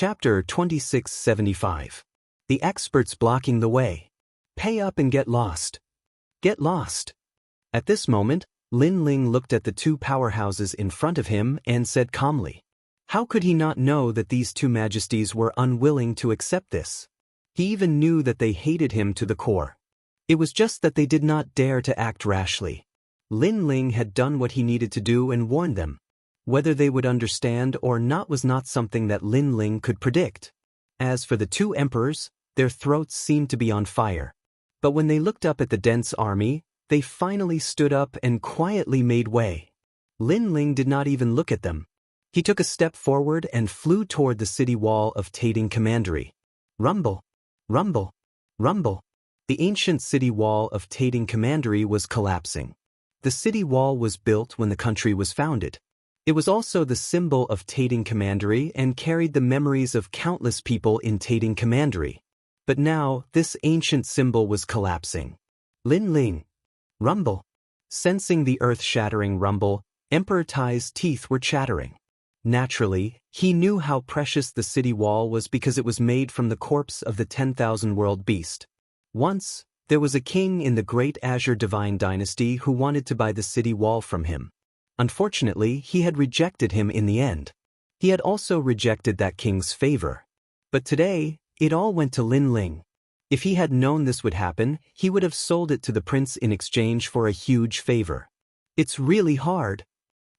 Chapter 2675. The Experts Blocking the Way. Pay up and get lost. Get lost. At this moment, Lin Ling looked at the two powerhouses in front of him and said calmly. How could he not know that these two majesties were unwilling to accept this? He even knew that they hated him to the core. It was just that they did not dare to act rashly. Lin Ling had done what he needed to do and warned them. Whether they would understand or not was not something that Lin Ling could predict. As for the two emperors, their throats seemed to be on fire. But when they looked up at the dense army, they finally stood up and quietly made way. Lin Ling did not even look at them. He took a step forward and flew toward the city wall of Tating Commandery. Rumble, rumble, rumble. The ancient city wall of Tating Commandery was collapsing. The city wall was built when the country was founded. It was also the symbol of Tating Commandery and carried the memories of countless people in Tating Commandery. But now, this ancient symbol was collapsing. Lin Ling. Rumble. Sensing the earth-shattering rumble, Emperor Tai's teeth were chattering. Naturally, he knew how precious the city wall was because it was made from the corpse of the 10,000-world beast. Once, there was a king in the Great Azure Divine Dynasty who wanted to buy the city wall from him. Unfortunately, he had rejected him in the end. He had also rejected that king's favor. But today, it all went to Lin Ling. If he had known this would happen, he would have sold it to the prince in exchange for a huge favor. It's really hard.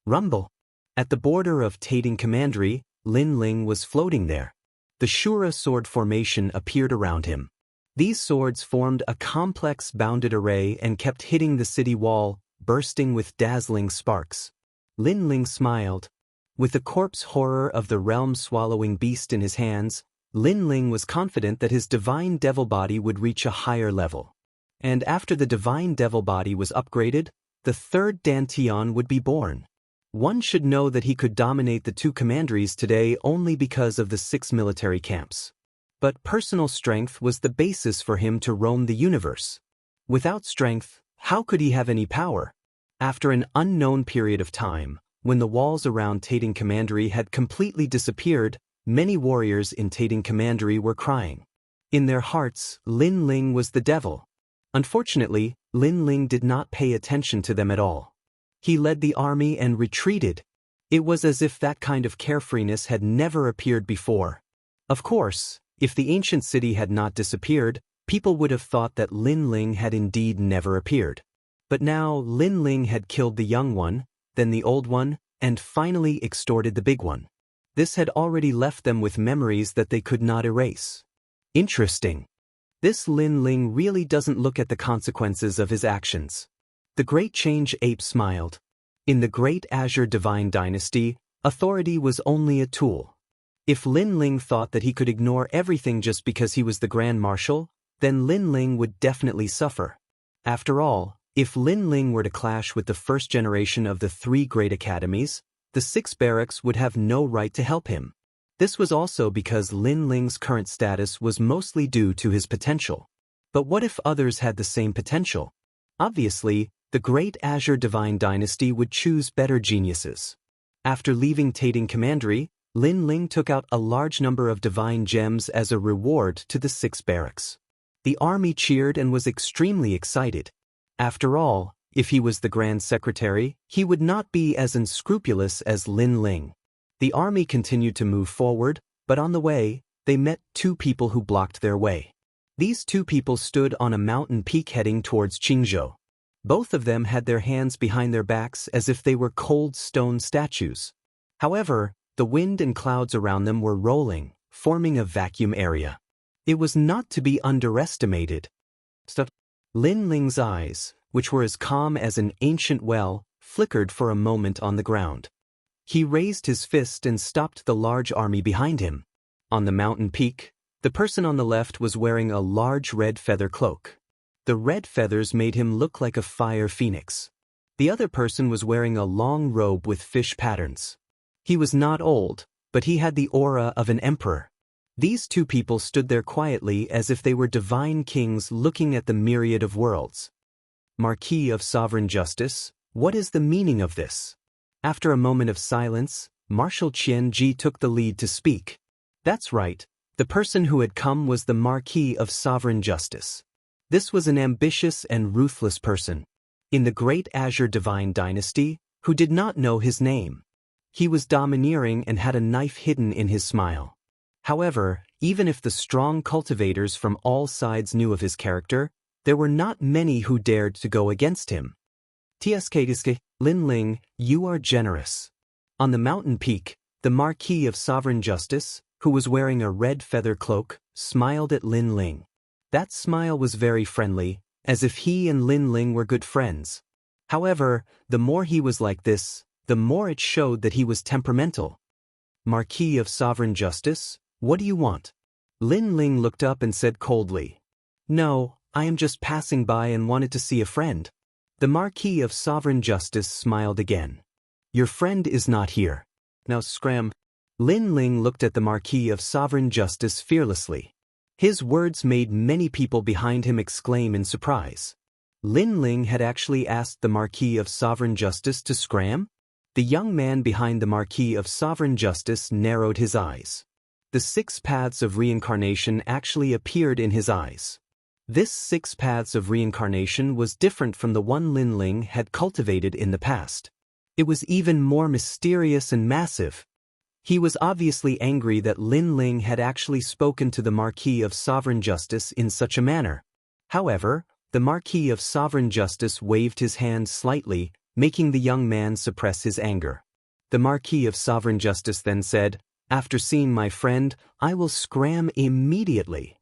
Rumble. At the border of Tating Commandery, Lin Ling was floating there. The Shura sword formation appeared around him. These swords formed a complex bounded array and kept hitting the city wall, bursting with dazzling sparks. Lin Ling smiled. With the corpse horror of the realm-swallowing beast in his hands, Lin Ling was confident that his divine devil body would reach a higher level. And after the divine devil body was upgraded, the third Dantian would be born. One should know that he could dominate the two commanderies today only because of the 6 military camps. But personal strength was the basis for him to roam the universe. Without strength, how could he have any power? After an unknown period of time, when the walls around Tating Commandery had completely disappeared, many warriors in Tating Commandery were crying. In their hearts, Lin Ling was the devil. Unfortunately, Lin Ling did not pay attention to them at all. He led the army and retreated. It was as if that kind of carefreeness had never appeared before. Of course, if the ancient city had not disappeared, people would have thought that Lin Ling had indeed never appeared. But now Lin Ling had killed the young one, then the old one, and finally extorted the big one. This had already left them with memories that they could not erase. Interesting. This Lin Ling really doesn't look at the consequences of his actions. The Great Change Ape smiled. In the Great Azure Divine Dynasty, authority was only a tool. If Lin Ling thought that he could ignore everything just because he was the Grand Marshal, then Lin Ling would definitely suffer. After all, if Lin Ling were to clash with the first generation of the 3 great academies, the 6 barracks would have no right to help him. This was also because Lin Ling's current status was mostly due to his potential. But what if others had the same potential? Obviously, the Great Azure Divine Dynasty would choose better geniuses. After leaving Tating Commandery, Lin Ling took out a large number of divine gems as a reward to the 6 barracks. The army cheered and was extremely excited. After all, if he was the Grand Secretary, he would not be as unscrupulous as Lin Ling. The army continued to move forward, but on the way, they met 2 people who blocked their way. These 2 people stood on a mountain peak heading towards Qingzhou. Both of them had their hands behind their backs as if they were cold stone statues. However, the wind and clouds around them were rolling, forming a vacuum area. It was not to be underestimated. Lin Ling's eyes, which were as calm as an ancient well, flickered for a moment on the ground. He raised his fist and stopped the large army behind him. On the mountain peak, the person on the left was wearing a large red feather cloak. The red feathers made him look like a fire phoenix. The other person was wearing a long robe with fish patterns. He was not old, but he had the aura of an emperor. These 2 people stood there quietly as if they were divine kings looking at the myriad of worlds. Marquis of Sovereign Justice, what is the meaning of this? After a moment of silence, Marshal Qian Ji took the lead to speak. That's right, the person who had come was the Marquis of Sovereign Justice. This was an ambitious and ruthless person, in the Great Azure Divine Dynasty, who did not know his name. He was domineering and had a knife hidden in his smile. However, even if the strong cultivators from all sides knew of his character, there were not many who dared to go against him. Tsk Lin Ling, you are generous. On the mountain peak, the Marquis of Sovereign Justice, who was wearing a red feather cloak, smiled at Lin Ling. That smile was very friendly, as if he and Lin Ling were good friends. However, the more he was like this, the more it showed that he was temperamental. Marquis of Sovereign Justice, what do you want? Lin Ling looked up and said coldly. No, I am just passing by and wanted to see a friend. The Marquis of Sovereign Justice smiled again. Your friend is not here. Now scram. Lin Ling looked at the Marquis of Sovereign Justice fearlessly. His words made many people behind him exclaim in surprise. Lin Ling had actually asked the Marquis of Sovereign Justice to scram? The young man behind the Marquis of Sovereign Justice narrowed his eyes. The 6 paths of reincarnation actually appeared in his eyes. This 6 paths of reincarnation was different from the one Lin Ling had cultivated in the past. It was even more mysterious and massive. He was obviously angry that Lin Ling had actually spoken to the Marquis of Sovereign Justice in such a manner. However, the Marquis of Sovereign Justice waved his hand slightly, making the young man suppress his anger. The Marquis of Sovereign Justice then said, After seeing my friend, I will scram immediately.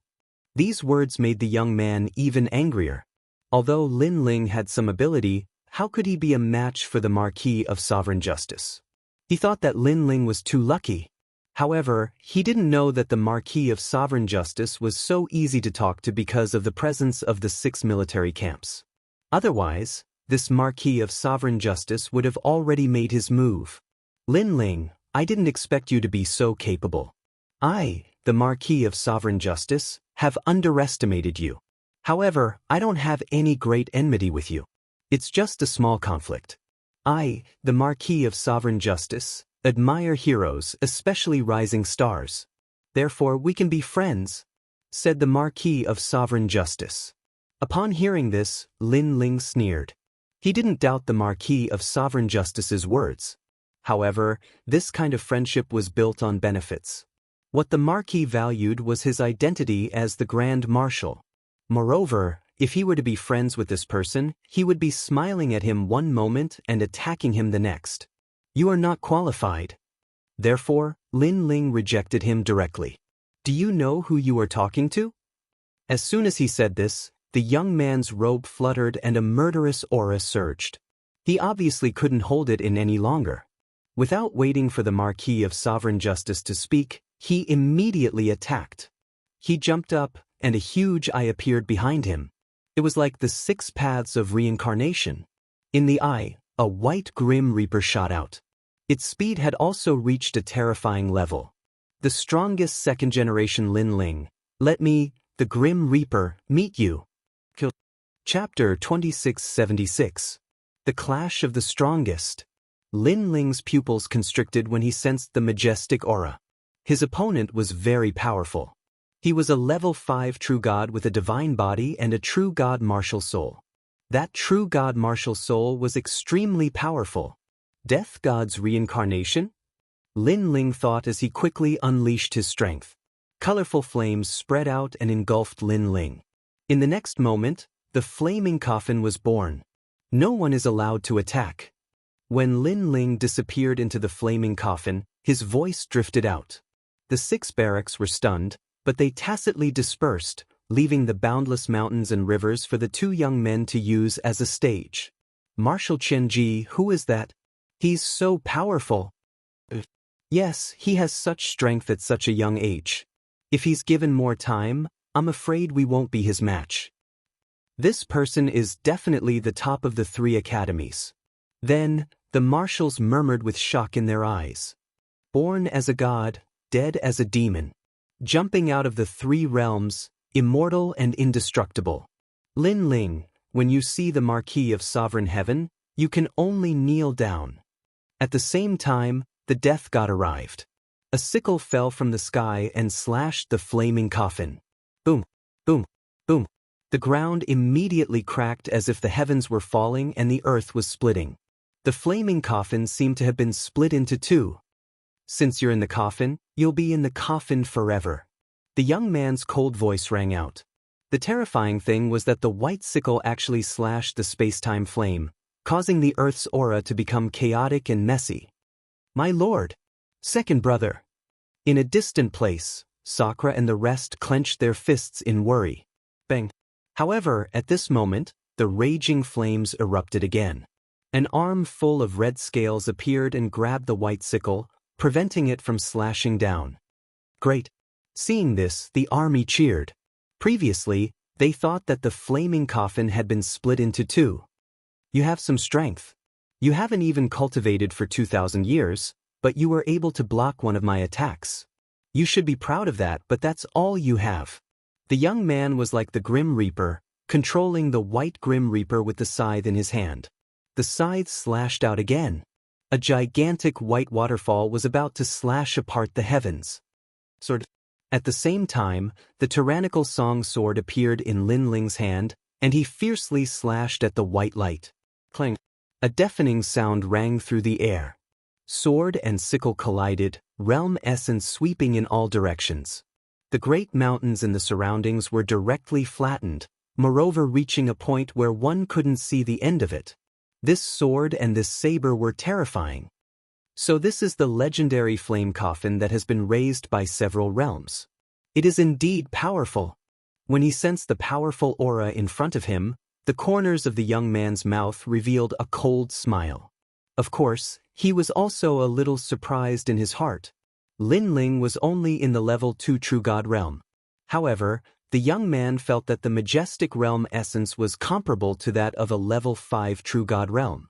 These words made the young man even angrier. Although Lin Ling had some ability, how could he be a match for the Marquis of Sovereign Justice? He thought that Lin Ling was too lucky. However, he didn't know that the Marquis of Sovereign Justice was so easy to talk to because of the presence of the 6 military camps. Otherwise, this Marquis of Sovereign Justice would have already made his move. Lin Ling, I didn't expect you to be so capable. I, the Marquis of Sovereign Justice, have underestimated you. However, I don't have any great enmity with you. It's just a small conflict. I, the Marquis of Sovereign Justice, admire heroes, especially rising stars. Therefore we can be friends, said the Marquis of Sovereign Justice. Upon hearing this, Lin Ling sneered. He didn't doubt the Marquis of Sovereign Justice's words. However, this kind of friendship was built on benefits. What the Marquis valued was his identity as the Grand Marshal. Moreover, if he were to be friends with this person, he would be smiling at him one moment and attacking him the next. You are not qualified. Therefore, Lin Ling rejected him directly. Do you know who you are talking to? As soon as he said this, the young man's robe fluttered and a murderous aura surged. He obviously couldn't hold it in any longer. Without waiting for the Marquis of Sovereign Justice to speak, he immediately attacked. He jumped up, and a huge eye appeared behind him. It was like the 6 paths of reincarnation. In the eye, a white Grim Reaper shot out. Its speed had also reached a terrifying level. The strongest 2nd generation Lin Ling, let me, the Grim Reaper, meet you. Chapter 2676. The Clash of the Strongest. Lin Ling's pupils constricted when he sensed the majestic aura. His opponent was very powerful. He was a level 5 true god with a divine body and a true god martial soul. That true god martial soul was extremely powerful. Death god's reincarnation? Lin Ling thought as he quickly unleashed his strength. Colorful flames spread out and engulfed Lin Ling. In the next moment, the flaming coffin was born. No one is allowed to attack. When Lin Ling disappeared into the flaming coffin, his voice drifted out. The 6 barracks were stunned, but they tacitly dispersed, leaving the boundless mountains and rivers for the 2 young men to use as a stage. Marshal Qianji, who is that? He's so powerful. Yes, he has such strength at such a young age. If he's given more time, I'm afraid we won't be his match. This person is definitely the top of the 3 academies. Then, the marshals murmured with shock in their eyes. Born as a god, dead as a demon. Jumping out of the 3 realms, immortal and indestructible. Lin Ling, when you see the Marquis of Sovereign Heaven, you can only kneel down. At the same time, the death god arrived. A sickle fell from the sky and slashed the flaming coffin. Boom, boom, boom. The ground immediately cracked as if the heavens were falling and the earth was splitting. The flaming coffin seemed to have been split into two. Since you're in the coffin, you'll be in the coffin forever. The young man's cold voice rang out. The terrifying thing was that the white sickle actually slashed the space-time flame, causing the Earth's aura to become chaotic and messy. My lord! Second brother! In a distant place, Sakura and the rest clenched their fists in worry. Bang! However, at this moment, the raging flames erupted again. An arm full of red scales appeared and grabbed the white sickle, preventing it from slashing down. Great! Seeing this, the army cheered. Previously, they thought that the flaming coffin had been split into two. You have some strength. You haven't even cultivated for 2,000 years, but you were able to block one of my attacks. You should be proud of that, but that's all you have. The young man was like the Grim Reaper, controlling the white Grim Reaper with the scythe in his hand. The scythe slashed out again. A gigantic white waterfall was about to slash apart the heavens. At the same time, the tyrannical song sword appeared in Lin Ling's hand, and he fiercely slashed at the white light. Clang! A deafening sound rang through the air. Sword and sickle collided, realm essence sweeping in all directions. The great mountains in the surroundings were directly flattened, moreover reaching a point where one couldn't see the end of it. This sword and this saber were terrifying. So this is the legendary flame coffin that has been raised by several realms. It is indeed powerful. When he sensed the powerful aura in front of him, the corners of the young man's mouth revealed a cold smile. Of course, he was also a little surprised in his heart. Lin Ling was only in the level 2 True God realm. However, the young man felt that the majestic realm essence was comparable to that of a level 5 True God realm.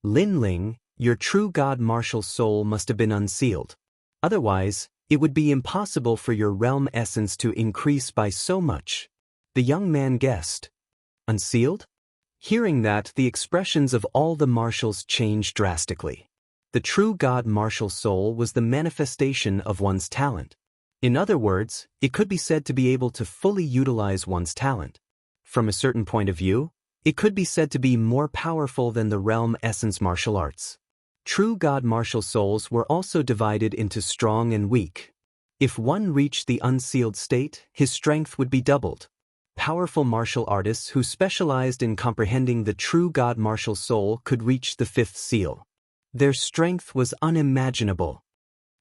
Lin Ling, your True God martial soul must have been unsealed. Otherwise, it would be impossible for your realm essence to increase by so much. The young man guessed. Unsealed? Hearing that, the expressions of all the martials changed drastically. The True God martial soul was the manifestation of one's talent. In other words, it could be said to be able to fully utilize one's talent. From a certain point of view, it could be said to be more powerful than the realm essence martial arts. True God martial souls were also divided into strong and weak. If one reached the unsealed state, his strength would be doubled. Powerful martial artists who specialized in comprehending the True God martial soul could reach the 5th seal. Their strength was unimaginable.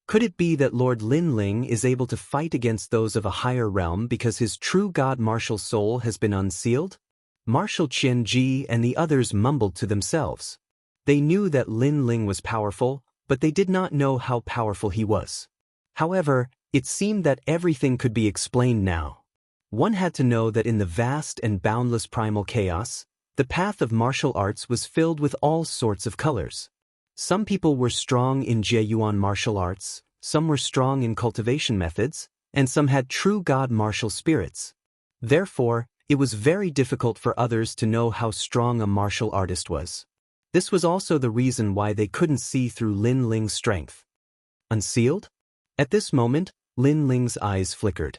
Could it be that Lord Lin Ling is able to fight against those of a higher realm because his True God martial soul has been unsealed? Marshal Qianji and the others mumbled to themselves. They knew that Lin Ling was powerful, but they did not know how powerful he was. However, it seemed that everything could be explained now. One had to know that in the vast and boundless primal chaos, the path of martial arts was filled with all sorts of colors. Some people were strong in Jieyuan martial arts, some were strong in cultivation methods, and some had True God martial spirits. Therefore, it was very difficult for others to know how strong a martial artist was. This was also the reason why they couldn't see through Lin Ling's strength. Unsealed? At this moment, Lin Ling's eyes flickered.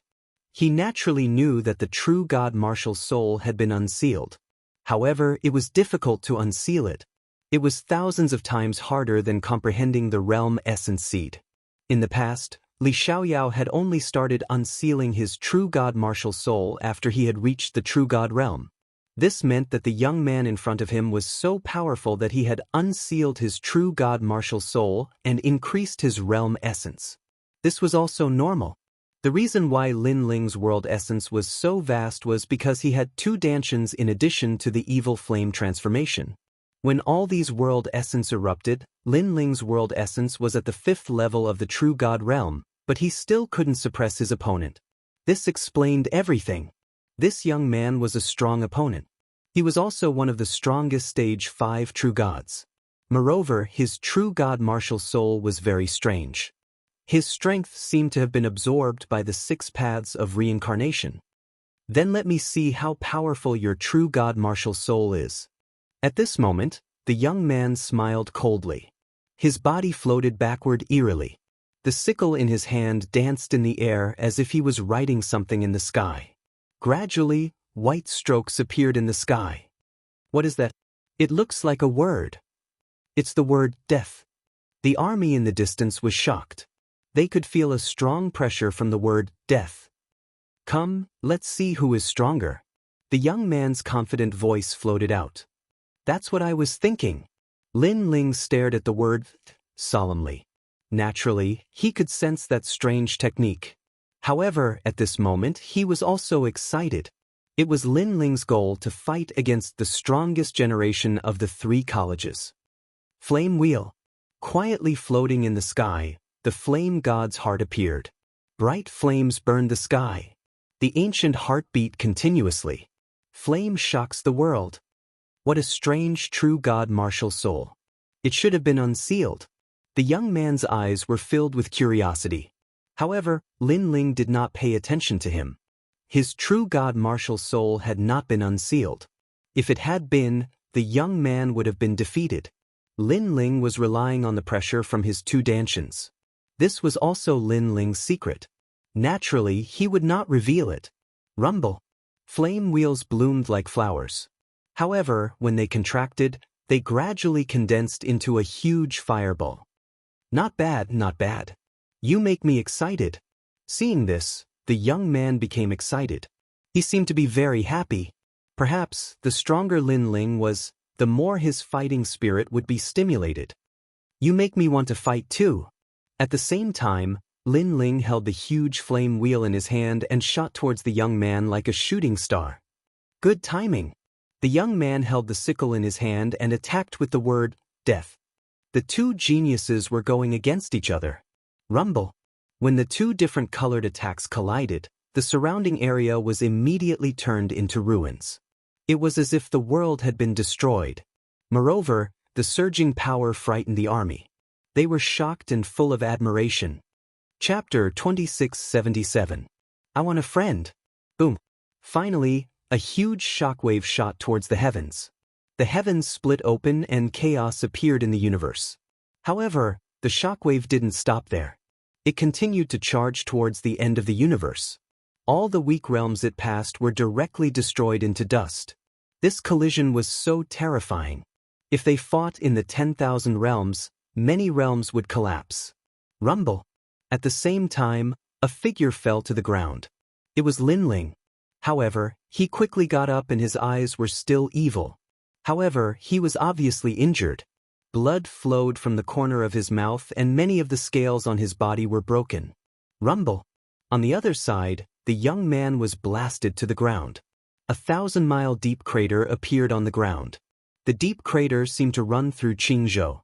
He naturally knew that the True God martial soul had been unsealed. However, it was difficult to unseal it. It was thousands of times harder than comprehending the realm essence seed. In the past, Li Xiaoyao had only started unsealing his True God martial soul after he had reached the True God realm. This meant that the young man in front of him was so powerful that he had unsealed his True God martial soul and increased his realm essence. This was also normal. The reason why Lin Ling's world essence was so vast was because he had 2 dantians in addition to the evil flame transformation. When all these world essence erupted, Lin Ling's world essence was at the 5th level of the True God realm, but he still couldn't suppress his opponent. This explained everything. This young man was a strong opponent. He was also one of the strongest stage 5 True Gods. Moreover, his True God martial soul was very strange. His strength seemed to have been absorbed by the 6 paths of reincarnation. Then let me see how powerful your True God martial soul is. At this moment, the young man smiled coldly. His body floated backward eerily. The sickle in his hand danced in the air as if he was writing something in the sky. Gradually, white strokes appeared in the sky. What is that? It looks like a word. It's the word death. The army in the distance was shocked. They could feel a strong pressure from the word death. Come, let's see who is stronger. The young man's confident voice floated out. That's what I was thinking. Lin Ling stared at the word solemnly. Naturally, he could sense that strange technique. However, at this moment, he was also excited. It was Lin Ling's goal to fight against the strongest generation of the 3 colleges. Flame wheel. Quietly floating in the sky, the flame god's heart appeared. Bright flames burned the sky. The ancient heart beat continuously. Flame shocks the world. What a strange true god martial soul. It should have been unsealed. The young man's eyes were filled with curiosity. However, Lin Ling did not pay attention to him. His true god martial soul had not been unsealed. If it had been, the young man would have been defeated. Lin Ling was relying on the pressure from his 2 dantians. This was also Lin Ling's secret. Naturally, he would not reveal it. Rumble. Flame wheels bloomed like flowers. However, when they contracted, they gradually condensed into a huge fireball. Not bad, not bad. You make me excited. Seeing this, the young man became excited. He seemed to be very happy. Perhaps, the stronger Lin Ling was, the more his fighting spirit would be stimulated. You make me want to fight too. At the same time, Lin Ling held the huge flame wheel in his hand and shot towards the young man like a shooting star. Good timing. The young man held the sickle in his hand and attacked with the word, death. The 2 geniuses were going against each other. Rumble. When the 2 different colored attacks collided, the surrounding area was immediately turned into ruins. It was as if the world had been destroyed. Moreover, the surging power frightened the army. They were shocked and full of admiration. Chapter 2677. I want a friend. Boom. Finally, a huge shockwave shot towards the heavens. The heavens split open and chaos appeared in the universe. However, the shockwave didn't stop there. It continued to charge towards the end of the universe. All the weak realms it passed were directly destroyed into dust. This collision was so terrifying. If they fought in the 10,000 realms, many realms would collapse. Rumble. At the same time, a figure fell to the ground. It was Lin Ling. However, he quickly got up and his eyes were still evil. However, he was obviously injured. Blood flowed from the corner of his mouth and many of the scales on his body were broken. Rumble. On the other side, the young man was blasted to the ground. A 1,000-mile deep crater appeared on the ground. The deep crater seemed to run through Qingzhou.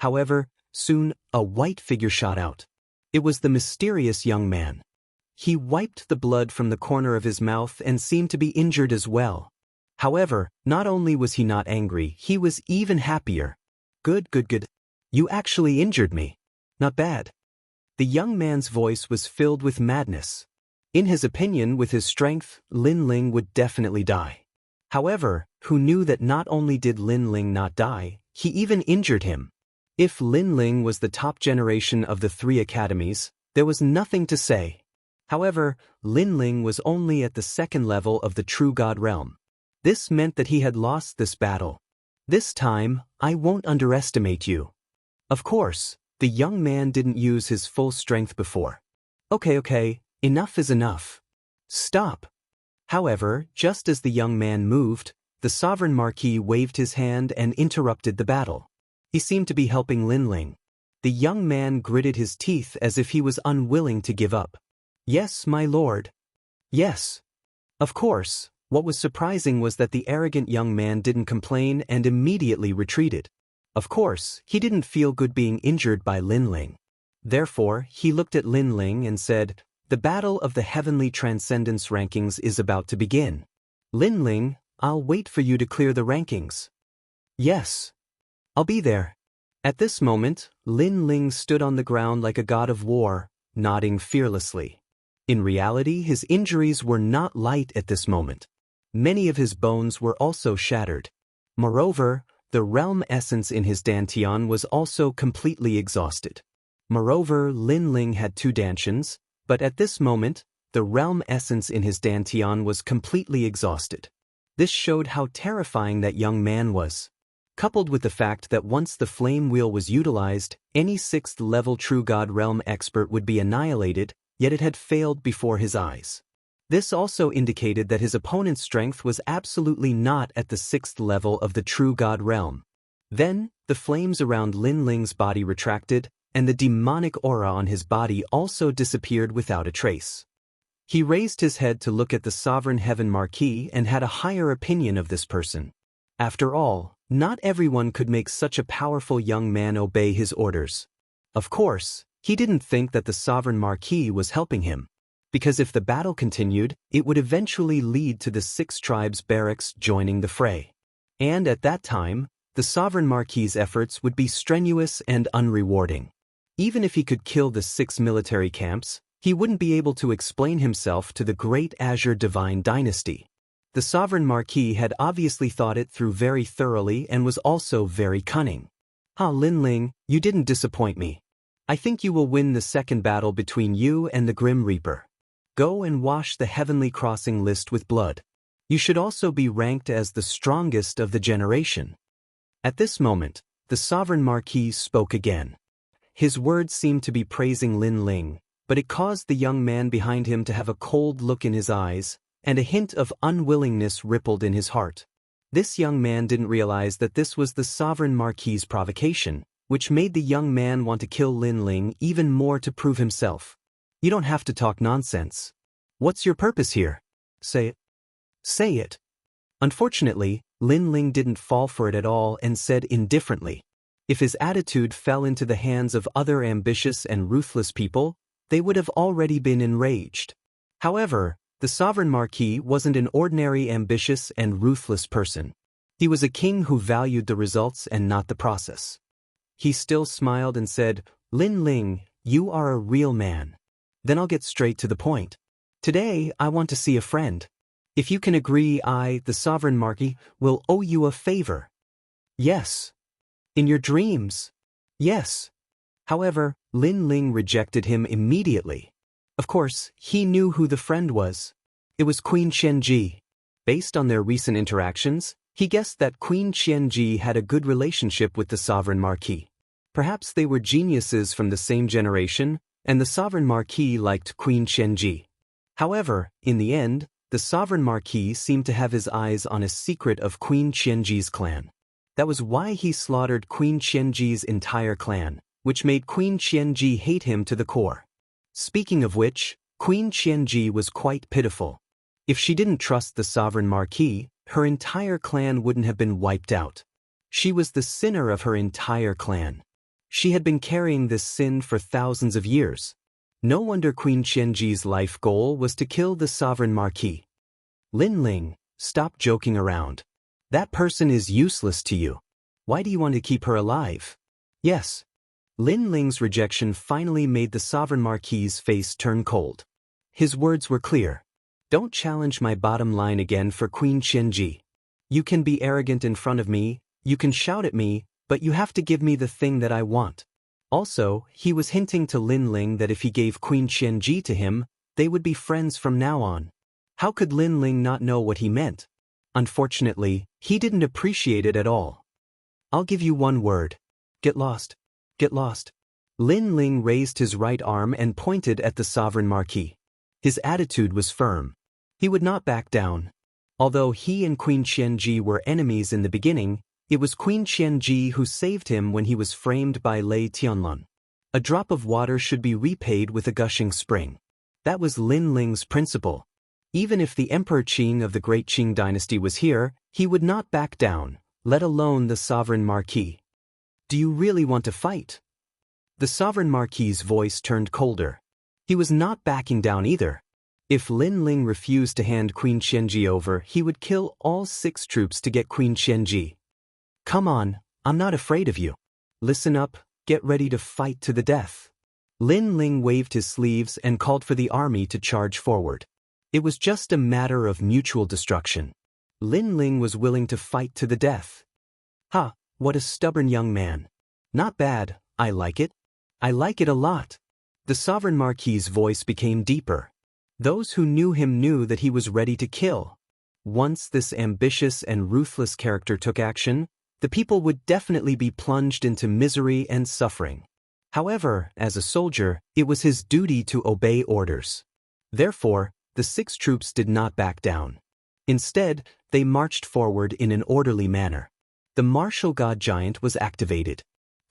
However, soon, a white figure shot out. It was the mysterious young man. He wiped the blood from the corner of his mouth and seemed to be injured as well. However, not only was he not angry, he was even happier. Good. You actually injured me. Not bad. The young man's voice was filled with madness. In his opinion, with his strength, Lin Ling would definitely die. However, who knew that not only did Lin Ling not die, he even injured him. If Lin Ling was the top generation of the 3 academies, there was nothing to say. However, Lin Ling was only at the 2nd level of the true god realm. This meant that he had lost this battle. This time, I won't underestimate you. Of course, the young man didn't use his full strength before. Okay, enough is enough. Stop. However, just as the young man moved, the sovereign marquis waved his hand and interrupted the battle. He seemed to be helping Lin Ling. The young man gritted his teeth as if he was unwilling to give up. Yes, my lord. Yes. Of course, what was surprising was that the arrogant young man didn't complain and immediately retreated. Of course, he didn't feel good being injured by Lin Ling. Therefore, he looked at Lin Ling and said, "The battle of the heavenly transcendence rankings is about to begin. Lin Ling, I'll wait for you to clear the rankings." Yes. I'll be there. At this moment, Lin Ling stood on the ground like a god of war, nodding fearlessly. In reality, his injuries were not light at this moment. Many of his bones were also shattered. Moreover, the realm essence in his dantian was also completely exhausted. Moreover, Lin Ling had 2 dantians, but at this moment, the realm essence in his dantian was completely exhausted. This showed how terrifying that young man was. Coupled with the fact that once the flame wheel was utilized, any 6th level true god realm expert would be annihilated, yet it had failed before his eyes. This also indicated that his opponent's strength was absolutely not at the 6th level of the true god realm. Then, the flames around Lin Ling's body retracted, and the demonic aura on his body also disappeared without a trace. He raised his head to look at the Sovereign Heaven Marquis and had a higher opinion of this person. After all, not everyone could make such a powerful young man obey his orders. Of course, he didn't think that the Sovereign Marquis was helping him, because if the battle continued, it would eventually lead to the 6 tribes' barracks joining the fray. And at that time, the Sovereign Marquis's efforts would be strenuous and unrewarding. Even if he could kill the 6 military camps, he wouldn't be able to explain himself to the Great Azure Divine Dynasty. The Sovereign Marquis had obviously thought it through very thoroughly and was also very cunning. Lin Ling, you didn't disappoint me. I think you will win the second battle between you and the Grim Reaper. Go and wash the Heavenly Crossing list with blood. You should also be ranked as the strongest of the generation. At this moment, the Sovereign Marquis spoke again. His words seemed to be praising Lin Ling, but it caused the young man behind him to have a cold look in his eyes, and a hint of unwillingness rippled in his heart. This young man didn't realize that this was the Sovereign Marquis's provocation, which made the young man want to kill Lin Ling even more to prove himself. You don't have to talk nonsense. What's your purpose here? Say it. Say it. Unfortunately, Lin Ling didn't fall for it at all and said indifferently. If his attitude fell into the hands of other ambitious and ruthless people, they would have already been enraged. However, the Sovereign Marquis wasn't an ordinary ambitious and ruthless person. He was a king who valued the results and not the process. He still smiled and said, Lin Ling, you are a real man. Then I'll get straight to the point. Today, I want to see a friend. If you can agree, I, the Sovereign Marquis, will owe you a favor. Yes. In your dreams. Yes. However, Lin Ling rejected him immediately. Of course, he knew who the friend was. It was Queen Xianxia. Based on their recent interactions, he guessed that Queen Xianxia had a good relationship with the Sovereign Marquis. Perhaps they were geniuses from the same generation, and the Sovereign Marquis liked Queen Xianxia. However, in the end, the Sovereign Marquis seemed to have his eyes on a secret of Queen Xianxia's clan. That was why he slaughtered Queen Xianxia's entire clan, which made Queen Xianxia hate him to the core. Speaking of which, Queen Xianxia was quite pitiful. If she didn't trust the Sovereign Marquis, her entire clan wouldn't have been wiped out. She was the sinner of her entire clan. She had been carrying this sin for thousands of years. No wonder Queen Xianxia's life goal was to kill the Sovereign Marquis. Lin Ling, stop joking around. That person is useless to you. Why do you want to keep her alive? Yes. Lin Ling's rejection finally made the Sovereign Marquis's face turn cold. His words were clear. Don't challenge my bottom line again for Queen Xianxia. You can be arrogant in front of me, you can shout at me, but you have to give me the thing that I want. Also, he was hinting to Lin Ling that if he gave Queen Xianxia to him, they would be friends from now on. How could Lin Ling not know what he meant? Unfortunately, he didn't appreciate it at all. I'll give you one word. Get lost. Get lost. Lin Ling raised his right arm and pointed at the Sovereign Marquis. His attitude was firm. He would not back down. Although he and Queen Xianxia were enemies in the beginning, it was Queen Xianxia who saved him when he was framed by Lei Tianlun. A drop of water should be repaid with a gushing spring. That was Lin Ling's principle. Even if the Emperor Qing of the Great Qing dynasty was here, he would not back down, let alone the Sovereign Marquis. Do you really want to fight? The Sovereign Marquis's voice turned colder. He was not backing down either. If Lin Ling refused to hand Queen Xianxia over, he would kill all 6 troops to get Queen Xianxia. Come on, I'm not afraid of you. Listen up, get ready to fight to the death. Lin Ling waved his sleeves and called for the army to charge forward. It was just a matter of mutual destruction. Lin Ling was willing to fight to the death. Ha, what a stubborn young man. Not bad, I like it. I like it a lot. The Sovereign Marquis's voice became deeper. Those who knew him knew that he was ready to kill. Once this ambitious and ruthless character took action, the people would definitely be plunged into misery and suffering. However, as a soldier, it was his duty to obey orders. Therefore, the 6 troops did not back down. Instead, they marched forward in an orderly manner. The martial god giant was activated.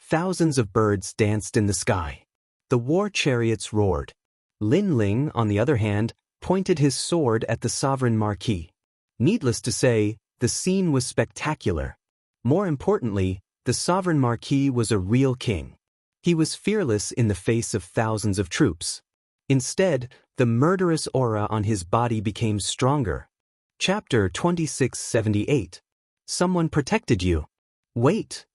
Thousands of birds danced in the sky. The war chariots roared. Lin Ling, on the other hand, pointed his sword at the Sovereign Marquis. Needless to say, the scene was spectacular. More importantly, the Sovereign Marquis was a real king. He was fearless in the face of thousands of troops. Instead, the murderous aura on his body became stronger. Chapter 2678. Someone protected you. Wait.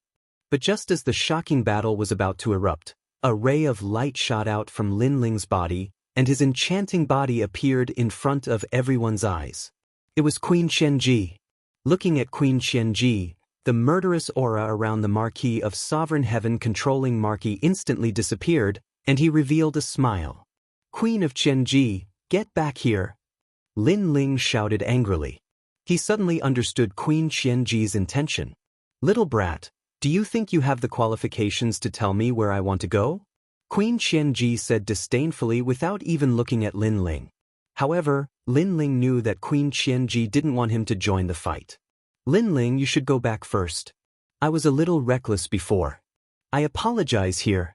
But just as the shocking battle was about to erupt, a ray of light shot out from Lin Ling's body, and his enchanting body appeared in front of everyone's eyes. It was Queen Xianxia. Looking at Queen Xianxia, the murderous aura around the Marquis of Sovereign Heaven controlling Marquis instantly disappeared, and he revealed a smile. Queen of Xianxia, get back here. Lin Ling shouted angrily. He suddenly understood Queen Xianxia's intention. Little brat, do you think you have the qualifications to tell me where I want to go? Queen Xianxia said disdainfully without even looking at Lin Ling. However, Lin Ling knew that Queen Xianxia didn't want him to join the fight. Lin Ling, you should go back first. I was a little reckless before. I apologize here.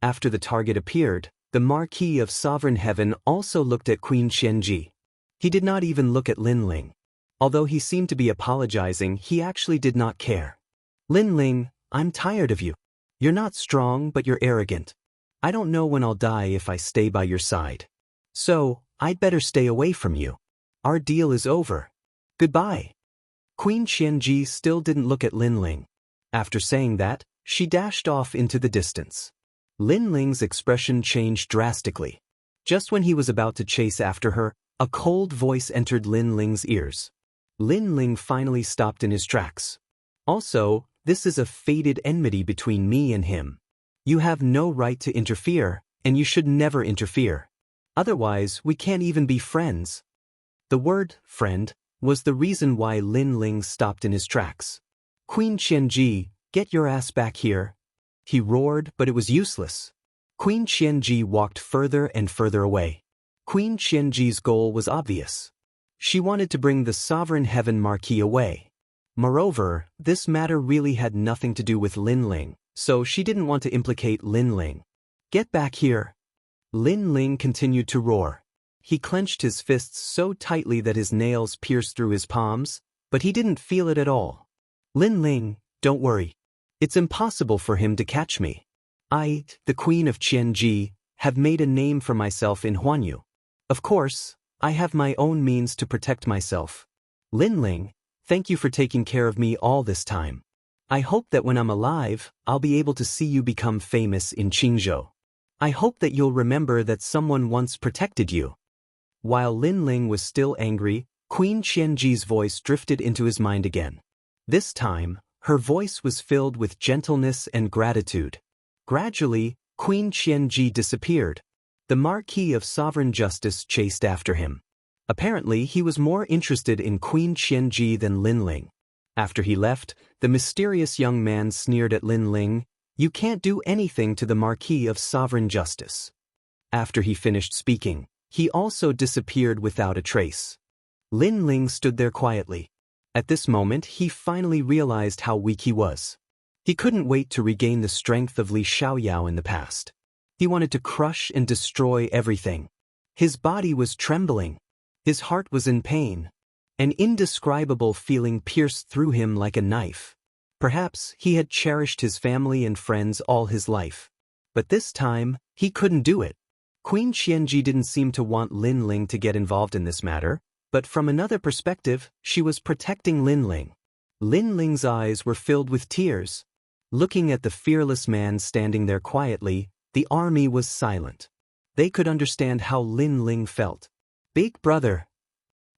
After the target appeared, the Marquis of Sovereign Heaven also looked at Queen Xianxia. He did not even look at Lin Ling. Although he seemed to be apologizing, he actually did not care. Lin Ling, I'm tired of you. You're not strong, but you're arrogant. I don't know when I'll die if I stay by your side. So, I'd better stay away from you. Our deal is over. Goodbye. Queen Xianxia still didn't look at Lin Ling. After saying that, she dashed off into the distance. Lin Ling's expression changed drastically. Just when he was about to chase after her, a cold voice entered Lin Ling's ears. Lin Ling finally stopped in his tracks. Also, this is a fated enmity between me and him. You have no right to interfere, and you should never interfere. Otherwise, we can't even be friends. The word, friend, was the reason why Lin Ling stopped in his tracks. Queen Xianxia, get your ass back here. He roared, but it was useless. Queen Xianxia walked further and further away. Queen Xianxia's goal was obvious. She wanted to bring the Sovereign Heaven Marquis away. Moreover, this matter really had nothing to do with Lin Ling, so she didn't want to implicate Lin Ling. Get back here. Lin Ling continued to roar. He clenched his fists so tightly that his nails pierced through his palms, but he didn't feel it at all. Lin Ling, don't worry. It's impossible for him to catch me. I, the Queen of Xianxia, have made a name for myself in Huanyu. Of course, I have my own means to protect myself. Lin Ling, thank you for taking care of me all this time. I hope that when I'm alive, I'll be able to see you become famous in Qingzhou. I hope that you'll remember that someone once protected you. While Lin Ling was still angry, Queen Xianxia's voice drifted into his mind again. This time, her voice was filled with gentleness and gratitude. Gradually, Queen Xianxia disappeared. The Marquis of Sovereign Justice chased after him. Apparently, he was more interested in Queen Xianxia than Lin Ling. After he left, the mysterious young man sneered at Lin Ling, "You can't do anything to the Marquis of Sovereign Justice." After he finished speaking, he also disappeared without a trace. Lin Ling stood there quietly. At this moment, he finally realized how weak he was. He couldn't wait to regain the strength of Li Xiaoyao in the past. He wanted to crush and destroy everything. His body was trembling. His heart was in pain. An indescribable feeling pierced through him like a knife. Perhaps he had cherished his family and friends all his life. But this time, he couldn't do it. Queen Xianxia didn't seem to want Lin Ling to get involved in this matter, but from another perspective, she was protecting Lin Ling. Lin Ling's eyes were filled with tears. Looking at the fearless man standing there quietly, the army was silent. They could understand how Lin Ling felt. Big brother.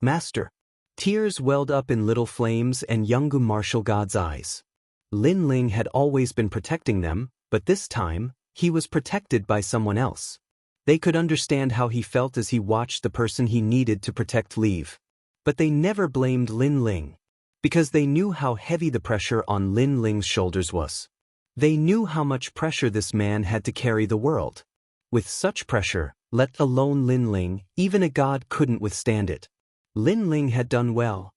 Master. Tears welled up in little flames and Yungu martial god's eyes. Lin Ling had always been protecting them, but this time, he was protected by someone else. They could understand how he felt as he watched the person he needed to protect leave. But they never blamed Lin Ling, because they knew how heavy the pressure on Lin Ling's shoulders was. They knew how much pressure this man had to carry the world. With such pressure, let alone Lin Ling, even a god couldn't withstand it. Lin Ling had done well.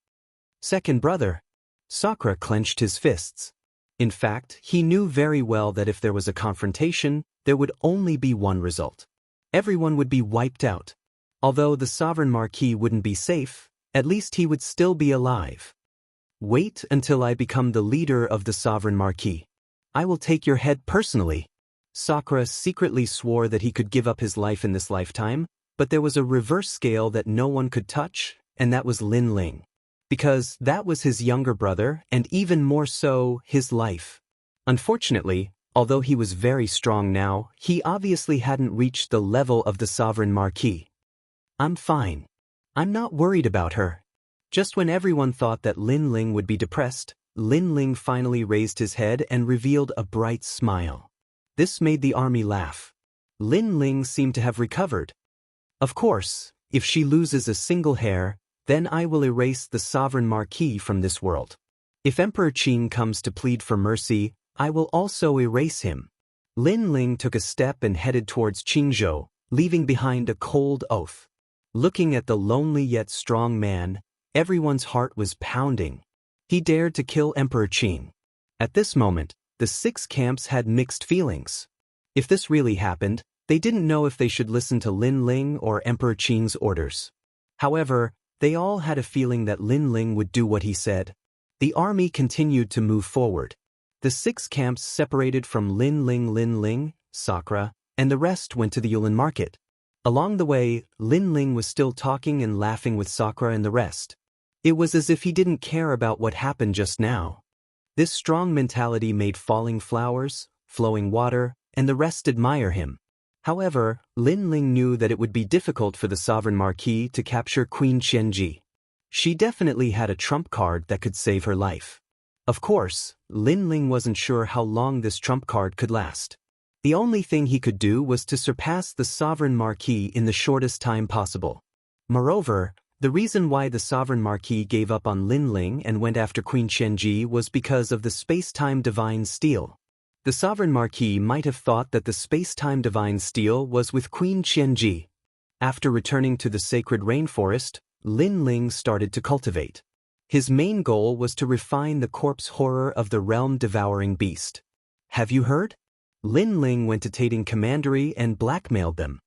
Second brother. Sakura clenched his fists. In fact, he knew very well that if there was a confrontation, there would only be one result. Everyone would be wiped out. Although the sovereign marquis wouldn't be safe, at least he would still be alive. Wait until I become the leader of the sovereign marquis. I will take your head personally. Sakura secretly swore that he could give up his life in this lifetime, but there was a reverse scale that no one could touch, and that was Lin Ling. Because that was his younger brother, and even more so, his life. Unfortunately, although he was very strong now, he obviously hadn't reached the level of the sovereign marquis. I'm fine. I'm not worried about her. Just when everyone thought that Lin Ling would be depressed, Lin Ling finally raised his head and revealed a bright smile. This made the army laugh. Lin Ling seemed to have recovered. Of course, if she loses a single hair, then I will erase the sovereign marquis from this world. If Emperor Qin comes to plead for mercy, I will also erase him. Lin Ling took a step and headed towards Qingzhou, leaving behind a cold oath. Looking at the lonely yet strong man, everyone's heart was pounding. He dared to kill Emperor Qin. At this moment, the 6 camps had mixed feelings. If this really happened, they didn't know if they should listen to Lin Ling or Emperor Qin's orders. However, they all had a feeling that Lin Ling would do what he said. The army continued to move forward. The 6 camps separated from Lin Ling, Sakura, and the rest went to the Yulin market. Along the way, Lin Ling was still talking and laughing with Sakura and the rest. It was as if he didn't care about what happened just now. This strong mentality made falling flowers, flowing water, and the rest admire him. However, Lin Ling knew that it would be difficult for the sovereign marquis to capture Queen Xianxia. She definitely had a trump card that could save her life. Of course, Lin Ling wasn't sure how long this trump card could last. The only thing he could do was to surpass the sovereign marquis in the shortest time possible. Moreover, the reason why the sovereign marquis gave up on Lin Ling and went after Queen Xianxia was because of the space-time divine steel. The sovereign marquis might have thought that the space-time divine steel was with Queen Xianxia. After returning to the sacred rainforest, Lin Ling started to cultivate. His main goal was to refine the corpse horror of the realm-devouring beast. Have you heard? Lin Ling went to Tating Commandery and blackmailed them.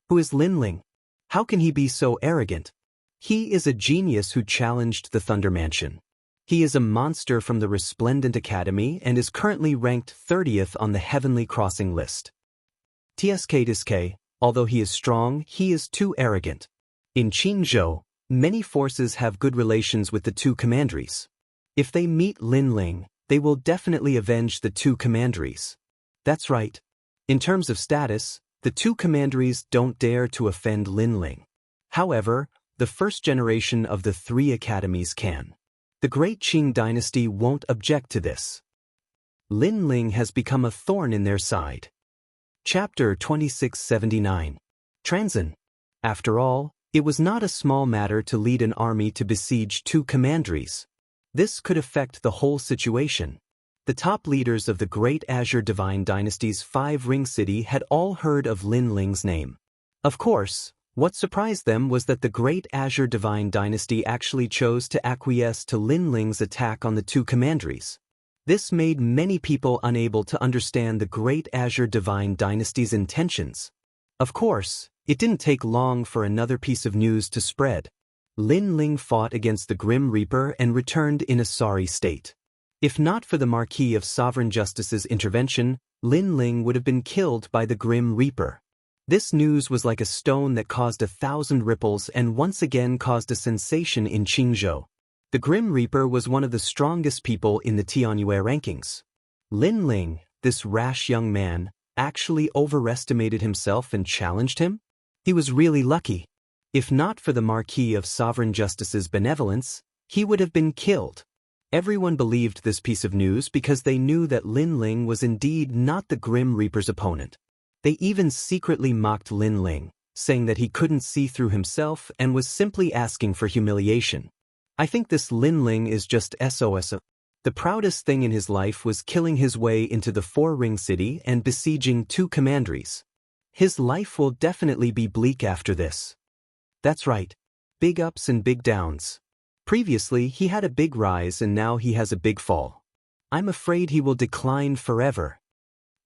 Who is Lin Ling? How can he be so arrogant? He is a genius who challenged the Thunder Mansion. He is a monster from the Resplendent Academy and is currently ranked 30th on the Heavenly Crossing list. Tsk, although he is strong, he is too arrogant. In Qingzhou, many forces have good relations with the 2 commanderies. If they meet Lin Ling, they will definitely avenge the 2 commanderies. That's right. In terms of status, the 2 commanderies don't dare to offend Lin Ling. However, the first generation of the 3 academies can. The great Qing dynasty won't object to this. Lin Ling has become a thorn in their side. Chapter 2679. Transin. After all, it was not a small matter to lead an army to besiege 2 commanderies. This could affect the whole situation. The top leaders of the Great Azure Divine Dynasty's 5-ring city had all heard of Lin Ling's name. Of course, what surprised them was that the Great Azure Divine Dynasty actually chose to acquiesce to Lin Ling's attack on the 2 commanderies. This made many people unable to understand the Great Azure Divine Dynasty's intentions. Of course, it didn't take long for another piece of news to spread. Lin Ling fought against the Grim Reaper and returned in a sorry state. If not for the Marquis of Sovereign Justice's intervention, Lin Ling would have been killed by the Grim Reaper. This news was like a stone that caused 1,000 ripples and once again caused a sensation in Qingzhou. The Grim Reaper was one of the strongest people in the Tianyue rankings. Lin Ling, this rash young man, actually overestimated himself and challenged him? He was really lucky. If not for the Marquis of Sovereign Justice's benevolence, he would have been killed. Everyone believed this piece of news because they knew that Lin Ling was indeed not the Grim Reaper's opponent. They even secretly mocked Lin Ling, saying that he couldn't see through himself and was simply asking for humiliation. I think this Lin Ling is just SOS. The proudest thing in his life was killing his way into the Four-Ring City and besieging 2 commanderies. His life will definitely be bleak after this. That's right. Big ups and big downs. Previously, he had a big rise and now he has a big fall. I'm afraid he will decline forever.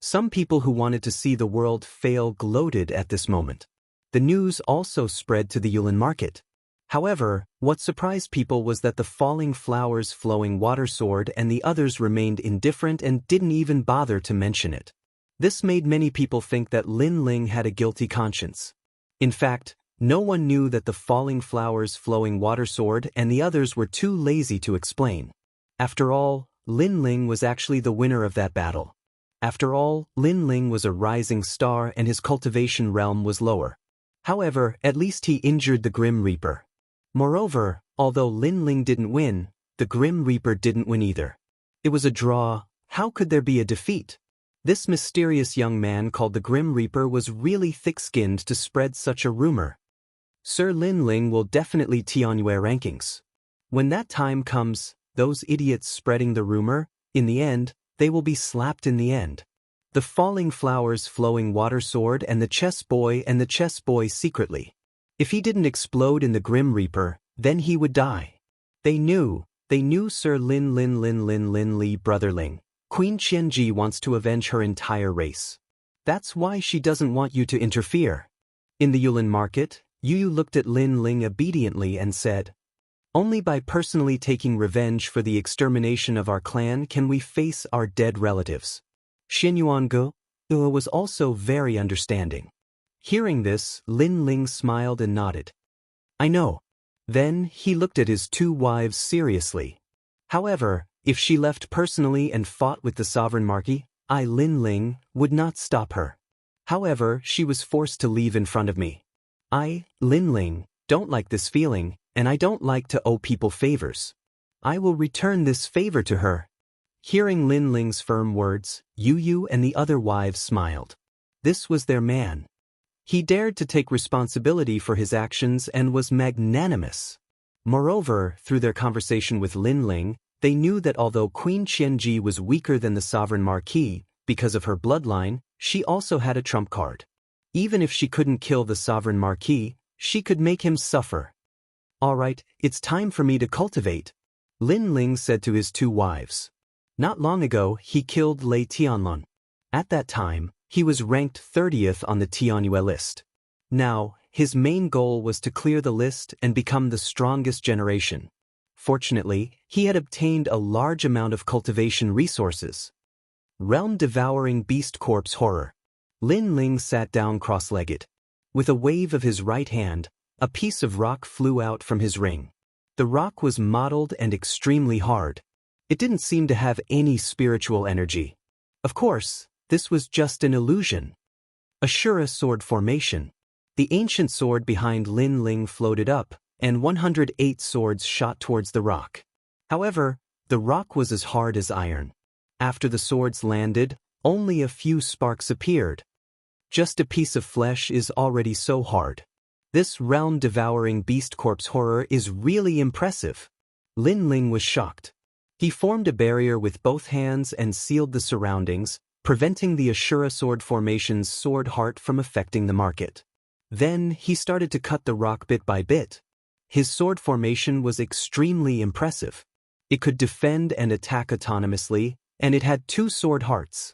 Some people who wanted to see the world fail gloated at this moment. The news also spread to the Yulin market. However, what surprised people was that the falling flowers flowing water sword and the others remained indifferent and didn't even bother to mention it. This made many people think that Lin Ling had a guilty conscience. In fact, no one knew that the falling flowers flowing water sword and the others were too lazy to explain. After all, Lin Ling was actually the winner of that battle. After all, Lin Ling was a rising star and his cultivation realm was lower. However, at least he injured the Grim Reaper. Moreover, although Lin Ling didn't win, the Grim Reaper didn't win either. It was a draw. How could there be a defeat? This mysterious young man called the Grim Reaper was really thick-skinned to spread such a rumor. Sir Lin Ling will definitely Tianyue rankings. When that time comes, those idiots spreading the rumor, in the end, they will be slapped in the end. The falling flowers flowing water sword and the chess boy secretly. If he didn't explode in the Grim Reaper, then he would die. They knew Sir Lin Li brotherling. Queen Xianxia wants to avenge her entire race. That's why she doesn't want you to interfere. In the Yulin market, Yu looked at Lin Ling obediently and said, "Only by personally taking revenge for the extermination of our clan can we face our dead relatives." Xinyuan was also very understanding. Hearing this, Lin Ling smiled and nodded. "I know." Then he looked at his 2 wives seriously. "However, if she left personally and fought with the sovereign marquis, I, Lin Ling, would not stop her. However, she was forced to leave in front of me. I, Lin Ling, don't like this feeling, and I don't like to owe people favors. I will return this favor to her." Hearing Lin Ling's firm words, Yu and the other wives smiled. This was their man. He dared to take responsibility for his actions and was magnanimous. Moreover, through their conversation with Lin Ling, they knew that although Queen Xianxia was weaker than the sovereign marquis, because of her bloodline, she also had a trump card. Even if she couldn't kill the sovereign marquis, she could make him suffer. "All right, it's time for me to cultivate," Lin Ling said to his 2 wives. Not long ago, he killed Lei Tianlun. At that time, he was ranked 30th on the Tianyue list. Now, his main goal was to clear the list and become the strongest generation. Fortunately, he had obtained a large amount of cultivation resources. Realm-devouring beast corpse horror. Lin Ling sat down cross-legged. With a wave of his right hand, a piece of rock flew out from his ring. The rock was mottled and extremely hard. It didn't seem to have any spiritual energy. Of course, this was just an illusion. Ashura sword formation. The ancient sword behind Lin Ling floated up, and 108 swords shot towards the rock. However, the rock was as hard as iron. After the swords landed, only a few sparks appeared. Just a piece of flesh is already so hard. This realm-devouring beast corpse horror is really impressive. Lin Ling was shocked. He formed a barrier with both hands and sealed the surroundings, preventing the Ashura sword formation's sword heart from affecting the market. Then he started to cut the rock bit by bit. His sword formation was extremely impressive. It could defend and attack autonomously, and it had 2 sword hearts.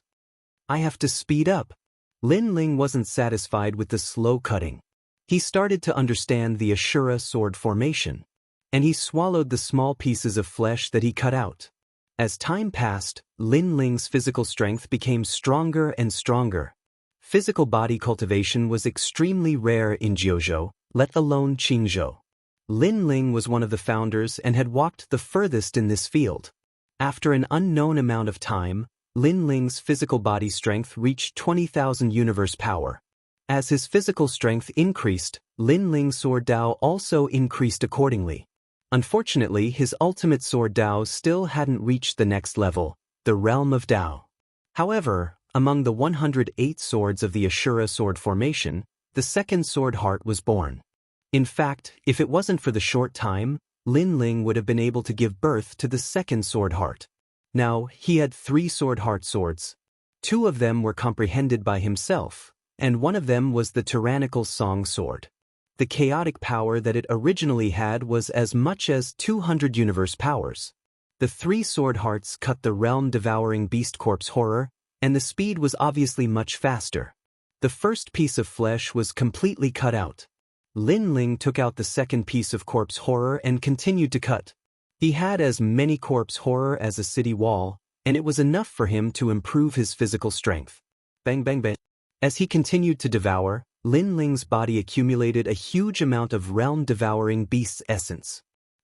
"I have to speed up." Lin Ling wasn't satisfied with the slow cutting. He started to understand the Ashura sword formation, and he swallowed the small pieces of flesh that he cut out. As time passed, Lin Ling's physical strength became stronger and stronger. Physical body cultivation was extremely rare in Jiuzhou, let alone Qingzhou. Lin Ling was one of the founders and had walked the furthest in this field. After an unknown amount of time, Lin Ling's physical body strength reached 20,000 universe power. As his physical strength increased, Lin Ling's sword Dao also increased accordingly. Unfortunately, his ultimate sword Dao still hadn't reached the next level, the realm of Dao. However, among the 108 swords of the Ashura sword formation, the second sword heart was born. In fact, if it wasn't for the short time, Lin Ling would have been able to give birth to the second sword heart. Now, he had 3 sword heart swords. 2 of them were comprehended by himself, and one of them was the tyrannical Song sword. The chaotic power that it originally had was as much as 200 universe powers. The 3 sword hearts cut the realm-devouring beast corpse horror, and the speed was obviously much faster. The first piece of flesh was completely cut out. Lin Ling took out the second piece of corpse horror and continued to cut. He had as many corpse horror as a city wall, and it was enough for him to improve his physical strength. Bang bang bang. As he continued to devour, Lin Ling's body accumulated a huge amount of realm-devouring beast's essence.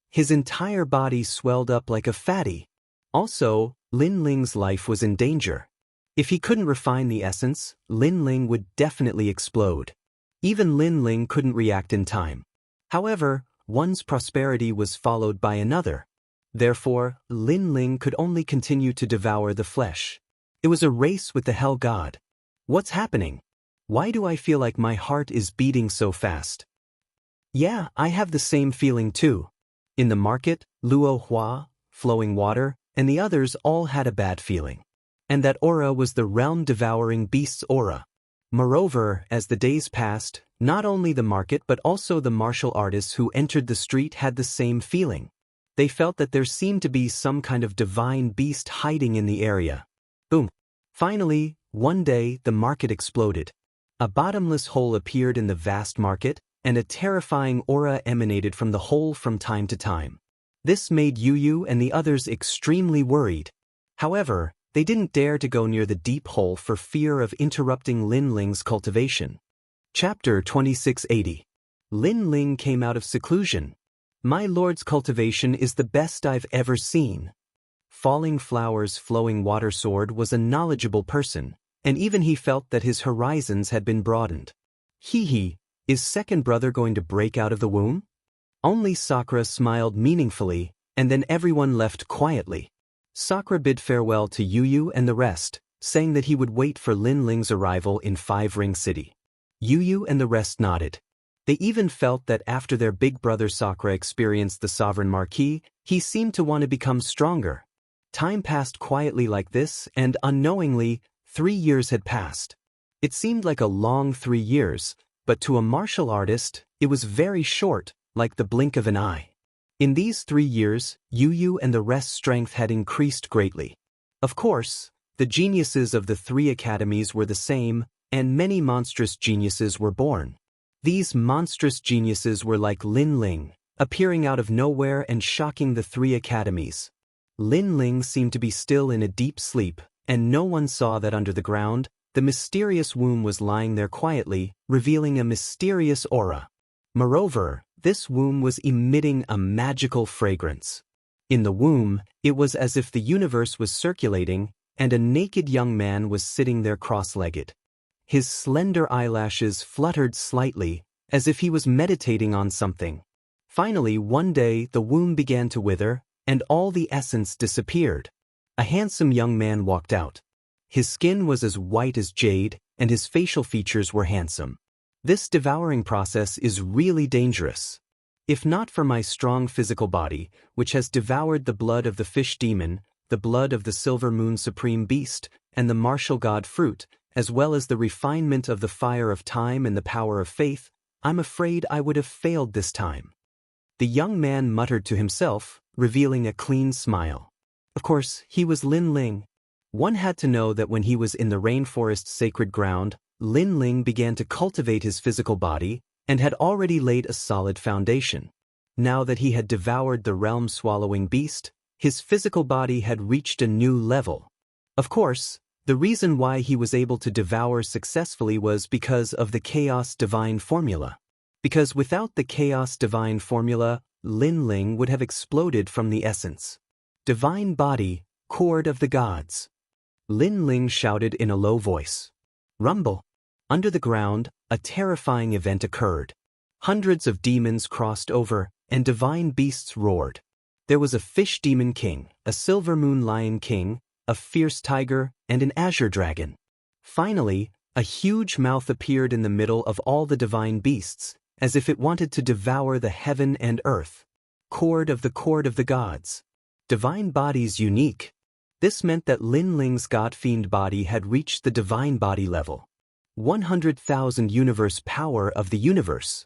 His entire body swelled up like a fatty. Also, Lin Ling's life was in danger. If he couldn't refine the essence, Lin Ling would definitely explode. Even Lin Ling couldn't react in time. However, one's prosperity was followed by another. Therefore, Lin Ling could only continue to devour the flesh. It was a race with the Hell God. What's happening? Why do I feel like my heart is beating so fast? Yeah, I have the same feeling too. In the market, Luo Hua, Flowing Water, and the others all had a bad feeling. And that aura was the realm-devouring beast's aura. Moreover, as the days passed, not only the market but also the martial artists who entered the street had the same feeling. They felt that there seemed to be some kind of divine beast hiding in the area. Boom. Finally, one day, the market exploded. A bottomless hole appeared in the vast market, and a terrifying aura emanated from the hole from time to time. This made Yu and the others extremely worried. However, they didn't dare to go near the deep hole for fear of interrupting Lin Ling's cultivation. Chapter 2680. Lin Ling came out of seclusion. My lord's cultivation is the best I've ever seen. Falling Flower's Flowing Water sword was a knowledgeable person, and even he felt that his horizons had been broadened. Hee, is second brother going to break out of the womb? Only Sakura smiled meaningfully, and then everyone left quietly. Sakura bid farewell to Yu and the rest, saying that he would wait for Lin Ling's arrival in 5 Ring City. Yu and the rest nodded. They even felt that after their big brother Sakura experienced the Sovereign Marquis, he seemed to want to become stronger. Time passed quietly like this, and unknowingly, 3 years had passed. It seemed like a long 3 years, but to a martial artist, it was very short, like the blink of an eye. In these 3 years, Yu and the rest's strength had increased greatly. Of course, the geniuses of the 3 academies were the same, and many monstrous geniuses were born. These monstrous geniuses were like Lin Ling, appearing out of nowhere and shocking the 3 academies. Lin Ling seemed to be still in a deep sleep, and no one saw that under the ground, the mysterious womb was lying there quietly, revealing a mysterious aura. Moreover, this womb was emitting a magical fragrance. In the womb, it was as if the universe was circulating, and a naked young man was sitting there cross-legged. His slender eyelashes fluttered slightly, as if he was meditating on something. Finally, one day, the womb began to wither, and all the essence disappeared. A handsome young man walked out. His skin was as white as jade, and his facial features were handsome. This devouring process is really dangerous. If not for my strong physical body, which has devoured the blood of the fish demon, the blood of the silver moon supreme beast, and the martial god fruit, as well as the refinement of the fire of time and the power of faith, I'm afraid I would have failed this time. The young man muttered to himself, revealing a clean smile. Of course, he was Lin Ling. One had to know that when he was in the rainforest's sacred ground, Lin Ling began to cultivate his physical body and had already laid a solid foundation. Now that he had devoured the realm-swallowing beast, his physical body had reached a new level. Of course, the reason why he was able to devour successfully was because of the Chaos Divine Formula. Because without the Chaos Divine Formula, Lin Ling would have exploded from the essence. Divine Body, Cord of the Gods. Lin Ling shouted in a low voice. Rumble. Under the ground, a terrifying event occurred. Hundreds of demons crossed over, and divine beasts roared. There was a fish demon king, a silver moon lion king, a fierce tiger, and an azure dragon. Finally, a huge mouth appeared in the middle of all the divine beasts, as if it wanted to devour the heaven and earth. Cord of the gods. Divine bodies unique. This meant that Lin Ling's god-fiend body had reached the divine body level. 100,000 universe power of the universe.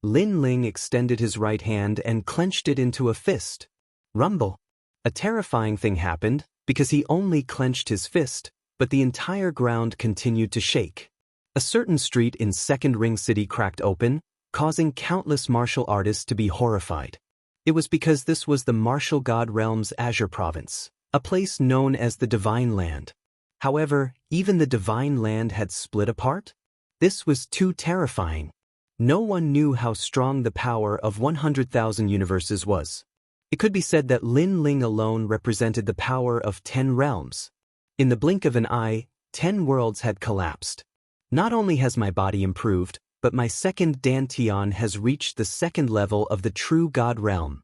Lin Ling extended his right hand and clenched it into a fist. Rumble. A terrifying thing happened, because he only clenched his fist, but the entire ground continued to shake. A certain street in Second Ring City cracked open, causing countless martial artists to be horrified. It was because this was the martial god realm's Azure province, a place known as the Divine Land. However, even the Divine Land had split apart? This was too terrifying. No one knew how strong the power of 100,000 universes was. It could be said that Lin Ling alone represented the power of 10 realms. In the blink of an eye, 10 worlds had collapsed. Not only has my body improved, but my second Dantian has reached the second level of the true God realm.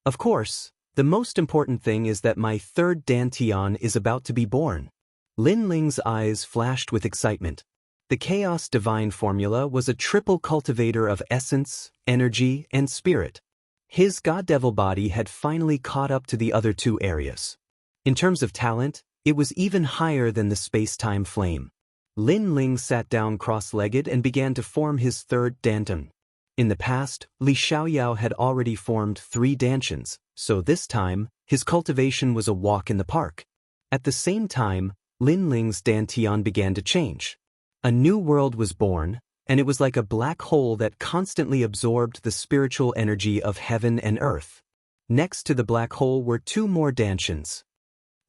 Of course, the most important thing is that my third Dantian is about to be born. Lin Ling's eyes flashed with excitement. The Chaos Divine formula was a triple cultivator of essence, energy, and spirit. His God-Devil body had finally caught up to the other two areas. In terms of talent, it was even higher than the space-time flame. Lin Ling sat down cross-legged and began to form his third Dantian. In the past, Li Xiaoyao had already formed 3 Dantians, so this time, his cultivation was a walk in the park. At the same time, Lin Ling's Dantian began to change. A new world was born, and it was like a black hole that constantly absorbed the spiritual energy of heaven and earth. Next to the black hole were 2 more Dantians.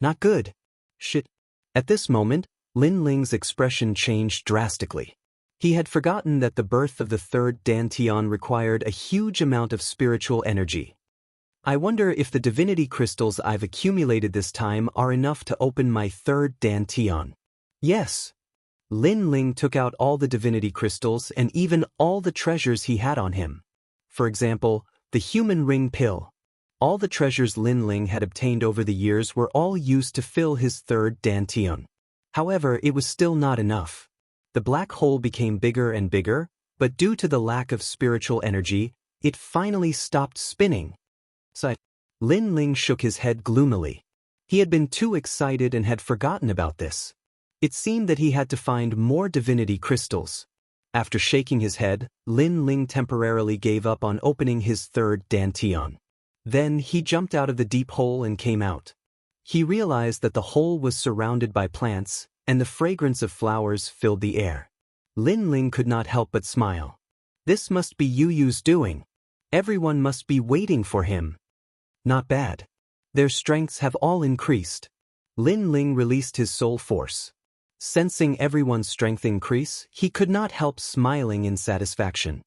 Not good. Shit. At this moment, Lin Ling's expression changed drastically. He had forgotten that the birth of the third Dantian required a huge amount of spiritual energy. I wonder if the divinity crystals I've accumulated this time are enough to open my third Dantian. Yes. Lin Ling took out all the divinity crystals and even all the treasures he had on him. For example, the human ring pill. All the treasures Lin Ling had obtained over the years were all used to fill his third Dantian. However, it was still not enough. The black hole became bigger and bigger, but due to the lack of spiritual energy, it finally stopped spinning. Lin Ling shook his head gloomily. He had been too excited and had forgotten about this. It seemed that he had to find more divinity crystals. After shaking his head, Lin Ling temporarily gave up on opening his third Dantian. Then he jumped out of the deep hole and came out. He realized that the hole was surrounded by plants, and the fragrance of flowers filled the air. Lin Ling could not help but smile. This must be Yu Yu's doing. Everyone must be waiting for him. Not bad. Their strengths have all increased. Lin Ling released his soul force. Sensing everyone's strength increase, he could not help smiling in satisfaction.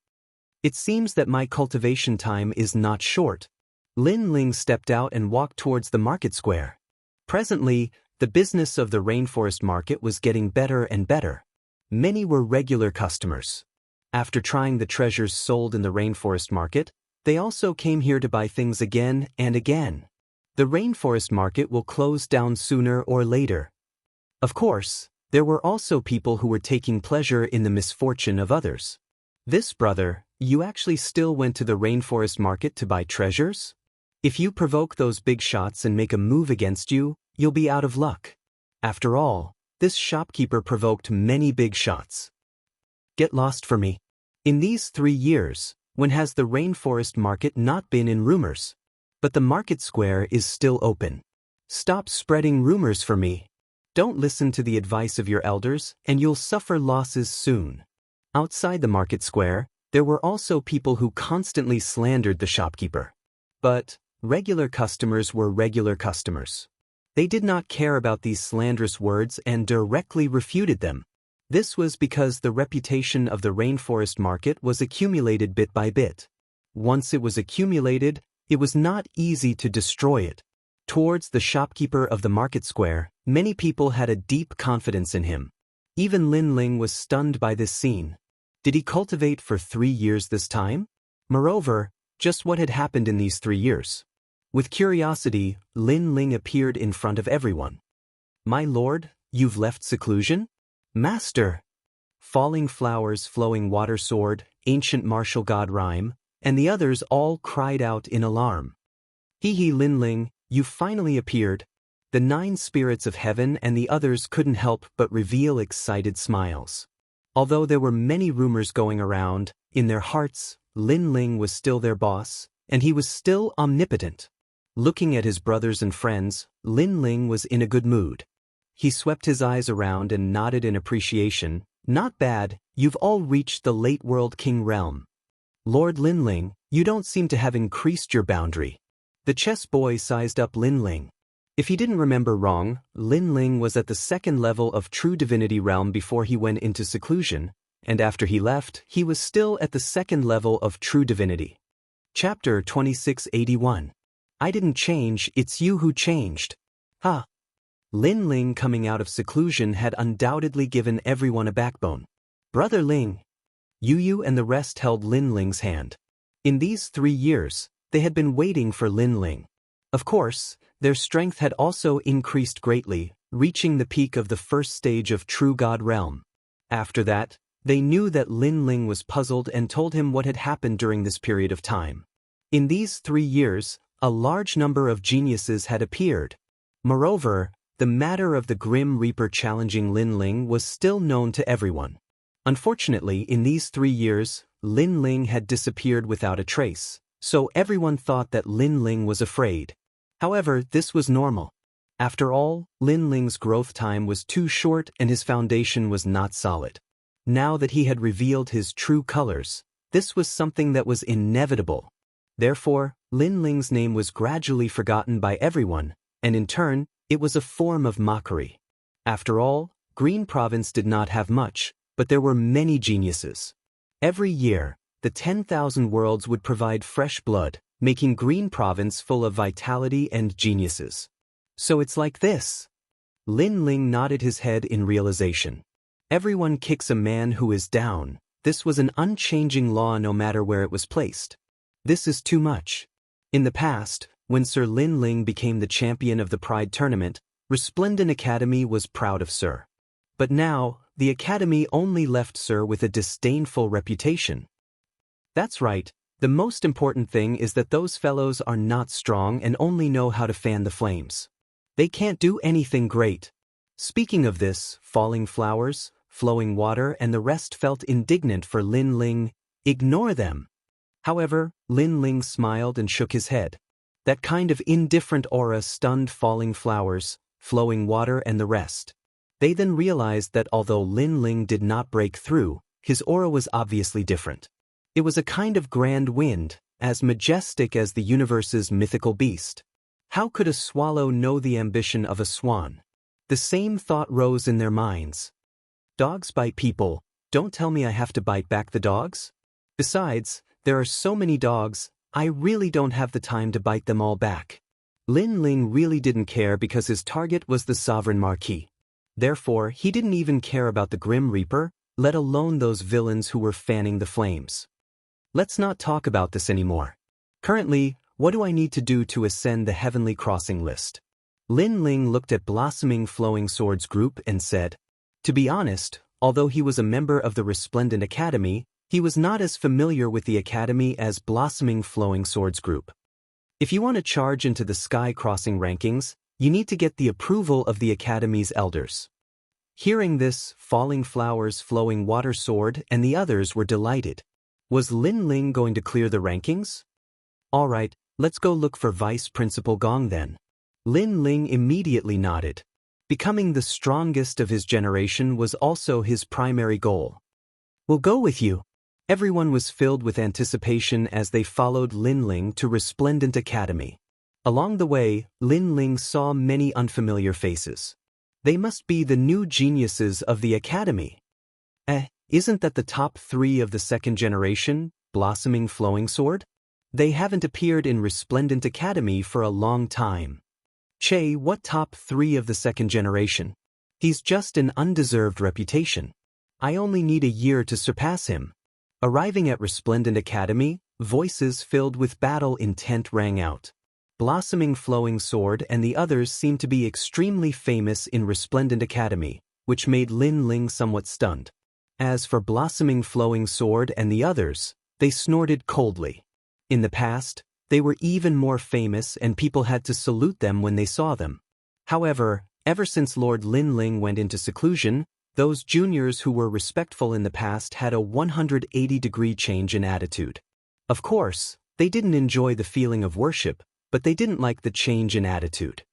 It seems that my cultivation time is not short. Lin Ling stepped out and walked towards the market square. Presently, the business of the rainforest market was getting better and better. Many were regular customers. After trying the treasures sold in the rainforest market, they also came here to buy things again and again. The rainforest market will close down sooner or later. Of course, there were also people who were taking pleasure in the misfortune of others. This brother, you actually still went to the rainforest market to buy treasures? If you provoke those big shots and make a move against you, you'll be out of luck. After all, this shopkeeper provoked many big shots. Get lost for me. In these 3 years, when has the rainforest market not been in rumors? But the market square is still open. Stop spreading rumors for me. Don't listen to the advice of your elders, and you'll suffer losses soon. Outside the market square, there were also people who constantly slandered the shopkeeper. But regular customers were regular customers. They did not care about these slanderous words and directly refuted them. This was because the reputation of the rainforest market was accumulated bit by bit. Once it was accumulated, it was not easy to destroy it. Towards the shopkeeper of the market square, many people had a deep confidence in him. Even Lin Ling was stunned by this scene. Did he cultivate for 3 years this time? Moreover, just what had happened in these 3 years. With curiosity, Lin Ling appeared in front of everyone. "My lord, you've left seclusion?" "Master!" Falling Flowers, Flowing Water Sword, Ancient Martial God Rhyme, and the others all cried out in alarm. "Hee Lin Ling, you finally appeared." The 9 spirits of heaven and the others couldn't help but reveal excited smiles. Although there were many rumors going around, in their hearts, Lin Ling was still their boss, and he was still omnipotent. Looking at his brothers and friends, Lin Ling was in a good mood. He swept his eyes around and nodded in appreciation. "Not bad, you've all reached the late World King realm. Lord Lin Ling, you don't seem to have increased your boundary." The chess boy sized up Lin Ling. If he didn't remember wrong, Lin Ling was at the 2nd level of True Divinity realm before he went into seclusion, and after he left, he was still at the 2nd level of True Divinity. Chapter 2681. I didn't change, it's you who changed. Ha! Lin Ling coming out of seclusion had undoubtedly given everyone a backbone. Brother Ling. Yu and the rest held Lin Ling's hand. In these 3 years, they had been waiting for Lin Ling. Of course, their strength had also increased greatly, reaching the peak of the 1st stage of True God Realm. After that, they knew that Lin Ling was puzzled and told him what had happened during this period of time. In these 3 years, a large number of geniuses had appeared. Moreover, the matter of the Grim Reaper challenging Lin Ling was still known to everyone. Unfortunately, in these 3 years, Lin Ling had disappeared without a trace, so everyone thought that Lin Ling was afraid. However, this was normal. After all, Lin Ling's growth time was too short and his foundation was not solid. Now that he had revealed his true colors, this was something that was inevitable. Therefore, Lin Ling's name was gradually forgotten by everyone, and in turn, it was a form of mockery. After all, Green Province did not have much, but there were many geniuses. Every year, the 10,000 worlds would provide fresh blood, making Green Province full of vitality and geniuses. So it's like this. Lin Ling nodded his head in realization. Everyone kicks a man who is down. This was an unchanging law no matter where it was placed. This is too much. In the past, when Sir Lin Ling became the champion of the Pride Tournament, Resplendent Academy was proud of Sir. But now, the Academy only left Sir with a disdainful reputation. That's right. The most important thing is that those fellows are not strong and only know how to fan the flames. They can't do anything great. Speaking of this, Falling Flowers, Flowing Water and the rest felt indignant for Lin Ling. Ignore them. However, Lin Ling smiled and shook his head. That kind of indifferent aura stunned Falling Flowers, Flowing Water and the rest. They then realized that although Lin Ling did not break through, his aura was obviously different. It was a kind of grand wind, as majestic as the universe's mythical beast. How could a swallow know the ambition of a swan? The same thought rose in their minds. Dogs bite people, don't tell me I have to bite back the dogs? Besides, there are so many dogs, I really don't have the time to bite them all back. Lin Ling really didn't care because his target was the Sovereign Marquis. Therefore, he didn't even care about the Grim Reaper, let alone those villains who were fanning the flames. Let's not talk about this anymore. Currently, what do I need to do to ascend the Heavenly Crossing list? Lin Ling looked at Blossoming Flowing Swords group and said, to be honest, although he was a member of the Resplendent Academy, he was not as familiar with the Academy as Blossoming Flowing Swords group. If you want to charge into the Sky Crossing rankings, you need to get the approval of the Academy's elders. Hearing this, Falling Flowers, Flowing Water Sword and the others were delighted. Was Lin Ling going to clear the rankings? Alright, let's go look for Vice Principal Gong then. Lin Ling immediately nodded. Becoming the strongest of his generation was also his primary goal. We'll go with you. Everyone was filled with anticipation as they followed Lin Ling to Resplendent Academy. Along the way, Lin Ling saw many unfamiliar faces. They must be the new geniuses of the Academy. Isn't that the top 3 of the 2nd generation, Blossoming Flowing Sword? They haven't appeared in Resplendent Academy for a long time. Che, what top 3 of the 2nd generation? He's just an undeserved reputation. I only need a year to surpass him. Arriving at Resplendent Academy, Voices filled with battle intent rang out. Blossoming Flowing Sword and the others seemed to be extremely famous in Resplendent Academy, which made Lin Ling somewhat stunned. As for Blossoming Flowing Sword and the others, they snorted coldly. In the past, they were even more famous and people had to salute them when they saw them. However, ever since Lord Lin Ling went into seclusion, those juniors who were respectful in the past had a 180-degree change in attitude. Of course, they didn't enjoy the feeling of worship, but they didn't like the change in attitude.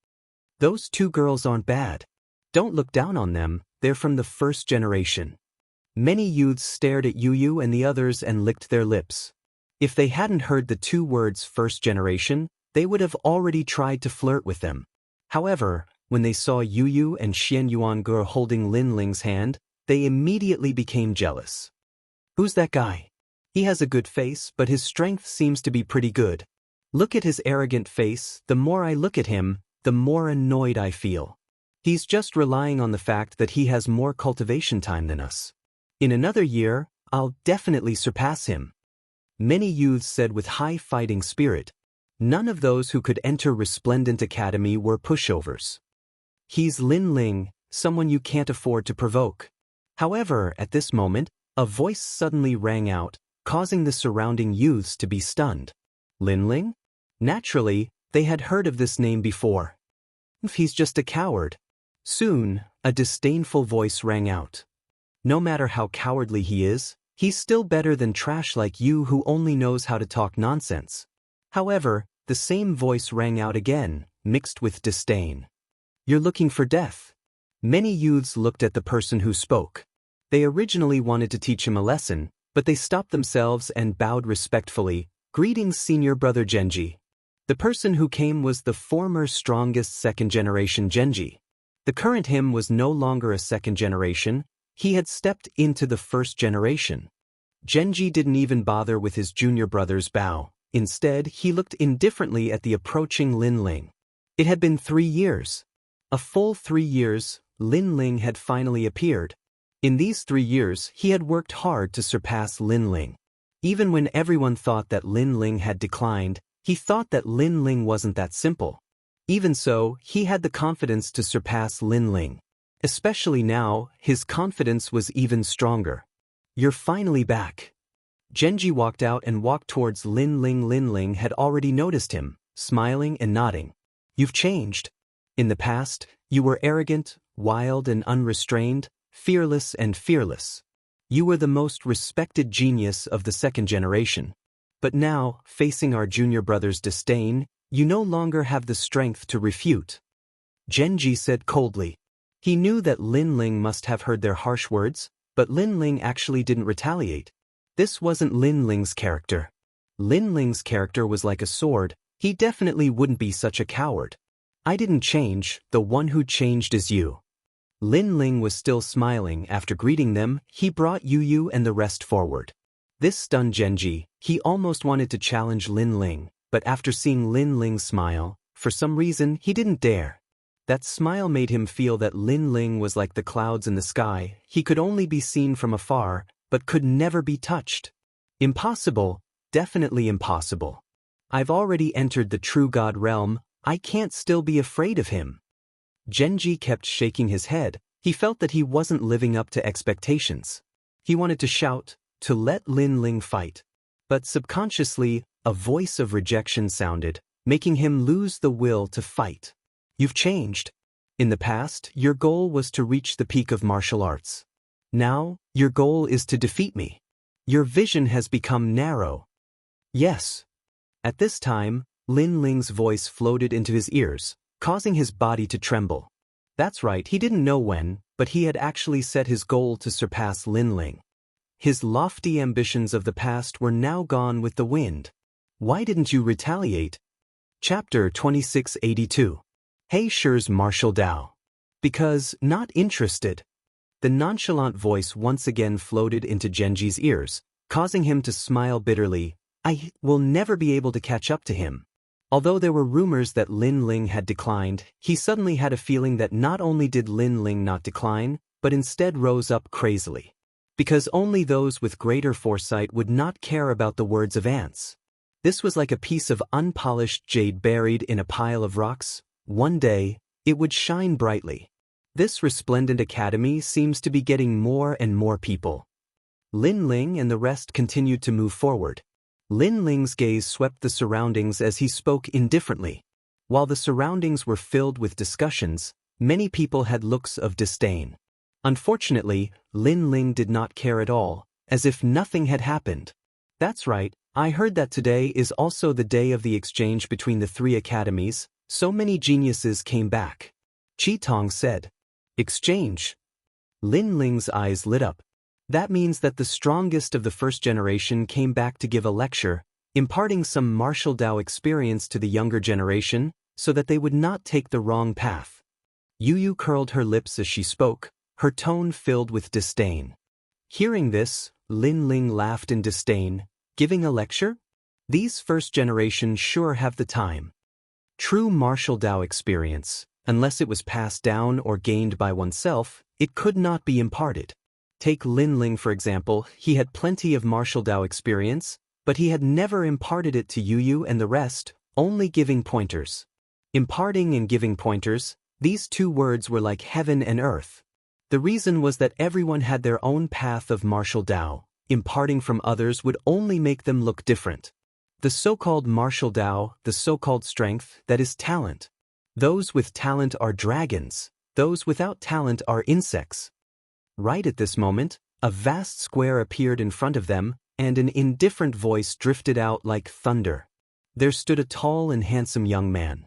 Those two girls aren't bad. Don't look down on them, they're from the first generation. Many youths stared at Yu and the others and licked their lips. If they hadn't heard the two words first generation, they would have already tried to flirt with them. However, when they saw Yu and Xianxia holding Lin Ling's hand, they immediately became jealous. Who's that guy? He has a good face, but his strength seems to be pretty good. Look at his arrogant face. The more I look at him, the more annoyed I feel. He's just relying on the fact that he has more cultivation time than us. In another year, I'll definitely surpass him. Many youths said with high fighting spirit. None of those who could enter Resplendent Academy were pushovers. He's Lin Ling, someone you can't afford to provoke. However, at this moment, a voice suddenly rang out, causing the surrounding youths to be stunned. Lin Ling? Naturally, they had heard of this name before. He's just a coward. Soon, a disdainful voice rang out. No matter how cowardly he is, he's still better than trash like you who only knows how to talk nonsense. However, the same voice rang out again, mixed with disdain. You're looking for death. Many youths looked at the person who spoke. They originally wanted to teach him a lesson, but they stopped themselves and bowed respectfully. Greetings, senior brother Genji. The person who came was the former strongest second-generation Genji. The current him was no longer a second generation, he had stepped into the first generation. Genji didn't even bother with his junior brother's bow. Instead, he looked indifferently at the approaching Lin Ling. It had been 3 years. A full 3 years, Lin Ling had finally appeared. In these 3 years, he had worked hard to surpass Lin Ling. Even when everyone thought that Lin Ling had declined, he thought that Lin Ling wasn't that simple. Even so, he had the confidence to surpass Lin Ling. Especially now, his confidence was even stronger. You're finally back. Genji walked out and walked towards Lin Ling. Lin Ling had already noticed him, smiling and nodding. You've changed. In the past, you were arrogant, wild and unrestrained, fearless and fearless. You were the most respected genius of the second generation. But now, facing our junior brother's disdain, you no longer have the strength to refute. Genji said coldly. He knew that Lin Ling must have heard their harsh words, but Lin Ling actually didn't retaliate. This wasn't Lin Ling's character. Lin Ling's character was like a sword, he definitely wouldn't be such a coward. I didn't change, the one who changed is you. Lin Ling was still smiling. After greeting them, he brought Yu and the rest forward. This stunned Genji. He almost wanted to challenge Lin Ling, but after seeing Lin Ling smile, for some reason he didn't dare. That smile made him feel that Lin Ling was like the clouds in the sky, he could only be seen from afar, but could never be touched. Impossible, definitely impossible. I've already entered the true God realm, I can't still be afraid of him. Genji kept shaking his head, he felt that he wasn't living up to expectations. He wanted to shout, to let Lin Ling fight. But subconsciously, a voice of rejection sounded, making him lose the will to fight. You've changed. In the past, your goal was to reach the peak of martial arts. Now, your goal is to defeat me. Your vision has become narrow. Yes. At this time, Lin Ling's voice floated into his ears, causing his body to tremble. That's right, he didn't know when, but he had actually set his goal to surpass Lin Ling. His lofty ambitions of the past were now gone with the wind. Why didn't you retaliate? Chapter 2682. He Shi's Martial Dao. Because, not interested. The nonchalant voice once again floated into Genji's ears, causing him to smile bitterly. I will never be able to catch up to him. Although there were rumors that Lin Ling had declined, he suddenly had a feeling that not only did Lin Ling not decline, but instead rose up crazily. because only those with greater foresight would not care about the words of ants. This was like a piece of unpolished jade buried in a pile of rocks. One day, it would shine brightly. This resplendent academy seems to be getting more and more people. Lin Ling and the rest continued to move forward. Lin Ling's gaze swept the surroundings as he spoke indifferently. While the surroundings were filled with discussions, many people had looks of disdain. Unfortunately, Lin Ling did not care at all, as if nothing had happened. That's right, I heard that today is also the day of the exchange between the three academies. So many geniuses came back. Qi Tong said. Exchange? Lin Ling's eyes lit up. That means that the strongest of the first generation came back to give a lecture, imparting some martial Dao experience to the younger generation, so that they would not take the wrong path. Yu Yu curled her lips as she spoke, her tone filled with disdain. Hearing this, Lin Ling laughed in disdain. Giving a lecture? These first generation sure have the time. True martial Dao experience, unless it was passed down or gained by oneself, it could not be imparted. Take Lin Ling for example, he had plenty of martial Dao experience, but he had never imparted it to Yu Yu and the rest, only giving pointers. Imparting and giving pointers, these two words were like heaven and earth. The reason was that everyone had their own path of martial Dao. Imparting from others would only make them look different. The so-called martial Dao, the so-called strength, that is talent. Those with talent are dragons, those without talent are insects. Right at this moment, a vast square appeared in front of them, and an indifferent voice drifted out like thunder. There stood a tall and handsome young man.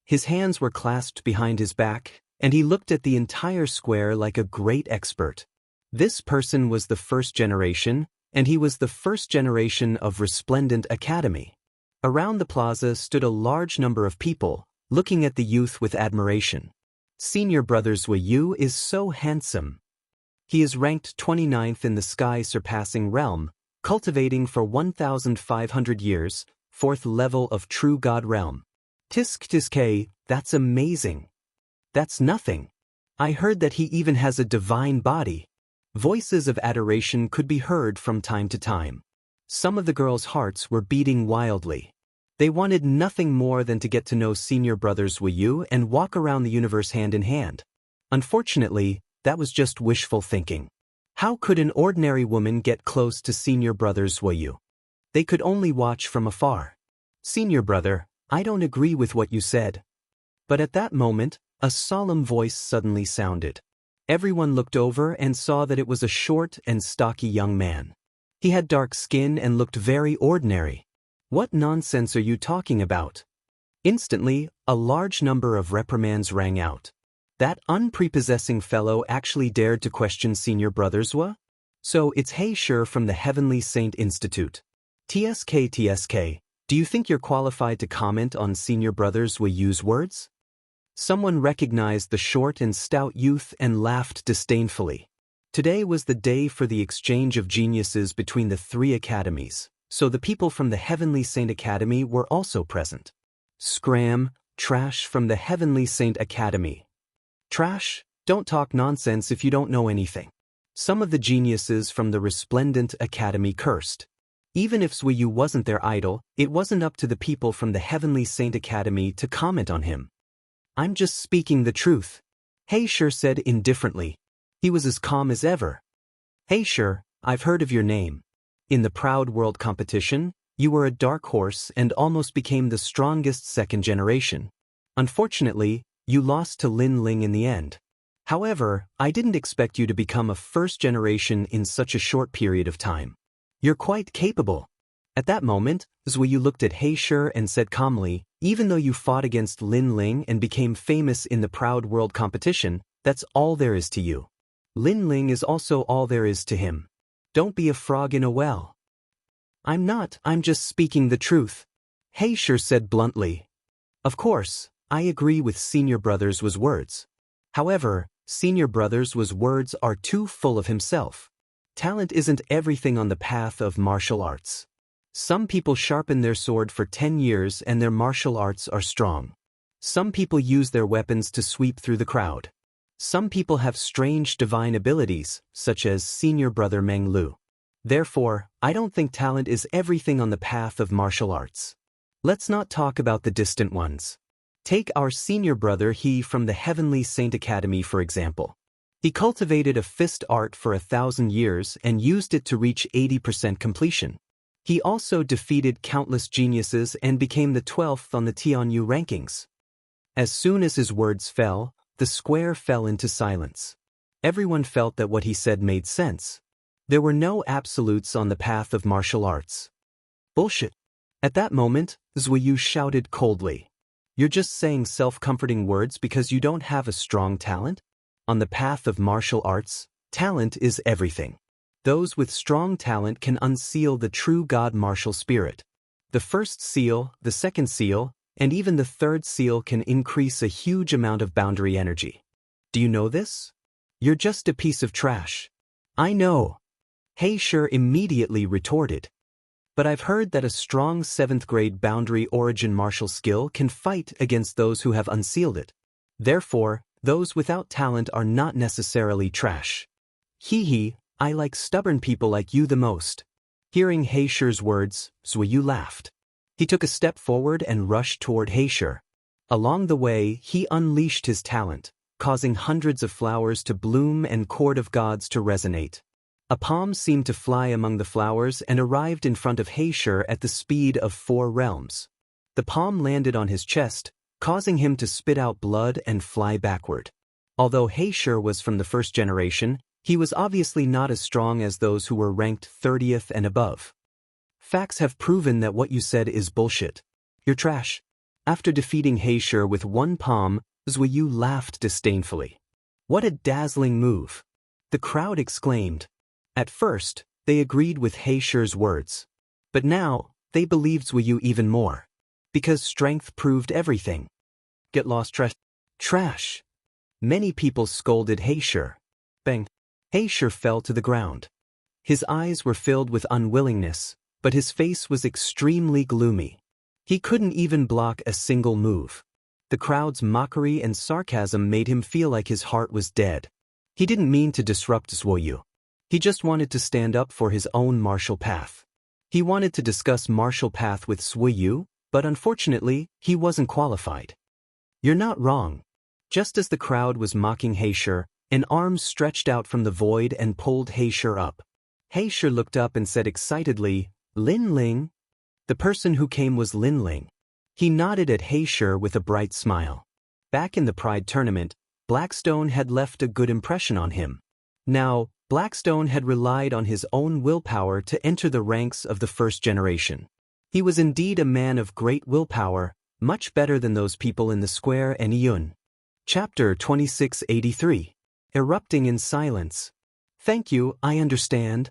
His hands were clasped behind his back, and he looked at the entire square like a great expert. This person was the first generation, and he was the first generation of Resplendent Academy. Around the plaza stood a large number of people, looking at the youth with admiration. Senior Brother Yu is so handsome. He is ranked 29th in the sky-surpassing realm, cultivating for 1,500 years, 4th level of true God realm. Tisk, that's amazing. That's nothing. I heard that he even has a divine body. Voices of adoration could be heard from time to time. Some of the girls' hearts were beating wildly. They wanted nothing more than to get to know Senior Brother Yu and walk around the universe hand in hand. Unfortunately, that was just wishful thinking. How could an ordinary woman get close to Senior Brother Yu? They could only watch from afar. Senior Brother, I don't agree with what you said. But at that moment, a solemn voice suddenly sounded. Everyone looked over and saw that it was a short and stocky young man. He had dark skin and looked very ordinary. What nonsense are you talking about? Instantly, a large number of reprimands rang out. That unprepossessing fellow actually dared to question Senior Brother Yu? So it's He Shi from the Heavenly Saint Institute. TSK, do you think you're qualified to comment on Senior Brother Yu's words? Someone recognized the short and stout youth and laughed disdainfully. Today was the day for the exchange of geniuses between the three academies, so the people from the Heavenly Saint Academy were also present. Scram, trash from the Heavenly Saint Academy. Trash? Don't talk nonsense if you don't know anything. Some of the geniuses from the Resplendent Academy cursed. Even if Yu wasn't their idol, it wasn't up to the people from the Heavenly Saint Academy to comment on him. I'm just speaking the truth, He Shi said indifferently. He was as calm as ever. He Shi, I've heard of your name. In the Proud World competition, you were a dark horse and almost became the strongest second generation. Unfortunately, you lost to Lin Ling in the end. However, I didn't expect you to become a first generation in such a short period of time. You're quite capable. At that moment, Yu looked at He Shi and said calmly, even though you fought against Lin Ling and became famous in the Proud World competition, that's all there is to you. Lin Ling is also all there is to him. Don't be a frog in a well. I'm not, I'm just speaking the truth, He Shi said bluntly. Of course, I agree with Senior Brother Yu's words. However, Senior Brother Yu's words are too full of himself. Talent isn't everything on the path of martial arts. Some people sharpen their sword for 10 years and their martial arts are strong. Some people use their weapons to sweep through the crowd. Some people have strange divine abilities, such as senior brother Meng Lu. Therefore, I don't think talent is everything on the path of martial arts. Let's not talk about the distant ones. Take our senior brother He from the Heavenly Saint Academy for example. He cultivated a fist art for 1,000 years and used it to reach 80% completion. He also defeated countless geniuses and became the 12th on the Tianyu rankings. As soon as his words fell, the square fell into silence. Everyone felt that what he said made sense. There were no absolutes on the path of martial arts. Bullshit. At that moment, Zuiyu shouted coldly. You're just saying self-comforting words because you don't have a strong talent? On the path of martial arts, talent is everything. Those with strong talent can unseal the true God martial spirit. The first seal, the second seal, and even the third seal can increase a huge amount of boundary energy. Do you know this? You're just a piece of trash. I know. Heisher immediately retorted. But I've heard that a strong 7th grade boundary origin martial skill can fight against those who have unsealed it. Therefore, those without talent are not necessarily trash. Hee, I like stubborn people like you the most. Hearing Heisher's words, Zuiyu laughed. He took a step forward and rushed toward Heisher. Along the way, he unleashed his talent, causing hundreds of flowers to bloom and chord of gods to resonate. A palm seemed to fly among the flowers and arrived in front of Heisher at the speed of 4 realms. The palm landed on his chest, causing him to spit out blood and fly backward. Although Heisher was from the first generation, he was obviously not as strong as those who were ranked 30th and above. Facts have proven that what you said is bullshit. You're trash. After defeating Heisher with 1 palm, Zuiyu laughed disdainfully. What a dazzling move! The crowd exclaimed. At first, they agreed with Heisher's words. But now, they believed Zuiyu even more. Because strength proved everything. Get lost, trash. Many people scolded Heisher. Bang. Heisher fell to the ground. His eyes were filled with unwillingness, but his face was extremely gloomy. He couldn't even block a single move. The crowd's mockery and sarcasm made him feel like his heart was dead. He didn't mean to disrupt Zuiyu. He just wanted to stand up for his own martial path. He wanted to discuss martial path with Zuiyu, but unfortunately, he wasn't qualified. You're not wrong. Just as the crowd was mocking Heisher, an arm stretched out from the void and pulled Heisher up. Heisher looked up and said excitedly, Lin Ling. The person who came was Lin Ling. He nodded at Heisher with a bright smile. Back in the Pride tournament, Blackstone had left a good impression on him. Now, Blackstone had relied on his own willpower to enter the ranks of the first generation. He was indeed a man of great willpower, much better than those people in the square and Yun. Chapter 2683. Erupting in silence. Thank you, I understand.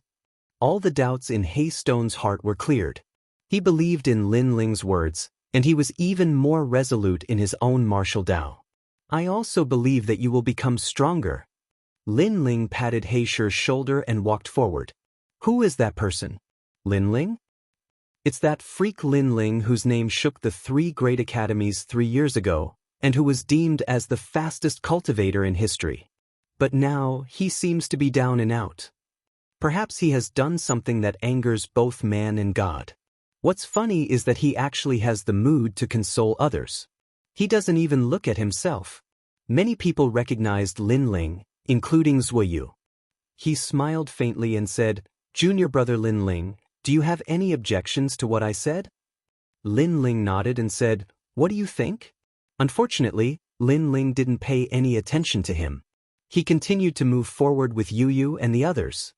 All the doubts in Haystone's heart were cleared. He believed in Lin Ling's words, and he was even more resolute in his own martial Tao. I also believe that you will become stronger. Lin Ling patted Heisher's shoulder and walked forward. Who is that person? Lin Ling? It's that freak Lin Ling whose name shook the 3 great academies 3 years ago, and who was deemed as the fastest cultivator in history. But now, he seems to be down and out. Perhaps he has done something that angers both man and God. What's funny is that he actually has the mood to console others. He doesn't even look at himself. Many people recognized Lin Ling, including Zuiyu. He smiled faintly and said, Junior brother Lin Ling, do you have any objections to what I said? Lin Ling nodded and said, What do you think? Unfortunately, Lin Ling didn't pay any attention to him. He continued to move forward with Yu and the others.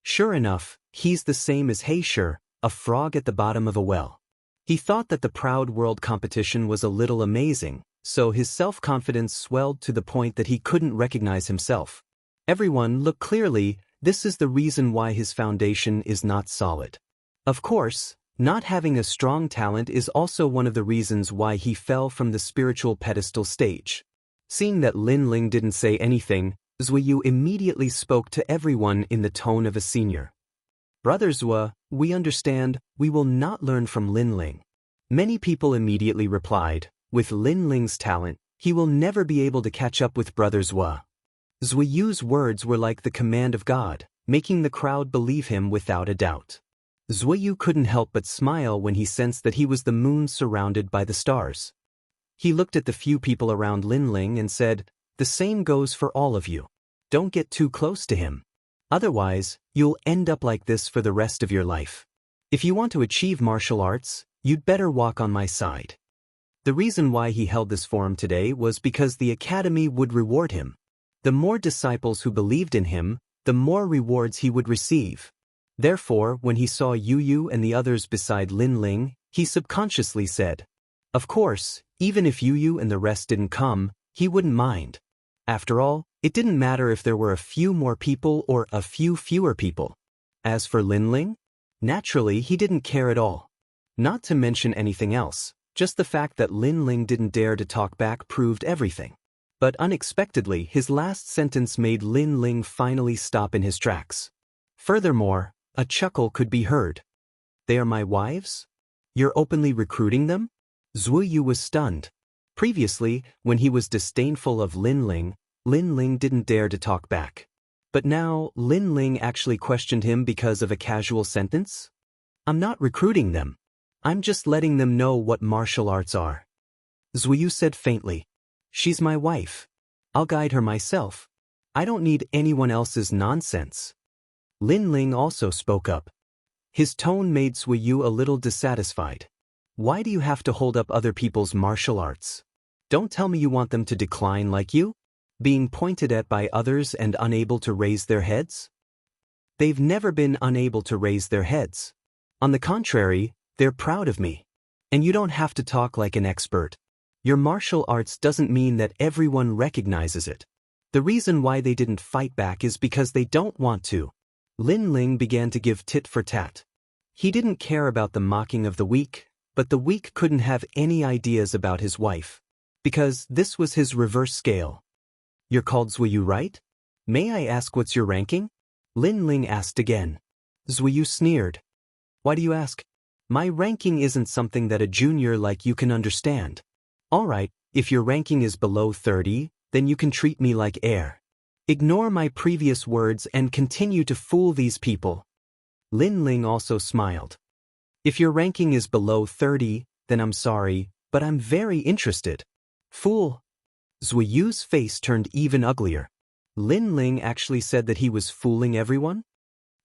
Sure enough, he's the same as Heisher, a frog at the bottom of a well. He thought that the Proud World competition was a little amazing, so his self-confidence swelled to the point that he couldn't recognize himself. Everyone, look clearly, this is the reason why his foundation is not solid. Of course, not having a strong talent is also one of the reasons why he fell from the spiritual pedestal stage. Seeing that Lin Ling didn't say anything, Zuiyu immediately spoke to everyone in the tone of a senior. Brother Zua, we understand, we will not learn from Lin Ling. Many people immediately replied, with Lin Ling's talent, he will never be able to catch up with Brother Zua. Zhuiyu's words were like the command of God, making the crowd believe him without a doubt. Zhuiyu couldn't help but smile when he sensed that he was the moon surrounded by the stars. He looked at the few people around Linling and said, "The same goes for all of you. Don't get too close to him. Otherwise, you'll end up like this for the rest of your life. If you want to achieve martial arts, you'd better walk on my side." The reason why he held this forum today was because the academy would reward him. The more disciples who believed in him, the more rewards he would receive. Therefore, when he saw Yu and the others beside Linling, he subconsciously said, "Of course, even if Yu and the rest didn't come, he wouldn't mind." After all, it didn't matter if there were a few more people or a few fewer people. As for Linling, naturally he didn't care at all. Not to mention anything else, just the fact that Linling didn't dare to talk back proved everything. But unexpectedly, his last sentence made Linling finally stop in his tracks. Furthermore, a chuckle could be heard. "They are my wives? You're openly recruiting them?" Zhuiyu was stunned. Previously, when he was disdainful of Linling didn't dare to talk back. But now, Linling actually questioned him because of a casual sentence? "I'm not recruiting them. I'm just letting them know what martial arts are." Zhuiyu said faintly, "She's my wife. I'll guide her myself. I don't need anyone else's nonsense." Linling also spoke up. His tone made Zhuiyu a little dissatisfied. "Why do you have to hold up other people's martial arts? Don't tell me you want them to decline like you? Being pointed at by others and unable to raise their heads? They've never been unable to raise their heads. On the contrary, they're proud of me. And you don't have to talk like an expert. Your martial arts doesn't mean that everyone recognizes it. The reason why they didn't fight back is because they don't want to." Linling began to give tit for tat. He didn't care about the mocking of the weak, but the weak couldn't have any ideas about his wife. Because this was his reverse scale. "You're called Zhuiyu, right? May I ask what's your ranking?" Linling asked again. Zhuiyu sneered. "Why do you ask? My ranking isn't something that a junior like you can understand. All right, if your ranking is below 30, then you can treat me like air. Ignore my previous words and continue to fool these people." Linling also smiled. "If your ranking is below 30, then I'm sorry, but I'm very interested." "Fool." Zhuiyu's face turned even uglier. Linling actually said that he was fooling everyone?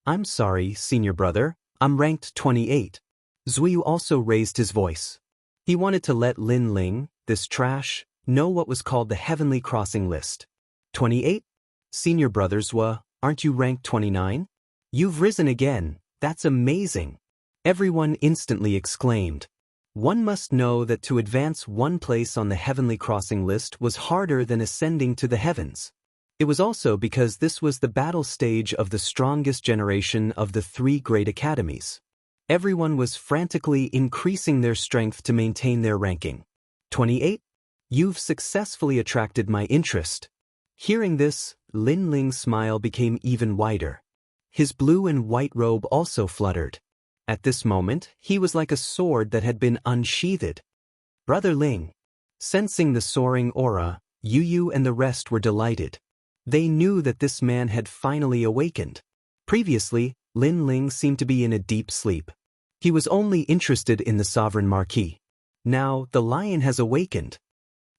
"I'm sorry, senior brother, I'm ranked 28. Zhuiyu also raised his voice. He wanted to let Linling, this trash, know what was called the Heavenly Crossing List. 28? Senior brother Zhua, aren't you ranked 29? You've risen again, that's amazing. Everyone instantly exclaimed. One must know that to advance one place on the Heavenly Crossing List was harder than ascending to the heavens. It was also because this was the battle stage of the strongest generation of the 3 great academies. Everyone was frantically increasing their strength to maintain their ranking. 28? You've successfully attracted my interest. Hearing this, Linling's smile became even wider. His blue and white robe also fluttered. At this moment, he was like a sword that had been unsheathed. Brother Ling. Sensing the soaring aura, Yu and the rest were delighted. They knew that this man had finally awakened. Previously, Linling seemed to be in a deep sleep. He was only interested in the sovereign marquis. Now, the lion has awakened.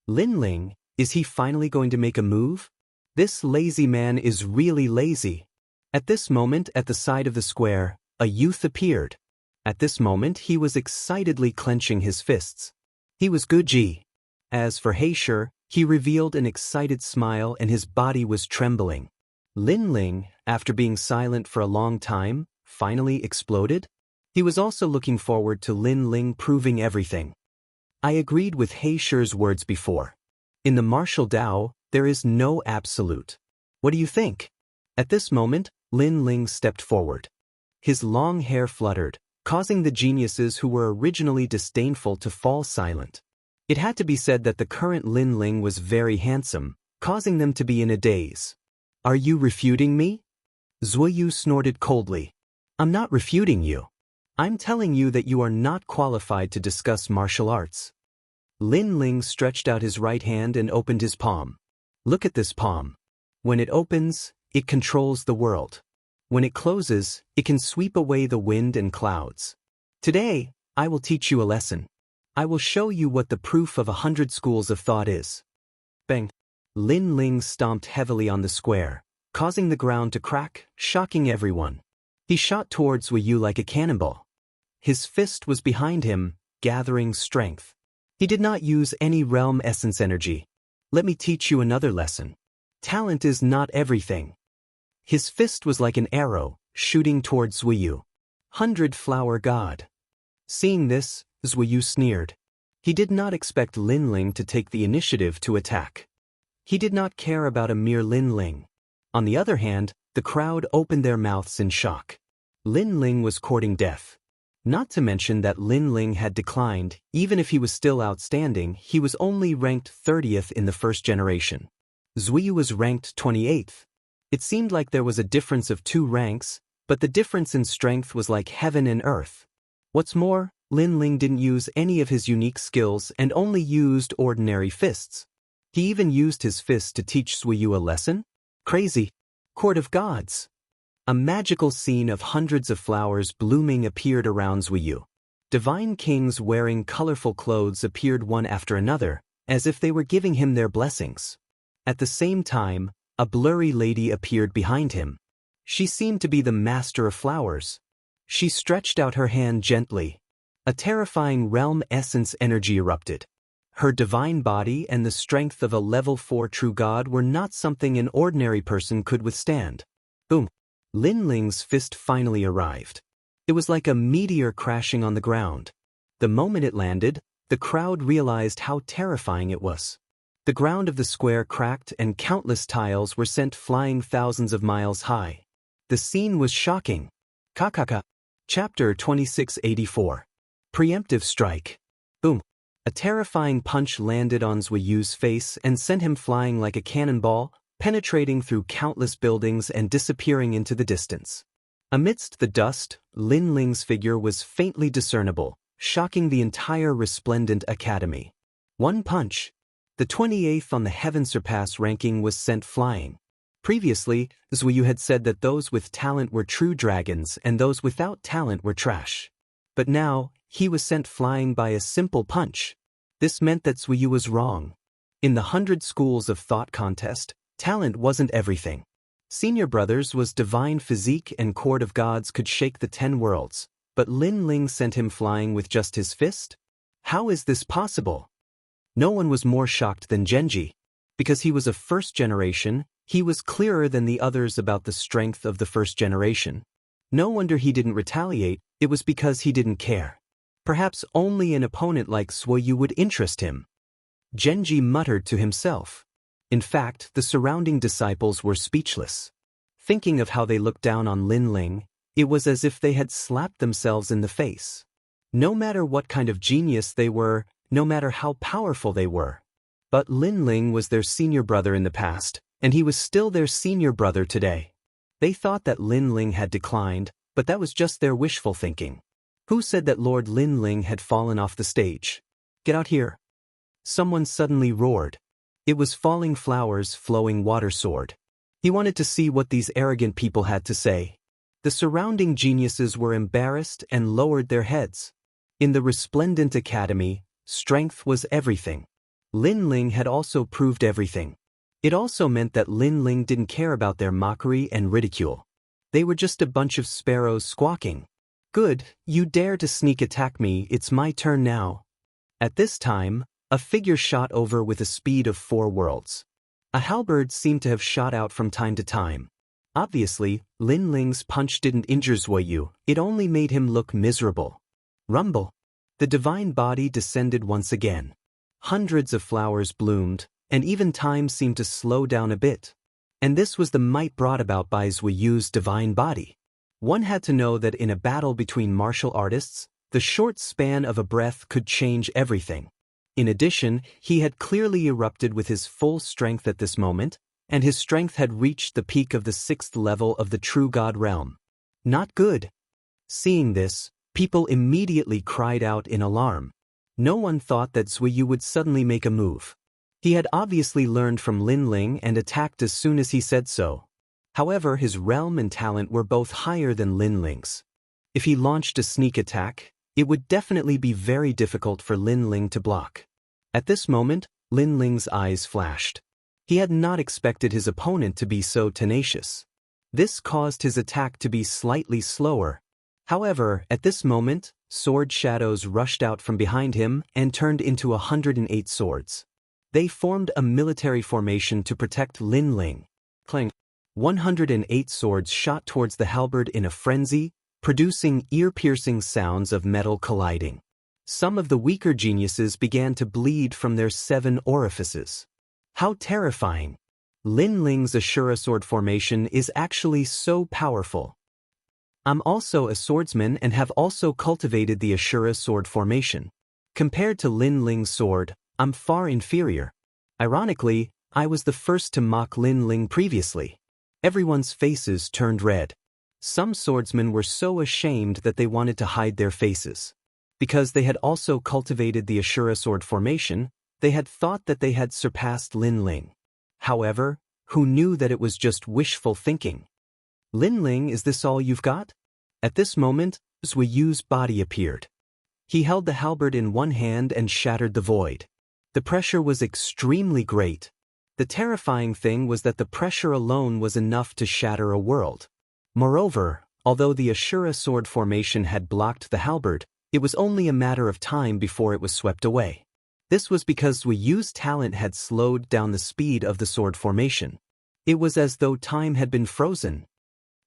Linling, is he finally going to make a move? This lazy man is really lazy. At this moment, at the side of the square, a youth appeared. At this moment, he was excitedly clenching his fists. He was Guji. As for Heisher, he revealed an excited smile and his body was trembling. Linling, after being silent for a long time, finally exploded. He was also looking forward to Linling proving everything. I agreed with Heisher's words before. In the martial Tao, there is no absolute. What do you think? At this moment, Linling stepped forward. His long hair fluttered, causing the geniuses who were originally disdainful to fall silent. It had to be said that the current Linling was very handsome, causing them to be in a daze. Are you refuting me? Zhuiyu snorted coldly. I'm not refuting you. I'm telling you that you are not qualified to discuss martial arts. Linling stretched out his right hand and opened his palm. Look at this palm. When it opens, it controls the world. When it closes, it can sweep away the wind and clouds. Today, I will teach you a lesson. I will show you what the proof of 100 schools of thought is. Bang! Lin Ling stomped heavily on the square, causing the ground to crack, shocking everyone. He shot towards Wuyu like a cannonball. His fist was behind him, gathering strength. He did not use any realm essence energy. Let me teach you another lesson. Talent is not everything. His fist was like an arrow, shooting towards Wuyu. 100-flower god. Seeing this, Wuyu sneered. He did not expect Lin Ling to take the initiative to attack. He did not care about a mere Lin Ling. On the other hand, the crowd opened their mouths in shock. Lin Ling was courting death. Not to mention that Lin Ling had declined. Even if he was still outstanding, he was only ranked 30th in the first generation. Zuyu was ranked 28th. It seemed like there was a difference of 2 ranks, but the difference in strength was like heaven and earth. What's more, Lin Ling didn't use any of his unique skills and only used ordinary fists. He even used his fist to teach Zuyu a lesson? Crazy. Court of Gods. A magical scene of hundreds of flowers blooming appeared around Zuyu. Divine kings wearing colorful clothes appeared one after another, as if they were giving him their blessings. At the same time, a blurry lady appeared behind him. She seemed to be the master of flowers. She stretched out her hand gently. A terrifying realm essence energy erupted. Her divine body and the strength of a level 4 true god were not something an ordinary person could withstand. Boom! Lin Ling's fist finally arrived. It was like a meteor crashing on the ground. The moment it landed, the crowd realized how terrifying it was. The ground of the square cracked and countless tiles were sent flying thousands of miles high. The scene was shocking. Kakaka. Chapter 2684. Preemptive Strike. Boom. A terrifying punch landed on Zuyu's face and sent him flying like a cannonball, penetrating through countless buildings and disappearing into the distance. Amidst the dust, Lin Ling's figure was faintly discernible, shocking the entire resplendent academy. One punch. The 28th on the Heaven Surpass ranking was sent flying. Previously, Zuyu had said that those with talent were true dragons and those without talent were trash. But now, he was sent flying by a simple punch. This meant that Zuyu was wrong. In the 100 Schools of Thought contest, talent wasn't everything. Senior Brothers was divine physique and Court of Gods could shake the 10 worlds, but Lin Ling sent him flying with just his fist? How is this possible? No one was more shocked than Genji. Because he was a first generation, he was clearer than the others about the strength of the first generation. No wonder he didn't retaliate, it was because he didn't care. Perhaps only an opponent like Zuyu would interest him. Genji muttered to himself. In fact, the surrounding disciples were speechless. Thinking of how they looked down on Lin Ling, it was as if they had slapped themselves in the face. No matter what kind of genius they were, no matter how powerful they were. But Lin Ling was their senior brother in the past, and he was still their senior brother today. They thought that Lin Ling had declined, but that was just their wishful thinking. Who said that Lord Lin Ling had fallen off the stage? Get out here. Someone suddenly roared. It was Falling Flowers' flowing water sword. He wanted to see what these arrogant people had to say. The surrounding geniuses were embarrassed and lowered their heads. In the resplendent academy, strength was everything. Lin Ling had also proved everything. It also meant that Lin Ling didn't care about their mockery and ridicule. They were just a bunch of sparrows squawking. Good, you dare to sneak attack me, it's my turn now. At this time, a figure shot over with a speed of 4 worlds. A halberd seemed to have shot out from time to time. Obviously, Lin Ling's punch didn't injure Zuyu, it only made him look miserable. Rumble. The divine body descended once again. Hundreds of flowers bloomed, and even time seemed to slow down a bit. And this was the might brought about by Zuyu's divine body. One had to know that in a battle between martial artists, the short span of a breath could change everything. In addition, he had clearly erupted with his full strength at this moment, and his strength had reached the peak of the 6th level of the true god realm. Not good. Seeing this, people immediately cried out in alarm. No one thought that Zuyu would suddenly make a move. He had obviously learned from Lin Ling and attacked as soon as he said so. However, his realm and talent were both higher than Lin Ling's. If he launched a sneak attack, it would definitely be very difficult for Lin Ling to block. At this moment, Lin Ling's eyes flashed. He had not expected his opponent to be so tenacious. This caused his attack to be slightly slower. However, at this moment, sword shadows rushed out from behind him and turned into 108 swords. They formed a military formation to protect Lin Ling. Clang! 108 swords shot towards the halberd in a frenzy, producing ear-piercing sounds of metal colliding. Some of the weaker geniuses began to bleed from their 7 orifices. How terrifying! Lin Ling's Ashura sword formation is actually so powerful. I'm also a swordsman and have also cultivated the Ashura sword formation. Compared to Lin Ling's sword, I'm far inferior. Ironically, I was the first to mock Lin Ling previously. Everyone's faces turned red. Some swordsmen were so ashamed that they wanted to hide their faces. Because they had also cultivated the Ashura sword formation, they had thought that they had surpassed Lin Ling. However, who knew that it was just wishful thinking? Lin Ling, is this all you've got? At this moment, Zui Yu's body appeared. He held the halberd in one hand and shattered the void. The pressure was extremely great. The terrifying thing was that the pressure alone was enough to shatter a world. Moreover, although the Ashura sword formation had blocked the halberd, it was only a matter of time before it was swept away. This was because Zui Yu's talent had slowed down the speed of the sword formation. It was as though time had been frozen.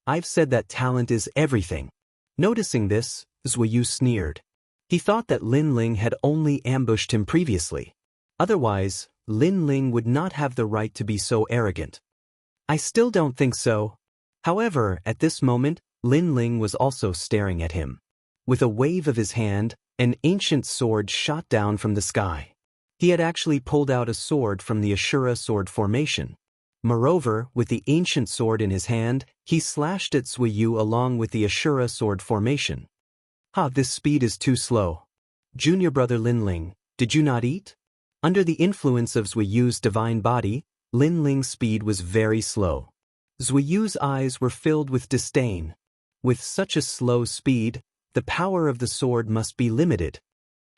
I've said that talent is everything. Noticing this, Zui Yu sneered. He thought that Lin Ling had only ambushed him previously. Otherwise, Lin Ling would not have the right to be so arrogant. I still don't think so. However, at this moment, Lin Ling was also staring at him. With a wave of his hand, an ancient sword shot down from the sky. He had actually pulled out a sword from the Ashura sword formation. Moreover, with the ancient sword in his hand, he slashed at Zui Yu along with the Ashura sword formation. This speed is too slow. Junior brother Lin Ling, did you not eat? Under the influence of Zui Yu's divine body, Lin Ling's speed was very slow. Zui Yu's eyes were filled with disdain. With such a slow speed, the power of the sword must be limited.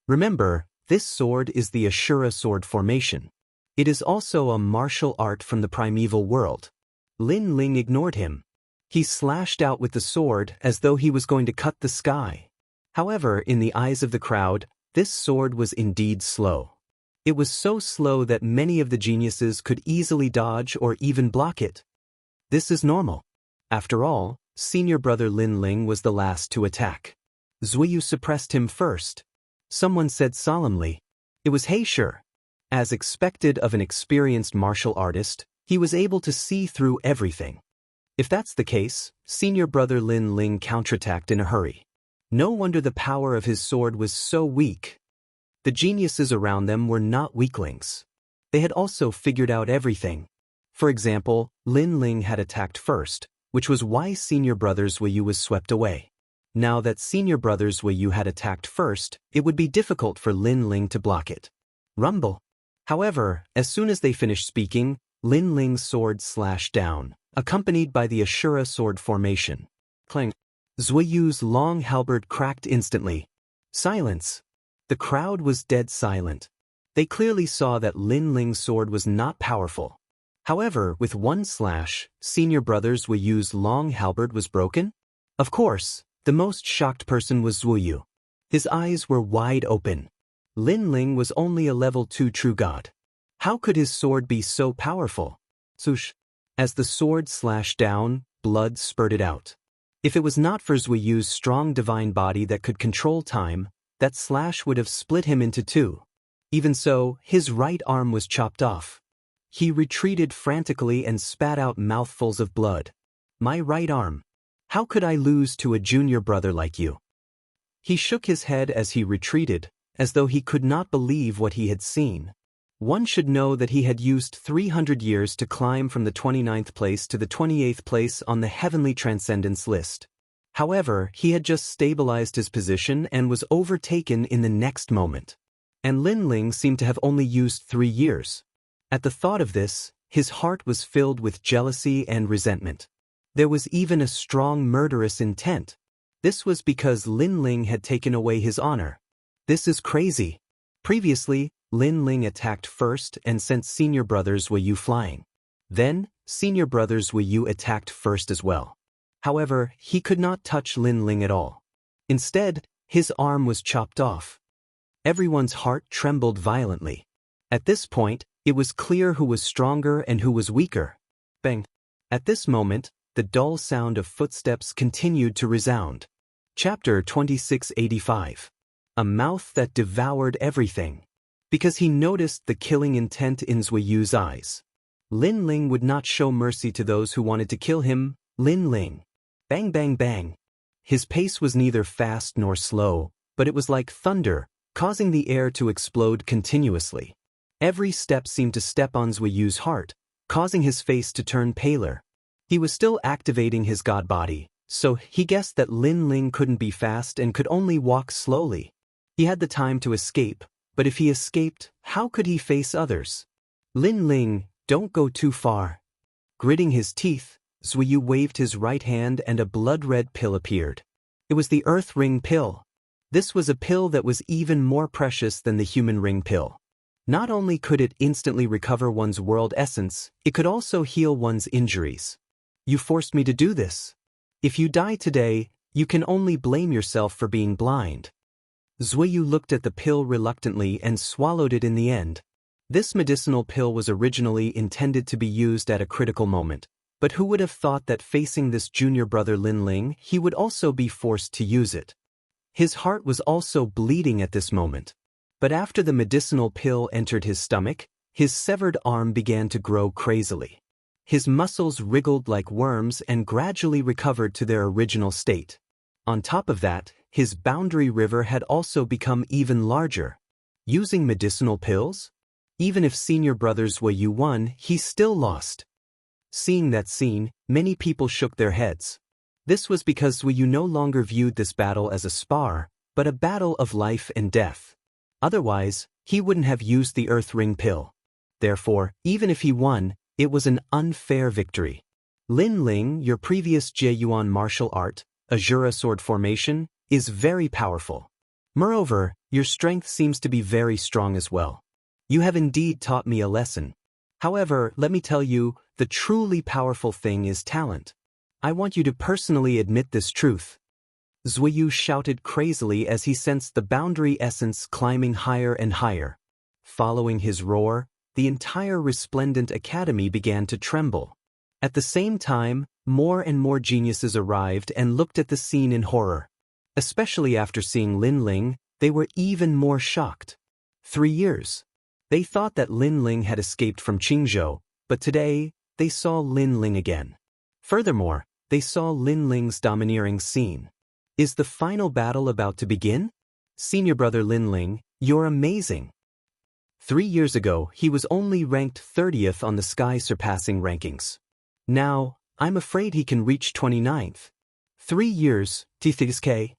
Remember, this sword is the Ashura sword formation. It is also a martial art from the primeval world. Lin Ling ignored him. He slashed out with the sword as though he was going to cut the sky. However, in the eyes of the crowd, this sword was indeed slow. It was so slow that many of the geniuses could easily dodge or even block it. This is normal. After all, senior brother Lin Ling was the last to attack. Zui Yu suppressed him first. Someone said solemnly, "It was Heisher." As expected of an experienced martial artist, he was able to see through everything. If that's the case, senior brother Lin Ling counterattacked in a hurry. No wonder the power of his sword was so weak. The geniuses around them were not weaklings. They had also figured out everything. For example, Lin Ling had attacked first, which was why senior brother Zui Yu was swept away. Now that senior brother Zui Yu had attacked first, it would be difficult for Lin Ling to block it. Rumble. However, as soon as they finished speaking, Lin Ling's sword slashed down, accompanied by the Ashura sword formation. Clang. Zui Yu's long halberd cracked instantly. Silence. The crowd was dead silent. They clearly saw that Lin Ling's sword was not powerful. However, with one slash, senior brother Zui Yu's long halberd was broken? Of course, the most shocked person was Zui Yu. His eyes were wide open. Lin Ling was only a level 2 true god. How could his sword be so powerful? Swoosh. As the sword slashed down, blood spurted out. If it was not for Zui Yu's strong divine body that could control time, that slash would have split him into 2. Even so, his right arm was chopped off. He retreated frantically and spat out mouthfuls of blood. My right arm. How could I lose to a junior brother like you? He shook his head as he retreated, as though he could not believe what he had seen. One should know that he had used 300 years to climb from the 29th place to the 28th place on the Heavenly Transcendence list. However, he had just stabilized his position and was overtaken in the next moment. And Lin Ling seemed to have only used 3 years. At the thought of this, his heart was filled with jealousy and resentment. There was even a strong murderous intent. This was because Lin Ling had taken away his honor. This is crazy. Previously, Lin Ling attacked first and sent senior brothers Wei Yu flying. Then, senior brothers Wei Yu attacked first as well. However, he could not touch Lin Ling at all. Instead, his arm was chopped off. Everyone's heart trembled violently. At this point, it was clear who was stronger and who was weaker. Bang! At this moment, the dull sound of footsteps continued to resound. Chapter 2685. A mouth that devoured everything. Because he noticed the killing intent in Zui Yu's eyes. Lin Ling would not show mercy to those who wanted to kill him. Lin Ling. Bang bang bang. His pace was neither fast nor slow, but it was like thunder, causing the air to explode continuously. Every step seemed to step on Zui Yu's heart, causing his face to turn paler. He was still activating his god body, so he guessed that Lin Ling couldn't be fast and could only walk slowly. He had the time to escape, but if he escaped, how could he face others? Lin Ling, don't go too far. Gritting his teeth, Zui Yu waved his right hand and a blood-red pill appeared. It was the Earth Ring pill. This was a pill that was even more precious than the human ring pill. Not only could it instantly recover one's world essence, it could also heal one's injuries. You forced me to do this. If you die today, you can only blame yourself for being blind. Zui Yu looked at the pill reluctantly and swallowed it in the end. This medicinal pill was originally intended to be used at a critical moment, but who would have thought that facing this junior brother Lin Ling, he would also be forced to use it. His heart was also bleeding at this moment. But after the medicinal pill entered his stomach, his severed arm began to grow crazily. His muscles wriggled like worms and gradually recovered to their original state. On top of that, his boundary river had also become even larger. Using medicinal pills? Even if senior brothers Wei Yu won, he still lost. Seeing that scene, many people shook their heads. This was because Wei Yu no longer viewed this battle as a spar, but a battle of life and death. Otherwise, he wouldn't have used the Earth Ring pill. Therefore, even if he won, it was an unfair victory. Lin Ling, your previous Jeyuan martial art, Azura sword formation, is very powerful. Moreover, your strength seems to be very strong as well. You have indeed taught me a lesson. However, let me tell you, the truly powerful thing is talent. I want you to personally admit this truth. Zui Yu shouted crazily as he sensed the boundary essence climbing higher and higher. Following his roar, the entire resplendent academy began to tremble. At the same time, more and more geniuses arrived and looked at the scene in horror. Especially after seeing Lin Ling, they were even more shocked. 3 years. They thought that Lin Ling had escaped from Qingzhou, but today, they saw Lin Ling again. Furthermore, they saw Lin Ling's domineering scene. Is the final battle about to begin? Senior brother Lin Ling, you're amazing. 3 years ago, he was only ranked 30th on the sky-surpassing rankings. Now, I'm afraid he can reach 29th. 3 years, TTSK.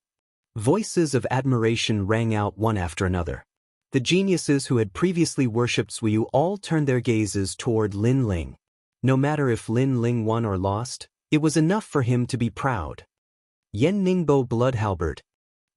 Voices of admiration rang out one after another. The geniuses who had previously worshipped Zui Yu all turned their gazes toward Lin Ling. No matter if Lin Ling won or lost, it was enough for him to be proud. Yan Ningbo blood halberd.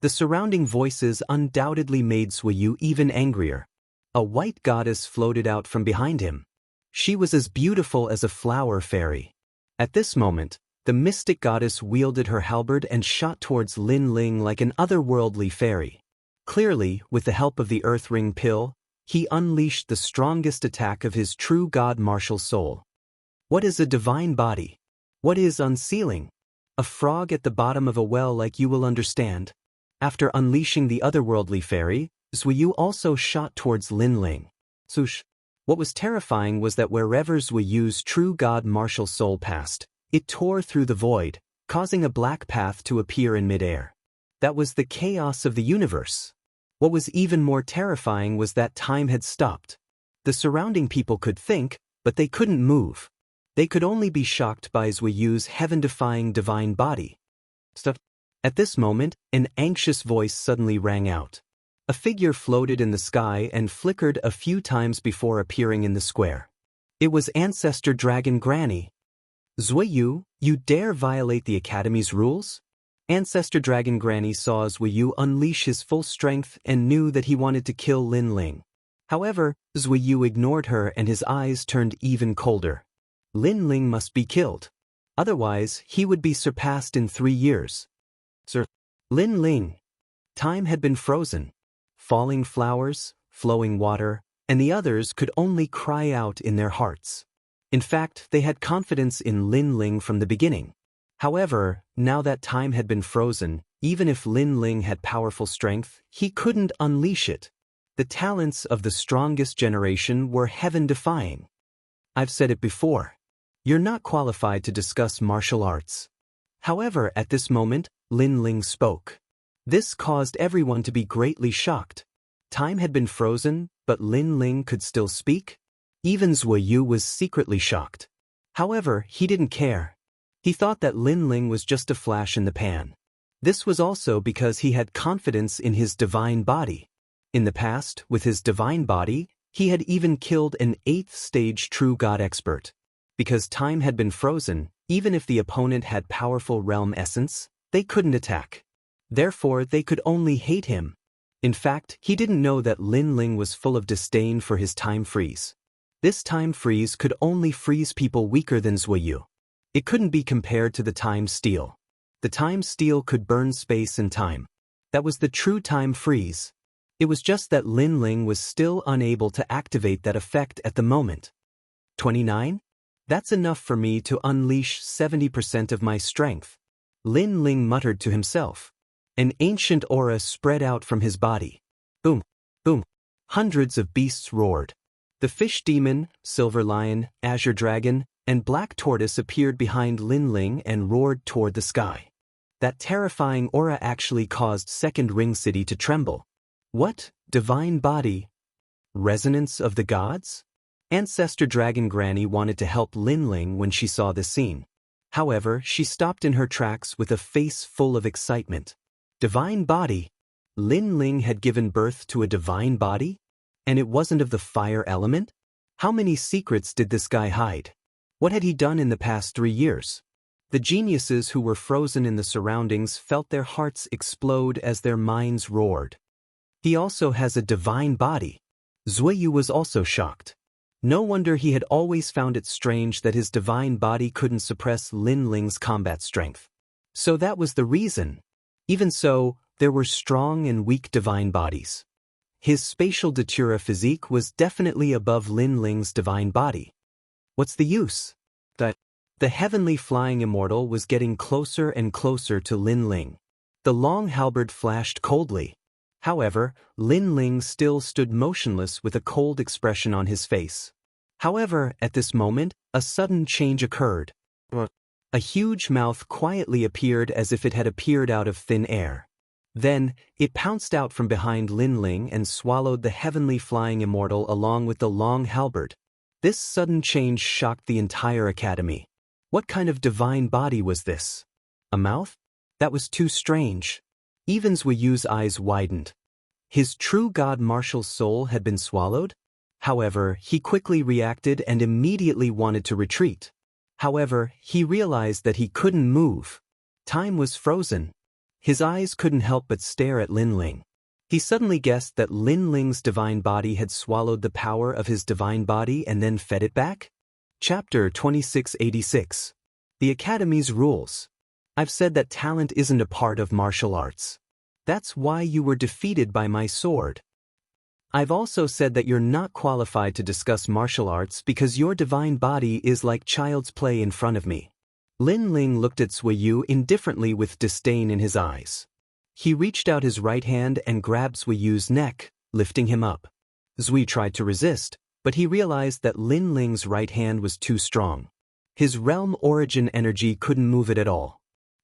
The surrounding voices undoubtedly made Zui Yu even angrier. A white goddess floated out from behind him. She was as beautiful as a flower fairy. At this moment, the mystic goddess wielded her halberd and shot towards Lin Ling like an otherworldly fairy. Clearly, with the help of the Earth Ring pill, he unleashed the strongest attack of his true god martial soul. What is a divine body? What is unsealing? A frog at the bottom of a well, like you will understand. After unleashing the otherworldly fairy, Zui Yu also shot towards Lin Ling. Swoosh. What was terrifying was that wherever Zui Yu's true god martial soul passed, it tore through the void, causing a black path to appear in midair. That was the chaos of the universe. What was even more terrifying was that time had stopped. The surrounding people could think, but they couldn't move. They could only be shocked by Zui Yu's heaven-defying divine body. Stuff. At this moment, an anxious voice suddenly rang out. A figure floated in the sky and flickered a few times before appearing in the square. It was Ancestor Dragon Granny. Zuiyu, you dare violate the Academy's rules? Ancestor Dragon Granny saw Zuiyu unleash his full strength and knew that he wanted to kill Lin Ling. However, Zuiyu ignored her and his eyes turned even colder. Lin Ling must be killed. Otherwise, he would be surpassed in 3 years. Sir, Lin Ling. Time had been frozen. Falling flowers, flowing water, and the others could only cry out in their hearts. In fact, they had confidence in Lin Ling from the beginning. However, now that time had been frozen, even if Lin Ling had powerful strength, he couldn't unleash it. The talents of the strongest generation were heaven-defying. I've said it before. You're not qualified to discuss martial arts. However, at this moment, Lin Ling spoke. This caused everyone to be greatly shocked. Time had been frozen, but Lin Ling could still speak? Even Zuiyu was secretly shocked. However, he didn't care. He thought that Lin Ling was just a flash in the pan. This was also because he had confidence in his divine body. In the past, with his divine body, he had even killed an 8th-stage true god expert. Because time had been frozen, even if the opponent had powerful realm essence, they couldn't attack. Therefore, they could only hate him. In fact, he didn't know that Lin Ling was full of disdain for his time freeze. This time freeze could only freeze people weaker than Zuiyu. It couldn't be compared to the time steel. The time steel could burn space and time. That was the true time freeze. It was just that Lin Ling was still unable to activate that effect at the moment. 29? That's enough for me to unleash 70% of my strength. Lin Ling muttered to himself. An ancient aura spread out from his body. Boom, boom. Hundreds of beasts roared. The fish demon, silver lion, azure dragon, and black tortoise appeared behind Lin Ling and roared toward the sky. That terrifying aura actually caused Second Ring City to tremble. What? Divine body? Resonance of the gods? Ancestor Dragon Granny wanted to help Lin Ling when she saw the scene. However, she stopped in her tracks with a face full of excitement. Divine body? Lin Ling had given birth to a divine body? And it wasn't of the fire element? How many secrets did this guy hide? What had he done in the past 3 years? The geniuses who were frozen in the surroundings felt their hearts explode as their minds roared. He also has a divine body. Zuiyu was also shocked. No wonder he had always found it strange that his divine body couldn't suppress Lin Ling's combat strength. So that was the reason. Even so, there were strong and weak divine bodies. His spatial datura physique was definitely above Lin Ling's divine body. What's the use? The heavenly flying immortal was getting closer and closer to Lin Ling. The long halberd flashed coldly. However, Lin Ling still stood motionless with a cold expression on his face. However, at this moment, a sudden change occurred. A huge mouth quietly appeared as if it had appeared out of thin air. Then, it pounced out from behind Lin Ling and swallowed the heavenly flying immortal along with the long halberd. This sudden change shocked the entire academy. What kind of divine body was this? A mouth? That was too strange. Even Zuiyu's eyes widened. His true god martial soul had been swallowed? However, he quickly reacted and immediately wanted to retreat. However, he realized that he couldn't move. Time was frozen. His eyes couldn't help but stare at Lin Ling. He suddenly guessed that Lin Ling's divine body had swallowed the power of his divine body and then fed it back? Chapter 2686. The Academy's Rules. I've said that talent isn't a part of martial arts. That's why you were defeated by my sword. I've also said that you're not qualified to discuss martial arts because your divine body is like child's play in front of me. Lin Ling looked at Zuiyu indifferently with disdain in his eyes. He reached out his right hand and grabbed Zuiyu's neck, lifting him up. Zui tried to resist, but he realized that Lin Ling's right hand was too strong. His realm origin energy couldn't move it at all.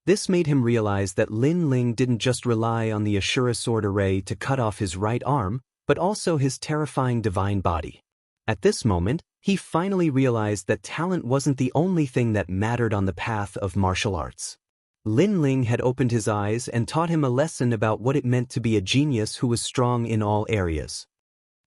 This made him realize that Lin Ling didn't just rely on the Ashura sword array to cut off his right arm, but also his terrifying divine body. At this moment, he finally realized that talent wasn't the only thing that mattered on the path of martial arts. Lin Ling had opened his eyes and taught him a lesson about what it meant to be a genius who was strong in all areas.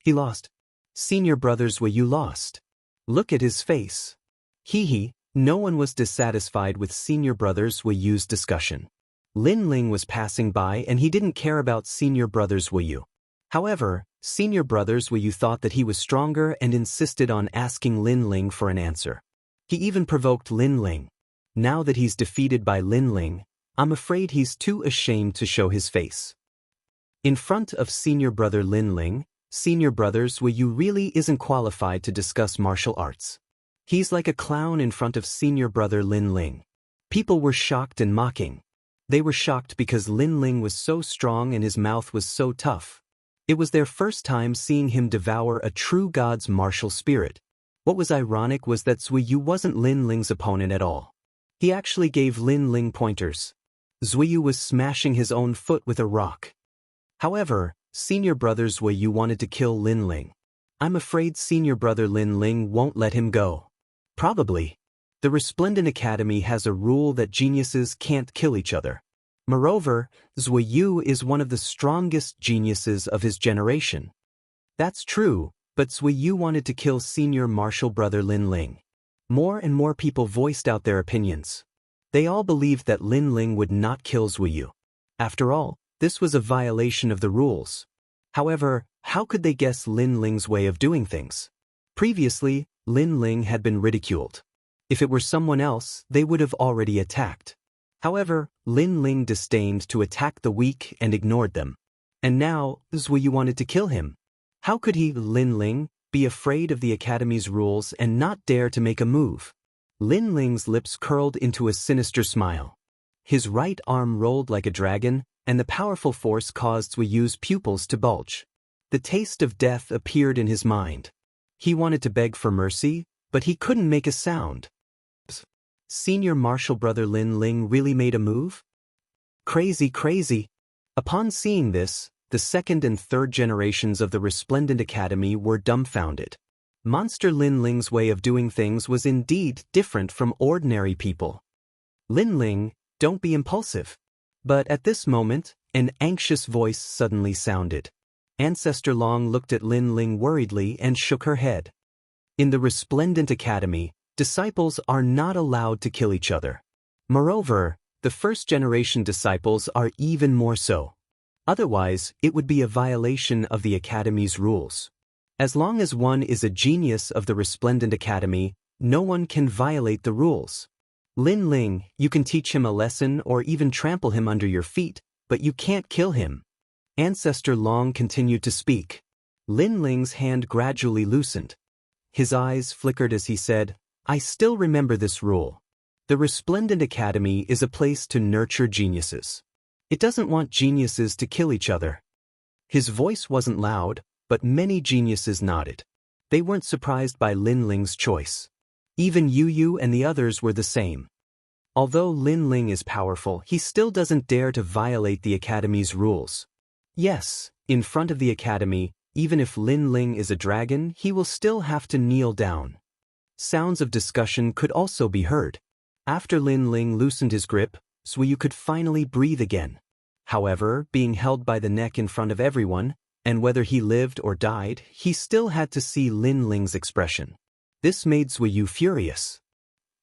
He lost. Senior brothers, were you lost? Look at his face. Hee. No one was dissatisfied with Senior brothers Wei Yu's discussion. Lin Ling was passing by and he didn't care about Senior brothers Wei Yu. However, Senior brothers Wei Yu thought that he was stronger and insisted on asking Lin Ling for an answer. He even provoked Lin Ling. Now that he's defeated by Lin Ling, I'm afraid he's too ashamed to show his face. In front of Senior brother Lin Ling, Senior brothers Wei Yu really isn't qualified to discuss martial arts. He's like a clown in front of Senior brother Lin Ling. People were shocked and mocking. They were shocked because Lin Ling was so strong and his mouth was so tough. It was their first time seeing him devour a true god's martial spirit. What was ironic was that Zui Yu wasn't Lin Ling's opponent at all. He actually gave Lin Ling pointers. Zui Yu was smashing his own foot with a rock. However, Senior brother Zui Yu wanted to kill Lin Ling. I'm afraid Senior brother Lin Ling won't let him go. Probably. The Resplendent Academy has a rule that geniuses can't kill each other. Moreover, Zui Yu is one of the strongest geniuses of his generation. That's true, but Zui Yu wanted to kill senior martial brother Lin Ling. More and more people voiced out their opinions. They all believed that Lin Ling would not kill Zui Yu. After all, this was a violation of the rules. However, how could they guess Lin Ling's way of doing things? Previously, Lin Ling had been ridiculed. If it were someone else, they would have already attacked. However, Lin Ling disdained to attack the weak and ignored them. And now, Zui Yu wanted to kill him. How could he, Lin Ling, be afraid of the Academy's rules and not dare to make a move? Lin Ling's lips curled into a sinister smile. His right arm rolled like a dragon, and the powerful force caused Zui Yu's pupils to bulge. The taste of death appeared in his mind. He wanted to beg for mercy, but he couldn't make a sound. Senior martial brother Lin Ling really made a move? Crazy. Upon seeing this, the second and third generations of the Resplendent Academy were dumbfounded. Monster Lin Ling's way of doing things was indeed different from ordinary people. Lin Ling, don't be impulsive. But at this moment, an anxious voice suddenly sounded. Ancestor Long looked at Lin Ling worriedly and shook her head. In the Resplendent Academy, disciples are not allowed to kill each other. Moreover, the first-generation disciples are even more so. Otherwise, it would be a violation of the Academy's rules. As long as one is a genius of the Resplendent Academy, no one can violate the rules. Lin Ling, you can teach him a lesson or even trample him under your feet, but you can't kill him. Ancestor Long continued to speak. Lin Ling's hand gradually loosened. His eyes flickered as he said, I still remember this rule. The Resplendent Academy is a place to nurture geniuses. It doesn't want geniuses to kill each other. His voice wasn't loud, but many geniuses nodded. They weren't surprised by Lin Ling's choice. Even Yu Yu and the others were the same. Although Lin Ling is powerful, he still doesn't dare to violate the Academy's rules. Yes, in front of the Academy, even if Lin Ling is a dragon, he will still have to kneel down. Sounds of discussion could also be heard. After Lin Ling loosened his grip, Zui Yu could finally breathe again. However, being held by the neck in front of everyone, and whether he lived or died, he still had to see Lin Ling's expression. This made Zui Yu furious.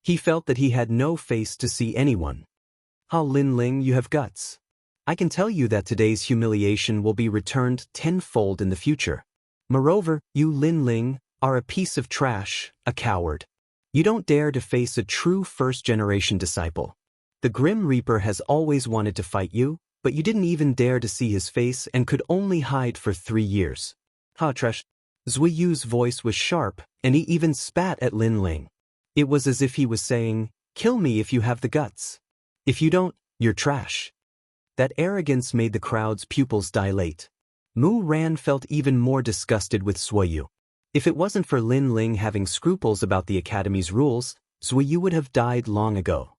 He felt that he had no face to see anyone. How Lin Ling, you have guts. I can tell you that today's humiliation will be returned tenfold in the future. Moreover, you Lin Ling are a piece of trash, a coward. You don't dare to face a true first-generation disciple. The Grim Reaper has always wanted to fight you, but you didn't even dare to see his face and could only hide for 3 years. Ha trash. Zui Yu's voice was sharp, and he even spat at Lin Ling. It was as if he was saying, kill me if you have the guts. If you don't, you're trash. That arrogance made the crowd's pupils dilate. Mu Ran felt even more disgusted with Zui Yu. If it wasn't for Lin Ling having scruples about the Academy's rules, Zui Yu would have died long ago.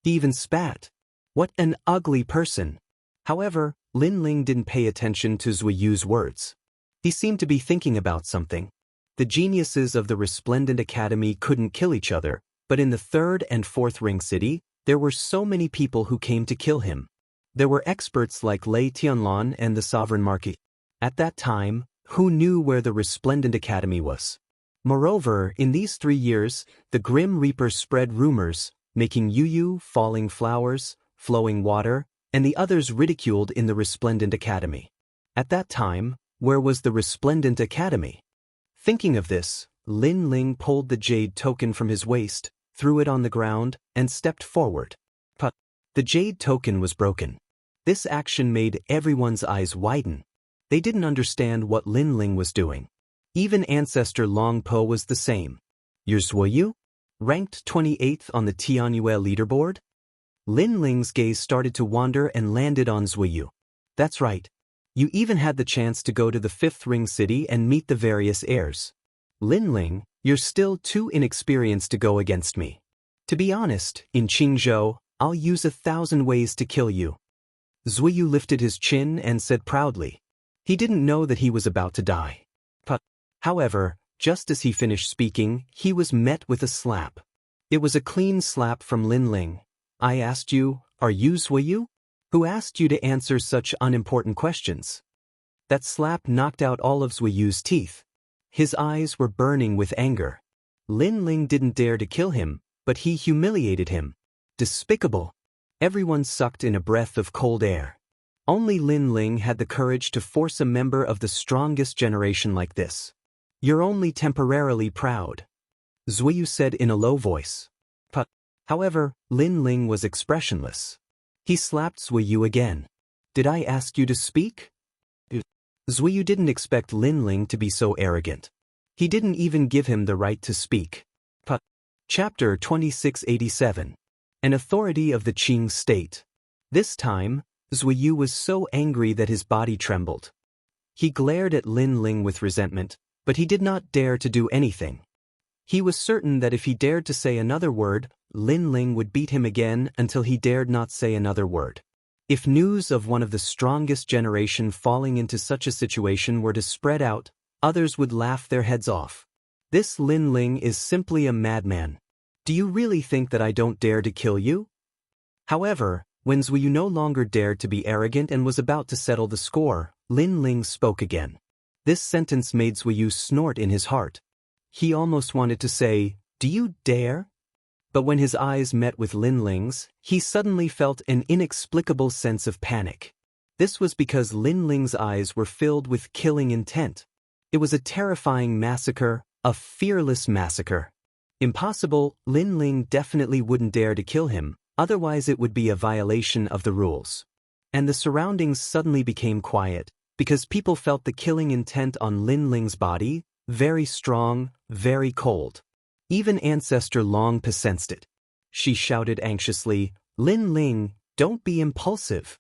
He even spat. What an ugly person. However, Lin Ling didn't pay attention to Zui Yu's words. He seemed to be thinking about something. The geniuses of the Resplendent Academy couldn't kill each other, but in the 3rd and 4th Ring City, There were so many people who came to kill him. There were experts like Lei Tianlan and the Sovereign Marquis. At that time, who knew where the Resplendent Academy was? Moreover, in these 3 years, the Grim Reaper spread rumors, making Yu falling flowers, flowing water, and the others ridiculed in the Resplendent Academy. At that time, where was the Resplendent Academy? Thinking of this, Lin Ling pulled the jade token from his waist, threw it on the ground, and stepped forward. But the jade token was broken. This action made everyone's eyes widen. They didn't understand what Lin Ling was doing. Even Ancestor Long Po was the same. Your Zuoyu? Ranked 28th on the Tianyue leaderboard? Lin Ling's gaze started to wander and landed on Zuoyu. That's right. You even had the chance to go to the 5th Ring City and meet the various heirs. Lin Ling, you're still too inexperienced to go against me. To be honest, in Qingzhou, I'll use 1,000 ways to kill you. Zuoyu lifted his chin and said proudly. He didn't know that he was about to die. However, just as he finished speaking, he was met with a slap. It was a clean slap from Lin Ling. I asked you, are you Zuoyu? Who asked you to answer such unimportant questions? That slap knocked out all of Zuoyu's teeth. His eyes were burning with anger. Lin Ling didn't dare to kill him, but he humiliated him. Despicable. Everyone sucked in a breath of cold air. Only Lin Ling had the courage to force a member of the strongest generation like this. You're only temporarily proud, Zuoyu said in a low voice. However, Lin Ling was expressionless. He slapped Zuoyu again. Did I ask you to speak? Zuoyu didn't expect Lin Ling to be so arrogant. He didn't even give him the right to speak. Chapter 2687. An Authority of the Qing State. This time, Zuoyu was so angry that his body trembled. He glared at Lin Ling with resentment, but he did not dare to do anything. He was certain that if he dared to say another word, Lin Ling would beat him again until he dared not say another word. If news of one of the strongest generation falling into such a situation were to spread out, others would laugh their heads off. This Lin Ling is simply a madman. Do you really think that I don't dare to kill you? However, when Zuoyu no longer dared to be arrogant and was about to settle the score, Lin Ling spoke again. This sentence made Zuoyu snort in his heart. He almost wanted to say, "Do you dare?" But when his eyes met with Lin Ling's, he suddenly felt an inexplicable sense of panic. This was because Lin Ling's eyes were filled with killing intent. It was a terrifying massacre, a fearless massacre. Impossible, Lin Ling definitely wouldn't dare to kill him, otherwise it would be a violation of the rules. And the surroundings suddenly became quiet, because people felt the killing intent on Lin Ling's body, very strong, very cold. Even Ancestor Long Po sensed it. She shouted anxiously, "Lin Ling, don't be impulsive."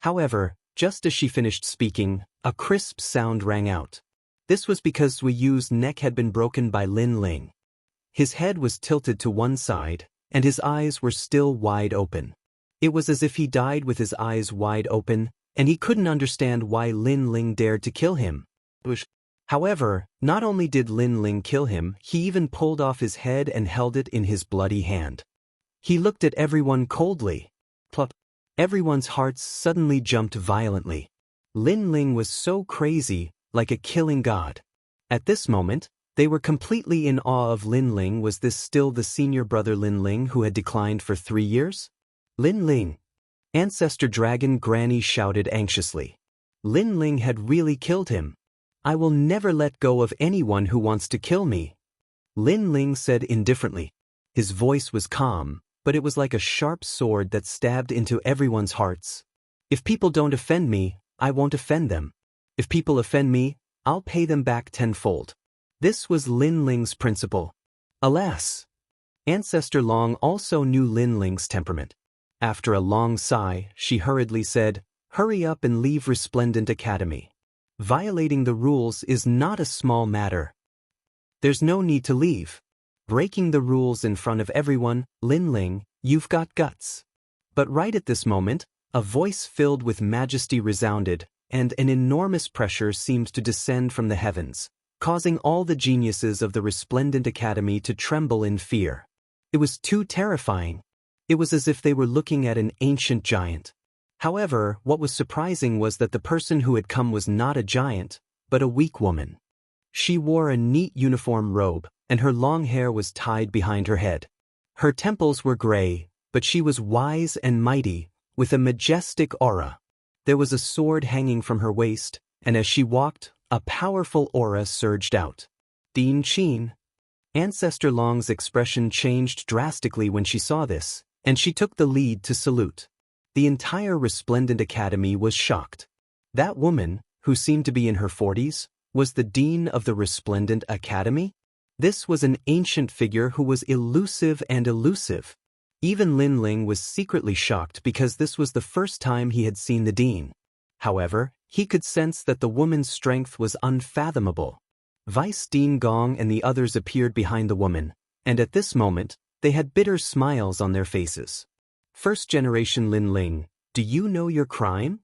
However, just as she finished speaking, a crisp sound rang out. This was because Zuoyu's neck had been broken by Lin Ling. His head was tilted to one side, and his eyes were still wide open. It was as if he died with his eyes wide open, and he couldn't understand why Lin Ling dared to kill him. However, not only did Lin Ling kill him, he even pulled off his head and held it in his bloody hand. He looked at everyone coldly. Everyone's hearts suddenly jumped violently. Lin Ling was so crazy, like a killing god. At this moment, they were completely in awe of Lin Ling. Was this still the senior brother Lin Ling who had declined for 3 years? Lin Ling! Ancestor Dragon Granny shouted anxiously. Lin Ling had really killed him. I will never let go of anyone who wants to kill me. Lin Ling said indifferently. His voice was calm, but it was like a sharp sword that stabbed into everyone's hearts. If people don't offend me, I won't offend them. If people offend me, I'll pay them back tenfold. This was Lin Ling's principle. Alas! Ancestor Long also knew Lin Ling's temperament. After a long sigh, she hurriedly said, "Hurry up and leave Resplendent Academy. Violating the rules is not a small matter. There's no need to leave. Breaking the rules in front of everyone, Lin Ling, you've got guts." But right at this moment, a voice filled with majesty resounded, and an enormous pressure seemed to descend from the heavens, causing all the geniuses of the Resplendent Academy to tremble in fear. It was too terrifying. It was as if they were looking at an ancient giant. However, what was surprising was that the person who had come was not a giant, but a weak woman. She wore a neat uniform robe, and her long hair was tied behind her head. Her temples were gray, but she was wise and mighty, with a majestic aura. There was a sword hanging from her waist, and as she walked, a powerful aura surged out. Din Qin. Ancestor Long's expression changed drastically when she saw this, and she took the lead to salute. The entire Resplendent Academy was shocked. That woman, who seemed to be in her 40s, was the dean of the Resplendent Academy? This was an ancient figure who was elusive and elusive. Even Lin Ling was secretly shocked because this was the first time he had seen the dean. However, he could sense that the woman's strength was unfathomable. Vice Dean Gong and the others appeared behind the woman, and at this moment, they had bitter smiles on their faces. First generation Lin Ling, do you know your crime?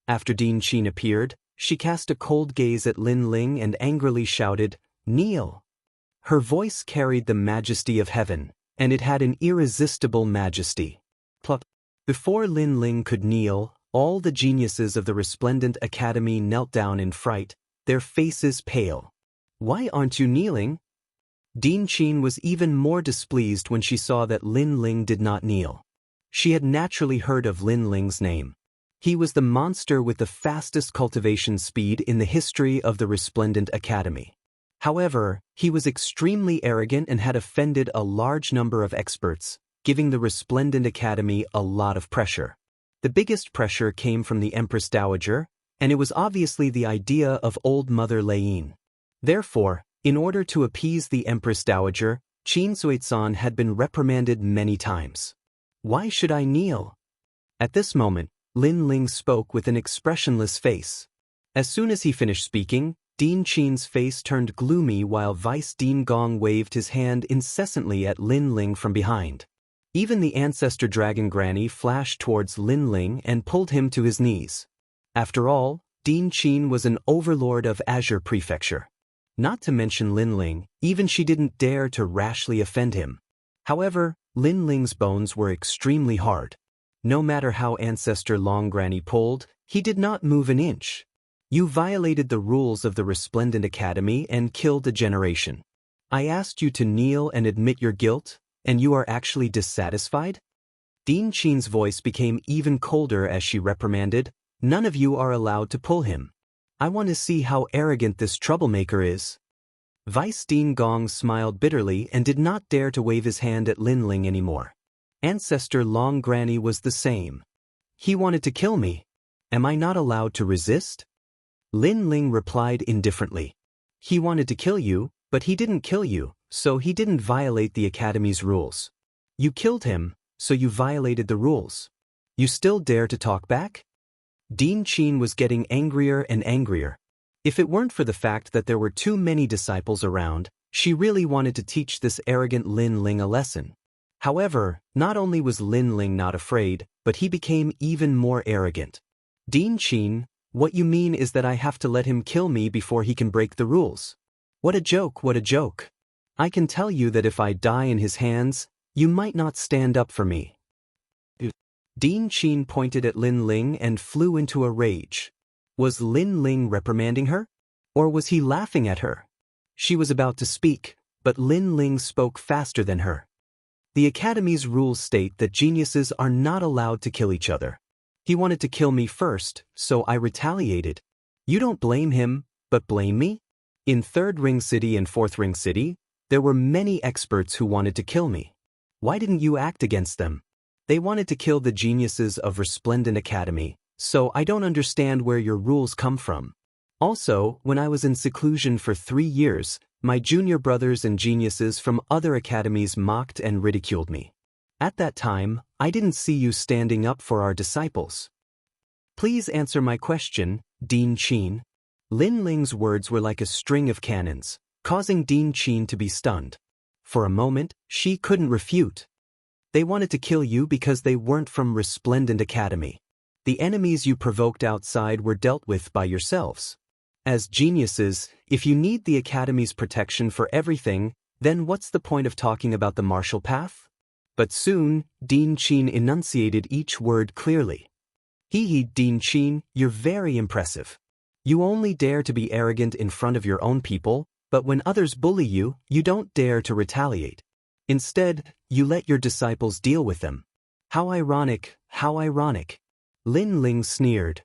After Din Qin appeared, she cast a cold gaze at Lin Ling and angrily shouted, "Kneel!" Her voice carried the majesty of heaven, and it had an irresistible majesty. Before Lin Ling could kneel, all the geniuses of the Resplendent Academy knelt down in fright, their faces pale. "Why aren't you kneeling?" Din Qin was even more displeased when she saw that Lin Ling did not kneel. She had naturally heard of Lin Ling's name. He was the monster with the fastest cultivation speed in the history of the Resplendent Academy. However, he was extremely arrogant and had offended a large number of experts, giving the Resplendent Academy a lot of pressure. The biggest pressure came from the Empress Dowager, and it was obviously the idea of Old Mother Lei. Therefore, in order to appease the Empress Dowager, Qin Suizan had been reprimanded many times. "Why should I kneel?" At this moment, Lin Ling spoke with an expressionless face. As soon as he finished speaking, Din Qin's face turned gloomy while Vice Dean Gong waved his hand incessantly at Lin Ling from behind. Even the Ancestor Dragon Granny flashed towards Lin Ling and pulled him to his knees. After all, Din Qin was an overlord of Azure Prefecture. Not to mention Lin Ling, even she didn't dare to rashly offend him. However, Lin Ling's bones were extremely hard. No matter how Ancestor Long Granny pulled, he did not move an inch. "You violated the rules of the Resplendent Academy and killed a generation. I asked you to kneel and admit your guilt, and you are actually dissatisfied?" Din Qin's voice became even colder as she reprimanded, "None of you are allowed to pull him. I want to see how arrogant this troublemaker is." Vice Dean Gong smiled bitterly and did not dare to wave his hand at Lin Ling anymore. Ancestor Long Granny was the same. "He wanted to kill me. Am I not allowed to resist?" Lin Ling replied indifferently. "He wanted to kill you, but he didn't kill you, so he didn't violate the Academy's rules. You killed him, so you violated the rules. You still dare to talk back?" Din Qin was getting angrier and angrier. If it weren't for the fact that there were too many disciples around, she really wanted to teach this arrogant Lin Ling a lesson. However, not only was Lin Ling not afraid, but he became even more arrogant. "Din Qin, what you mean is that I have to let him kill me before he can break the rules? What a joke, what a joke. I can tell you that if I die in his hands, you might not stand up for me." Din Qin pointed at Lin Ling and flew into a rage. Was Lin Ling reprimanding her? Or was he laughing at her? She was about to speak, but Lin Ling spoke faster than her. "The Academy's rules state that geniuses are not allowed to kill each other. He wanted to kill me first, so I retaliated. You don't blame him, but blame me?" In Third Ring City and Fourth Ring City, there were many experts who wanted to kill me. Why didn't you act against them? They wanted to kill the geniuses of Resplendent Academy, so I don't understand where your rules come from. Also, when I was in seclusion for 3 years, my junior brothers and geniuses from other academies mocked and ridiculed me. At that time, I didn't see you standing up for our disciples. Please answer my question, Din Qin." Lin Ling's words were like a string of cannons, causing Din Qin to be stunned. For a moment, she couldn't refute. "They wanted to kill you because they weren't from Resplendent Academy. The enemies you provoked outside were dealt with by yourselves. As geniuses, if you need the Academy's protection for everything, then what's the point of talking about the martial path? But soon, Dean Qin enunciated each word clearly. Dean Qin, you're very impressive. You only dare to be arrogant in front of your own people, but when others bully you, you don't dare to retaliate. Instead, you let your disciples deal with them. How ironic, how ironic. Lin Ling sneered.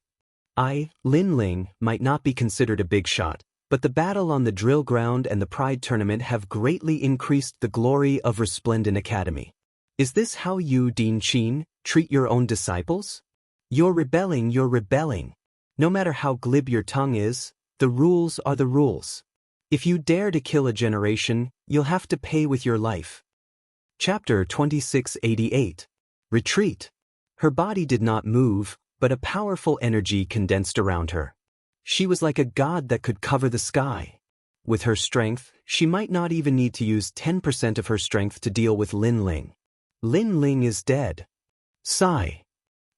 Lin Ling, might not be considered a big shot, but the battle on the drill ground and the pride tournament have greatly increased the glory of Resplendent Academy. Is this how you, Dean Qin, treat your own disciples? You're rebelling, you're rebelling. No matter how glib your tongue is, the rules are the rules. If you dare to kill a generation, you'll have to pay with your life. Chapter 2688. Retreat. Her body did not move, but a powerful energy condensed around her. She was like a god that could cover the sky. With her strength, she might not even need to use 10% of her strength to deal with Lin Ling. Lin Ling is dead. Sigh.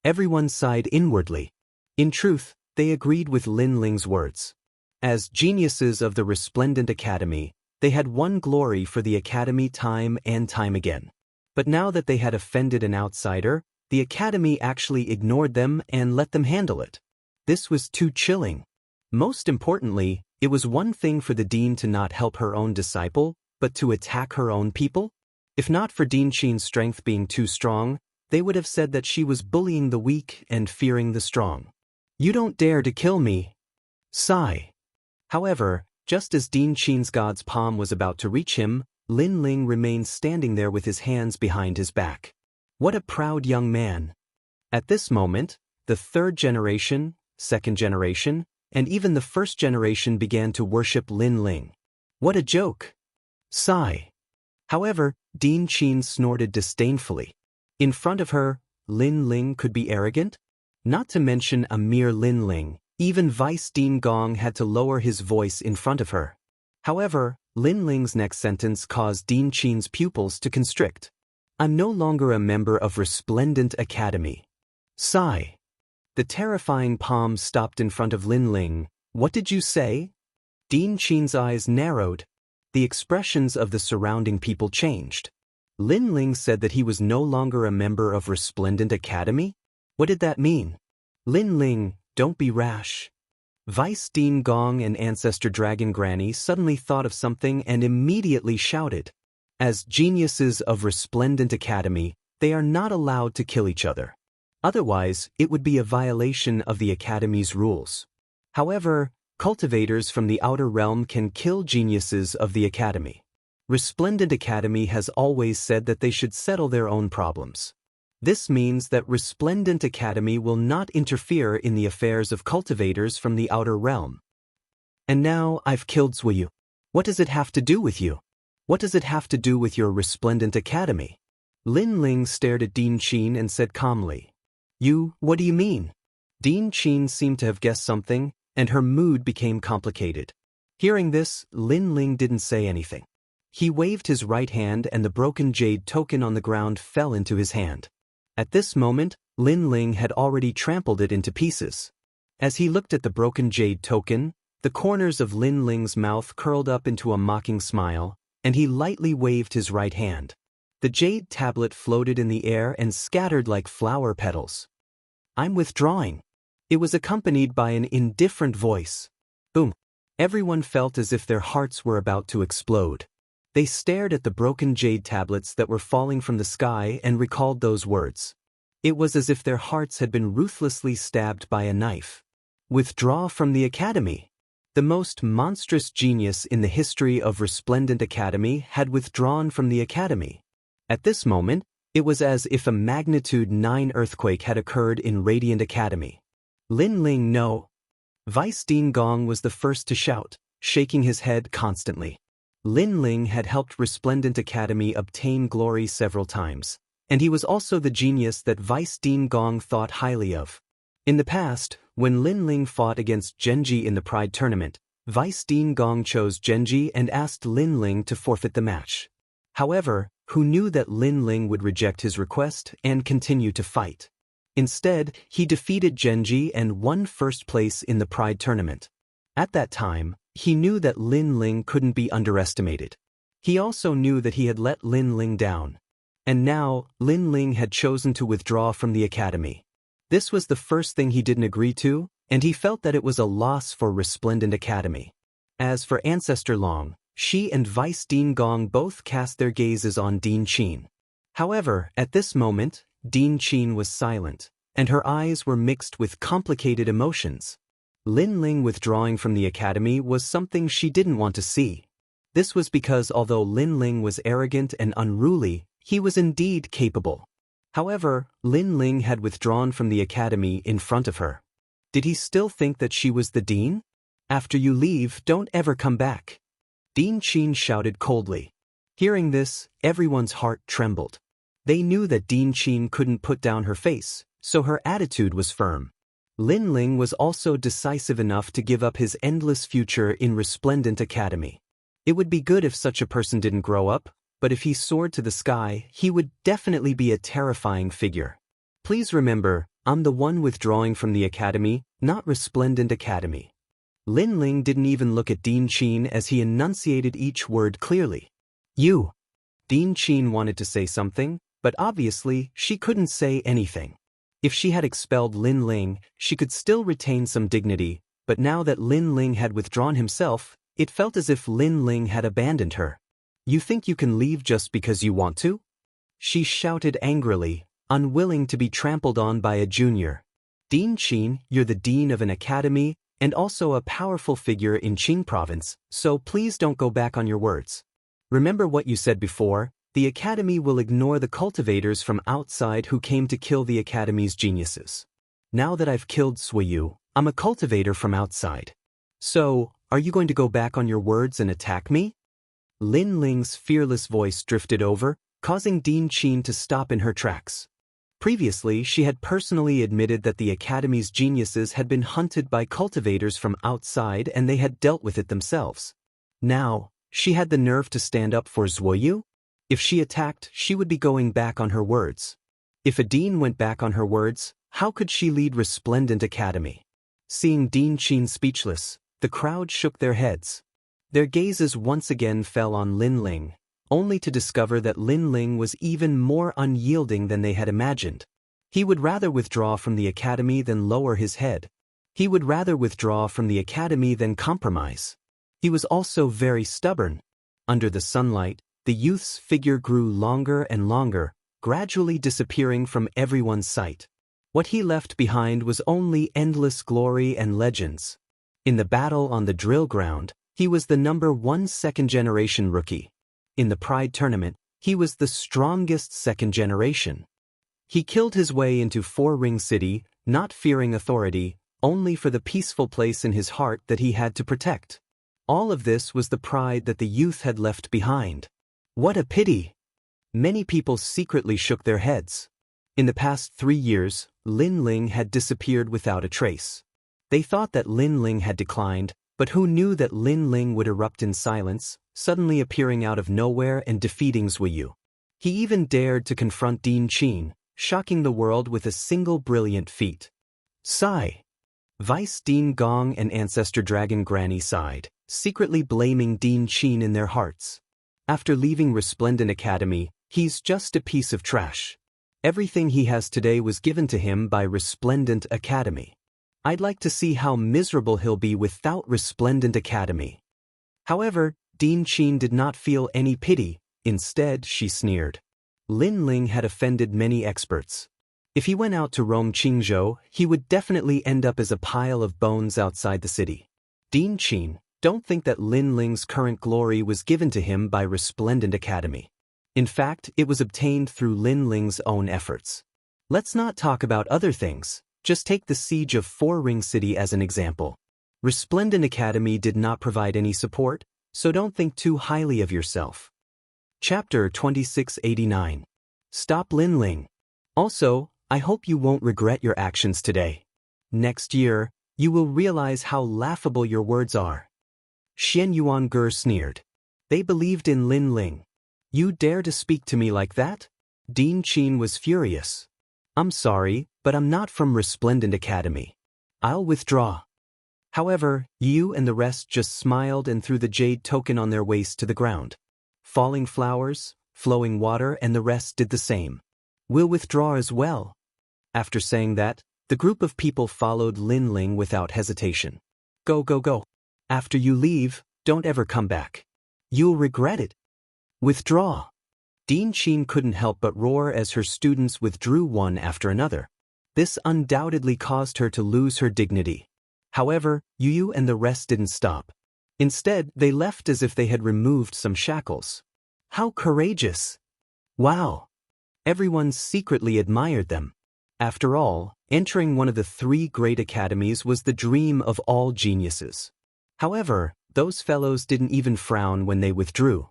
Everyone sighed inwardly. In truth, they agreed with Lin Ling's words. As geniuses of the Resplendent Academy, they had won glory for the Academy time and time again. But now that they had offended an outsider, the Academy actually ignored them and let them handle it. This was too chilling. Most importantly, it was one thing for the dean to not help her own disciple, but to attack her own people. If not for Dean Qin's strength being too strong, they would have said that she was bullying the weak and fearing the strong. You don't dare to kill me. Sigh. However, just as Dean Qin's god's palm was about to reach him, Lin Ling remained standing there with his hands behind his back. What a proud young man. At this moment, the third generation, second generation, and even the first generation began to worship Lin Ling. What a joke. Sigh. However, Dean Qin snorted disdainfully. In front of her, Lin Ling could be arrogant? Not to mention a mere Lin Ling, even Vice Dean Gong had to lower his voice in front of her. However, Lin Ling's next sentence caused Dean Qin's pupils to constrict. I'm no longer a member of Resplendent Academy. Sigh. The terrifying palm stopped in front of Lin Ling. What did you say? Dean Qin's eyes narrowed. The expressions of the surrounding people changed. Lin Ling said that he was no longer a member of Resplendent Academy? What did that mean? Lin Ling, don't be rash. Vice Dean Gong and Ancestor Dragon Granny suddenly thought of something and immediately shouted. As geniuses of Resplendent Academy, they are not allowed to kill each other. Otherwise, it would be a violation of the Academy's rules. However, cultivators from the outer realm can kill geniuses of the Academy. Resplendent Academy has always said that they should settle their own problems. This means that Resplendent Academy will not interfere in the affairs of cultivators from the outer realm. And now I've killed Zuyu. What does it have to do with you? What does it have to do with your Resplendent Academy? Lin Ling stared at Dean Qin and said calmly. What do you mean? Dean Qin seemed to have guessed something, and her mood became complicated. Hearing this, Lin Ling didn't say anything. He waved his right hand and the broken jade token on the ground fell into his hand. At this moment, Lin Ling had already trampled it into pieces. As he looked at the broken jade token, the corners of Lin Ling's mouth curled up into a mocking smile, and he lightly waved his right hand. The jade tablet floated in the air and scattered like flower petals. I'm withdrawing. It was accompanied by an indifferent voice. Boom. Everyone felt as if their hearts were about to explode. They stared at the broken jade tablets that were falling from the sky and recalled those words. It was as if their hearts had been ruthlessly stabbed by a knife. Withdraw from the Academy. The most monstrous genius in the history of Resplendent Academy had withdrawn from the Academy. At this moment, it was as if a magnitude 9 earthquake had occurred in Radiant Academy. Lin Ling, no. Vice Dean Gong was the first to shout, shaking his head constantly. Lin Ling had helped Resplendent Academy obtain glory several times, and he was also the genius that Vice Dean Gong thought highly of. In the past, when Lin Ling fought against Genji in the Pride Tournament, Vice Dean Gong chose Genji and asked Lin Ling to forfeit the match. However, who knew that Lin Ling would reject his request and continue to fight? Instead, he defeated Genji and won first place in the Pride Tournament. At that time, he knew that Lin Ling couldn't be underestimated. He also knew that he had let Lin Ling down. And now, Lin Ling had chosen to withdraw from the academy. This was the first thing he didn't agree to, and he felt that it was a loss for Resplendent Academy. As for Ancestor Long, she and Vice Dean Gong both cast their gazes on Dean Qin. However, at this moment, Dean Qin was silent, and her eyes were mixed with complicated emotions. Lin Ling withdrawing from the academy was something she didn't want to see. This was because although Lin Ling was arrogant and unruly, he was indeed capable. However, Lin Ling had withdrawn from the academy in front of her. Did he still think that she was the dean? After you leave, don't ever come back. Dean Qin shouted coldly. Hearing this, everyone's heart trembled. They knew that Dean Qin couldn't put down her face, so her attitude was firm. Lin Ling was also decisive enough to give up his endless future in Resplendent Academy. It would be good if such a person didn't grow up, but if he soared to the sky, he would definitely be a terrifying figure. Please remember, I'm the one withdrawing from the academy, not Resplendent Academy. Lin Ling didn't even look at Dean Qin as he enunciated each word clearly. You. Dean Qin wanted to say something, but obviously she couldn't say anything. If she had expelled Lin Ling, she could still retain some dignity, but now that Lin Ling had withdrawn himself, it felt as if Lin Ling had abandoned her. You think you can leave just because you want to? She shouted angrily, unwilling to be trampled on by a junior. Dean Qin, you're the dean of an academy, and also a powerful figure in Qing province, so please don't go back on your words. Remember what you said before, the academy will ignore the cultivators from outside who came to kill the academy's geniuses. Now that I've killed Suiyu, I'm a cultivator from outside. So, are you going to go back on your words and attack me? Lin Ling's fearless voice drifted over, causing Dean Qin to stop in her tracks. Previously, she had personally admitted that the academy's geniuses had been hunted by cultivators from outside and they had dealt with it themselves. Now, she had the nerve to stand up for Zuoyu? If she attacked, she would be going back on her words. If a dean went back on her words, how could she lead Resplendent Academy? Seeing Dean Qin speechless, the crowd shook their heads. Their gazes once again fell on Lin Ling, only to discover that Lin Ling was even more unyielding than they had imagined. He would rather withdraw from the academy than lower his head. He would rather withdraw from the academy than compromise. He was also very stubborn. Under the sunlight, the youth's figure grew longer and longer, gradually disappearing from everyone's sight. What he left behind was only endless glory and legends. In the battle on the drill ground, he was the #1 second-generation rookie. In the Pride tournament, he was the strongest second generation. He killed his way into Four Ring City, not fearing authority, only for the peaceful place in his heart that he had to protect. All of this was the pride that the youth had left behind. What a pity! Many people secretly shook their heads. In the past 3 years, Lin Ling had disappeared without a trace. They thought that Lin Ling had declined, but who knew that Lin Ling would erupt in silence, suddenly appearing out of nowhere and defeating Zuiyu. He even dared to confront Dean Qin, shocking the world with a single brilliant feat. Sigh. Vice Dean Gong and Ancestor Dragon Granny sighed, secretly blaming Dean Qin in their hearts. After leaving Resplendent Academy, he's just a piece of trash. Everything he has today was given to him by Resplendent Academy. I'd like to see how miserable he'll be without Resplendent Academy. However, Dean Qin did not feel any pity. Instead, she sneered. Lin Ling had offended many experts. If he went out to roam Qingzhou, he would definitely end up as a pile of bones outside the city. Dean Qin, don't think that Lin Ling's current glory was given to him by Resplendent Academy. In fact, it was obtained through Lin Ling's own efforts. Let's not talk about other things, just take the siege of Four Ring City as an example. Resplendent Academy did not provide any support, so don't think too highly of yourself. Chapter 2689. Stop Lin Ling. Also, I hope you won't regret your actions today. Next year, you will realize how laughable your words are. Xian Yuangur sneered. They believed in Lin Ling. You dare to speak to me like that? Dean Qin was furious. I'm sorry, but I'm not from Resplendent Academy. I'll withdraw. However, you and the rest just smiled and threw the jade token on their waist to the ground. Falling flowers, flowing water, and the rest did the same. We'll withdraw as well. After saying that, the group of people followed Lin Ling without hesitation. Go, go, go. After you leave, don't ever come back. You'll regret it. Withdraw. Dean Qin couldn't help but roar as her students withdrew one after another. This undoubtedly caused her to lose her dignity. However, Yu and the rest didn't stop. Instead, they left as if they had removed some shackles. How courageous! Wow! Everyone secretly admired them. After all, entering one of the 3 great academies was the dream of all geniuses. However, those fellows didn't even frown when they withdrew.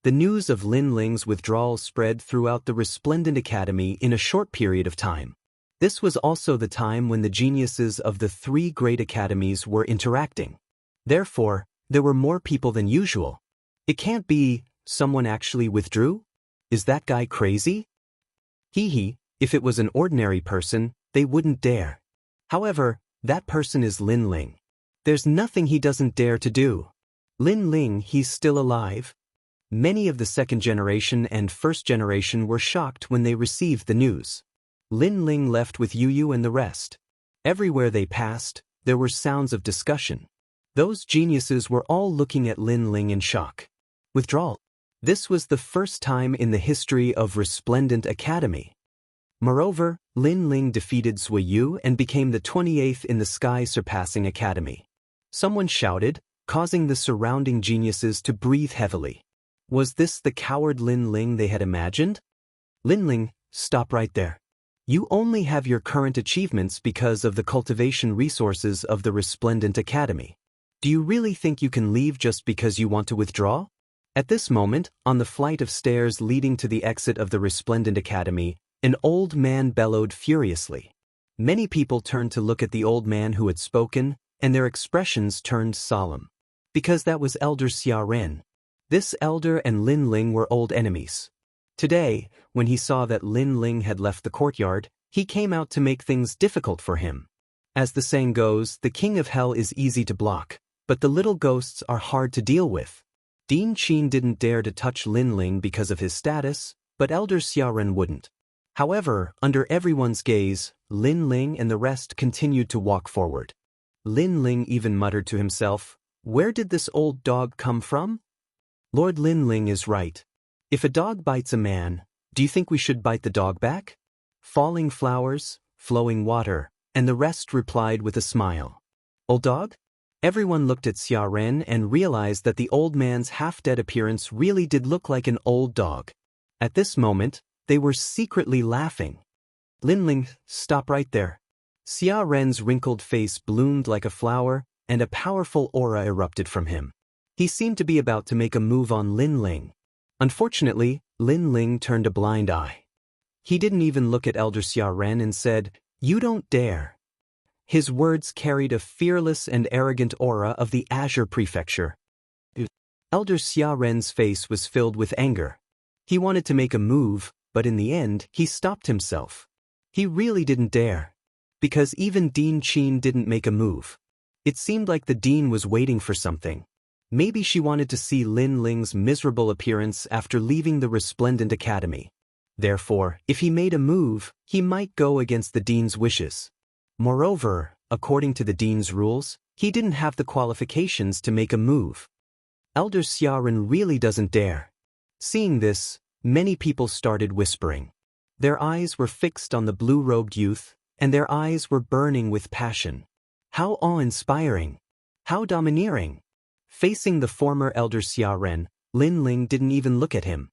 The news of Lin Ling's withdrawal spread throughout the resplendent academy in a short period of time. This was also the time when the geniuses of the 3 great academies were interacting. Therefore, there were more people than usual. It can't be someone actually withdrew? Is that guy crazy? Hee, if it was an ordinary person, they wouldn't dare. However, that person is Lin Ling. There's nothing he doesn't dare to do. Lin Ling, he's still alive? Many of the 2nd generation and 1st generation were shocked when they received the news. Lin Ling left with Yu and the rest. Everywhere they passed, there were sounds of discussion. Those geniuses were all looking at Lin Ling in shock. Withdrawal. This was the first time in the history of Resplendent Academy. Moreover, Lin Ling defeated Zui Yu and became the 28th in the sky-surpassing academy. Someone shouted, causing the surrounding geniuses to breathe heavily. Was this the coward Lin Ling they had imagined? Lin Ling, stop right there. You only have your current achievements because of the cultivation resources of the Resplendent Academy. Do you really think you can leave just because you want to withdraw? At this moment, on the flight of stairs leading to the exit of the Resplendent Academy, an old man bellowed furiously. Many people turned to look at the old man who had spoken, and their expressions turned solemn. Because that was Elder Xiaoren. This elder and Lin Ling were old enemies. Today, when he saw that Lin Ling had left the courtyard, he came out to make things difficult for him. As the saying goes, the king of hell is easy to block, but the little ghosts are hard to deal with. Dean Qin didn't dare to touch Lin Ling because of his status, but Elder Xiaoren wouldn't. However, under everyone's gaze, Lin Ling and the rest continued to walk forward. Lin Ling even muttered to himself, "Where did this old dog come from?" Lord Lin Ling is right. If a dog bites a man, do you think we should bite the dog back? Falling flowers, flowing water, and the rest replied with a smile. Old dog? Everyone looked at Xiaoren and realized that the old man's half-dead appearance really did look like an old dog. At this moment, they were secretly laughing. Lin Ling, stop right there. Xiaoren's wrinkled face bloomed like a flower, and a powerful aura erupted from him. He seemed to be about to make a move on Lin Ling. Unfortunately, Lin Ling turned a blind eye. He didn't even look at Elder Xiaoren and said, "You don't dare." His words carried a fearless and arrogant aura of the Azure Prefecture. Elder Xiaoren's face was filled with anger. He wanted to make a move, but in the end, he stopped himself. He really didn't dare. Because even Dean Qin didn't make a move. It seemed like the dean was waiting for something. Maybe she wanted to see Lin Ling's miserable appearance after leaving the Resplendent Academy. Therefore, if he made a move, he might go against the dean's wishes. Moreover, according to the dean's rules, he didn't have the qualifications to make a move. Elder Xiaoren really doesn't dare. Seeing this, many people started whispering. Their eyes were fixed on the blue-robed youth, and their eyes were burning with passion. How awe-inspiring! How domineering! Facing the former Elder Xiaoren, Lin Ling didn't even look at him.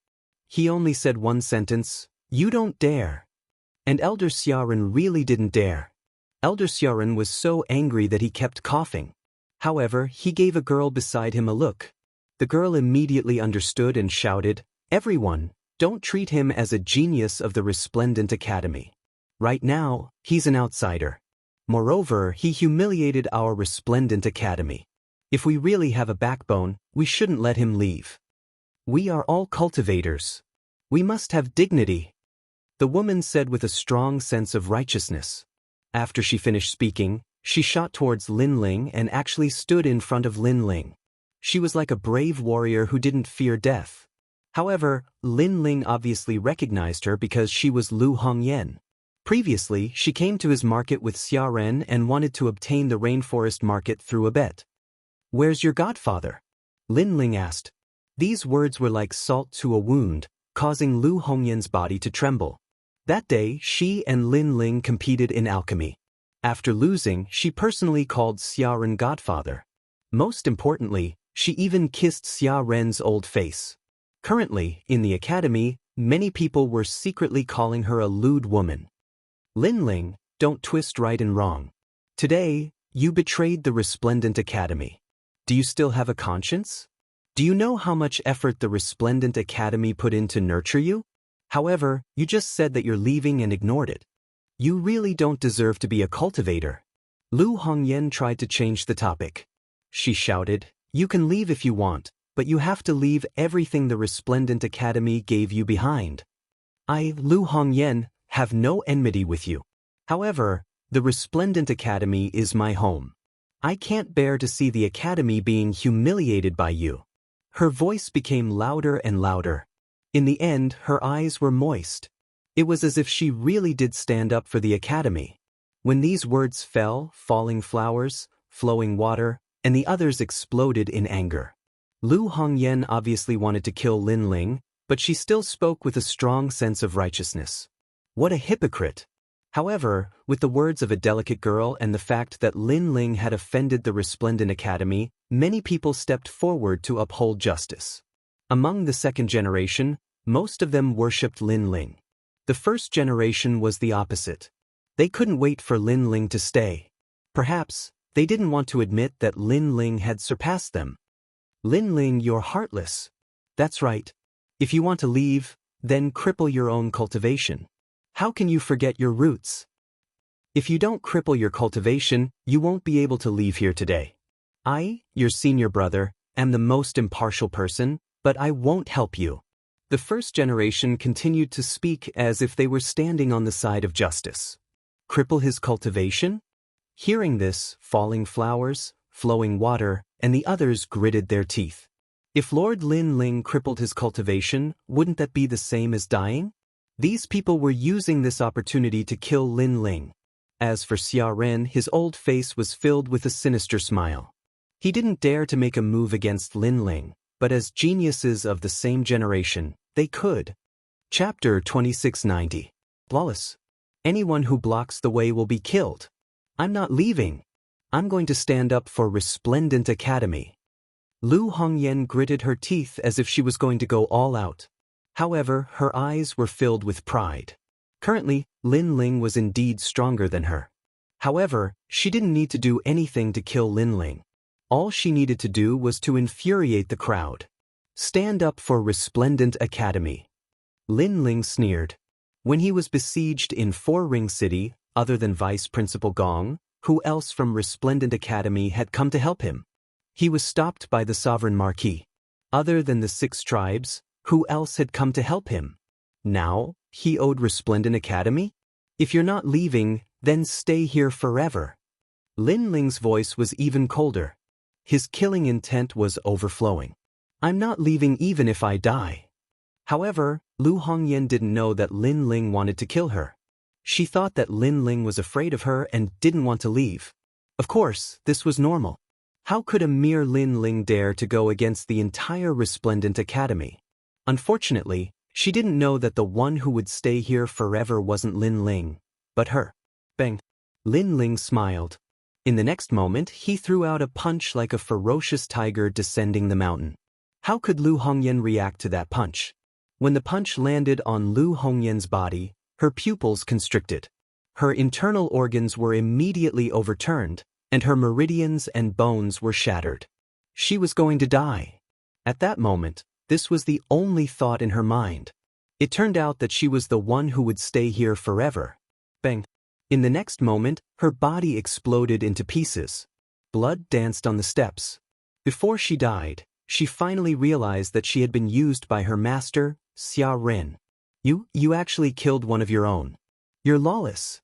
He only said one sentence, "You don't dare." And Elder Xiaoren really didn't dare. Elder Xiaoren was so angry that he kept coughing. However, he gave a girl beside him a look. The girl immediately understood and shouted, "Everyone, don't treat him as a genius of the Resplendent Academy. Right now, he's an outsider. Moreover, he humiliated our Resplendent Academy. If we really have a backbone, we shouldn't let him leave. We are all cultivators. We must have dignity," the woman said with a strong sense of righteousness. After she finished speaking, she shot towards Lin Ling and actually stood in front of Lin Ling. She was like a brave warrior who didn't fear death. However, Lin Ling obviously recognized her because she was Lu Hongyan. Previously, she came to his market with Xia Ren and wanted to obtain the rainforest market through a bet. "Where's your godfather?" Lin Ling asked. These words were like salt to a wound, causing Lu Hongyan's body to tremble. That day, she and Lin Ling competed in alchemy. After losing, she personally called Xia Ren godfather. Most importantly, she even kissed Xia Ren's old face. Currently, in the academy, many people were secretly calling her a lewd woman. Lin Ling, don't twist right and wrong. Today, you betrayed the Resplendent Academy. Do you still have a conscience? Do you know how much effort the Resplendent Academy put in to nurture you? However, you just said that you're leaving and ignored it. You really don't deserve to be a cultivator. Lu Hongyan tried to change the topic. She shouted, "You can leave if you want, but you have to leave everything the Resplendent Academy gave you behind. I, Lu Hongyan, have no enmity with you. However, the Resplendent Academy is my home. I can't bear to see the Academy being humiliated by you." Her voice became louder and louder. In the end, her eyes were moist. It was as if she really did stand up for the Academy. When these words fell, falling flowers, flowing water, and the others exploded in anger. Lu Hongyan obviously wanted to kill Lin Ling, but she still spoke with a strong sense of righteousness. What a hypocrite! However, with the words of a delicate girl and the fact that Lin Ling had offended the Resplendent Academy, many people stepped forward to uphold justice. Among the second generation, most of them worshipped Lin Ling. The first generation was the opposite. They couldn't wait for Lin Ling to stay. Perhaps, they didn't want to admit that Lin Ling had surpassed them. "Lin Ling, you're heartless." "That's right. If you want to leave, then cripple your own cultivation. How can you forget your roots? If you don't cripple your cultivation, you won't be able to leave here today. I, your senior brother, am the most impartial person, but I won't help you." The first generation continued to speak as if they were standing on the side of justice. Cripple his cultivation? Hearing this, falling flowers, flowing water, and the others gritted their teeth. If Lord Lin Ling crippled his cultivation, wouldn't that be the same as dying? These people were using this opportunity to kill Lin Ling. As for Xia Ren, his old face was filled with a sinister smile. He didn't dare to make a move against Lin Ling, but as geniuses of the same generation, they could. Chapter 2690. Flawless. Anyone who blocks the way will be killed. I'm not leaving. I'm going to stand up for Resplendent Academy. Lu Hongyan gritted her teeth as if she was going to go all out. However, her eyes were filled with pride. Currently, Lin Ling was indeed stronger than her. However, she didn't need to do anything to kill Lin Ling. All she needed to do was to infuriate the crowd. Stand up for Resplendent Academy. Lin Ling sneered. When he was besieged in Four Ring City, other than Vice Principal Gong, who else from Resplendent Academy had come to help him? He was stopped by the Sovereign Marquis. Other than the 6 tribes, who else had come to help him? Now, he owed Resplendent Academy? If you're not leaving, then stay here forever. Lin Ling's voice was even colder. His killing intent was overflowing. I'm not leaving even if I die. However, Lu Hongyan didn't know that Lin Ling wanted to kill her. She thought that Lin Ling was afraid of her and didn't want to leave. Of course, this was normal. How could a mere Lin Ling dare to go against the entire Resplendent Academy? Unfortunately, she didn't know that the one who would stay here forever wasn't Lin Ling, but her. Bang! Lin Ling smiled. In the next moment, he threw out a punch like a ferocious tiger descending the mountain. How could Lu Hongyan react to that punch? When the punch landed on Lu Hongyan's body, her pupils constricted. Her internal organs were immediately overturned, and her meridians and bones were shattered. She was going to die. At that moment, this was the only thought in her mind. It turned out that she was the one who would stay here forever. Bang! In the next moment, her body exploded into pieces. Blood danced on the steps. Before she died, she finally realized that she had been used by her master, Xia Ren. You actually killed one of your own. You're lawless.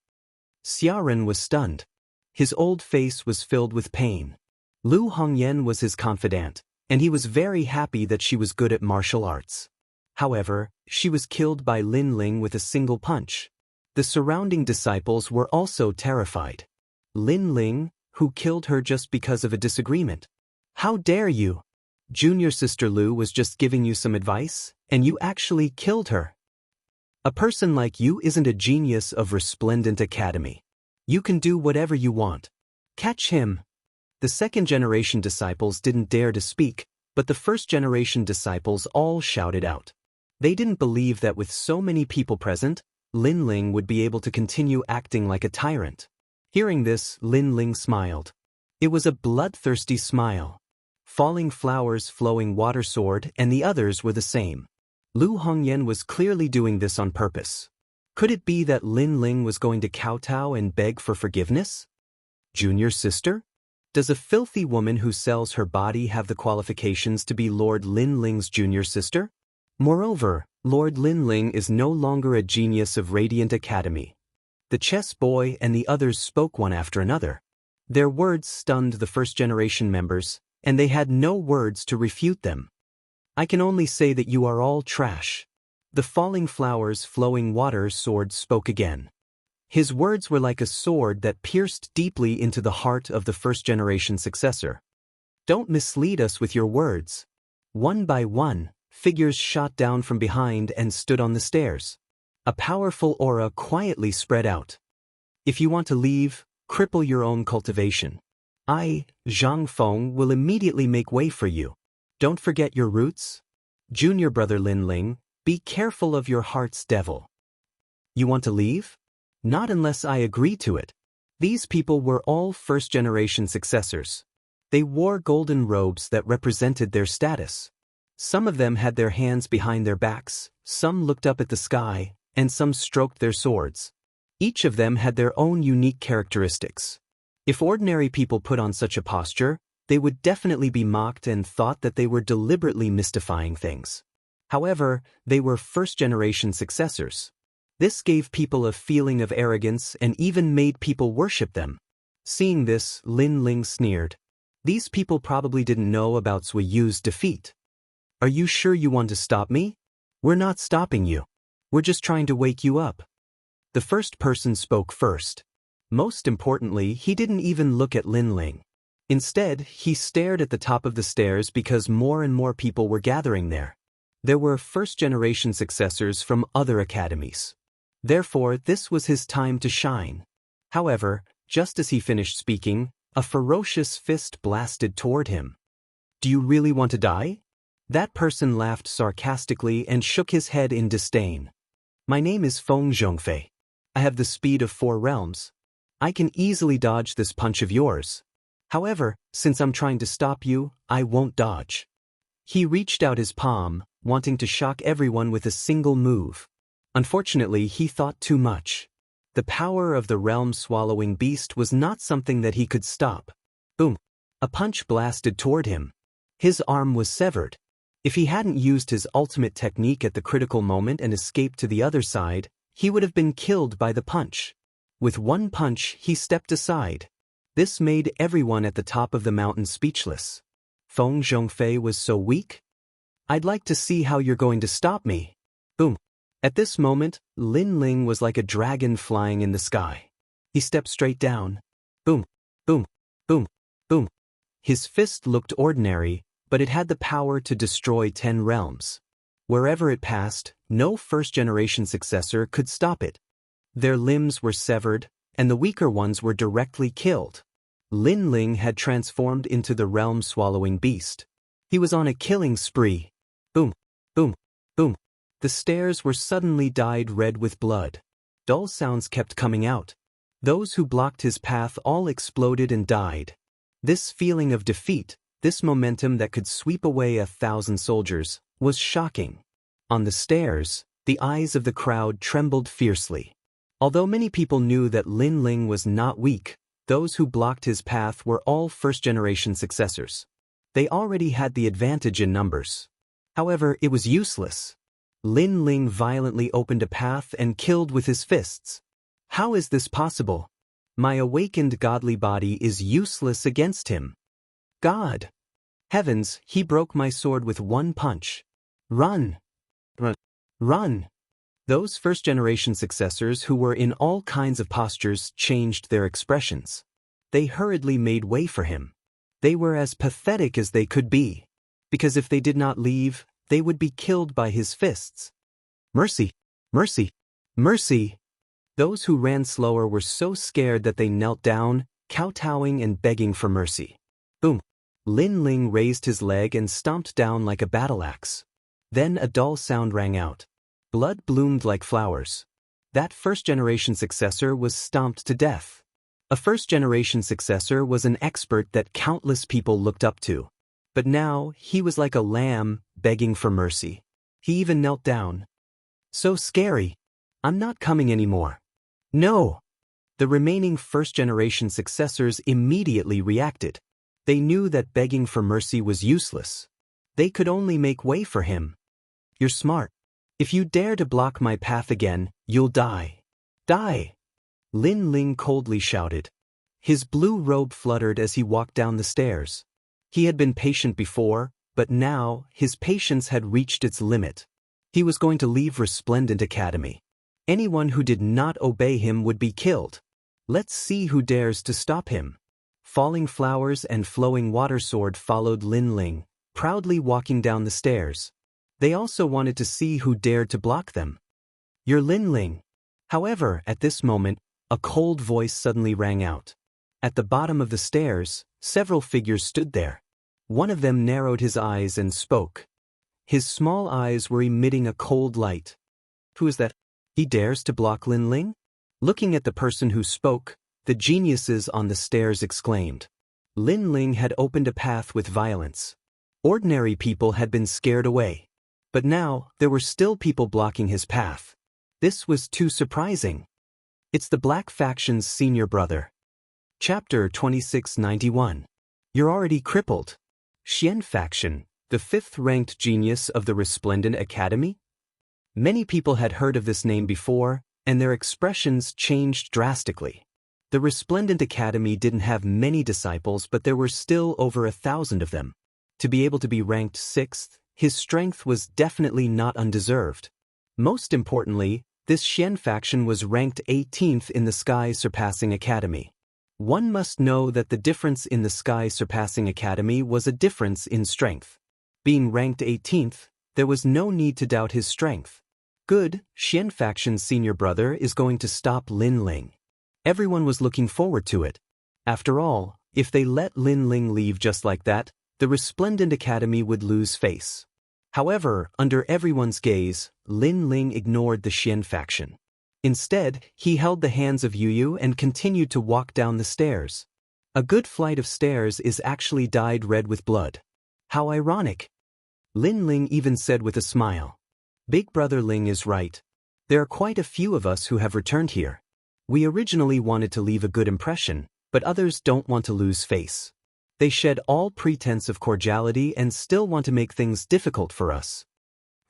Xia Ren was stunned. His old face was filled with pain. Lu Hongyan was his confidant, and he was very happy that she was good at martial arts. However, she was killed by Lin Ling with a single punch. The surrounding disciples were also terrified. Lin Ling, who killed her just because of a disagreement. How dare you? Junior Sister Lu was just giving you some advice, and you actually killed her. A person like you isn't a genius of Resplendent Academy. You can do whatever you want. Catch him. The second-generation disciples didn't dare to speak, but the first-generation disciples all shouted out. They didn't believe that with so many people present, Lin Ling would be able to continue acting like a tyrant. Hearing this, Lin Ling smiled. It was a bloodthirsty smile. Falling Flowers, Flowing Water Sword, and the others were the same. Lu Hongyan was clearly doing this on purpose. Could it be that Lin Ling was going to kowtow and beg for forgiveness? Junior sister? Does a filthy woman who sells her body have the qualifications to be Lord Lin Ling's junior sister? Moreover, Lord Lin Ling is no longer a genius of Radiant Academy. The chess boy and the others spoke one after another. Their words stunned the first-generation members, and they had no words to refute them. I can only say that you are all trash. The Falling Flowers, Flowing Water Sword spoke again. His words were like a sword that pierced deeply into the heart of the first-generation successor. Don't mislead us with your words. One by one, figures shot down from behind and stood on the stairs. A powerful aura quietly spread out. If you want to leave, cripple your own cultivation. I, Zhang Feng, will immediately make way for you. Don't forget your roots. Junior brother Lin Ling, be careful of your heart's devil. You want to leave? Not unless I agree to it. These people were all first-generation successors. They wore golden robes that represented their status. Some of them had their hands behind their backs, some looked up at the sky, and some stroked their swords. Each of them had their own unique characteristics. If ordinary people put on such a posture, they would definitely be mocked and thought that they were deliberately mystifying things. However, they were first-generation successors. This gave people a feeling of arrogance and even made people worship them. Seeing this, Lin Ling sneered. These people probably didn't know about Sui Yu's defeat. Are you sure you want to stop me? We're not stopping you. We're just trying to wake you up. The first person spoke first. Most importantly, he didn't even look at Lin Ling. Instead, he stared at the top of the stairs because more and more people were gathering there. There were first-generation successors from other academies. Therefore, this was his time to shine. However, just as he finished speaking, a ferocious fist blasted toward him. Do you really want to die? That person laughed sarcastically and shook his head in disdain. My name is Feng Zhongfei. I have the speed of 4 realms. I can easily dodge this punch of yours. However, since I'm trying to stop you, I won't dodge. He reached out his palm, wanting to shock everyone with a single move. Unfortunately, he thought too much. The power of the realm-swallowing beast was not something that he could stop. Boom! A punch blasted toward him. His arm was severed. If he hadn't used his ultimate technique at the critical moment and escaped to the other side, he would have been killed by the punch. With one punch, he stepped aside. This made everyone at the top of the mountain speechless. Feng Zhongfei was so weak? I'd like to see how you're going to stop me. Boom. At this moment, Lin Ling was like a dragon flying in the sky. He stepped straight down. Boom, boom, boom, boom. His fist looked ordinary, but it had the power to destroy 10 realms. Wherever it passed, no first-generation successor could stop it. Their limbs were severed, and the weaker ones were directly killed. Lin Ling had transformed into the realm-swallowing beast. He was on a killing spree. Boom, boom, boom. The stairs were suddenly dyed red with blood. Dull sounds kept coming out. Those who blocked his path all exploded and died. This feeling of defeat, this momentum that could sweep away 1,000 soldiers, was shocking. On the stairs, the eyes of the crowd trembled fiercely. Although many people knew that Lin Ling was not weak, those who blocked his path were all first-generation successors. They already had the advantage in numbers. However, it was useless. Lin Ling violently opened a path and killed with his fists. How is this possible? My awakened godly body is useless against him. God! Heavens, he broke my sword with one punch. Run! Run. Run! Those first-generation successors who were in all kinds of postures changed their expressions. They hurriedly made way for him. They were as pathetic as they could be, because if they did not leave, they would be killed by his fists. Mercy! Mercy! Mercy! Those who ran slower were so scared that they knelt down, kowtowing and begging for mercy. Boom! Lin Ling raised his leg and stomped down like a battle axe. Then a dull sound rang out. Blood bloomed like flowers. That first-generation successor was stomped to death. A first-generation successor was an expert that countless people looked up to. But now, he was like a lamb, begging for mercy. He even knelt down. So scary. I'm not coming anymore. No! The remaining first-generation successors immediately reacted. They knew that begging for mercy was useless. They could only make way for him. You're smart. If you dare to block my path again, you'll die. Die! Lin Ling coldly shouted. His blue robe fluttered as he walked down the stairs. He had been patient before, but now his patience had reached its limit. He was going to leave Resplendent Academy. Anyone who did not obey him would be killed. Let's see who dares to stop him. Falling Flowers and Flowing Water Sword followed Lin Ling, proudly walking down the stairs. They also wanted to see who dared to block them. You're Lin Ling. However, at this moment, a cold voice suddenly rang out. At the bottom of the stairs, several figures stood there. One of them narrowed his eyes and spoke. His small eyes were emitting a cold light. Who is that? He dares to block Lin Ling? Looking at the person who spoke, the geniuses on the stairs exclaimed. Lin Ling had opened a path with violence. Ordinary people had been scared away. But now, there were still people blocking his path. This was too surprising. It's the Black Faction's senior brother. Chapter 2691. You're already crippled. Xian Faction, the fifth-ranked genius of the Resplendent Academy? Many people had heard of this name before, and their expressions changed drastically. The Resplendent Academy didn't have many disciples, but there were still over 1,000 of them. To be able to be ranked 6th, his strength was definitely not undeserved. Most importantly, this Xian faction was ranked 18th in the Sky Surpassing Academy. One must know that the difference in the Sky Surpassing Academy was a difference in strength. Being ranked 18th, there was no need to doubt his strength. Good, Xian faction's senior brother is going to stop Lin Ling. Everyone was looking forward to it. After all, if they let Lin Ling leave just like that, the Resplendent Academy would lose face. However, under everyone's gaze, Lin Ling ignored the Xian faction. Instead, he held the hands of Yu and continued to walk down the stairs. A good flight of stairs is actually dyed red with blood. How ironic. Lin Ling even said with a smile. Big Brother Ling is right. There are quite a few of us who have returned here. We originally wanted to leave a good impression, but others don't want to lose face. They shed all pretense of cordiality and still want to make things difficult for us.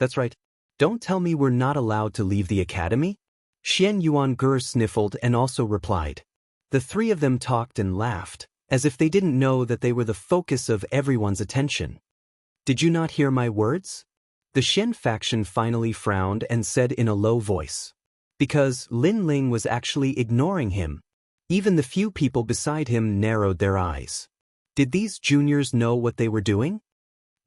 That's right. Don't tell me we're not allowed to leave the academy? Xian Yuangur sniffled and also replied. The three of them talked and laughed, as if they didn't know that they were the focus of everyone's attention. Did you not hear my words? The Xian faction finally frowned and said in a low voice. Because Lin Ling was actually ignoring him. Even the few people beside him narrowed their eyes. Did these juniors know what they were doing?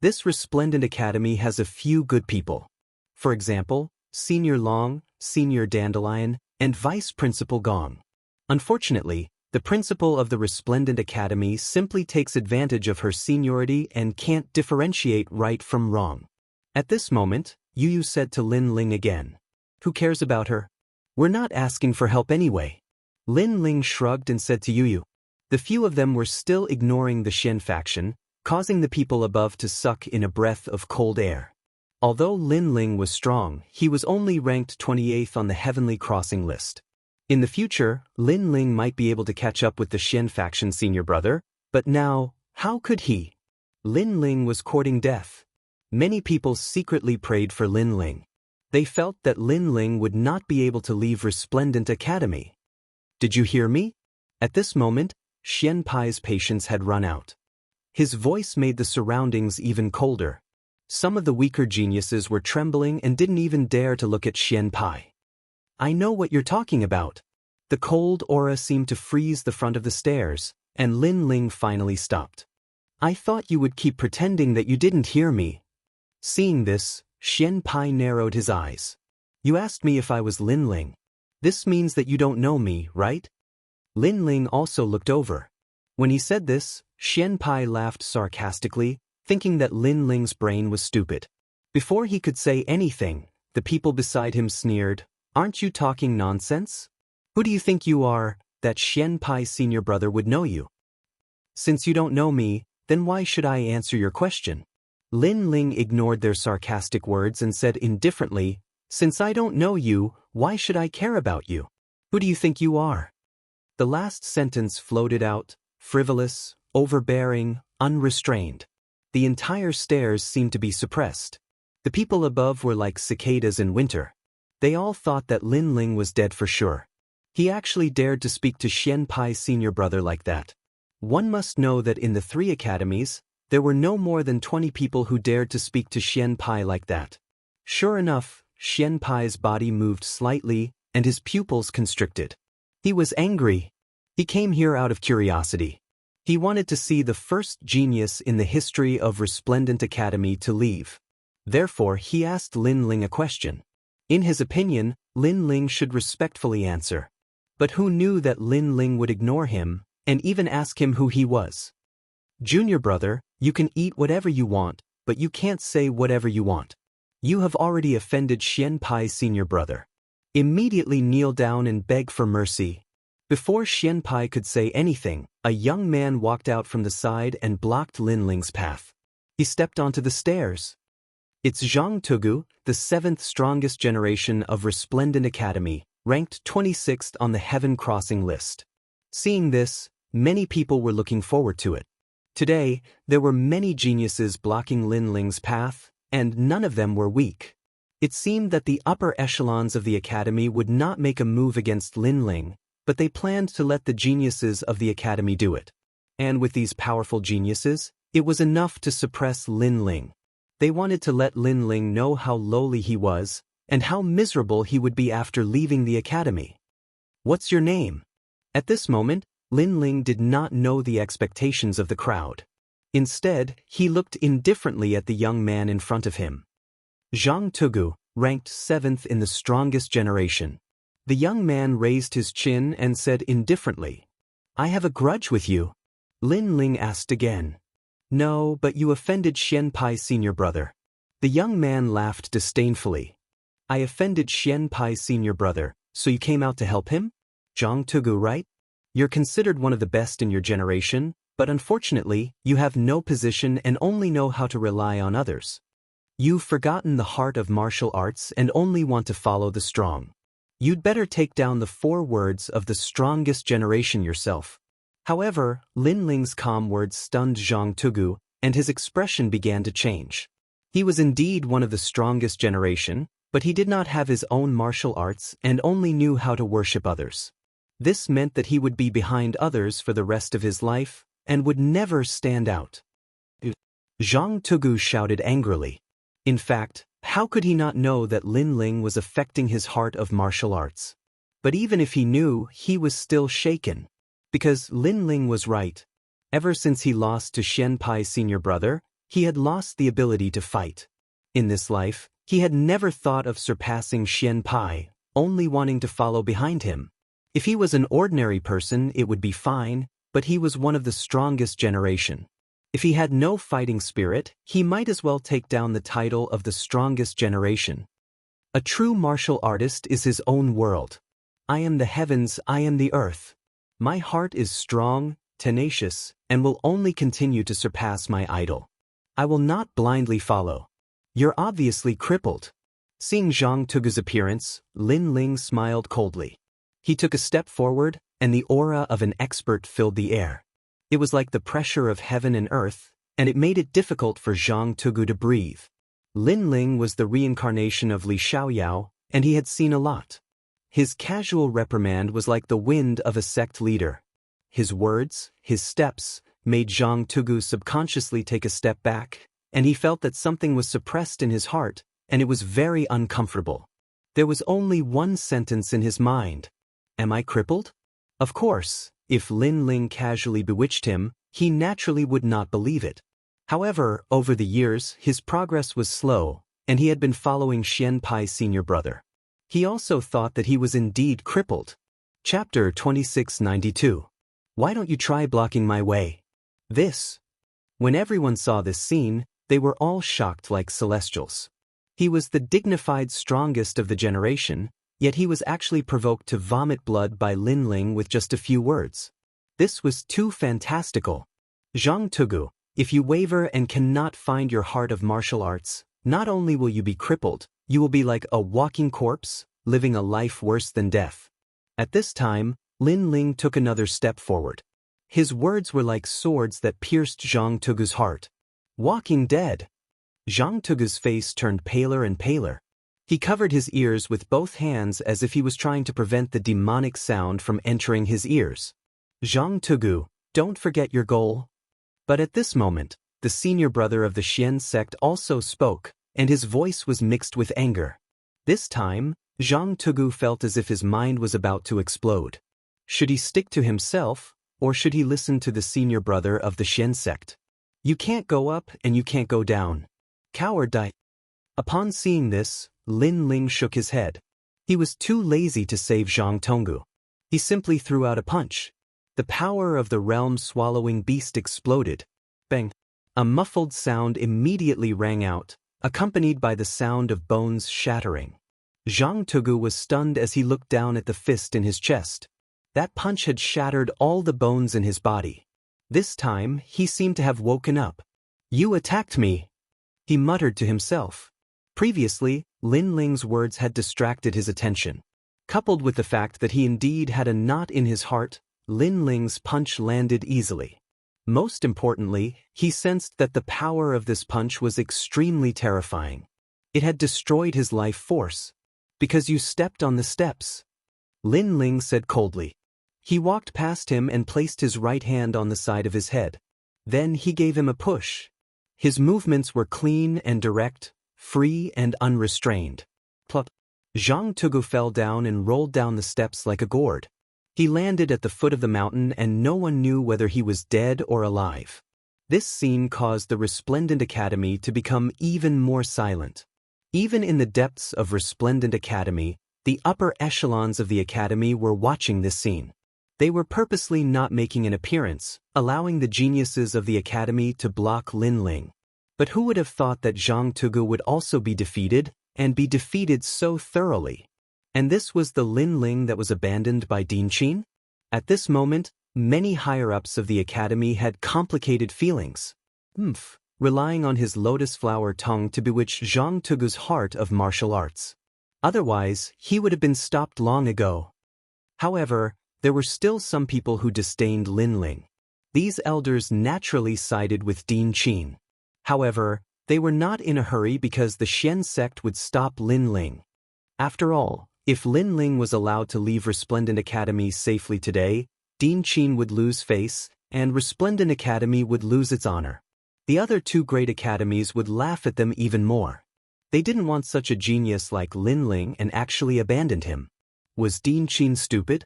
This Resplendent Academy has a few good people. For example, Senior Long, Senior Dandelion, and Vice Principal Gong. Unfortunately, the principal of the Resplendent Academy simply takes advantage of her seniority and can't differentiate right from wrong. At this moment, Yu said to Lin Ling again. Who cares about her? We're not asking for help anyway. Lin Ling shrugged and said to Yu. The few of them were still ignoring the Xian faction, causing the people above to suck in a breath of cold air. Although Lin Ling was strong, he was only ranked 28th on the Heavenly Crossing list. In the future, Lin Ling might be able to catch up with the Xian faction senior brother, but now, how could he? Lin Ling was courting death. Many people secretly prayed for Lin Ling. They felt that Lin Ling would not be able to leave Resplendent Academy. Did you hear me? At this moment, Xian Pai's patience had run out. His voice made the surroundings even colder. Some of the weaker geniuses were trembling and didn't even dare to look at Xianpai. I know what you're talking about. The cold aura seemed to freeze the front of the stairs, and Lin Ling finally stopped. I thought you would keep pretending that you didn't hear me. Seeing this, Xianpai narrowed his eyes. You asked me if I was Lin Ling. This means that you don't know me, right? Lin Ling also looked over. When he said this, Xianpai laughed sarcastically, thinking that Lin Ling's brain was stupid. Before he could say anything, the people beside him sneered, Aren't you talking nonsense? Who do you think you are, that Xianpai's senior brother would know you? Since you don't know me, then why should I answer your question? Lin Ling ignored their sarcastic words and said indifferently, Since I don't know you, why should I care about you? Who do you think you are? The last sentence floated out, frivolous, overbearing, unrestrained. The entire stairs seemed to be suppressed. The people above were like cicadas in winter. They all thought that Lin Ling was dead for sure. He actually dared to speak to Xianpai's senior brother like that. One must know that in the 3 academies, there were no more than 20 people who dared to speak to Xianpai like that. Sure enough, Xianpai's body moved slightly, and his pupils constricted. He was angry. He came here out of curiosity. He wanted to see the first genius in the history of Resplendent Academy to leave. Therefore, he asked Lin Ling a question. In his opinion, Lin Ling should respectfully answer. But who knew that Lin Ling would ignore him, and even ask him who he was? Junior brother, you can eat whatever you want, but you can't say whatever you want. You have already offended Xianpai's senior brother. Immediately kneel down and beg for mercy. Before Xianpai could say anything, a young man walked out from the side and blocked Lin Ling's path. He stepped onto the stairs. It's Zhang Tugu, the 7th strongest generation of Resplendent Academy, ranked 26th on the Heaven Crossing list. Seeing this, many people were looking forward to it. Today, there were many geniuses blocking Lin Ling's path, and none of them were weak. It seemed that the upper echelons of the academy would not make a move against Lin Ling, but they planned to let the geniuses of the academy do it. And with these powerful geniuses, it was enough to suppress Lin Ling. They wanted to let Lin Ling know how lowly he was, and how miserable he would be after leaving the academy. What's your name? At this moment, Lin Ling did not know the expectations of the crowd. Instead, he looked indifferently at the young man in front of him. Zhang Tugu, ranked 7th in the strongest generation. The young man raised his chin and said indifferently, I have a grudge with you. Lin Ling asked again. No, but you offended Xianpai's senior brother. The young man laughed disdainfully. I offended Xianpai's senior brother, so you came out to help him? Zhang Tugu, right? You're considered one of the best in your generation, but unfortunately, you have no position and only know how to rely on others. You've forgotten the heart of martial arts and only want to follow the strong. You'd better take down the 4 words of the strongest generation yourself. However, Lin Ling's calm words stunned Zhang Tugu, and his expression began to change. He was indeed one of the strongest generation, but he did not have his own martial arts and only knew how to worship others. This meant that he would be behind others for the rest of his life, and would never stand out. Zhang Tugu shouted angrily. In fact, how could he not know that Lin Ling was affecting his heart of martial arts? But even if he knew, he was still shaken. Because Lin Ling was right. Ever since he lost to Xianpai's senior brother, he had lost the ability to fight. In this life, he had never thought of surpassing Xianpai, only wanting to follow behind him. If he was an ordinary person, it would be fine, but he was one of the strongest generation. If he had no fighting spirit, he might as well take down the title of the strongest generation. A true martial artist is his own world. I am the heavens, I am the earth. My heart is strong, tenacious, and will only continue to surpass my idol. I will not blindly follow. You're obviously crippled. Seeing Zhang Tugu's appearance, Lin Ling smiled coldly. He took a step forward, and the aura of an expert filled the air. It was like the pressure of heaven and earth, and it made it difficult for Zhang Tugu to breathe. Lin Ling was the reincarnation of Li Xiaoyao, and he had seen a lot. His casual reprimand was like the wind of a sect leader. His words, his steps, made Zhang Tugu subconsciously take a step back, and he felt that something was suppressed in his heart, and it was very uncomfortable. There was only one sentence in his mind. Am I crippled? Of course, if Lin Ling casually bewitched him, he naturally would not believe it. However, over the years, his progress was slow, and he had been following Xian Pai's senior brother. He also thought that he was indeed crippled. Chapter 2692. Why don't you try blocking my way? This. When everyone saw this scene, they were all shocked like celestials. He was the dignified strongest of the generation, yet he was actually provoked to vomit blood by Lin Ling with just a few words. This was too fantastical. Zhang Tugu, if you waver and cannot find your heart of martial arts, not only will you be crippled, you will be like a walking corpse, living a life worse than death. At this time, Lin Ling took another step forward. His words were like swords that pierced Zhang Tugu's heart. Walking dead. Zhang Tugu's face turned paler and paler. He covered his ears with both hands as if he was trying to prevent the demonic sound from entering his ears. Zhang Tugu, don't forget your goal. But at this moment, the senior brother of the Xian sect also spoke, and his voice was mixed with anger. This time, Zhang Tugu felt as if his mind was about to explode. Should he stick to himself, or should he listen to the senior brother of the Xian sect? You can't go up and you can't go down. Coward die. Upon seeing this, Lin Ling shook his head. He was too lazy to save Zhang Tonggu. He simply threw out a punch. The power of the realm-swallowing beast exploded. Bang! A muffled sound immediately rang out, accompanied by the sound of bones shattering. Zhang Tugu was stunned as he looked down at the fist in his chest. That punch had shattered all the bones in his body. This time, he seemed to have woken up. You attacked me, he muttered to himself. Previously, Lin Ling's words had distracted his attention. Coupled with the fact that he indeed had a knot in his heart, Lin Ling's punch landed easily. Most importantly, he sensed that the power of this punch was extremely terrifying. It had destroyed his life force. Because you stepped on the steps, Lin Ling said coldly. He walked past him and placed his right hand on the side of his head. Then he gave him a push. His movements were clean and direct, free and unrestrained. Plop. Zhang Tugu fell down and rolled down the steps like a gourd. He landed at the foot of the mountain and no one knew whether he was dead or alive. This scene caused the Resplendent Academy to become even more silent. Even in the depths of Resplendent Academy, the upper echelons of the Academy were watching this scene. They were purposely not making an appearance, allowing the geniuses of the Academy to block Lin Ling. But who would have thought that Zhang Tugu would also be defeated, and be defeated so thoroughly? And this was the Lin Ling that was abandoned by Din Qin? At this moment, many higher-ups of the Academy had complicated feelings. Relying on his lotus flower tongue to bewitch Zhang Tugu's heart of martial arts. Otherwise, he would have been stopped long ago. However, there were still some people who disdained Lin Ling. These elders naturally sided with Din Qin. However, they were not in a hurry because the Xian sect would stop Lin Ling. After all, if Lin Ling was allowed to leave Resplendent Academy safely today, Din Qin would lose face, and Resplendent Academy would lose its honor. The other two great academies would laugh at them even more. They didn't want such a genius like Lin Ling and actually abandoned him. Was Din Qin stupid?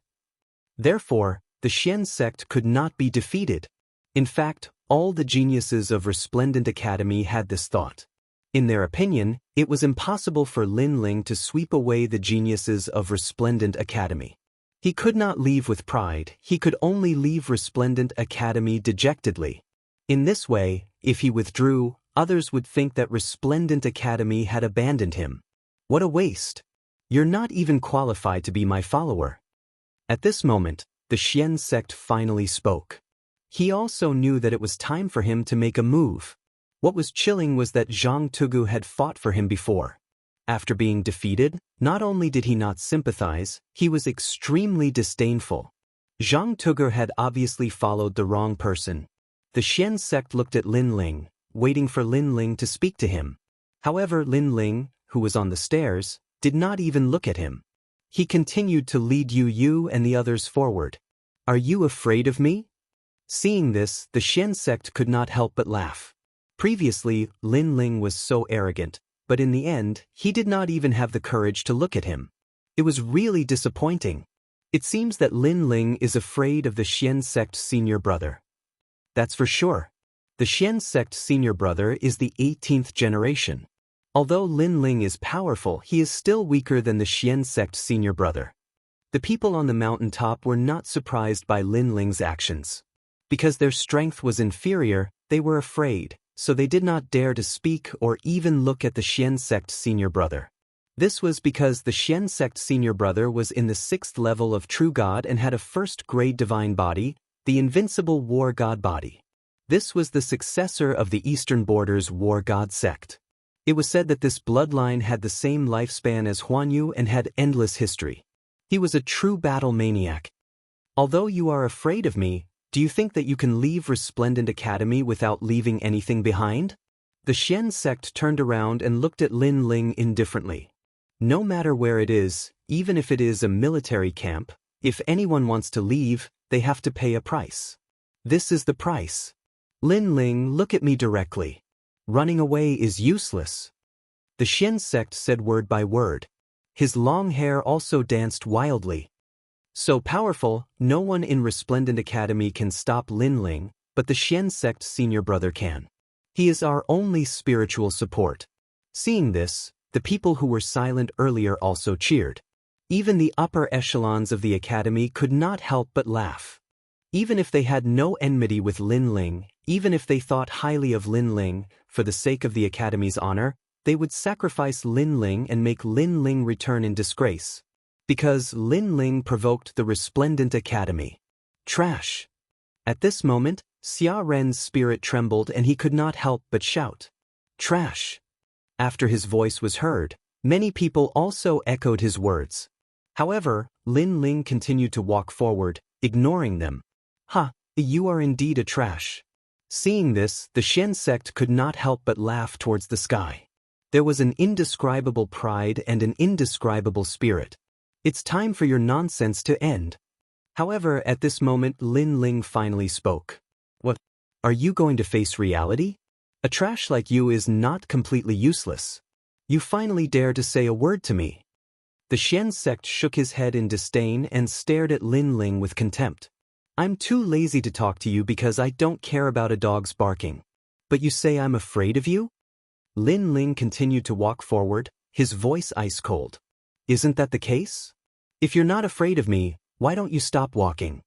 Therefore, the Xian sect could not be defeated. In fact, all the geniuses of Resplendent Academy had this thought. In their opinion, it was impossible for Lin Ling to sweep away the geniuses of Resplendent Academy. He could not leave with pride, he could only leave Resplendent Academy dejectedly. In this way, if he withdrew, others would think that Resplendent Academy had abandoned him. What a waste! You're not even qualified to be my follower. At this moment, the Xian sect finally spoke. He also knew that it was time for him to make a move. What was chilling was that Zhang Tugu had fought for him before. After being defeated, not only did he not sympathize, he was extremely disdainful. Zhang Tugu had obviously followed the wrong person. The Xian sect looked at Lin Ling, waiting for Lin Ling to speak to him. However, Lin Ling, who was on the stairs, did not even look at him. He continued to lead you and the others forward. Are you afraid of me? Seeing this, the Xian sect could not help but laugh. Previously, Lin Ling was so arrogant, but in the end, he did not even have the courage to look at him. It was really disappointing. It seems that Lin Ling is afraid of the Xian sect senior brother. That's for sure. The Xian sect senior brother is the 18th generation. Although Lin Ling is powerful, he is still weaker than the Xian sect senior brother. The people on the mountaintop were not surprised by Lin Ling's actions. Because their strength was inferior, they were afraid, so they did not dare to speak or even look at the Xian sect senior brother. This was because the Xian sect senior brother was in the 6th level of true god and had a first-grade divine body, the invincible war god body. This was the successor of the Eastern Borders war god sect. It was said that this bloodline had the same lifespan as Huanyu and had endless history. He was a true battle maniac. Although you are afraid of me, do you think that you can leave Resplendent Academy without leaving anything behind? The Xian sect turned around and looked at Lin Ling indifferently. No matter where it is, even if it is a military camp, if anyone wants to leave, they have to pay a price. This is the price. Lin Ling, look at me directly. Running away is useless. The Xian sect said word by word. His long hair also danced wildly. So powerful, no one in Resplendent Academy can stop Lin Ling, but the Xian sect senior brother can. He is our only spiritual support. Seeing this, the people who were silent earlier also cheered. Even the upper echelons of the academy could not help but laugh. Even if they had no enmity with Lin Ling, even if they thought highly of Lin Ling, for the sake of the academy's honor, they would sacrifice Lin Ling and make Lin Ling return in disgrace. Because Lin Ling provoked the Resplendent Academy. Trash. At this moment, Xia Ren's spirit trembled and he could not help but shout. Trash. After his voice was heard, many people also echoed his words. However, Lin Ling continued to walk forward, ignoring them. Ha, you are indeed a trash. Seeing this, the Xian sect could not help but laugh towards the sky. There was an indescribable pride and an indescribable spirit. It's time for your nonsense to end. However, at this moment Lin Ling finally spoke. What? Are you going to face reality? A trash like you is not completely useless. You finally dare to say a word to me. The Xian sect shook his head in disdain and stared at Lin Ling with contempt. I'm too lazy to talk to you because I don't care about a dog's barking. But you say I'm afraid of you? Lin Ling continued to walk forward, his voice ice cold. Isn't that the case? If you're not afraid of me, why don't you stop walking?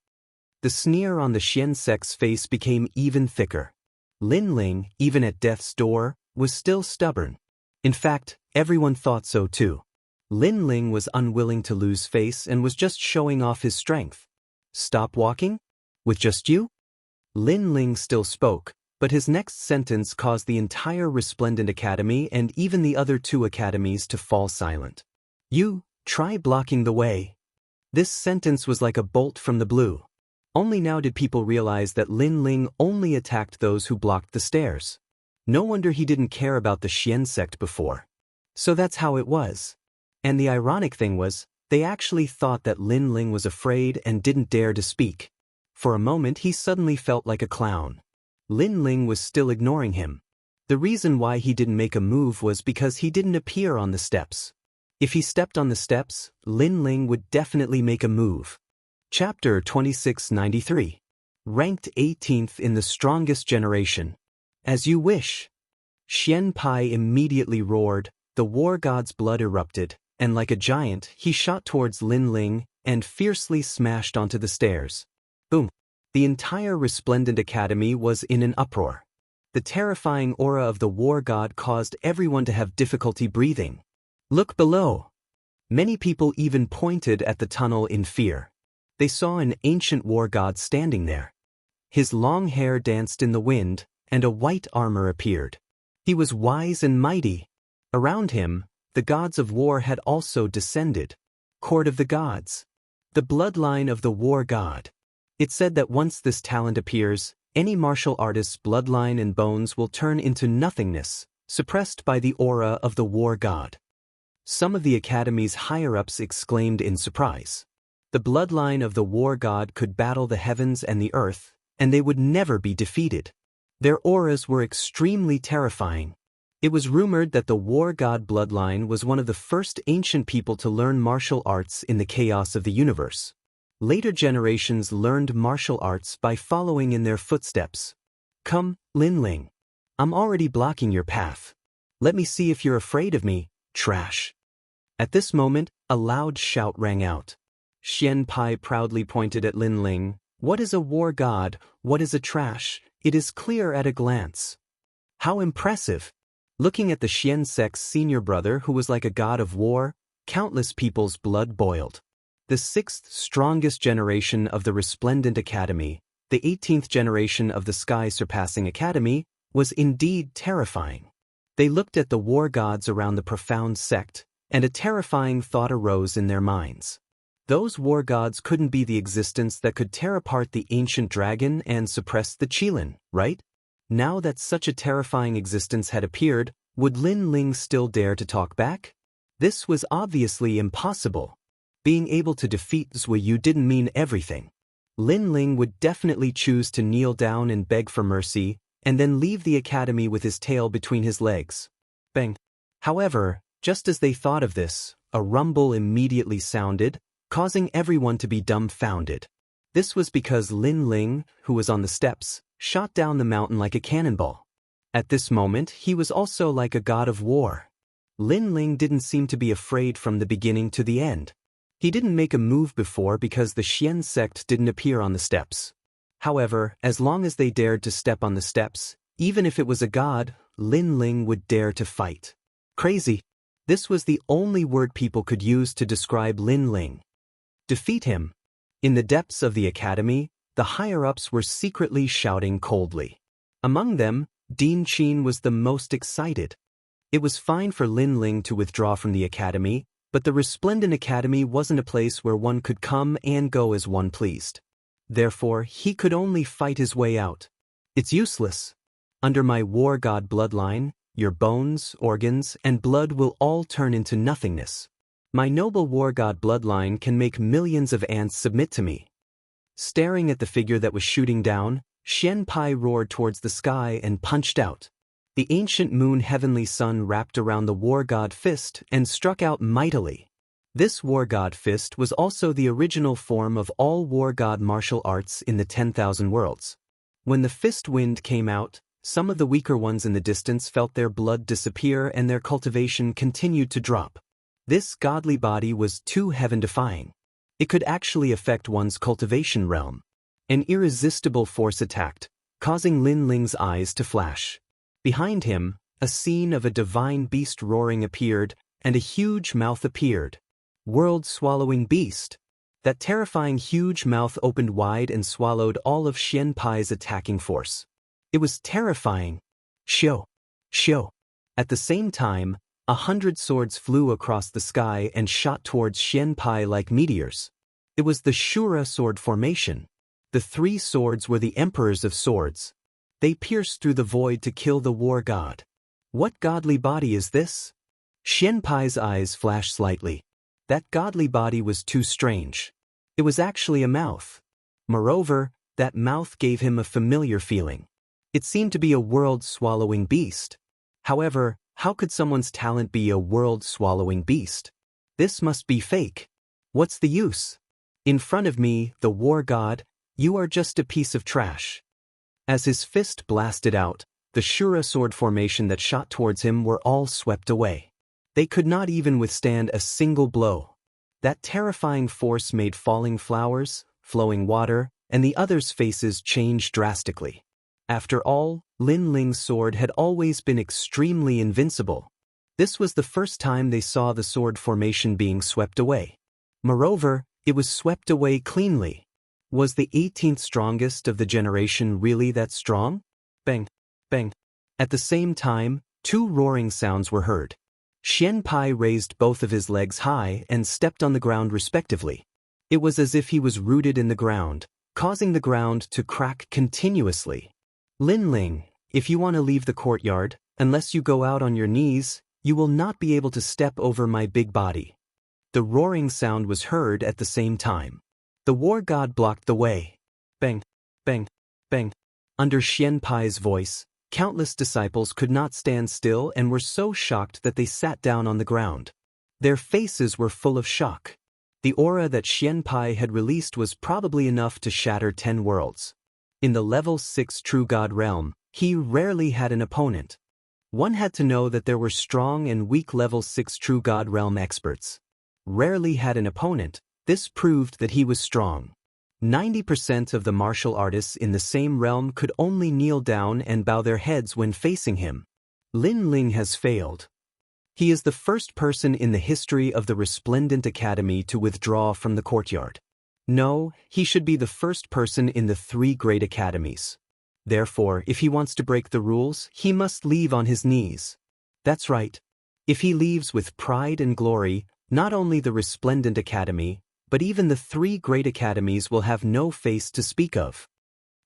The sneer on the Xian sect's face became even thicker. Lin Ling, even at death's door, was still stubborn. In fact, everyone thought so too. Lin Ling was unwilling to lose face and was just showing off his strength. Stop walking? With just you? Lin Ling still spoke, but his next sentence caused the entire Resplendent Academy and even the other 2 academies to fall silent. You, try blocking the way. This sentence was like a bolt from the blue. Only now did people realize that Lin Ling only attacked those who blocked the stairs. No wonder he didn't care about the Xian sect before. So that's how it was. And the ironic thing was, they actually thought that Lin Ling was afraid and didn't dare to speak. For a moment he suddenly felt like a clown. Lin Ling was still ignoring him. The reason why he didn't make a move was because he didn't appear on the steps. If he stepped on the steps, Lin Ling would definitely make a move. Chapter 2693. Ranked 18th in the strongest generation. As you wish. Xian Pai immediately roared, the war god's blood erupted, and like a giant, he shot towards Lin Ling and fiercely smashed onto the stairs. Boom! The entire Resplendent Academy was in an uproar. The terrifying aura of the war god caused everyone to have difficulty breathing. Look below! Many people even pointed at the tunnel in fear. They saw an ancient war god standing there. His long hair danced in the wind, and a white armor appeared. He was wise and mighty. Around him, the gods of war had also descended. Court of the Gods. The bloodline of the war god. It said that once this talent appears, any martial artist's bloodline and bones will turn into nothingness, suppressed by the aura of the war god. Some of the academy's higher-ups exclaimed in surprise. The bloodline of the war god could battle the heavens and the earth, and they would never be defeated. Their auras were extremely terrifying. It was rumored that the war god bloodline was one of the first ancient people to learn martial arts in the chaos of the universe. Later generations learned martial arts by following in their footsteps. Come, Linling. I'm already blocking your path. Let me see if you're afraid of me, trash. At this moment, a loud shout rang out. Xianpai proudly pointed at Linling. What is a war god? What is a trash? It is clear at a glance. How impressive! Looking at the Xian sect's senior brother who was like a god of war, countless people's blood boiled. The 6th strongest generation of the Resplendent Academy, the 18th generation of the Sky-Surpassing Academy, was indeed terrifying. They looked at the war gods around the profound sect, and a terrifying thought arose in their minds. Those war gods couldn't be the existence that could tear apart the ancient dragon and suppress the Qilin, right? Now that such a terrifying existence had appeared, would Lin Ling still dare to talk back? This was obviously impossible. Being able to defeat Zuiyu didn't mean everything. Lin Ling would definitely choose to kneel down and beg for mercy, and then leave the academy with his tail between his legs. Bang. However, just as they thought of this, a rumble immediately sounded, causing everyone to be dumbfounded. This was because Lin Ling, who was on the steps, shot down the mountain like a cannonball. At this moment, he was also like a god of war. Lin Ling didn't seem to be afraid from the beginning to the end. He didn't make a move before because the Xian sect didn't appear on the steps. However, as long as they dared to step on the steps, even if it was a god, Lin Ling would dare to fight. Crazy. This was the only word people could use to describe Lin Ling. Defeat him. In the depths of the academy, the higher-ups were secretly shouting coldly. Among them, Dean Qin was the most excited. It was fine for Lin Ling to withdraw from the academy, but the Resplendent Academy wasn't a place where one could come and go as one pleased. Therefore, he could only fight his way out. It's useless. Under my war god bloodline, your bones, organs, and blood will all turn into nothingness. My noble war god bloodline can make millions of ants submit to me. Staring at the figure that was shooting down, Xianpai roared towards the sky and punched out. The ancient moon heavenly sun wrapped around the war god fist and struck out mightily. This war god fist was also the original form of all war god martial arts in the 10,000 worlds. When the fist wind came out, some of the weaker ones in the distance felt their blood disappear and their cultivation continued to drop. This godly body was too heaven-defying. It could actually affect one's cultivation realm. An irresistible force attacked, causing Lin Ling's eyes to flash. Behind him, a scene of a divine beast roaring appeared, and a huge mouth appeared. World-swallowing beast. That terrifying huge mouth opened wide and swallowed all of Xianpai's attacking force. It was terrifying. Shio. Shio. At the same time, 100 swords flew across the sky and shot towards Xianpai like meteors. It was the Shura sword formation. The 3 swords were the emperors of swords. They pierced through the void to kill the war god. What godly body is this? Xianpai's eyes flashed slightly. That godly body was too strange. It was actually a mouth. Moreover, that mouth gave him a familiar feeling. It seemed to be a world-swallowing beast. However, how could someone's talent be a world-swallowing beast? This must be fake. What's the use? In front of me, the war god, you are just a piece of trash. As his fist blasted out, the Shura sword formation that shot towards him were all swept away. They could not even withstand a single blow. That terrifying force made falling flowers, flowing water, and the others' faces change drastically. After all, Lin Ling's sword had always been extremely invincible. This was the first time they saw the sword formation being swept away. Moreover, it was swept away cleanly. Was the 18th strongest of the generation really that strong? Bang, bang. At the same time, 2 roaring sounds were heard. Xianpai raised both of his legs high and stepped on the ground respectively. It was as if he was rooted in the ground, causing the ground to crack continuously. Lin Ling, if you want to leave the courtyard, unless you go out on your knees, you will not be able to step over my big body. The roaring sound was heard at the same time. The war god blocked the way. Bang, bang, bang. Under Xianpai's voice, countless disciples could not stand still and were so shocked that they sat down on the ground. Their faces were full of shock. The aura that Xianpai had released was probably enough to shatter 10 worlds. In the level 6 True God realm, he rarely had an opponent. One had to know that there were strong and weak level 6 True God realm experts. Rarely had an opponent, this proved that he was strong. 90% of the martial artists in the same realm could only kneel down and bow their heads when facing him. Lin Ling has failed. He is the first person in the history of the Resplendent Academy to withdraw from the courtyard. No, he should be the first person in the 3 great academies. Therefore, if he wants to break the rules, he must leave on his knees. That's right. If he leaves with pride and glory, not only the Resplendent Academy, but even the 3 great academies will have no face to speak of.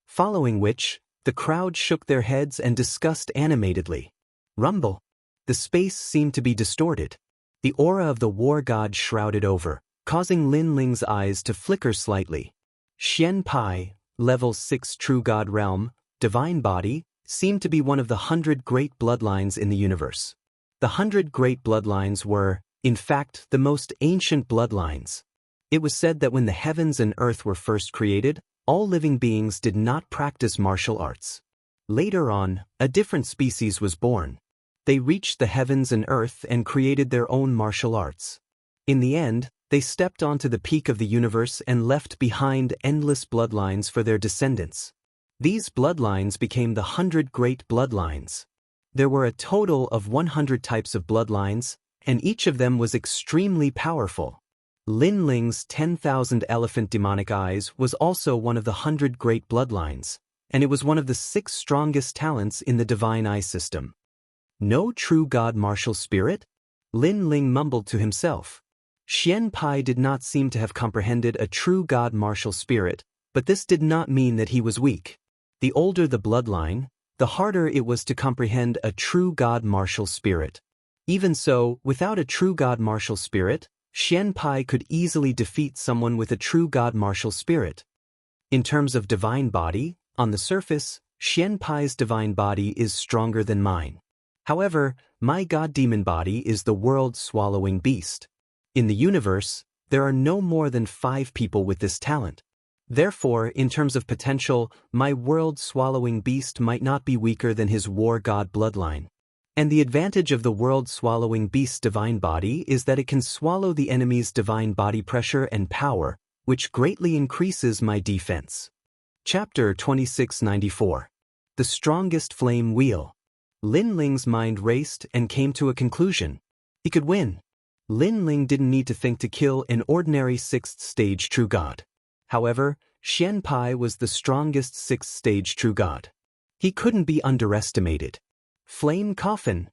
Following which, the crowd shook their heads and discussed animatedly. Rumble. The space seemed to be distorted. The aura of the war god shrouded over, causing Lin Ling's eyes to flicker slightly. Xianpai, level 6 True God realm, divine body, seemed to be one of the 100 great bloodlines in the universe. The 100 great bloodlines were, in fact, the most ancient bloodlines. It was said that when the heavens and earth were first created, all living beings did not practice martial arts. Later on, a different species was born. They reached the heavens and earth and created their own martial arts. In the end, they stepped onto the peak of the universe and left behind endless bloodlines for their descendants. These bloodlines became the 100 great bloodlines. There were a total of 100 types of bloodlines, and each of them was extremely powerful. Lin Ling's 10,000 elephant demonic eyes was also one of the 100 great bloodlines, and it was one of the 6 strongest talents in the divine eye system. No true god martial spirit? Lin Ling mumbled to himself. Xianpai did not seem to have comprehended a true god martial spirit, but this did not mean that he was weak. The older the bloodline, the harder it was to comprehend a true god martial spirit. Even so, without a true god martial spirit, Xianpai could easily defeat someone with a true god martial spirit. In terms of divine body, on the surface, Xianpai's divine body is stronger than mine. However, my god demon body is the world-swallowing beast. In the universe, there are no more than 5 people with this talent. Therefore, in terms of potential, my world-swallowing beast might not be weaker than his war god bloodline. And the advantage of the world-swallowing beast's divine body is that it can swallow the enemy's divine body pressure and power, which greatly increases my defense. Chapter 2694. The Strongest Flame Wheel. Lin Ling's mind raced and came to a conclusion. He could win. Lin Ling didn't need to think to kill an ordinary 6th stage true god. However, Xianpai was the strongest 6th stage true god. He couldn't be underestimated. Flame coffin.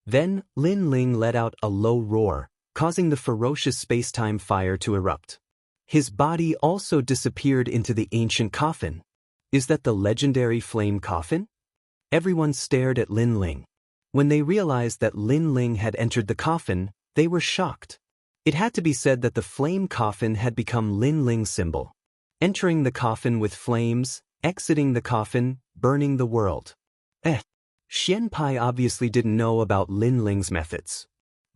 Then, Lin Ling let out a low roar, causing the ferocious space-time fire to erupt. His body also disappeared into the ancient coffin. Is that the legendary flame coffin? Everyone stared at Lin Ling. When they realized that Lin Ling had entered the coffin, they were shocked. It had to be said that the flame coffin had become Lin Ling's symbol. Entering the coffin with flames, exiting the coffin, burning the world. Xianpai obviously didn't know about Lin Ling's methods.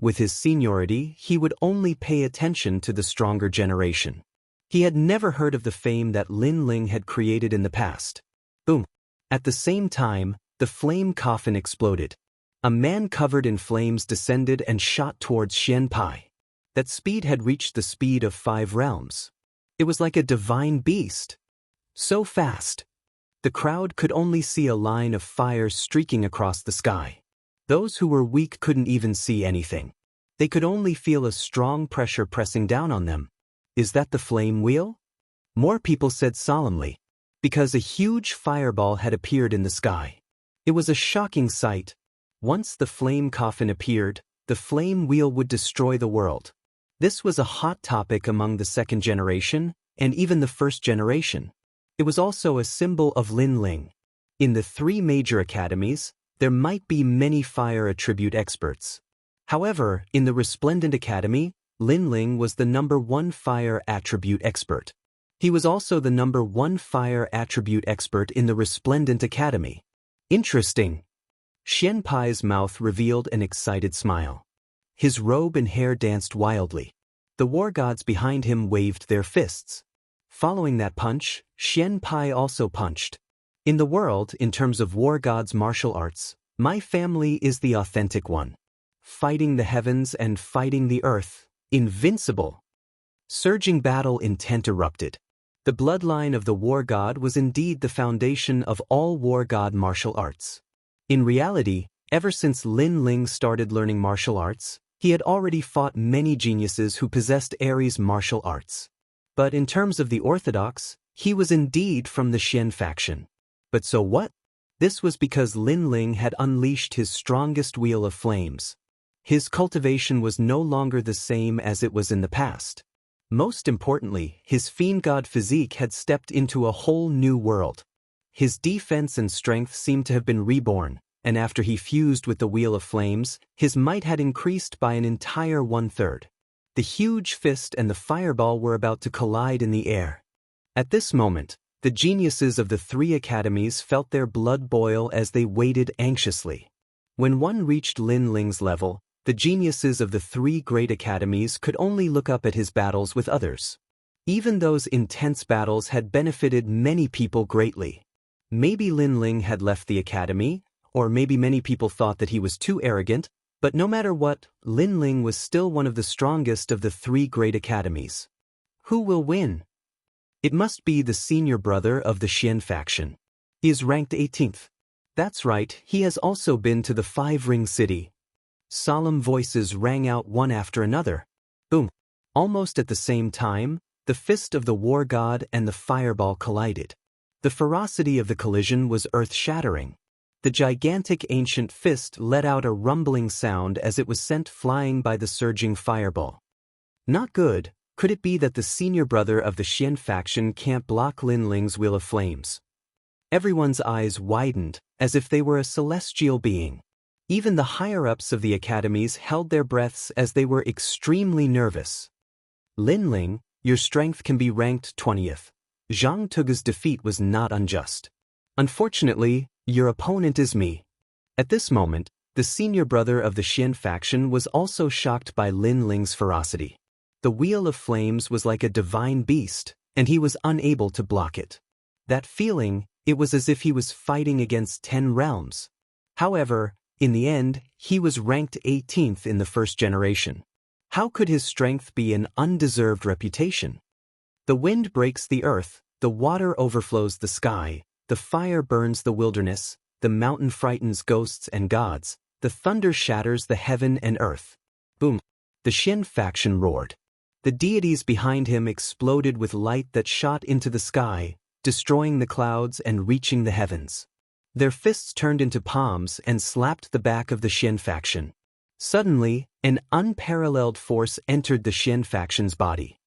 With his seniority, he would only pay attention to the stronger generation. He had never heard of the fame that Lin Ling had created in the past. Boom! At the same time, the flame coffin exploded. A man covered in flames descended and shot towards Xianpai. That speed had reached the speed of 5 realms. It was like a divine beast. So fast. The crowd could only see a line of fire streaking across the sky. Those who were weak couldn't even see anything. They could only feel a strong pressure pressing down on them. Is that the flame wheel? More people said solemnly, because a huge fireball had appeared in the sky. It was a shocking sight. Once the flame coffin appeared, the flame wheel would destroy the world. This was a hot topic among the 2nd generation, and even the 1st generation. It was also a symbol of Lin Ling. In the 3 major academies, there might be many fire attribute experts. However, in the Resplendent Academy, Lin Ling was the #1 fire attribute expert. He was also the #1 fire attribute expert in the Resplendent Academy. Interesting. Xianpai's mouth revealed an excited smile. His robe and hair danced wildly. The war gods behind him waved their fists. Following that punch, Xianpai also punched. In the world, in terms of war gods' martial arts, my family is the authentic one. Fighting the heavens and fighting the earth, invincible. Surging battle intent erupted. The bloodline of the war god was indeed the foundation of all war god martial arts. In reality, ever since Lin Ling started learning martial arts, he had already fought many geniuses who possessed Ares martial arts. But in terms of the orthodox, he was indeed from the Xian faction. But so what? This was because Lin Ling had unleashed his strongest wheel of flames. His cultivation was no longer the same as it was in the past. Most importantly, his fiend god physique had stepped into a whole new world. His defense and strength seemed to have been reborn, and after he fused with the Wheel of Flames, his might had increased by an entire 1/3. The huge fist and the fireball were about to collide in the air. At this moment, the geniuses of the 3 academies felt their blood boil as they waited anxiously. When one reached Lin Ling's level, the geniuses of the 3 great academies could only look up at his battles with others. Even those intense battles had benefited many people greatly. Maybe Lin Ling had left the academy, or maybe many people thought that he was too arrogant, but no matter what, Lin Ling was still one of the strongest of the 3 great academies. Who will win? It must be the senior brother of the Xian faction. He is ranked 18th. That's right, he has also been to the 5-ring city. Solemn voices rang out one after another. Boom! Almost at the same time, the fist of the war god and the fireball collided. The ferocity of the collision was earth-shattering. The gigantic ancient fist let out a rumbling sound as it was sent flying by the surging fireball. Not good. Could it be that the senior brother of the Xian faction can't block Lin Ling's Wheel of Flames? Everyone's eyes widened, as if they were a celestial being. Even the higher-ups of the academies held their breaths as they were extremely nervous. Lin Ling, your strength can be ranked 20th. Zhang Tuge's defeat was not unjust. Unfortunately, your opponent is me. At this moment, the senior brother of the Xian faction was also shocked by Lin Ling's ferocity. The Wheel of Flames was like a divine beast, and he was unable to block it. That feeling, it was as if he was fighting against 10 realms. However, in the end, he was ranked 18th in the first generation. How could his strength be an undeserved reputation? The wind breaks the earth, the water overflows the sky, the fire burns the wilderness, the mountain frightens ghosts and gods, the thunder shatters the heaven and earth. Boom! The Xian faction roared. The deities behind him exploded with light that shot into the sky, destroying the clouds and reaching the heavens. Their fists turned into palms and slapped the back of the Xian faction. Suddenly, an unparalleled force entered the Xian faction's body.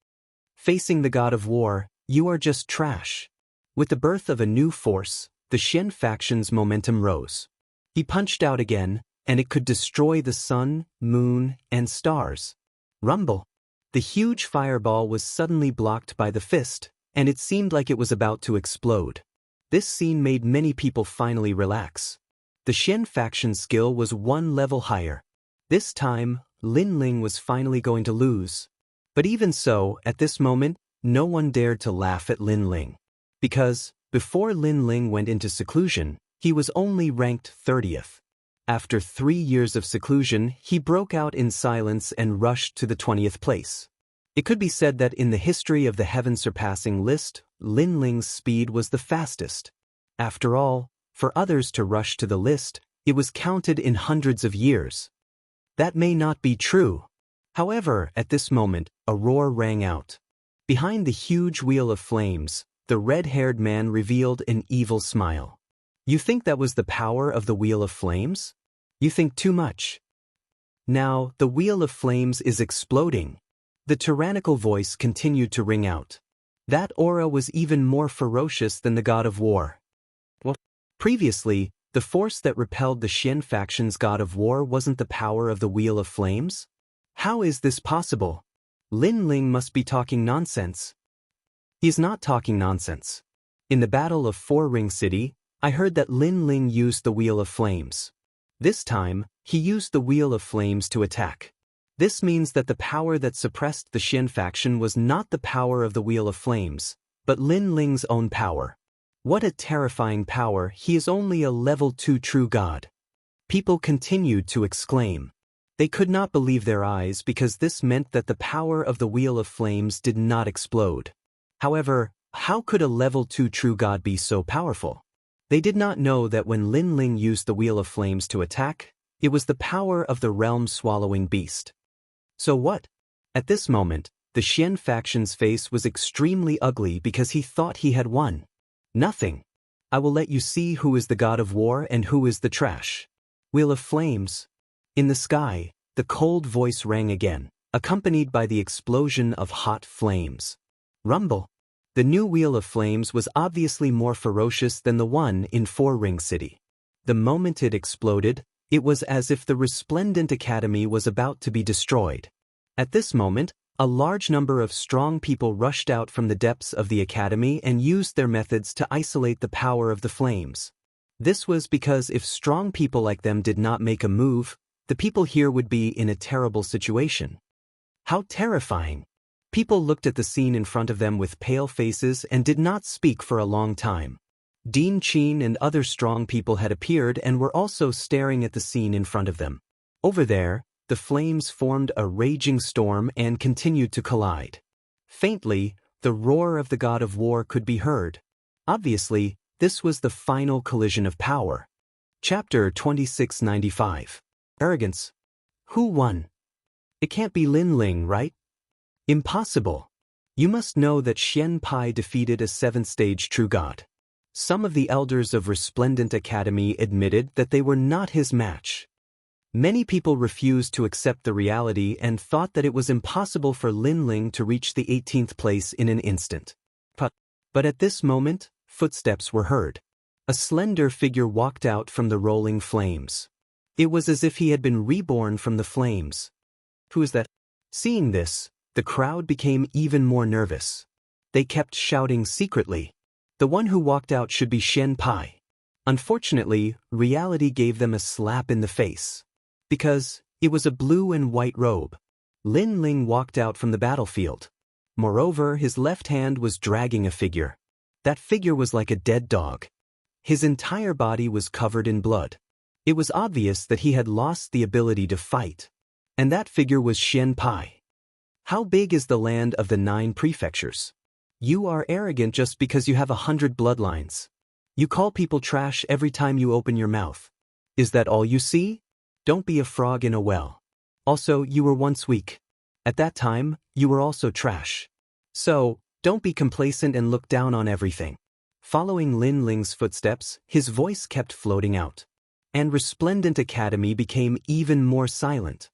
Facing the god of war, you are just trash. With the birth of a new force, the Xian faction's momentum rose. He punched out again, and it could destroy the sun, moon, and stars. Rumble! The huge fireball was suddenly blocked by the fist, and it seemed like it was about to explode. This scene made many people finally relax. The Xian faction's skill was 1 level higher. This time, Lin Ling was finally going to lose. But even so, at this moment, no one dared to laugh at Lin Ling. Because, before Lin Ling went into seclusion, he was only ranked 30th. After 3 years of seclusion, he broke out in silence and rushed to the 20th place. It could be said that in the history of the heaven-surpassing list, Lin Ling's speed was the fastest. After all, for others to rush to the list, it was counted in hundreds of years. That may not be true. However, at this moment, a roar rang out. Behind the huge wheel of flames, the red-haired man revealed an evil smile. You think that was the power of the Wheel of Flames? You think too much. Now, the Wheel of Flames is exploding. The tyrannical voice continued to ring out. That aura was even more ferocious than the god of war. Well, previously, the force that repelled the Xian faction's god of war wasn't the power of the Wheel of Flames? How is this possible? Lin Ling must be talking nonsense. He is not talking nonsense. In the Battle of Four Ring City, I heard that Lin Ling used the Wheel of Flames. This time, he used the Wheel of Flames to attack. This means that the power that suppressed the Xian faction was not the power of the Wheel of Flames, but Lin Ling's own power. What a terrifying power! He is only a level 2 true god. People continued to exclaim. They could not believe their eyes because this meant that the power of the Wheel of Flames did not explode. However, how could a level 2 true god be so powerful? They did not know that when Lin Ling used the Wheel of Flames to attack, it was the power of the realm-swallowing beast. So what? At this moment, the Xian faction's face was extremely ugly because he thought he had won. Nothing. I will let you see who is the god of war and who is the trash. Wheel of Flames. In the sky, the cold voice rang again, accompanied by the explosion of hot flames. Rumble. The new Wheel of Flames was obviously more ferocious than the one in Four Ring City. The moment it exploded, it was as if the resplendent academy was about to be destroyed. At this moment, a large number of strong people rushed out from the depths of the academy and used their methods to isolate the power of the flames. This was because if strong people like them did not make a move, the people here would be in a terrible situation. How terrifying! People looked at the scene in front of them with pale faces and did not speak for a long time. Dean Qin and other strong people had appeared and were also staring at the scene in front of them. Over there, the flames formed a raging storm and continued to collide. Faintly, the roar of the god of war could be heard. Obviously, this was the final collision of power. Chapter 2695. Arrogance. Who won? It can't be Lin Ling, right? Impossible. You must know that Xian Pai defeated a 7th-stage true god. Some of the elders of Resplendent Academy admitted that they were not his match. Many people refused to accept the reality and thought that it was impossible for Lin Ling to reach the 18th place in an instant. But at this moment, footsteps were heard. A slender figure walked out from the rolling flames. It was as if he had been reborn from the flames. Who is that? Seeing this, the crowd became even more nervous. They kept shouting secretly. The one who walked out should be Xian Pai. Unfortunately, reality gave them a slap in the face. Because it was a blue and white robe. Lin Ling walked out from the battlefield. Moreover, his left hand was dragging a figure. That figure was like a dead dog. His entire body was covered in blood. It was obvious that he had lost the ability to fight. And that figure was Xian Pai. How big is the land of the 9 prefectures? You are arrogant just because you have 100 bloodlines. You call people trash every time you open your mouth. Is that all you see? Don't be a frog in a well. Also, you were once weak. At that time, you were also trash. So, don't be complacent and look down on everything. Following Lin Ling's footsteps, his voice kept floating out. And Resplendent Academy became even more silent.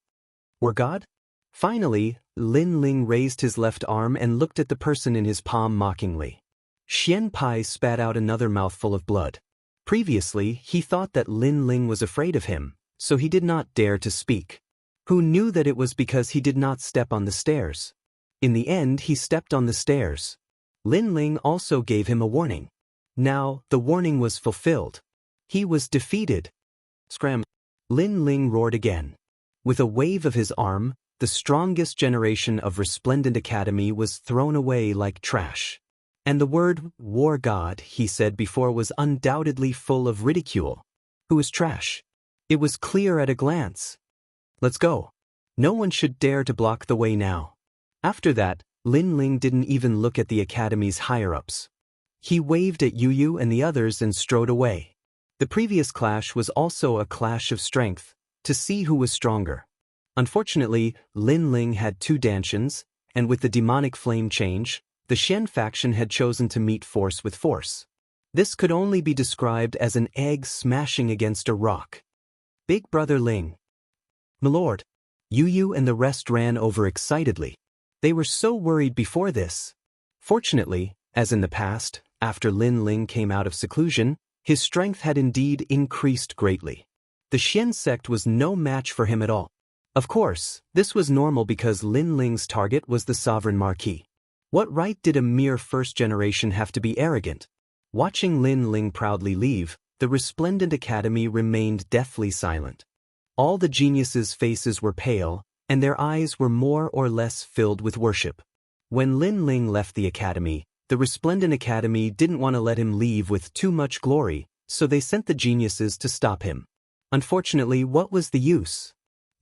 Or God? Finally, Lin Ling raised his left arm and looked at the person in his palm mockingly. Xian Pai spat out another mouthful of blood. Previously, he thought that Lin Ling was afraid of him, so he did not dare to speak. Who knew that it was because he did not step on the stairs? In the end, he stepped on the stairs. Lin Ling also gave him a warning. Now, the warning was fulfilled. He was defeated. Scram! Lin Ling roared again. With a wave of his arm, the strongest generation of Resplendent Academy was thrown away like trash. And the word, war god, he said before was undoubtedly full of ridicule. Who is trash? It was clear at a glance. Let's go. No one should dare to block the way now. After that, Lin Ling didn't even look at the Academy's higher-ups. He waved at Yu and the others and strode away. The previous clash was also a clash of strength, to see who was stronger. Unfortunately, Lin Ling had 2 dantians, and with the demonic flame change, the Xian faction had chosen to meet force with force. This could only be described as an egg smashing against a rock. Big Brother Ling. Milord. Yu and the rest ran over excitedly. They were so worried before this. Fortunately, as in the past, after Lin Ling came out of seclusion, his strength had indeed increased greatly. The Xian sect was no match for him at all. Of course, this was normal because Lin Ling's target was the Sovereign Marquis. What right did a mere first generation have to be arrogant? Watching Lin Ling proudly leave, the resplendent academy remained deathly silent. All the geniuses' faces were pale, and their eyes were more or less filled with worship. When Lin Ling left the academy, the resplendent academy didn't want to let him leave with too much glory, so they sent the geniuses to stop him. Unfortunately, what was the use?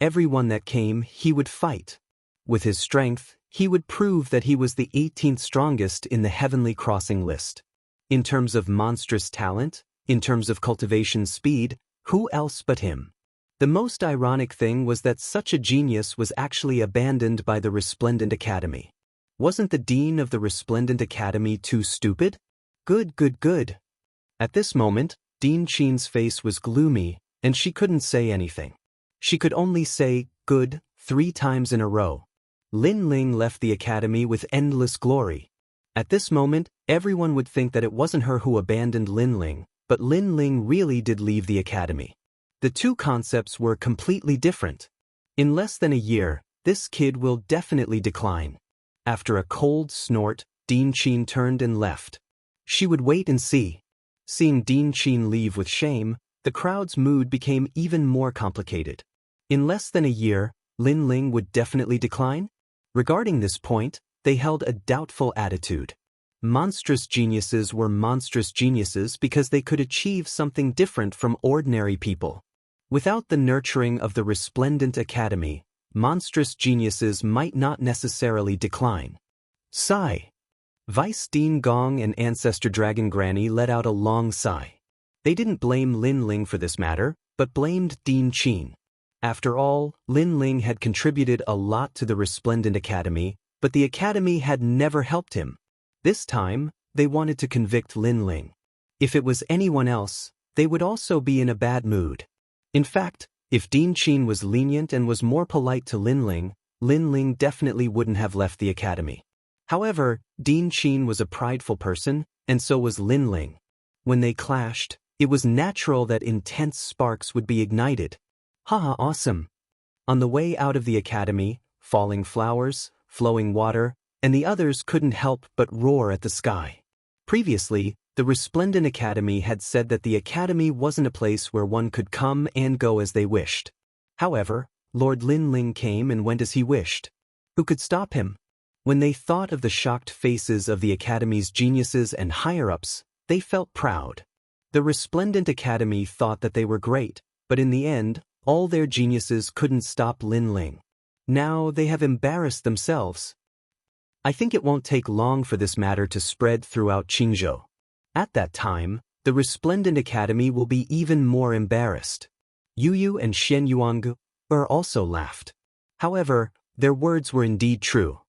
Everyone that came, he would fight. With his strength, he would prove that he was the 18th strongest in the heavenly crossing list. In terms of monstrous talent, in terms of cultivation speed, who else but him? The most ironic thing was that such a genius was actually abandoned by the Resplendent Academy. Wasn't the dean of the Resplendent Academy too stupid? Good. At this moment, Dean Qin's face was gloomy, and she couldn't say anything. She could only say, good, 3 times in a row. Lin Ling left the academy with endless glory. At this moment, everyone would think that it wasn't her who abandoned Lin Ling, but Lin Ling really did leave the academy. The two concepts were completely different. In less than a year, this kid will definitely decline. After a cold snort, Dean Qin turned and left. She would wait and see. Seeing Dean Qin leave with shame, the crowd's mood became even more complicated. In less than a year, Lin Ling would definitely decline? Regarding this point, they held a doubtful attitude. Monstrous geniuses were monstrous geniuses because they could achieve something different from ordinary people. Without the nurturing of the Resplendent Academy, monstrous geniuses might not necessarily decline. Sigh. Vice Dean Gong and Ancestor Dragon Granny let out a long sigh. They didn't blame Lin Ling for this matter, but blamed Dean Qin. After all, Lin Ling had contributed a lot to the Resplendent Academy, but the academy had never helped him. This time, they wanted to convict Lin Ling. If it was anyone else, they would also be in a bad mood. In fact, if Dean Qin was lenient and was more polite to Lin Ling definitely wouldn't have left the academy. However, Dean Qin was a prideful person, and so was Lin Ling. When they clashed, it was natural that intense sparks would be ignited. Haha, awesome. On the way out of the academy, falling flowers, flowing water, and the others couldn't help but roar at the sky. Previously, the Resplendent Academy had said that the academy wasn't a place where one could come and go as they wished. However, Lord Lin Ling came and went as he wished. Who could stop him? When they thought of the shocked faces of the academy's geniuses and higher-ups, they felt proud. The Resplendent Academy thought that they were great, but in the end, all their geniuses couldn't stop Lin Ling. Now they have embarrassed themselves. I think it won't take long for this matter to spread throughout Qingzhou. At that time, the Resplendent Academy will be even more embarrassed. Yu Yu and Shen Yuangu also laughed. However, their words were indeed true.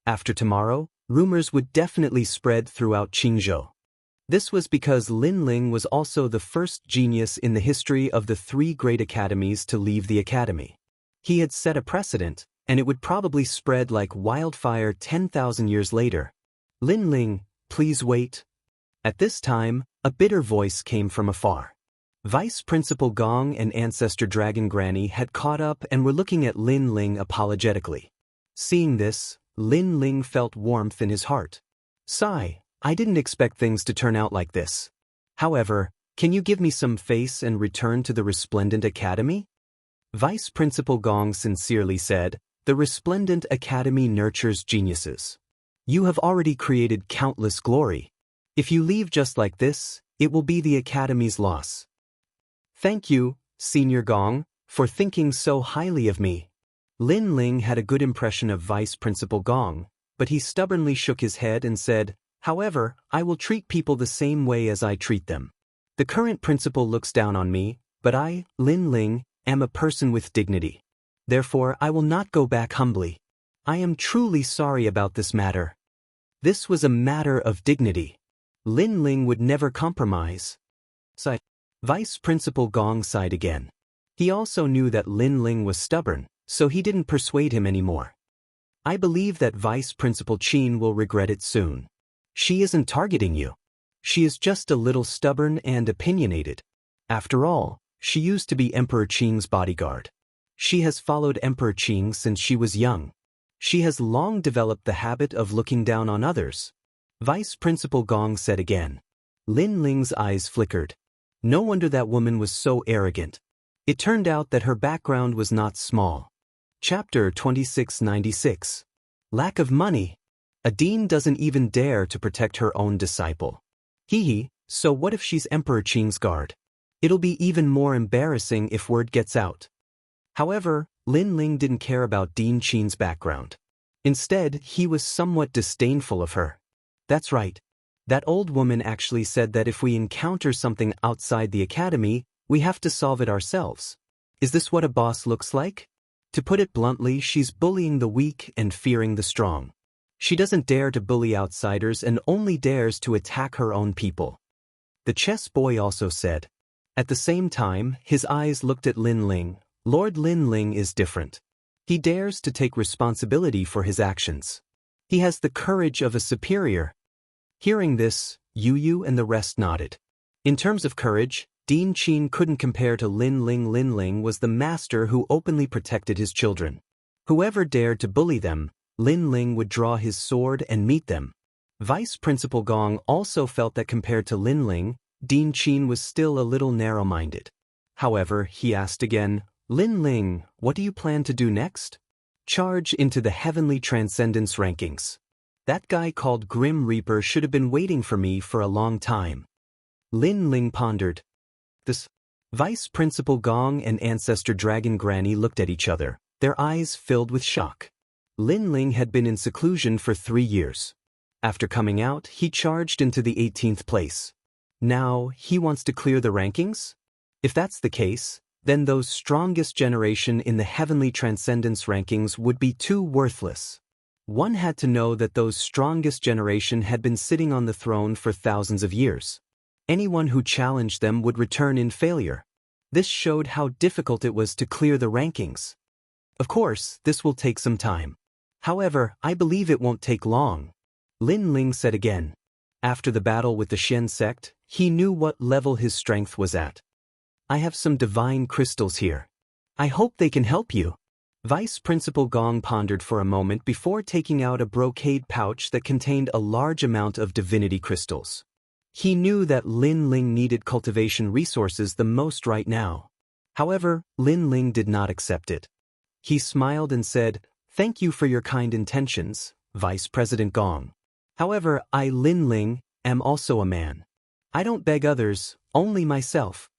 After tomorrow, rumors would definitely spread throughout Qingzhou. This was because Lin Ling was also the first genius in the history of the 3 great academies to leave the academy. He had set a precedent, and it would probably spread like wildfire 10,000 years later. Lin Ling, please wait. At this time, a bitter voice came from afar. Vice Principal Gong and Ancestor Dragon Granny had caught up and were looking at Lin Ling apologetically. Seeing this, Lin Ling felt warmth in his heart. Sigh, I didn't expect things to turn out like this. However, can you give me some face and return to the Resplendent Academy? Vice Principal Gong sincerely said, the Resplendent Academy nurtures geniuses. You have already created countless glory. If you leave just like this, it will be the Academy's loss. Thank you, Senior Gong, for thinking so highly of me. Lin Ling had a good impression of Vice Principal Gong, but he stubbornly shook his head and said, however, I will treat people the same way as I treat them. The current principal looks down on me, but I, Lin Ling, am a person with dignity. Therefore, I will not go back humbly. I am truly sorry about this matter. This was a matter of dignity. Lin Ling would never compromise. Sighed. Vice Principal Gong sighed again. He also knew that Lin Ling was stubborn, so he didn't persuade him anymore. I believe that Vice Principal Qin will regret it soon. She isn't targeting you. She is just a little stubborn and opinionated. After all, she used to be Emperor Qing's bodyguard. She has followed Emperor Qing since she was young. She has long developed the habit of looking down on others. Vice Principal Gong said again. Lin Ling's eyes flickered. No wonder that woman was so arrogant. It turned out that her background was not small. Chapter 2696. Lack of money. A dean doesn't even dare to protect her own disciple. Hee, so what if she's Emperor Qing's guard? It'll be even more embarrassing if word gets out. However, Lin Ling didn't care about Dean Qing's background. Instead, he was somewhat disdainful of her. That's right. That old woman actually said that if we encounter something outside the academy, we have to solve it ourselves. Is this what a boss looks like? To put it bluntly, she's bullying the weak and fearing the strong. She doesn't dare to bully outsiders and only dares to attack her own people. The chess boy also said. At the same time, his eyes looked at Lin Ling. Lord Lin Ling is different. He dares to take responsibility for his actions. He has the courage of a superior. Hearing this, Yu Yu and the rest nodded. In terms of courage, Dean Qing couldn't compare to Lin Ling. Lin Ling was the master who openly protected his children. Whoever dared to bully them, Lin Ling would draw his sword and meet them. Vice Principal Gong also felt that compared to Lin Ling, Dean Qing was still a little narrow-minded. However, he asked again, Lin Ling, what do you plan to do next? Charge into the Heavenly Transcendence rankings. That guy called Grim Reaper should have been waiting for me for a long time. Lin Ling pondered. This Vice Principal Gong and Ancestor Dragon Granny looked at each other, their eyes filled with shock. Lin Ling had been in seclusion for 3 years. After coming out, he charged into the 18th place. Now, he wants to clear the rankings? If that's the case, then those strongest generation in the Heavenly Transcendence rankings would be too worthless. One had to know that those strongest generation had been sitting on the throne for thousands of years. Anyone who challenged them would return in failure. This showed how difficult it was to clear the rankings. Of course, this will take some time. However, I believe it won't take long. Lin Ling said again. After the battle with the Shen sect, he knew what level his strength was at. I have some divine crystals here. I hope they can help you. Vice Principal Gong pondered for a moment before taking out a brocade pouch that contained a large amount of divinity crystals. He knew that Lin Ling needed cultivation resources the most right now. However, Lin Ling did not accept it. He smiled and said, Thank you for your kind intentions, Vice President Gong. However, I, Lin Ling, am also a man. I don't beg others, only myself.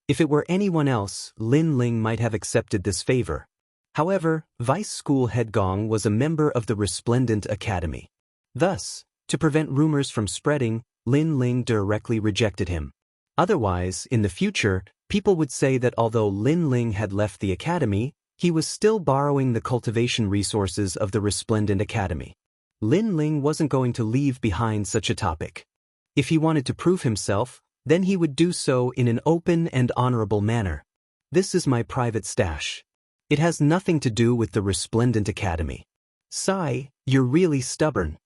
If it were anyone else, Lin Ling might have accepted this favor. However, Vice School Head Gong was a member of the Resplendent Academy. Thus, to prevent rumors from spreading, Lin Ling directly rejected him. Otherwise, in the future, people would say that although Lin Ling had left the academy, he was still borrowing the cultivation resources of the Resplendent Academy. Lin Ling wasn't going to leave behind such a topic. If he wanted to prove himself, then he would do so in an open and honorable manner. This is my private stash. It has nothing to do with the Resplendent Academy. Sai, you're really stubborn.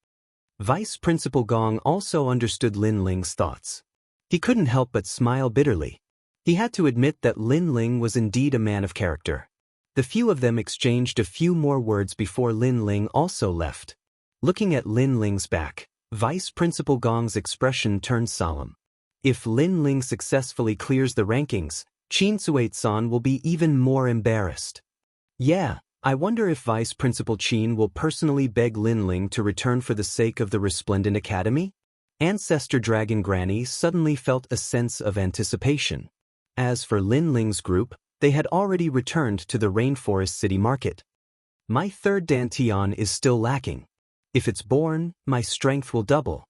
Vice Principal Gong also understood Lin Ling's thoughts. He couldn't help but smile bitterly. He had to admit that Lin Ling was indeed a man of character. The few of them exchanged a few more words before Lin Ling also left. Looking at Lin Ling's back, Vice Principal Gong's expression turned solemn. If Lin Ling successfully clears the rankings, Qin Suate-san will be even more embarrassed. Yeah, I wonder if Vice Principal Qin will personally beg Lin Ling to return for the sake of the Resplendent Academy? Ancestor Dragon Granny suddenly felt a sense of anticipation. As for Lin Ling's group, they had already returned to the Rainforest City Market. My third Dantian is still lacking. If it's born, my strength will double.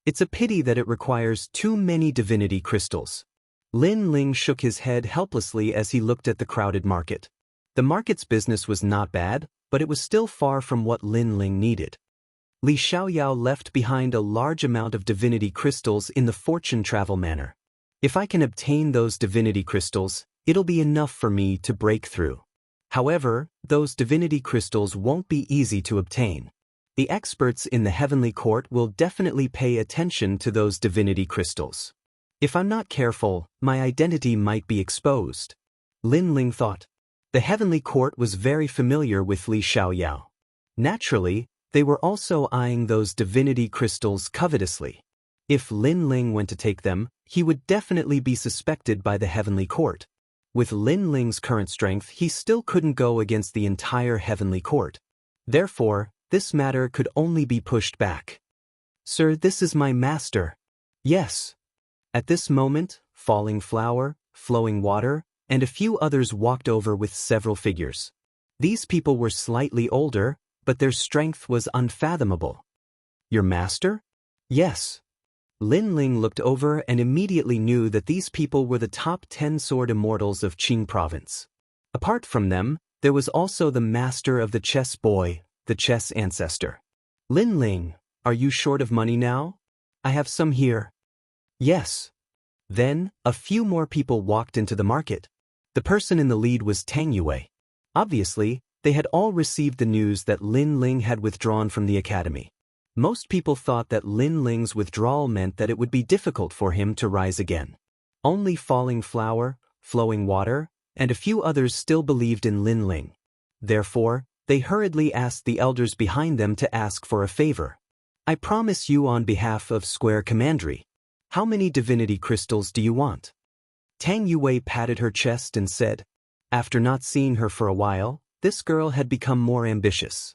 It's a pity that it requires too many divinity crystals. Lin Ling shook his head helplessly as he looked at the crowded market. The market's business was not bad, but it was still far from what Lin Ling needed. Li Xiaoyao left behind a large amount of divinity crystals in the fortune travel manner. If I can obtain those divinity crystals, it'll be enough for me to break through. However, those divinity crystals won't be easy to obtain. The experts in the Heavenly Court will definitely pay attention to those divinity crystals. If I'm not careful, my identity might be exposed. Lin Ling thought. The Heavenly Court was very familiar with Li Xiaoyao. Naturally, they were also eyeing those divinity crystals covetously. If Lin Ling went to take them, he would definitely be suspected by the heavenly court. With Lin Ling's current strength, he still couldn't go against the entire heavenly court. Therefore, this matter could only be pushed back. "Sir, this is my master." "Yes." At this moment, Falling Flower, Flowing Water, and a few others walked over with several figures. These people were slightly older, but their strength was unfathomable. "Your master?" "Yes." Lin Ling looked over and immediately knew that these people were the top 10 sword immortals of Qing province. Apart from them, there was also the master of the chess boy, the chess ancestor. "Lin Ling, are you short of money now? I have some here." "Yes." Then, a few more people walked into the market. The person in the lead was Tang Yue. Obviously, they had all received the news that Lin Ling had withdrawn from the academy. Most people thought that Lin Ling's withdrawal meant that it would be difficult for him to rise again. Only Falling Flower, Flowing Water, and a few others still believed in Lin Ling. Therefore, they hurriedly asked the elders behind them to ask for a favor. "I promise you on behalf of Square Commandery. How many divinity crystals do you want?" Tang Yue patted her chest and said, after not seeing her for a while, this girl had become more ambitious.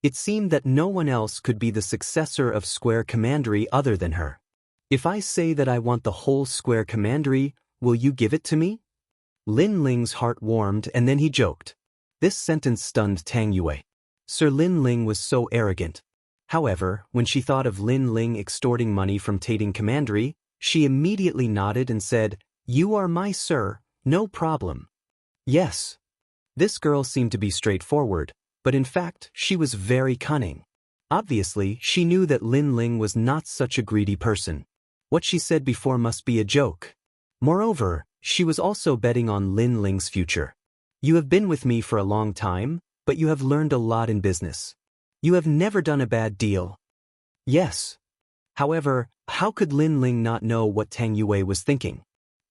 It seemed that no one else could be the successor of Square Commandery other than her. "If I say that I want the whole Square Commandery, will you give it to me?" Lin Ling's heart warmed and then he joked. This sentence stunned Tang Yue. Sir Lin Ling was so arrogant. However, when she thought of Lin Ling extorting money from Tating Commandery, she immediately nodded and said, "You are my sir, no problem." "Yes." This girl seemed to be straightforward, but in fact, she was very cunning. Obviously, she knew that Lin Ling was not such a greedy person. What she said before must be a joke. Moreover, she was also betting on Lin Ling's future. "You have been with me for a long time, but you have learned a lot in business. You have never done a bad deal." "Yes." However, how could Lin Ling not know what Tang Yue was thinking?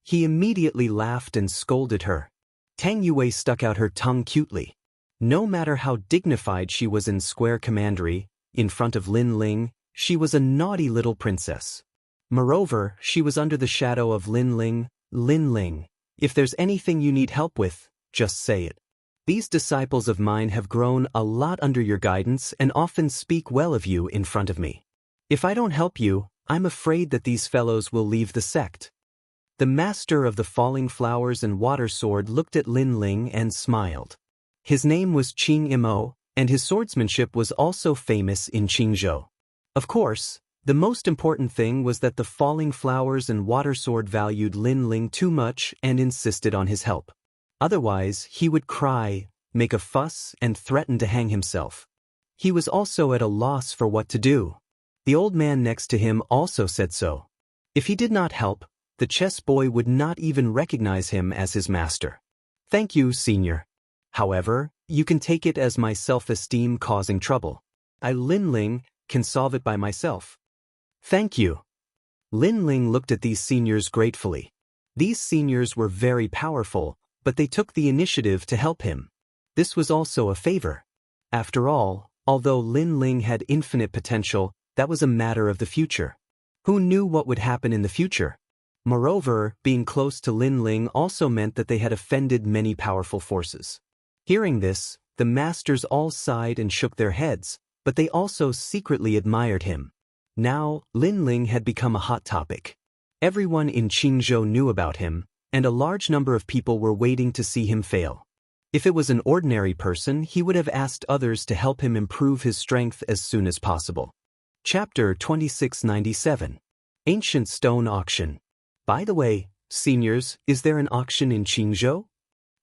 He immediately laughed and scolded her. Tang Yue stuck out her tongue cutely. No matter how dignified she was in Square Commandery, in front of Lin Ling, she was a naughty little princess. Moreover, she was under the shadow of Lin Ling. "Lin Ling, if there's anything you need help with, just say it. These disciples of mine have grown a lot under your guidance and often speak well of you in front of me. If I don't help you, I'm afraid that these fellows will leave the sect." The master of the Falling Flowers and Water Sword looked at Lin Ling and smiled. His name was Qing Imo, and his swordsmanship was also famous in Qingzhou. Of course, the most important thing was that the Falling Flowers and Water Sword valued Lin Ling too much and insisted on his help. Otherwise, he would cry, make a fuss, and threaten to hang himself. He was also at a loss for what to do. The old man next to him also said so. If he did not help, the chess boy would not even recognize him as his master. "Thank you, senior. However, you can take it as my self-esteem causing trouble. I, Lin Ling, can solve it by myself." "Thank you." Lin Ling looked at these seniors gratefully. These seniors were very powerful, but they took the initiative to help him. This was also a favor. After all, although Lin Ling had infinite potential, that was a matter of the future. Who knew what would happen in the future? Moreover, being close to Lin Ling also meant that they had offended many powerful forces. Hearing this, the masters all sighed and shook their heads, but they also secretly admired him. Now, Lin Ling had become a hot topic. Everyone in Qingzhou knew about him, and a large number of people were waiting to see him fail. If it was an ordinary person, he would have asked others to help him improve his strength as soon as possible. Chapter 2697. Ancient Stone Auction. By the way, seniors, is there an auction in Qingzhou?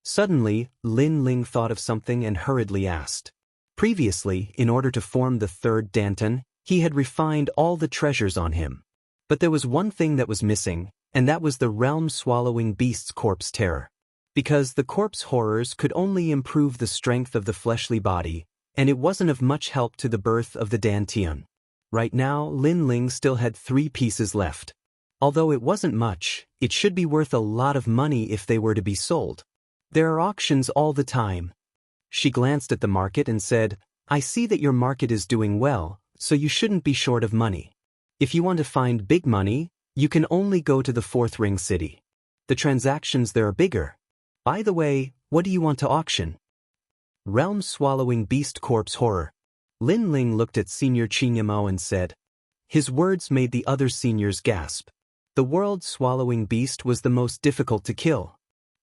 Suddenly, Lin Ling thought of something and hurriedly asked. Previously, in order to form the third Danton, he had refined all the treasures on him. But there was one thing that was missing, and that was the realm-swallowing beast's corpse terror. Because the corpse horrors could only improve the strength of the fleshly body, and it wasn't of much help to the birth of the Dantian. Right now, Lin Ling still had 3 pieces left. Although it wasn't much, it should be worth a lot of money if they were to be sold. There are auctions all the time. She glanced at the market and said, I see that your market is doing well, so you shouldn't be short of money. If you want to find big money, you can only go to the fourth ring city. The transactions there are bigger. By the way, what do you want to auction? Realm-swallowing beast corpse horror. Lin Ling looked at Senior Qingyamo and said. His words made the other seniors gasp. The world-swallowing beast was the most difficult to kill.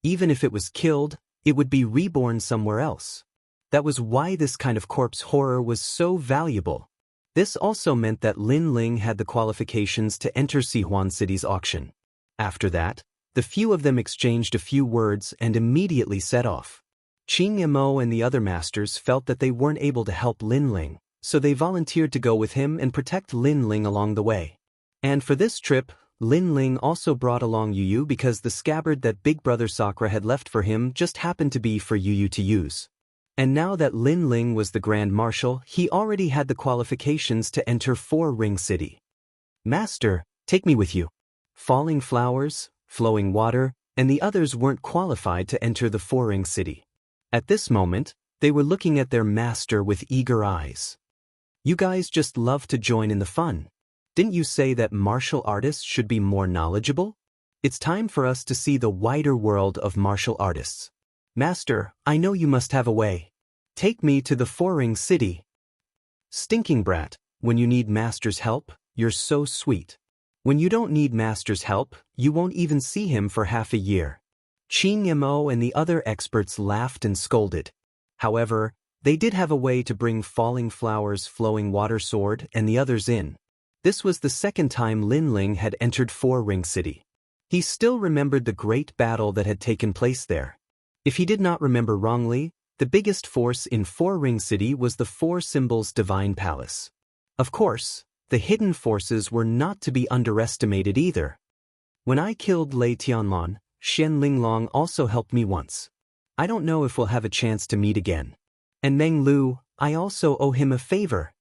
Even if it was killed, it would be reborn somewhere else. That was why this kind of corpse horror was so valuable. This also meant that Lin Ling had the qualifications to enter Sihuan City's auction. After that, the few of them exchanged a few words and immediately set off. Qingyamo and the other masters felt that they weren't able to help Lin Ling, so they volunteered to go with him and protect Lin Ling along the way. And for this trip, Lin Ling also brought along Yu Yu because the scabbard that Big Brother Sakura had left for him just happened to be for Yu Yu to use. And now that Lin Ling was the Grand Marshal, he already had the qualifications to enter Four Ring City. Master, take me with you. Falling Flowers, Flowing Water, and the others weren't qualified to enter the Four Ring City. At this moment, they were looking at their master with eager eyes. You guys just love to join in the fun. Didn't you say that martial artists should be more knowledgeable? It's time for us to see the wider world of martial artists. Master, I know you must have a way. Take me to the Four Ring City. Stinking brat, when you need master's help, you're so sweet. When you don't need master's help, you won't even see him for half a year. Qingyamo and the other experts laughed and scolded. However, they did have a way to bring Falling Flowers, Flowing Water Sword and the others in. This was the second time Lin Ling had entered Four Ring City. He still remembered the great battle that had taken place there. If he did not remember wrongly, the biggest force in Four Ring City was the Four Symbols Divine Palace. Of course, the hidden forces were not to be underestimated either. When I killed Lei Tianlan, Shen Linglong also helped me once. I don't know if we'll have a chance to meet again. And Meng Lu, I also owe him a favor.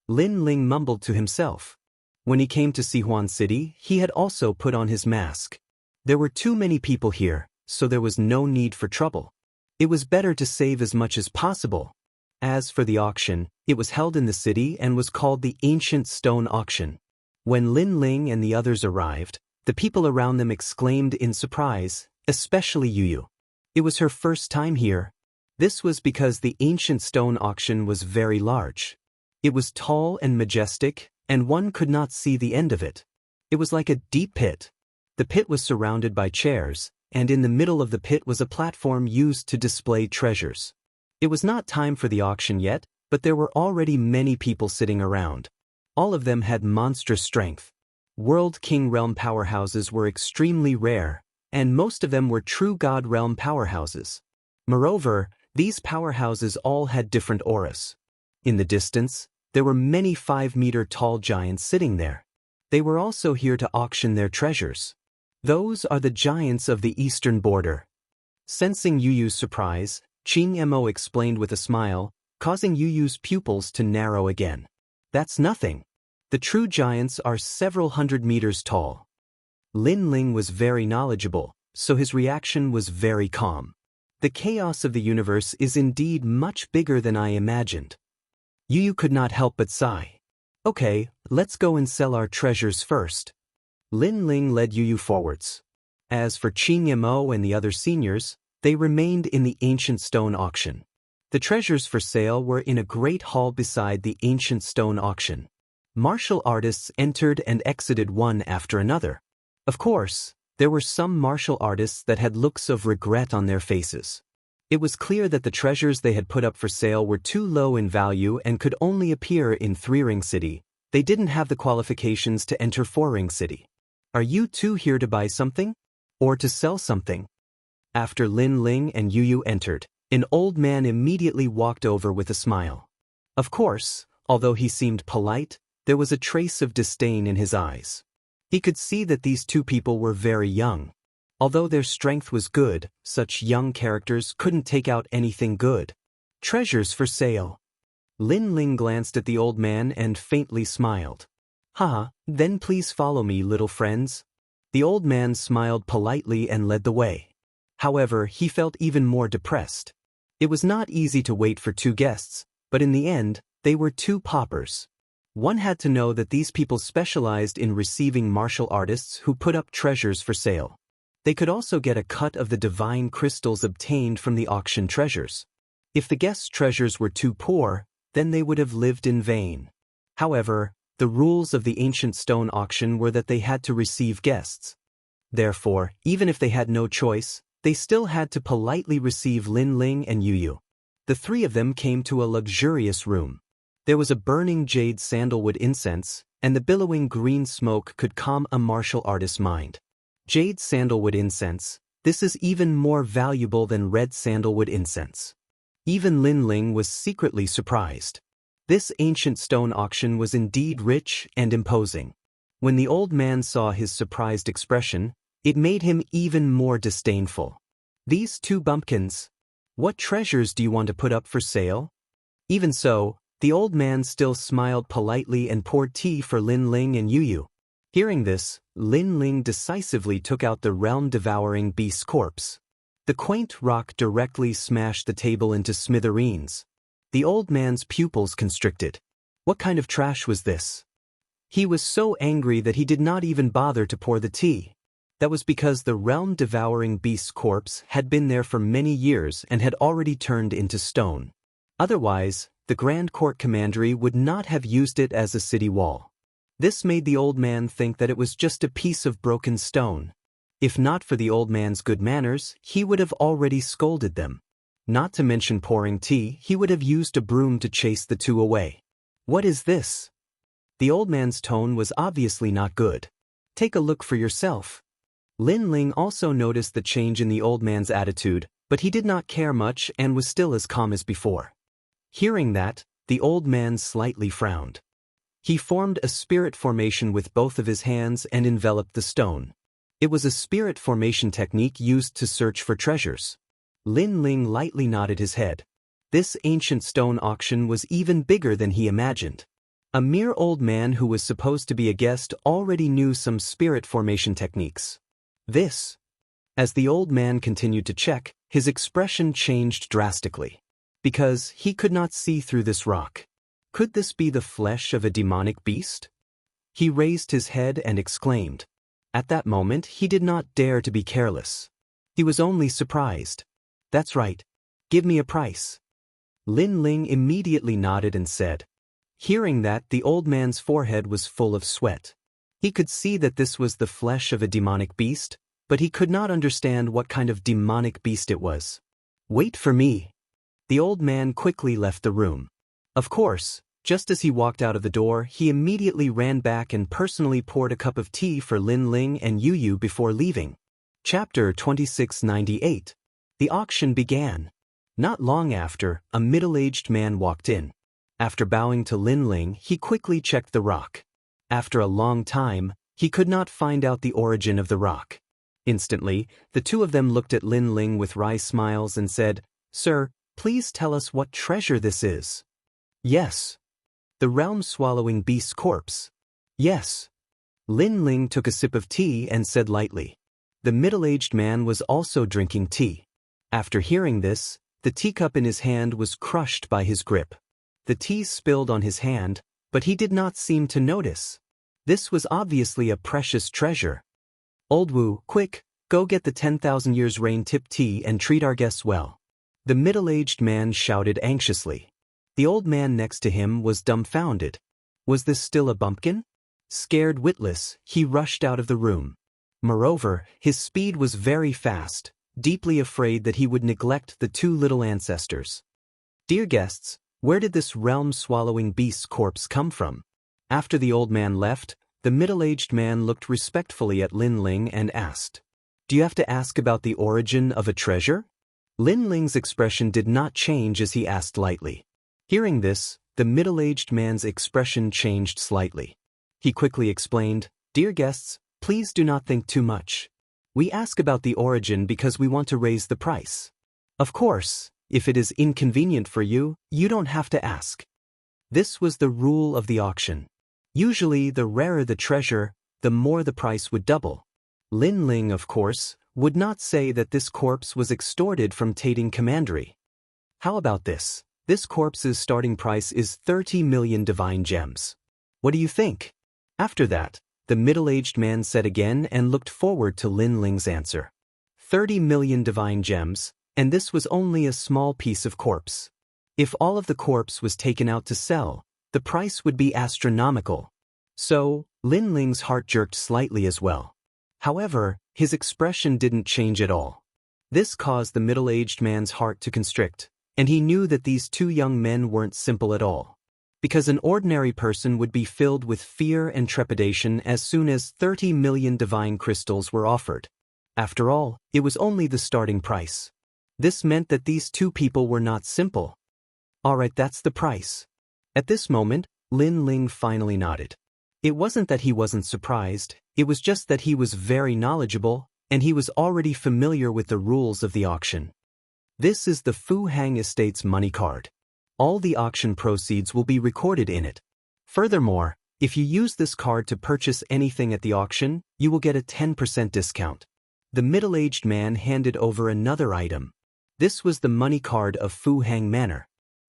Lin Ling mumbled to himself. When he came to Sihuan City, he had also put on his mask. There were too many people here, so there was no need for trouble. It was better to save as much as possible. As for the auction, it was held in the city and was called the Ancient Stone Auction. When Lin Ling and the others arrived, the people around them exclaimed in surprise, especially Yu Yu. It was her first time here. This was because the Ancient Stone Auction was very large. It was tall and majestic, and one could not see the end of it. It was like a deep pit. The pit was surrounded by chairs, and in the middle of the pit was a platform used to display treasures. It was not time for the auction yet, but there were already many people sitting around. All of them had monstrous strength. World King Realm powerhouses were extremely rare, and most of them were true God Realm powerhouses. Moreover, these powerhouses all had different auras. In the distance, there were many 5-meter-tall giants sitting there. They were also here to auction their treasures. Those are the giants of the eastern border. Sensing Yu Yu's surprise, Qingyamo explained with a smile, causing Yu Yu's pupils to narrow again. That's nothing. The true giants are several hundred meters tall. Lin Ling was very knowledgeable, so his reaction was very calm. The chaos of the universe is indeed much bigger than I imagined. Yu Yu could not help but sigh. Okay, let's go and sell our treasures first. Lin Ling led Yu Yu forwards. As for Qingyamo and the other seniors, they remained in the Ancient Stone Auction. The treasures for sale were in a great hall beside the Ancient Stone Auction. Martial artists entered and exited one after another. Of course, there were some martial artists that had looks of regret on their faces. It was clear that the treasures they had put up for sale were too low in value and could only appear in Three Ring City. They didn't have the qualifications to enter Four Ring City. Are you two here to buy something? Or to sell something? After Lin Ling and Yu Yu entered, an old man immediately walked over with a smile. Of course, although he seemed polite, there was a trace of disdain in his eyes. He could see that these two people were very young. Although their strength was good, such young characters couldn't take out anything good. Treasures for sale. Lin Ling glanced at the old man and faintly smiled. Haha, then please follow me, little friends. The old man smiled politely and led the way. However, he felt even more depressed. It was not easy to wait for two guests, But in the end, they were two paupers. One had to know that these people specialized in receiving martial artists who put up treasures for sale. They could also get a cut of the divine crystals obtained from the auction treasures. If the guests' treasures were too poor, then they would have lived in vain. However, the rules of the ancient stone auction were that they had to receive guests. Therefore, even if they had no choice, they still had to politely receive Lin Ling and Yu Yu. The three of them came to a luxurious room. There was a burning jade sandalwood incense, and the billowing green smoke could calm a martial artist's mind. Jade sandalwood incense, this is even more valuable than red sandalwood incense. Even Lin Ling was secretly surprised. This ancient stone auction was indeed rich and imposing. When the old man saw his surprised expression, it made him even more disdainful. These two bumpkins. What treasures do you want to put up for sale? Even so, the old man still smiled politely and poured tea for Lin Ling and Yu Yu. Hearing this, Lin Ling decisively took out the realm-devouring beast's corpse. The quaint rock directly smashed the table into smithereens. The old man's pupils constricted. What kind of trash was this? He was so angry that he did not even bother to pour the tea. That was because the realm-devouring beast's corpse had been there for many years and had already turned into stone. Otherwise, the Grand Court Commandery would not have used it as a city wall. This made the old man think that it was just a piece of broken stone. If not for the old man's good manners, he would have already scolded them. Not to mention pouring tea, he would have used a broom to chase the two away. What is this? The old man's tone was obviously not good. Take a look for yourself. Lin Ling also noticed the change in the old man's attitude, but he did not care much and was still as calm as before. Hearing that, the old man slightly frowned. He formed a spirit formation with both of his hands and enveloped the stone. It was a spirit formation technique used to search for treasures. Lin Ling lightly nodded his head. This ancient stone auction was even bigger than he imagined. A mere old man who was supposed to be a guest already knew some spirit formation techniques. This. As the old man continued to check, his expression changed drastically. Because he could not see through this rock. Could this be the flesh of a demonic beast? He raised his head and exclaimed. At that moment, he did not dare to be careless. He was only surprised. That's right. Give me a price. Lin Ling immediately nodded and said. Hearing that, the old man's forehead was full of sweat. He could see that this was the flesh of a demonic beast, but he could not understand what kind of demonic beast it was. Wait for me. The old man quickly left the room. Of course, just as he walked out of the door, he immediately ran back and personally poured a cup of tea for Lin Ling and Yu Yu before leaving. Chapter 2698. The auction began. Not long after, a middle-aged man walked in. After bowing to Lin Ling, he quickly checked the rock. After a long time, he could not find out the origin of the rock. Instantly, the two of them looked at Lin Ling with wry smiles and said, Sir, please tell us what treasure this is. Yes. The realm-swallowing beast's corpse. Yes. Lin Ling took a sip of tea and said lightly. The middle-aged man was also drinking tea. After hearing this, the teacup in his hand was crushed by his grip. The tea spilled on his hand, but he did not seem to notice. This was obviously a precious treasure. Old Wu, quick, go get the 10,000 years rain tip tea and treat our guests well. The middle-aged man shouted anxiously. The old man next to him was dumbfounded. Was this still a bumpkin? Scared witless, he rushed out of the room. Moreover, his speed was very fast, deeply afraid that he would neglect the two little ancestors. Dear guests, where did this realm-swallowing beast's corpse come from? After the old man left, the middle-aged man looked respectfully at Lin Ling and asked, Do you have to ask about the origin of a treasure? Lin Ling's expression did not change as he asked lightly. Hearing this, the middle-aged man's expression changed slightly. He quickly explained, Dear guests, please do not think too much. We ask about the origin because we want to raise the price. Of course, if it is inconvenient for you, you don't have to ask. This was the rule of the auction. Usually, the rarer the treasure, the more the price would double. Lin Ling, of course, would not say that this corpse was extorted from Tating Commandery. How about this? This corpse's starting price is 30 million divine gems. What do you think? After that, the middle-aged man said again and looked forward to Lin Ling's answer. 30 million divine gems, and this was only a small piece of corpse. If all of the corpse was taken out to sell, the price would be astronomical. So, Lin Ling's heart jerked slightly as well. However, his expression didn't change at all. This caused the middle-aged man's heart to constrict, and he knew that these two young men weren't simple at all. Because an ordinary person would be filled with fear and trepidation as soon as 30 million divine crystals were offered. After all, it was only the starting price. This meant that these two people were not simple. Alright, that's the price. At this moment, Lin Ling finally nodded. It wasn't that he wasn't surprised, it was just that he was very knowledgeable, and he was already familiar with the rules of the auction. This is the Fu Hang Estate's money card. All the auction proceeds will be recorded in it. Furthermore, if you use this card to purchase anything at the auction, you will get a 10% discount. The middle-aged man handed over another item. This was the money card of Fu Hang Manor.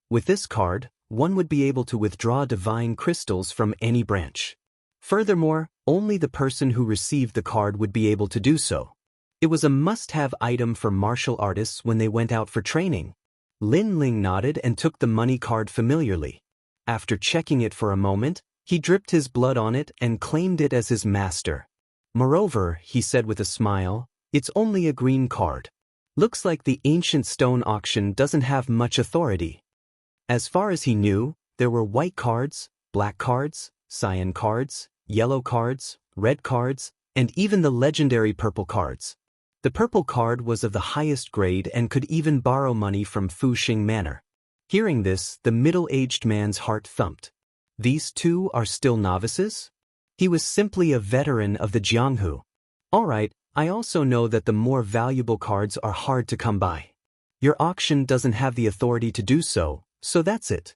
With this card, one would be able to withdraw divine crystals from any branch. Furthermore, only the person who received the card would be able to do so. It was a must-have item for martial artists when they went out for training. Lin Ling nodded and took the money card familiarly. After checking it for a moment, he dripped his blood on it and claimed it as his master. Moreover, he said with a smile, it's only a green card. Looks like the ancient stone auction doesn't have much authority. As far as he knew, there were white cards, black cards, cyan cards, yellow cards, red cards, and even the legendary purple cards. The purple card was of the highest grade and could even borrow money from Fu Xing Manor. Hearing this, the middle-aged man's heart thumped. These two are still novices? He was simply a veteran of the Jianghu. Alright, I also know that the more valuable cards are hard to come by. Your auction doesn't have the authority to do so, so that's it.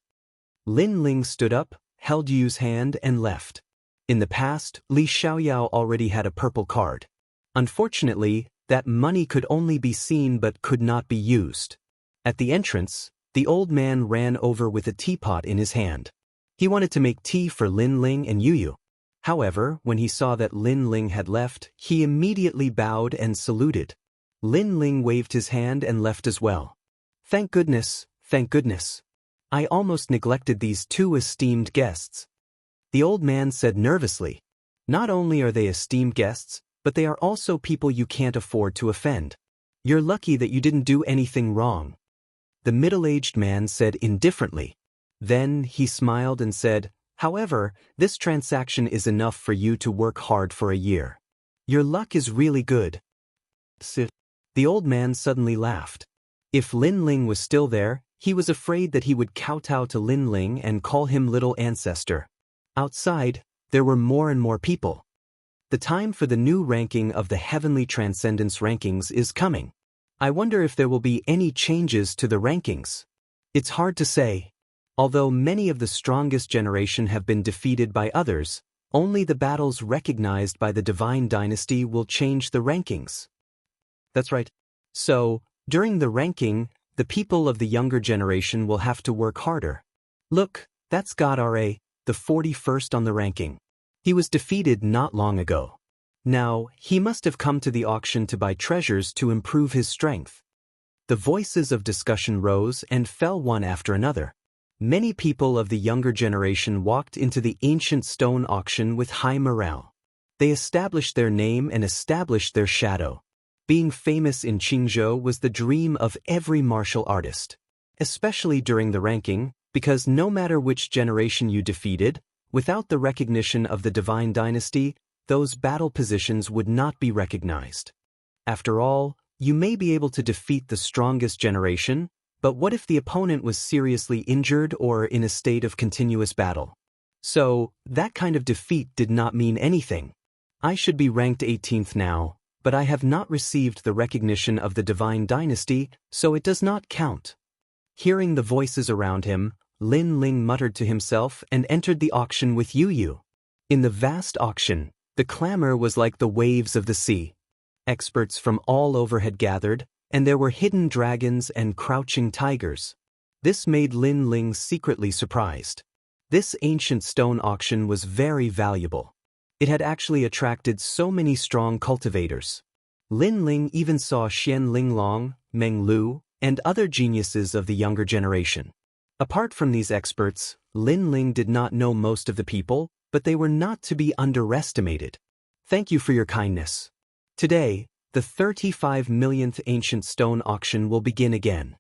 Lin Ling stood up, held Yu's hand and left. In the past, Li Xiaoyao already had a purple card. Unfortunately, that money could only be seen but could not be used. At the entrance, the old man ran over with a teapot in his hand. He wanted to make tea for Lin Ling and Yu. However, when he saw that Lin Ling had left, he immediately bowed and saluted. Lin Ling waved his hand and left as well. Thank goodness, thank goodness. I almost neglected these two esteemed guests. The old man said nervously. Not only are they esteemed guests, but they are also people you can't afford to offend. You're lucky that you didn't do anything wrong. The middle-aged man said indifferently. Then he smiled and said, however, this transaction is enough for you to work hard for a year. Your luck is really good. The old man suddenly laughed. If Lin Ling was still there, he was afraid that he would kowtow to Lin Ling and call him little ancestor. Outside, there were more and more people. The time for the new ranking of the Heavenly Transcendence rankings is coming. I wonder if there will be any changes to the rankings. It's hard to say. Although many of the strongest generation have been defeated by others, only the battles recognized by the Divine Dynasty will change the rankings. That's right. So, during the ranking, the people of the younger generation will have to work harder. Look, that's God RA, the 41st on the ranking. He was defeated not long ago. Now, he must have come to the auction to buy treasures to improve his strength. The voices of discussion rose and fell one after another. Many people of the younger generation walked into the ancient stone auction with high morale. They established their name and established their shadow. Being famous in Qingzhou was the dream of every martial artist. Especially during the ranking, because no matter which generation you defeated, without the recognition of the Divine Dynasty, those battle positions would not be recognized. After all, you may be able to defeat the strongest generation, but what if the opponent was seriously injured or in a state of continuous battle? So, that kind of defeat did not mean anything. I should be ranked 18th now, but I have not received the recognition of the Divine Dynasty, so it does not count. Hearing the voices around him, Lin Ling muttered to himself and entered the auction with Yu. In the vast auction, the clamor was like the waves of the sea. Experts from all over had gathered, and there were hidden dragons and crouching tigers. This made Lin Ling secretly surprised. This ancient stone auction was very valuable. It had actually attracted so many strong cultivators. Lin Ling even saw Xian Linglong, Meng Lu, and other geniuses of the younger generation. Apart from these experts, Lin Ling did not know most of the people, but they were not to be underestimated. Thank you for your kindness. Today, the 35 millionth ancient stone auction will begin again.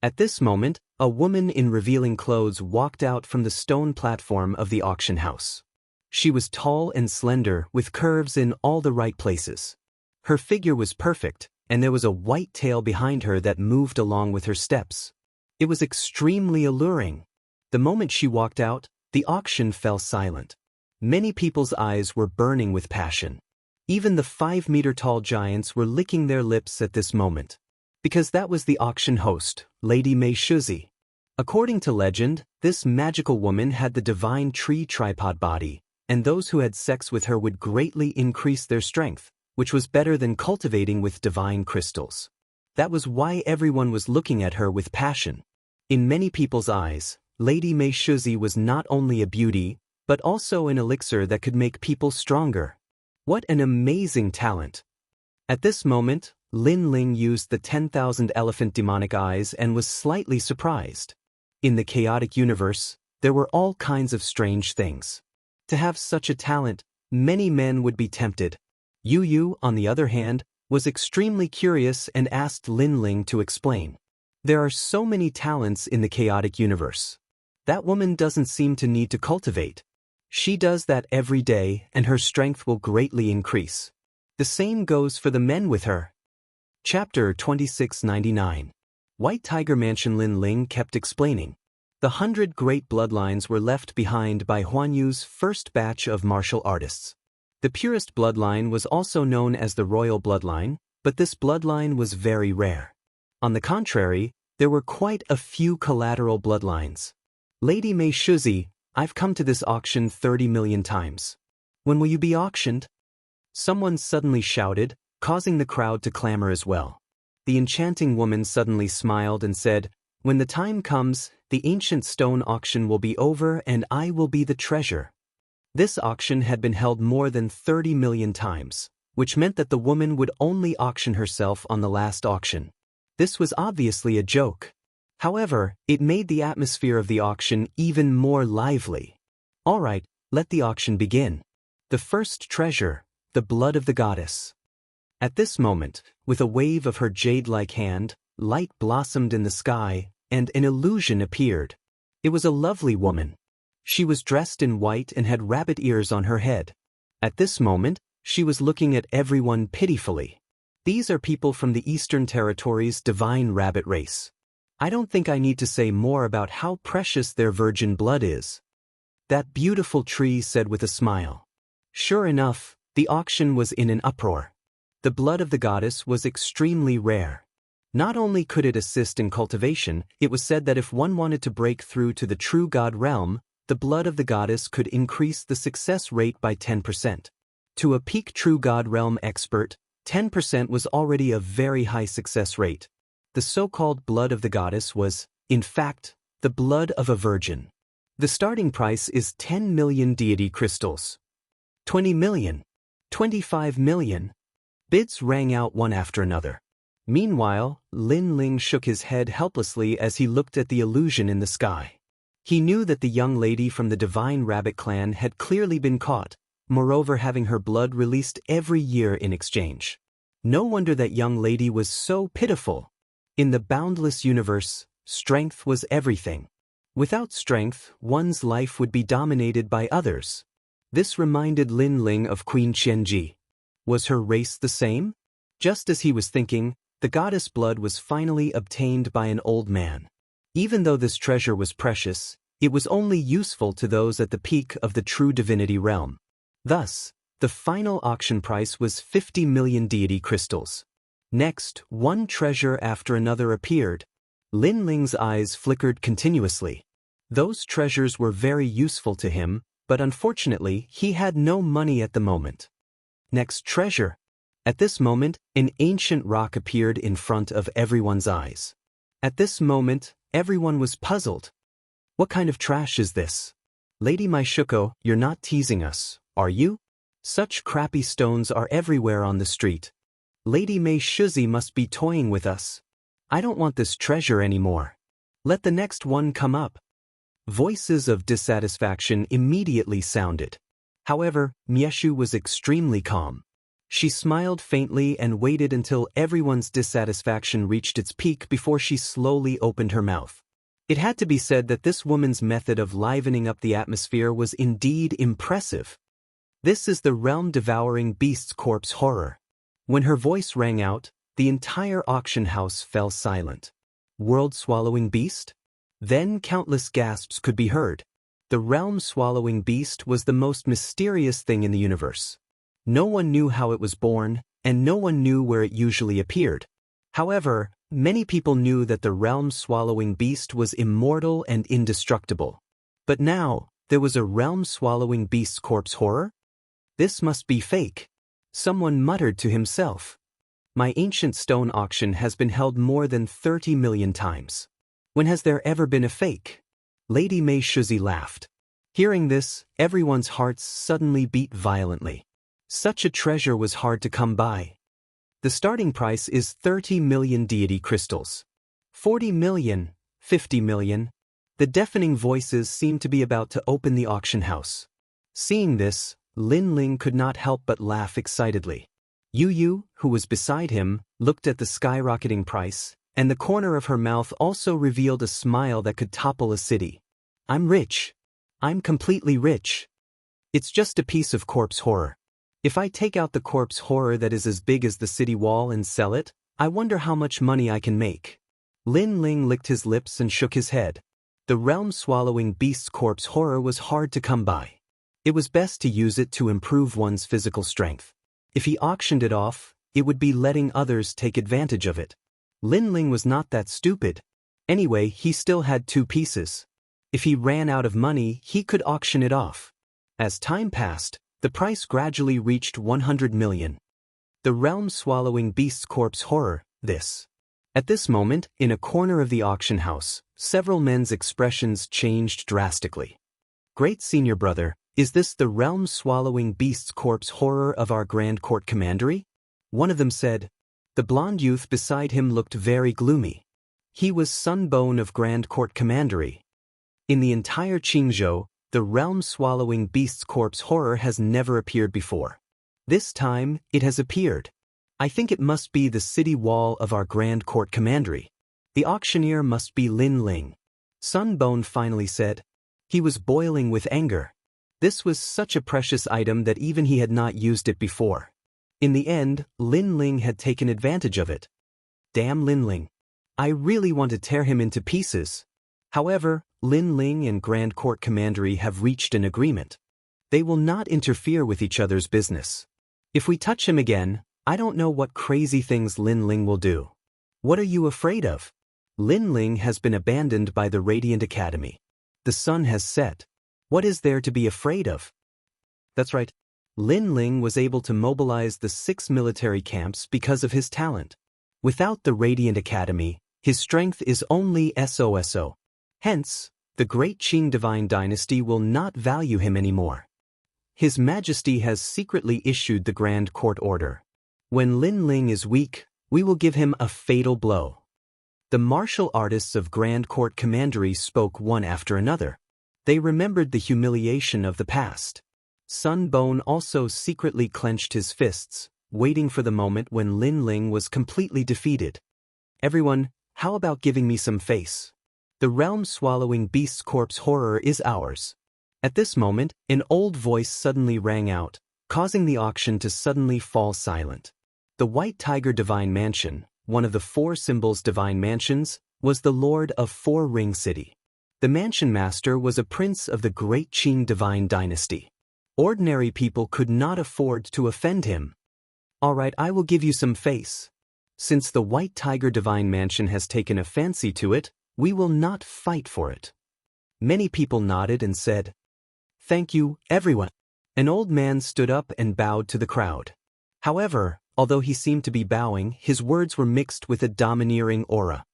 At this moment, a woman in revealing clothes walked out from the stone platform of the auction house. She was tall and slender, with curves in all the right places. Her figure was perfect, and there was a white tail behind her that moved along with her steps. It was extremely alluring. The moment she walked out, the auction fell silent. Many people's eyes were burning with passion. Even the 5-meter-tall giants were licking their lips at this moment. Because that was the auction host, Lady Mei Shuzi. According to legend, this magical woman had the divine tree tripod body, and those who had sex with her would greatly increase their strength, which was better than cultivating with divine crystals. That was why everyone was looking at her with passion. In many people's eyes, Lady Mei Shuzi was not only a beauty, but also an elixir that could make people stronger. What an amazing talent! At this moment, Lin Ling used the 10,000 elephant demonic eyes and was slightly surprised. In the chaotic universe, there were all kinds of strange things. To have such a talent, many men would be tempted. Yu Yu, on the other hand, was extremely curious and asked Lin Ling to explain. There are so many talents in the chaotic universe. That woman doesn't seem to need to cultivate. She does that every day and her strength will greatly increase. The same goes for the men with her. Chapter 2699. White Tiger Mansion. Lin Ling kept explaining. The 100 great bloodlines were left behind by Huan Yu's first batch of martial artists. The purest bloodline was also known as the royal bloodline, but this bloodline was very rare. On the contrary, there were quite a few collateral bloodlines. Lady Mei Shuzi, I've come to this auction 30 million times. When will you be auctioned? Someone suddenly shouted, causing the crowd to clamor as well. The enchanting woman suddenly smiled and said, "When the time comes, the ancient stone auction will be over and I will be the treasure." This auction had been held more than 30 million times, which meant that the woman would only auction herself on the last auction. This was obviously a joke. However, it made the atmosphere of the auction even more lively. All right, let the auction begin. The first treasure, the blood of the goddess. At this moment, with a wave of her jade-like hand, light blossomed in the sky, and an illusion appeared. It was a lovely woman. She was dressed in white and had rabbit ears on her head. At this moment, she was looking at everyone pitifully. These are people from the Eastern Territories' divine rabbit race. I don't think I need to say more about how precious their virgin blood is. That beautiful tree said with a smile. Sure enough, the auction was in an uproar. The blood of the goddess was extremely rare. Not only could it assist in cultivation, it was said that if one wanted to break through to the true god realm, the blood of the goddess could increase the success rate by 10%. To a peak true god realm expert, 10% was already a very high success rate. The so-called blood of the goddess was, in fact, the blood of a virgin. The starting price is 10 million deity crystals. 20 million. 25 million. Bids rang out one after another. Meanwhile, Lin Ling shook his head helplessly as he looked at the illusion in the sky. He knew that the young lady from the Divine Rabbit clan had clearly been caught, moreover having her blood released every year in exchange. No wonder that young lady was so pitiful. In the boundless universe, strength was everything. Without strength, one's life would be dominated by others. This reminded Lin Ling of Queen Qianji. Was her race the same? Just as he was thinking, the goddess blood was finally obtained by an old man. Even though this treasure was precious, it was only useful to those at the peak of the true divinity realm. Thus, the final auction price was 50 million deity crystals. Next, one treasure after another appeared. Lin Ling's eyes flickered continuously. Those treasures were very useful to him, but unfortunately, he had no money at the moment. Next treasure. At this moment, an ancient rock appeared in front of everyone's eyes. At this moment, Everyone was puzzled. What kind of trash is this? Lady Maishuko, you're not teasing us, are you? Such crappy stones are everywhere on the street. Lady Mei Shuzi must be toying with us. I don't want this treasure anymore. Let the next one come up. Voices of dissatisfaction immediately sounded. However, Mieshu was extremely calm. She smiled faintly and waited until everyone's dissatisfaction reached its peak before she slowly opened her mouth. It had to be said that this woman's method of livening up the atmosphere was indeed impressive. This is the realm-devouring beast's corpse horror. When her voice rang out, the entire auction house fell silent. World-swallowing beast? Then countless gasps could be heard. The realm-swallowing beast was the most mysterious thing in the universe. No one knew how it was born, and no one knew where it usually appeared. However, many people knew that the realm-swallowing beast was immortal and indestructible. But now, there was a realm-swallowing beast's corpse horror? This must be fake. Someone muttered to himself. My ancient stone auction has been held more than 30 million times. When has there ever been a fake? Lady Mei Shuzi laughed. Hearing this, everyone's hearts suddenly beat violently. Such a treasure was hard to come by. The starting price is 30 million deity crystals. 40 million, 50 million. The deafening voices seemed to be about to open the auction house. Seeing this, Lin Ling could not help but laugh excitedly. Yu Yu, who was beside him, looked at the skyrocketing price, and the corner of her mouth also revealed a smile that could topple a city. I'm rich. I'm completely rich. It's just a piece of corpse horror. If I take out the corpse horror that is as big as the city wall and sell it, I wonder how much money I can make. Lin Ling licked his lips and shook his head. The realm-swallowing beast's corpse horror was hard to come by. It was best to use it to improve one's physical strength. If he auctioned it off, it would be letting others take advantage of it. Lin Ling was not that stupid. Anyway, he still had 2 pieces. If he ran out of money, he could auction it off. As time passed, the price gradually reached 100 million. The realm-swallowing beast's corpse horror, this. At this moment, in a corner of the auction house, several men's expressions changed drastically. Great senior brother, is this the realm-swallowing beast's corpse horror of our Grand Court Commandery? One of them said. The blonde youth beside him looked very gloomy. He was Sunbone of Grand Court Commandery. In the entire Qingzhou, the realm-swallowing beast's corpse horror has never appeared before. This time, it has appeared. I think it must be the city wall of our Grand Court Commandery. The auctioneer must be Lin Ling. Sunbone finally said. He was boiling with anger. This was such a precious item that even he had not used it before. In the end, Lin Ling had taken advantage of it. Damn Lin Ling. I really want to tear him into pieces. However, Lin Ling and Grand Court Commandery have reached an agreement. They will not interfere with each other's business. If we touch him again, I don't know what crazy things Lin Ling will do. What are you afraid of? Lin Ling has been abandoned by the Radiant Academy. The sun has set. What is there to be afraid of? That's right. Lin Ling was able to mobilize the 6 military camps because of his talent. Without the Radiant Academy, his strength is only SOSO. Hence, the great Qing divine dynasty will not value him anymore. His Majesty has secretly issued the Grand Court order. When Lin Ling is weak, we will give him a fatal blow. The martial artists of Grand Court Commandery spoke one after another. They remembered the humiliation of the past. Sunbone also secretly clenched his fists, waiting for the moment when Lin Ling was completely defeated. Everyone, how about giving me some face? The realm-swallowing beast's corpse horror is ours. At this moment, an old voice suddenly rang out, causing the auction to suddenly fall silent. The White Tiger Divine Mansion, one of the 4 symbols divine mansions, was the lord of 4 Ring City. The mansion master was a prince of the great Qing divine dynasty. Ordinary people could not afford to offend him. Alright, I will give you some face. Since the White Tiger Divine Mansion has taken a fancy to it, we will not fight for it. Many people nodded and said, Thank you, everyone. An old man stood up and bowed to the crowd. However, although he seemed to be bowing, his words were mixed with a domineering aura.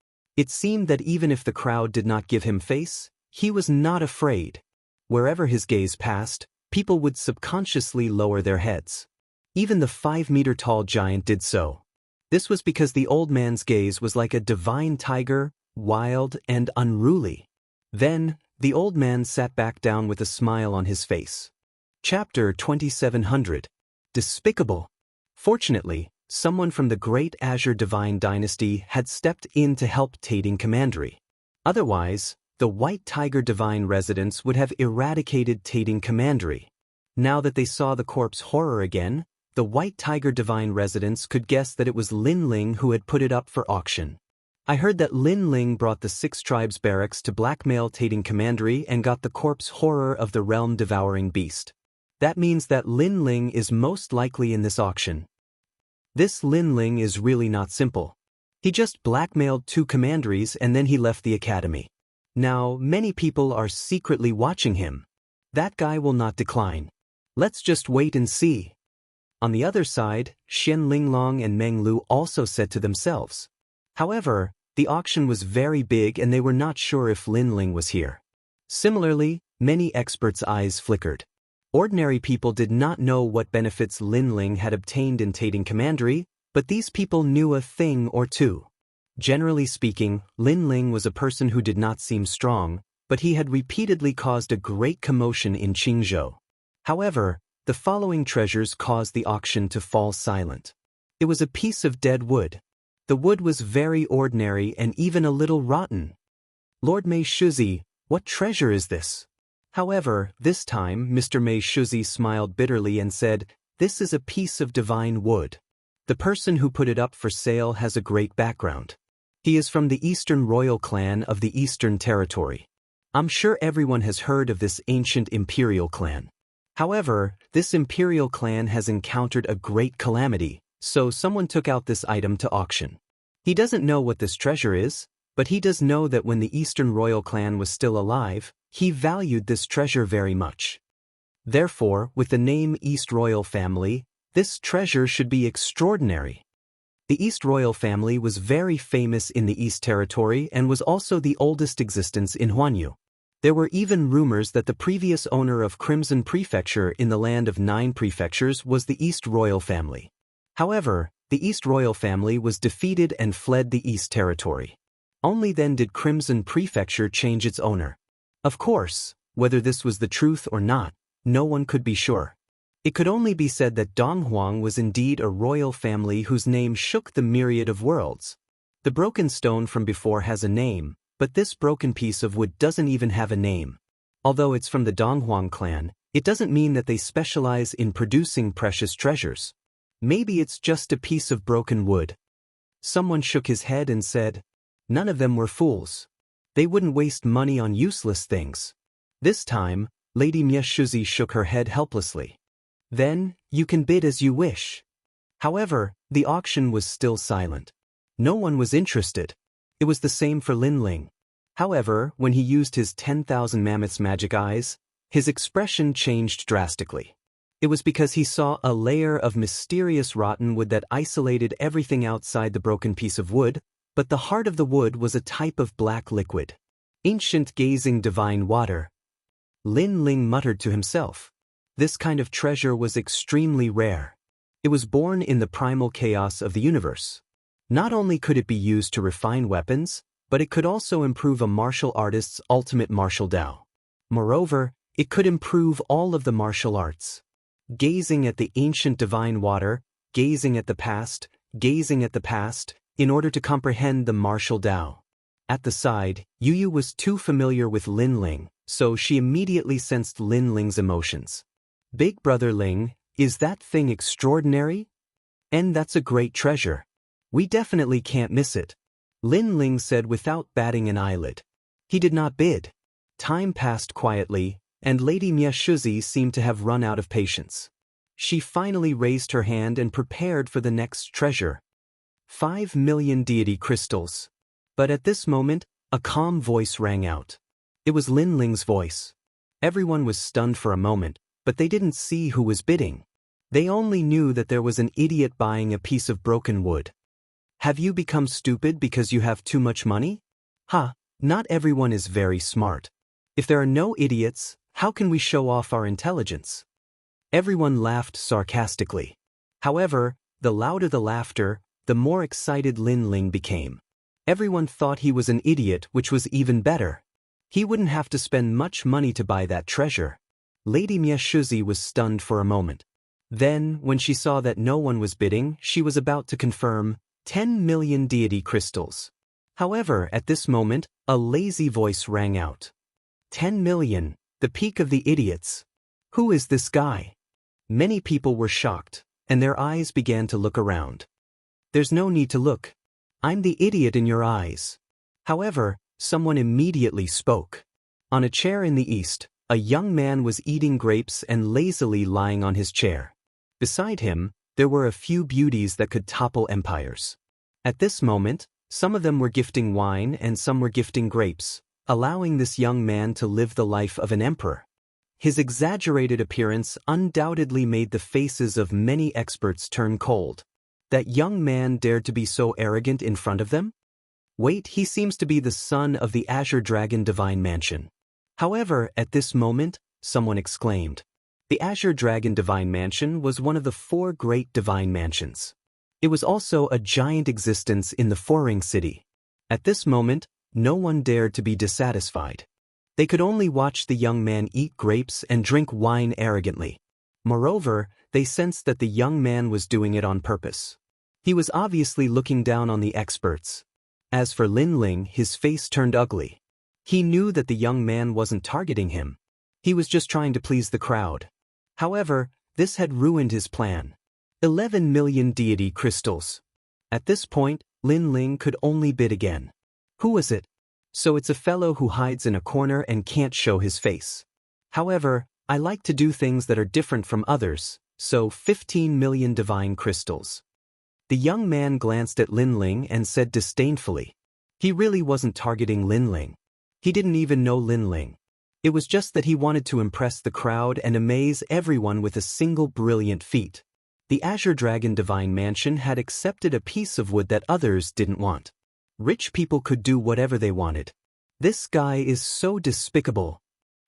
It seemed that even if the crowd did not give him face, he was not afraid. Wherever his gaze passed, people would subconsciously lower their heads. Even the 5-meter-tall giant did so. This was because the old man's gaze was like a divine tiger, wild and unruly. Then, the old man sat back down with a smile on his face. Chapter 2700. Despicable. Fortunately, someone from the Great Azure Divine Dynasty had stepped in to help Tating Commandery. Otherwise, the White Tiger Divine residents would have eradicated Tating Commandery. Now that they saw the corpse horror again, the White Tiger Divine residents could guess that it was Lin Ling who had put it up for auction. I heard that Lin Ling brought the 6 tribes barracks to blackmail Tating Commandery and got the corpse horror of the realm-devouring beast. That means that Lin Ling is most likely in this auction. This Lin Ling is really not simple. He just blackmailed 2 commanderies and then he left the academy. Now, many people are secretly watching him. That guy will not decline. Let's just wait and see. On the other side, Xian Linglong and Meng Lu also said to themselves. However, the auction was very big and they were not sure if Lin Ling was here. Similarly, many experts' eyes flickered. Ordinary people did not know what benefits Lin Ling had obtained in Tating Commandery, but these people knew a thing or two. Generally speaking, Lin Ling was a person who did not seem strong, but he had repeatedly caused a great commotion in Qingzhou. However, the following treasures caused the auction to fall silent. It was a piece of dead wood. The wood was very ordinary and even a little rotten. Lord Mei Shuzi, what treasure is this? However, this time Mr. Mei Shuzi smiled bitterly and said, "This is a piece of divine wood. The person who put it up for sale has a great background. He is from the Eastern royal clan of the Eastern Territory. I'm sure everyone has heard of this ancient imperial clan. However, this imperial clan has encountered a great calamity, so someone took out this item to auction. He doesn't know what this treasure is, but he does know that when the Eastern royal clan was still alive, he valued this treasure very much. Therefore, with the name East Royal Family, this treasure should be extraordinary." The East Royal Family was very famous in the East Territory and was also the oldest existence in Huanyu. There were even rumors that the previous owner of Crimson Prefecture in the Land of 9 Prefectures was the East Royal Family. However, the East Royal Family was defeated and fled the East Territory. Only then did Crimson Prefecture change its owner. Of course, whether this was the truth or not, no one could be sure. It could only be said that Donghuang was indeed a royal family whose name shook the myriad of worlds. The broken stone from before has a name, but this broken piece of wood doesn't even have a name. Although it's from the Donghuang clan, it doesn't mean that they specialize in producing precious treasures. Maybe it's just a piece of broken wood. Someone shook his head and said, "None of them were fools. They wouldn't waste money on useless things." This time, Lady Mie Shuzi shook her head helplessly. "Then, you can bid as you wish." However, the auction was still silent. No one was interested. It was the same for Lin Ling. However, when he used his 10,000 mammoths magic eyes, his expression changed drastically. It was because he saw a layer of mysterious rotten wood that isolated everything outside the broken piece of wood, but the heart of the wood was a type of black liquid. Ancient gazing divine water. Lin Ling muttered to himself. This kind of treasure was extremely rare. It was born in the primal chaos of the universe. Not only could it be used to refine weapons, but it could also improve a martial artist's ultimate martial Dao. Moreover, it could improve all of the martial arts. Gazing at the ancient divine water, gazing at the past, in order to comprehend the martial Dao. At the side, Yu was too familiar with Lin Ling, so she immediately sensed Lin Ling's emotions. "Big brother Ling, is that thing extraordinary? And that's a great treasure. We definitely can't miss it," Lin Ling said without batting an eyelid. He did not bid. Time passed quietly, and Lady Mie Shuzi seemed to have run out of patience. She finally raised her hand and prepared for the next treasure. 5 million deity crystals. But at this moment, a calm voice rang out. It was Lin Ling's voice. Everyone was stunned for a moment, but they didn't see who was bidding. They only knew that there was an idiot buying a piece of broken wood. "Have you become stupid because you have too much money?" Ha, not everyone is very smart. If there are no idiots, how can we show off our intelligence? Everyone laughed sarcastically. However, the louder the laughter, the more excited Lin Ling became. Everyone thought he was an idiot, which was even better. He wouldn't have to spend much money to buy that treasure. Lady Mia Shuzi was stunned for a moment. Then, when she saw that no one was bidding, she was about to confirm 10 million deity crystals. However, at this moment, a lazy voice rang out. 10 million, the peak of the idiots. Who is this guy? Many people were shocked, and their eyes began to look around. There's no need to look. I'm the idiot in your eyes. However, someone immediately spoke. On a chair in the east, a young man was eating grapes and lazily lying on his chair. Beside him, there were a few beauties that could topple empires. At this moment, some of them were gifting wine and some were gifting grapes, allowing this young man to live the life of an emperor. His exaggerated appearance undoubtedly made the faces of many experts turn cold. That young man dared to be so arrogant in front of them? Wait, he seems to be the son of the Azure Dragon Divine Mansion. However, at this moment, someone exclaimed. The Azure Dragon Divine Mansion was one of the 4 great divine mansions. It was also a giant existence in the Four-Ring City. At this moment, no one dared to be dissatisfied. They could only watch the young man eat grapes and drink wine arrogantly. Moreover, they sensed that the young man was doing it on purpose. He was obviously looking down on the experts. As for Lin Ling, his face turned ugly. He knew that the young man wasn't targeting him. He was just trying to please the crowd. However, this had ruined his plan. 11 million deity crystals. At this point, Lin Ling could only bid again. Who was it? So it's a fellow who hides in a corner and can't show his face. However, I like to do things that are different from others, so 15 million divine crystals. The young man glanced at Lin Ling and said disdainfully. He really wasn't targeting Lin Ling. He didn't even know Lin Ling. It was just that he wanted to impress the crowd and amaze everyone with a single brilliant feat. The Azure Dragon Divine Mansion had accepted a piece of wood that others didn't want. Rich people could do whatever they wanted. This guy is so despicable.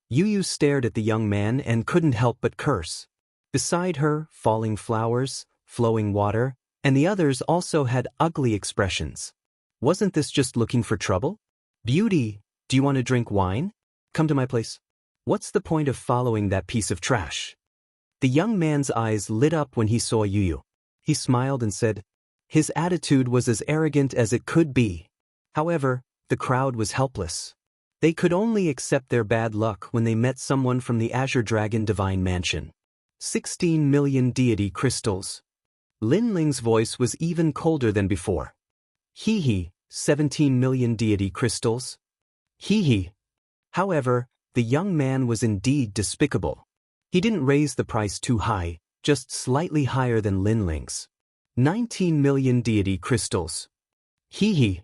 Yu stared at the young man and couldn't help but curse. Beside her, falling flowers, flowing water, and the others also had ugly expressions. Wasn't this just looking for trouble? Beauty, do you want to drink wine? Come to my place. What's the point of following that piece of trash? The young man's eyes lit up when he saw Yu. He smiled and said, his attitude was as arrogant as it could be. However, the crowd was helpless. They could only accept their bad luck when they met someone from the Azure Dragon Divine Mansion. 16 million deity crystals. Lin Ling's voice was even colder than before. Hee hee, 17 million deity crystals. Hee hee. However, the young man was indeed despicable. He didn't raise the price too high, just slightly higher than Lin Ling's. 19 million deity crystals. Hee hee.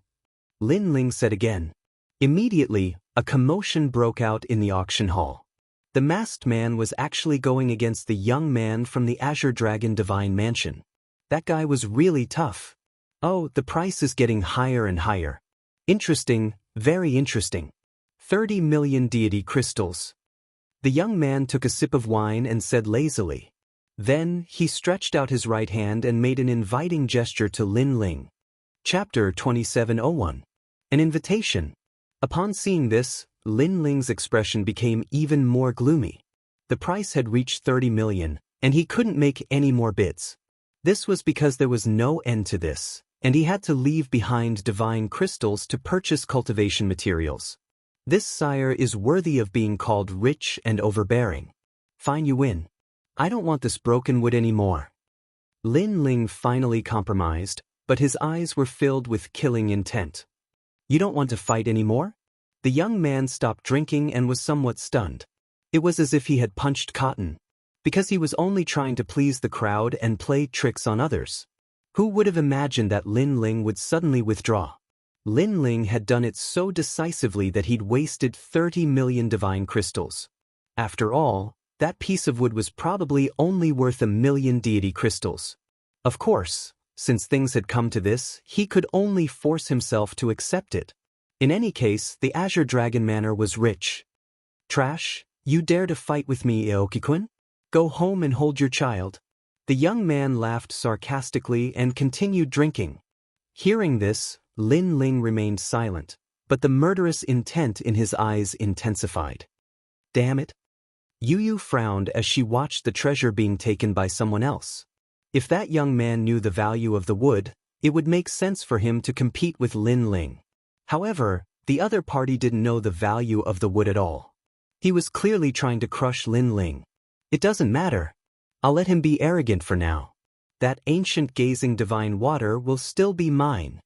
Lin Ling said again. Immediately, a commotion broke out in the auction hall. The masked man was actually going against the young man from the Azure Dragon Divine Mansion. That guy was really tough. Oh, the price is getting higher and higher. Interesting, very interesting. 30 million deity crystals. The young man took a sip of wine and said lazily. Then, he stretched out his right hand and made an inviting gesture to Lin Ling. Chapter 2701. An invitation. Upon seeing this, Lin Ling's expression became even more gloomy. The price had reached 30 million, and he couldn't make any more bids. This was because there was no end to this, and he had to leave behind divine crystals to purchase cultivation materials. This sire is worthy of being called rich and overbearing. Fine, you win. I don't want this broken wood anymore. Lin Ling finally compromised, but his eyes were filled with killing intent. You don't want to fight anymore? The young man stopped drinking and was somewhat stunned. It was as if he had punched cotton. Because he was only trying to please the crowd and play tricks on others. Who would have imagined that Lin Ling would suddenly withdraw? Lin Ling had done it so decisively that he'd wasted 30 million divine crystals. After all, that piece of wood was probably only worth 1 million deity crystals. Of course, since things had come to this, he could only force himself to accept it. In any case, the Azure Dragon Manor was rich. Trash, you dare to fight with me, Aoki-kun? Go home and hold your child. The young man laughed sarcastically and continued drinking. Hearing this, Lin Ling remained silent, but the murderous intent in his eyes intensified. Damn it. Yu frowned as she watched the treasure being taken by someone else. If that young man knew the value of the wood, it would make sense for him to compete with Lin Ling. However, the other party didn't know the value of the wood at all. He was clearly trying to crush Lin Ling. It doesn't matter. I'll let him be arrogant for now. That ancient gazing divine water will still be mine.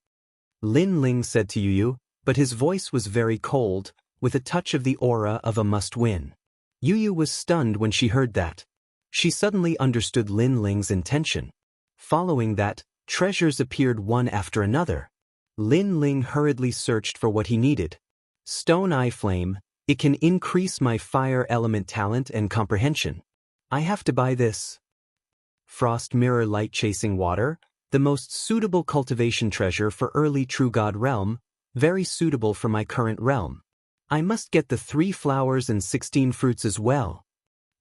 Lin Ling said to Yu, but his voice was very cold, with a touch of the aura of a must-win. Yu was stunned when she heard that. She suddenly understood Lin Ling's intention. Following that, treasures appeared one after another. Lin Ling hurriedly searched for what he needed. Stone Eye Flame, it can increase my fire element talent and comprehension. I have to buy this. Frost Mirror Light Chasing Water, the most suitable cultivation treasure for early True God realm, very suitable for my current realm. I must get the 3 flowers and 16 fruits as well.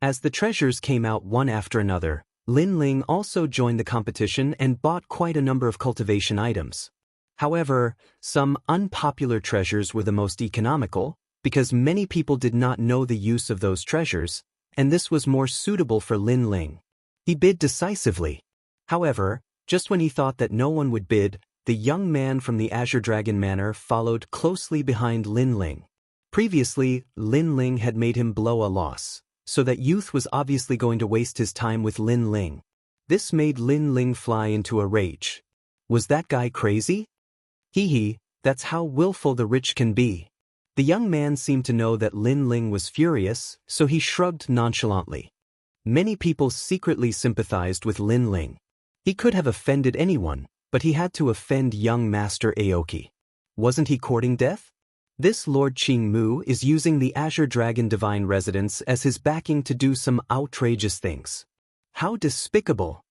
As the treasures came out one after another, Lin Ling also joined the competition and bought quite a number of cultivation items. However, some unpopular treasures were the most economical, because many people did not know the use of those treasures, and this was more suitable for Lin Ling. He bid decisively. However, just when he thought that no one would bid, the young man from the Azure Dragon Manor followed closely behind Lin Ling. Previously, Lin Ling had made him blow a loss, so that youth was obviously going to waste his time with Lin Ling. This made Lin Ling fly into a rage. Was that guy crazy? Hee, that's how willful the rich can be. The young man seemed to know that Lin Ling was furious, so he shrugged nonchalantly. Many people secretly sympathized with Lin Ling. He could have offended anyone, but he had to offend young Master Aoki. Wasn't he courting death? This Lord Qing Mu is using the Azure Dragon Divine Residence as his backing to do some outrageous things. How despicable!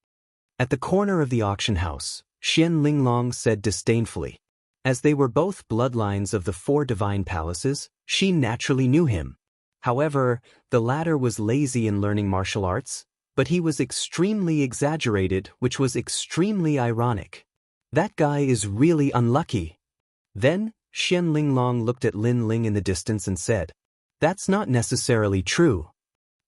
At the corner of the auction house, Xian Linglong said disdainfully. As they were both bloodlines of the 4 divine palaces, she naturally knew him. However, the latter was lazy in learning martial arts, but he was extremely exaggerated, which was extremely ironic. That guy is really unlucky. Then, Xian Linglong looked at Lin Ling in the distance and said, "That's not necessarily true."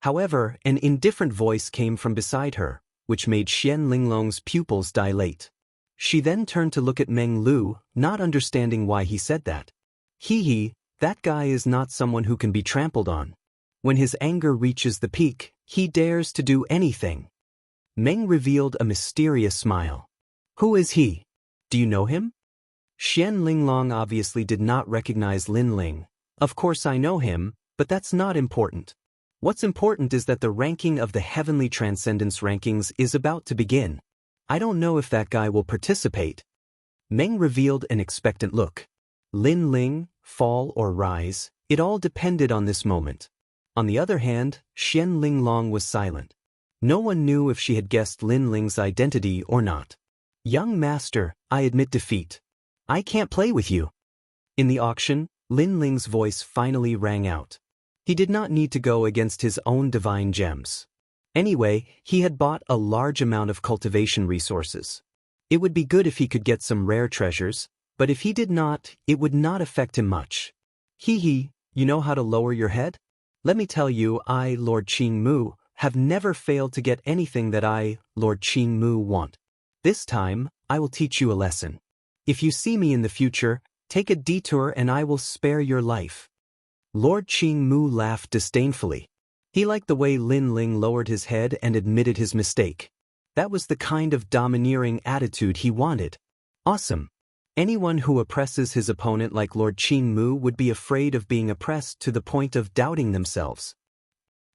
However, an indifferent voice came from beside her, which made Xian Linglong's pupils dilate. She then turned to look at Meng Lu, not understanding why he said that. Hee, that guy is not someone who can be trampled on. When his anger reaches the peak, he dares to do anything. Meng revealed a mysterious smile. Who is he? Do you know him? Xian Linglong obviously did not recognize Lin Ling. Of course I know him, but that's not important. What's important is that the ranking of the Heavenly Transcendence rankings is about to begin. I don't know if that guy will participate. Meng revealed an expectant look. Lin Ling, fall or rise, it all depended on this moment. On the other hand, Xian Linglong was silent. No one knew if she had guessed Lin Ling's identity or not. Young master, I admit defeat. I can't play with you. In the auction, Lin Ling's voice finally rang out. He did not need to go against his own divine gems. Anyway, he had bought a large amount of cultivation resources. It would be good if he could get some rare treasures, but if he did not, it would not affect him much. Hee, you know how to lower your head? Let me tell you, I, Lord Qing Mu, have never failed to get anything that I, Lord Qing Mu, want. This time, I will teach you a lesson. If you see me in the future, take a detour and I will spare your life. Lord Qing Mu laughed disdainfully. He liked the way Lin Ling lowered his head and admitted his mistake. That was the kind of domineering attitude he wanted. Awesome. Anyone who oppresses his opponent like Lord Qing Mu would be afraid of being oppressed to the point of doubting themselves.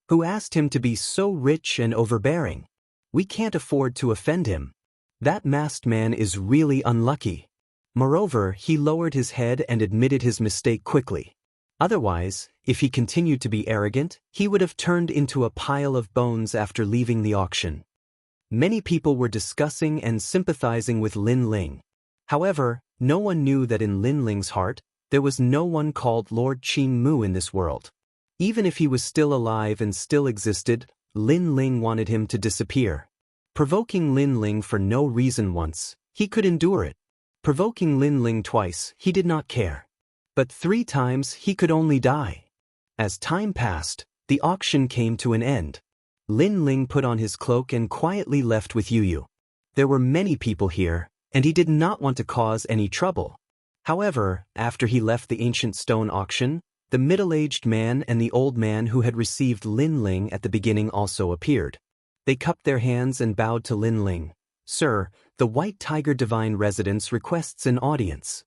Who asked him to be so rich and overbearing? We can't afford to offend him. That masked man is really unlucky. Moreover, he lowered his head and admitted his mistake quickly. Otherwise, if he continued to be arrogant, he would have turned into a pile of bones after leaving the auction. Many people were discussing and sympathizing with Lin Ling. However, no one knew that in Lin Ling's heart, There was no one called Lord Qing Mu in this world. Even if he was still alive and still existed, Lin Ling wanted him to disappear. Provoking Lin Ling for no reason once, he could endure it. Provoking Lin Ling twice, he did not care. But 3 times, he could only die. As time passed, the auction came to an end. Lin Ling put on his cloak and quietly left with Yu. There were many people here, and he did not want to cause any trouble. However, after he left the ancient stone auction, the middle-aged man and the old man who had received Lin Ling at the beginning also appeared. They cupped their hands and bowed to Lin Ling. "Sir, the White Tiger Divine Residence requests an audience."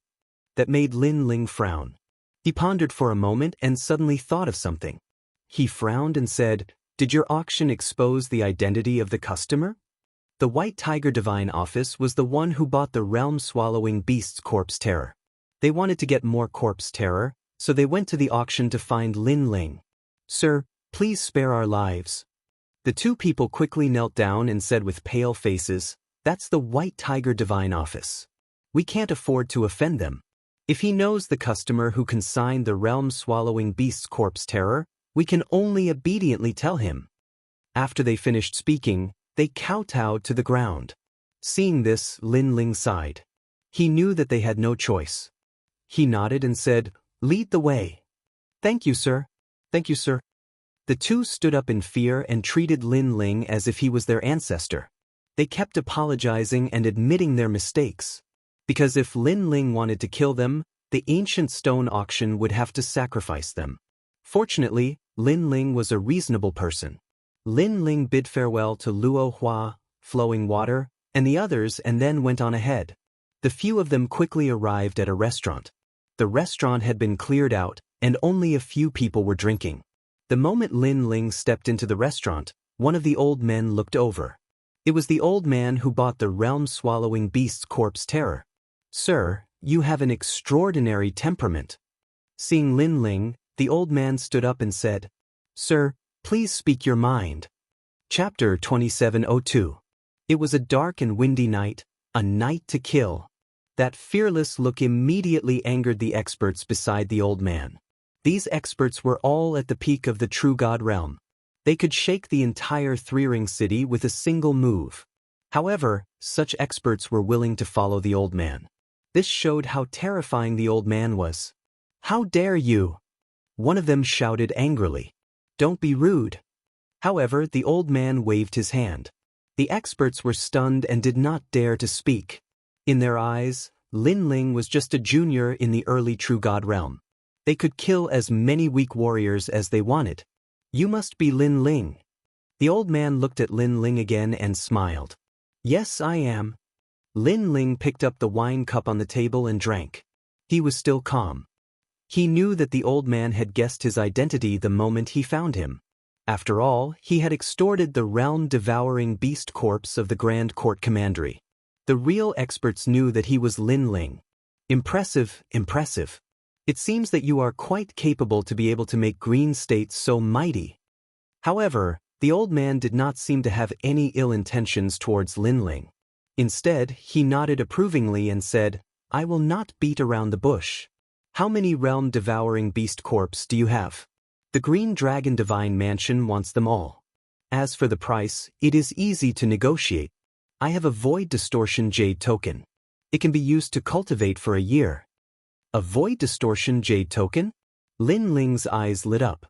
That made Lin Ling frown. He pondered for a moment and suddenly thought of something. He frowned and said, "Did your auction expose the identity of the customer?" The White Tiger Divine Office was the one who bought the realm-swallowing beast's corpse terror. They wanted to get more corpse terror, so they went to the auction to find Lin Ling. "Sir, please spare our lives." The 2 people quickly knelt down and said with pale faces, "That's the White Tiger Divine Office. We can't afford to offend them. If he knows the customer who consigned the realm-swallowing beast's corpse terror, we can only obediently tell him." After they finished speaking, they kowtowed to the ground. Seeing this, Lin Ling sighed. He knew that they had no choice. He nodded and said, "Lead the way." "Thank you, sir. Thank you, sir." The 2 stood up in fear and treated Lin Ling as if he was their ancestor. They kept apologizing and admitting their mistakes. Because if Lin Ling wanted to kill them, the ancient stone auction would have to sacrifice them. Fortunately, Lin Ling was a reasonable person. Lin Ling bid farewell to Luo Hua, Flowing Water, and the others and then went on ahead. The few of them quickly arrived at a restaurant. The restaurant had been cleared out, and only a few people were drinking. The moment Lin Ling stepped into the restaurant, one of the old men looked over. It was the old man who bought the realm-swallowing beast's corpse terror. "Sir, you have an extraordinary temperament." Seeing Lin Ling, the old man stood up and said, "Sir, please speak your mind." Chapter 2702. It was a dark and windy night, a night to kill. That fearless look immediately angered the experts beside the old man. These experts were all at the peak of the true god realm. They could shake the entire 3-ring city with a single move. However, such experts were willing to follow the old man. This showed how terrifying the old man was. "How dare you?" One of them shouted angrily. "Don't be rude." However, the old man waved his hand. The experts were stunned and did not dare to speak. In their eyes, Lin Ling was just a junior in the early true god realm. They could kill as many weak warriors as they wanted. "You must be Lin Ling." The old man looked at Lin Ling again and smiled. "Yes, I am." Lin Ling picked up the wine cup on the table and drank. He was still calm. He knew that the old man had guessed his identity the moment he found him. After all, he had extorted the realm-devouring beast corpse of the Grand Court Commandery. The real experts knew that he was Lin Ling. "Impressive, impressive. It seems that you are quite capable to be able to make green states so mighty." However, the old man did not seem to have any ill intentions towards Lin Ling. Instead, he nodded approvingly and said, "I will not beat around the bush. How many realm-devouring beast corpse do you have? The Green Dragon Divine Mansion wants them all. As for the price, it is easy to negotiate. I have a Void Distortion Jade token. It can be used to cultivate for a year." "A Void Distortion Jade token?" Lin Ling's eyes lit up.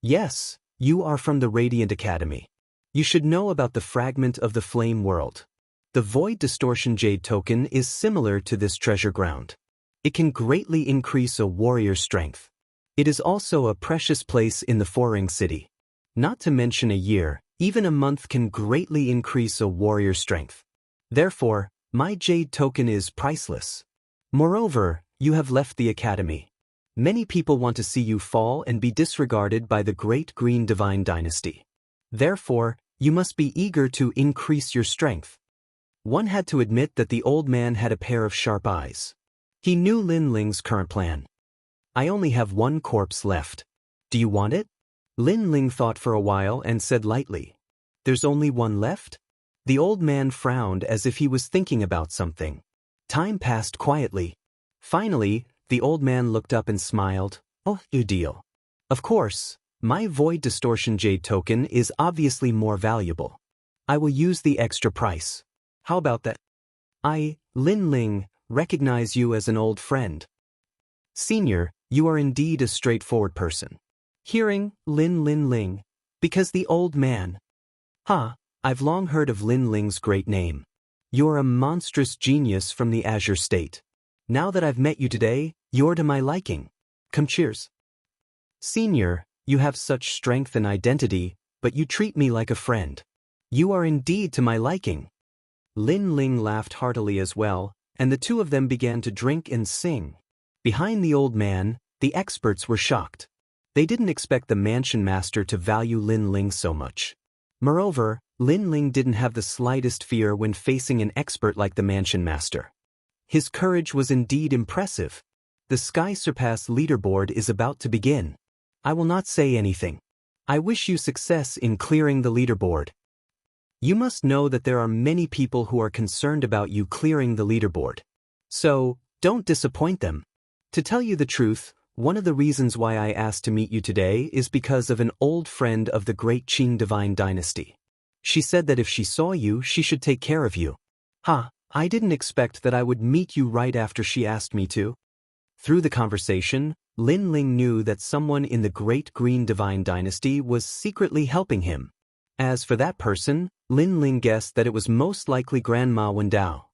"Yes, you are from the Radiant Academy. You should know about the fragment of the Flame World. The Void Distortion Jade token is similar to this treasure ground. It can greatly increase a warrior's strength. It is also a precious place in the 4-ring city. Not to mention a year, even a month can greatly increase a warrior's strength. Therefore, my jade token is priceless. Moreover, you have left the academy. Many people want to see you fall and be disregarded by the great Green Divine Dynasty. Therefore, you must be eager to increase your strength." One had to admit that the old man had a pair of sharp eyes. He knew Lin Ling's current plan. "I only have 1 corpse left. Do you want it?" Lin Ling thought for a while and said lightly, "There's only 1 left?" The old man frowned as if he was thinking about something. Time passed quietly. Finally, The old man looked up and smiled. Oh, you deal. Of course, my void distortion jade token is obviously more valuable. I will use the extra price. How about that? I, Lin Ling, recognize you as an old friend. Senior, you are indeed a straightforward person. Hearing Lin Ling, because the old man. I've long heard of Lin Ling's great name. You're a monstrous genius from the Azure State. Now that I've met you today, you're to my liking. Come cheers. Senior, you have such strength and identity, but you treat me like a friend. You are indeed to my liking. Lin Ling laughed heartily as well, and the two of them began to drink and sing. Behind the old man, the experts were shocked. They didn't expect the mansion master to value Lin Ling so much. Moreover, Lin Ling didn't have the slightest fear when facing an expert like the mansion master. His courage was indeed impressive. The Sky Surpass leaderboard is about to begin. I will not say anything. I wish you success in clearing the leaderboard. You must know that there are many people who are concerned about you clearing the leaderboard. So, don't disappoint them. To tell you the truth, one of the reasons why I asked to meet you today is because of an old friend of the great Qing divine dynasty. She said that if she saw you, she should take care of you. I didn't expect that I would meet you right after she asked me to. Through the conversation, Lin Ling knew that someone in the great green divine dynasty was secretly helping him. As for that person, Lin Ling guessed that it was most likely Grandma Wendao.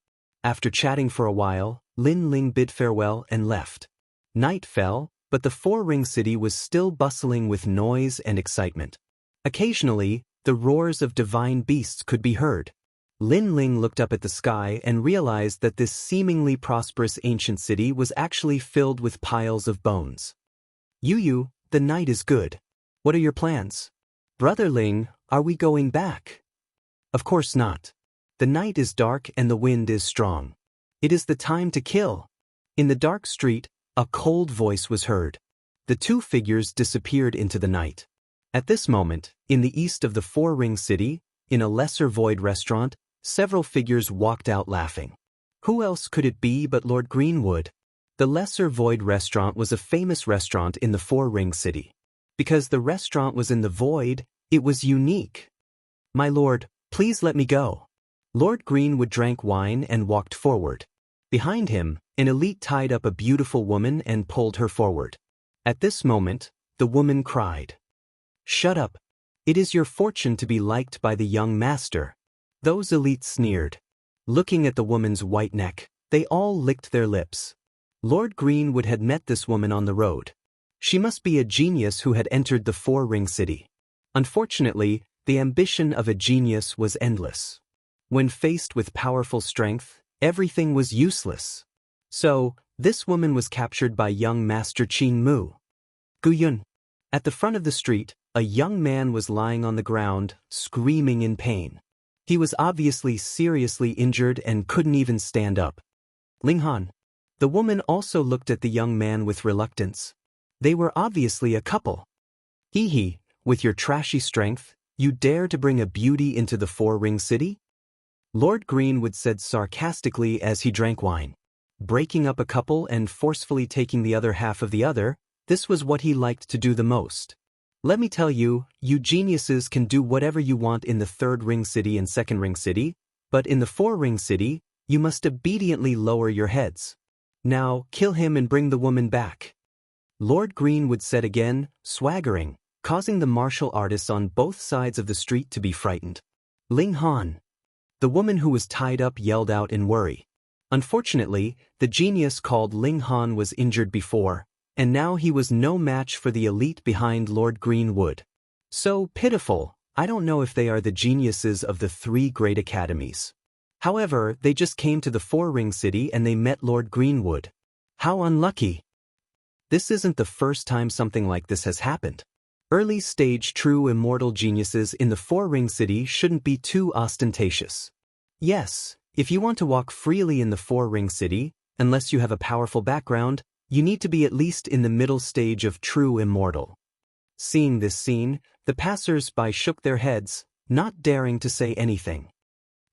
After chatting for a while, Lin Ling bid farewell and left. Night fell, but the four-ring city was still bustling with noise and excitement. Occasionally, the roars of divine beasts could be heard. Lin Ling looked up at the sky and realized that this seemingly prosperous ancient city was actually filled with piles of bones. Yu, the night is good. What are your plans? Brother Ling, are we going back? Of course not. The night is dark and the wind is strong. It is the time to kill. In the dark street, a cold voice was heard. The two figures disappeared into the night. At this moment, in the east of the four-ring city, in a lesser void restaurant, several figures walked out laughing. Who else could it be but Lord Greenwood? The lesser void restaurant was a famous restaurant in the four-ring city. Because the restaurant was in the void, it was unique. My lord, please let me go. Lord Greenwood drank wine and walked forward. Behind him, an elite tied up a beautiful woman and pulled her forward. At this moment, the woman cried. Shut up. It is your fortune to be liked by the young master. Those elites sneered. Looking at the woman's white neck, they all licked their lips. Lord Greenwood had met this woman on the road. She must be a genius who had entered the four-ring city. Unfortunately, the ambition of a genius was endless. When faced with powerful strength, everything was useless. So, this woman was captured by young Master Qin Mu. Guyun. At the front of the street, a young man was lying on the ground, screaming in pain. He was obviously seriously injured and couldn't even stand up. Linghan. The woman also looked at the young man with reluctance. They were obviously a couple. Hee, with your trashy strength, you dare to bring a beauty into the four-ring city? Lord Greenwood said sarcastically as he drank wine. Breaking up a couple and forcefully taking the other half of the other, this was what he liked to do the most. Let me tell you, you geniuses can do whatever you want in the third-ring city and second-ring city, but in the four-ring city, you must obediently lower your heads. Now, kill him and bring the woman back. Lord Greenwood said again, swaggering, causing the martial artists on both sides of the street to be frightened. Ling Han. The woman who was tied up yelled out in worry. Unfortunately, the genius called Ling Han was injured before, and now he was no match for the elite behind Lord Greenwood. So pitiful, I don't know if they are the geniuses of the three great academies. However, they just came to the four-ring city and they met Lord Greenwood. How unlucky. This isn't the first time something like this has happened. Early-stage true immortal geniuses in the four-ring city shouldn't be too ostentatious. Yes, if you want to walk freely in the four-ring city, unless you have a powerful background, you need to be at least in the middle stage of true immortal. Seeing this scene, the passers-by shook their heads, not daring to say anything.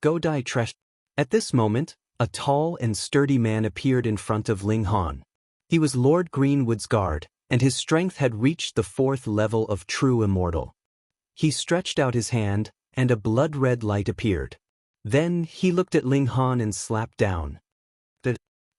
Go die trash. At this moment, a tall and sturdy man appeared in front of Ling Han. He was Lord Greenwood's guard, and his strength had reached the 4th level of true immortal. He stretched out his hand, and a blood-red light appeared. Then he looked at Ling Han and slapped down.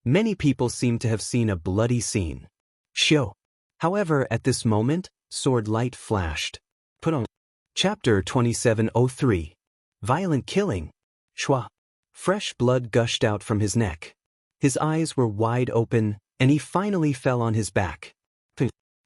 Many people seemed to have seen a bloody scene. Show. However, at this moment, sword light flashed. Put on. Chapter 2703. Violent killing. Shua. Fresh blood gushed out from his neck. His eyes were wide open, and he finally fell on his back.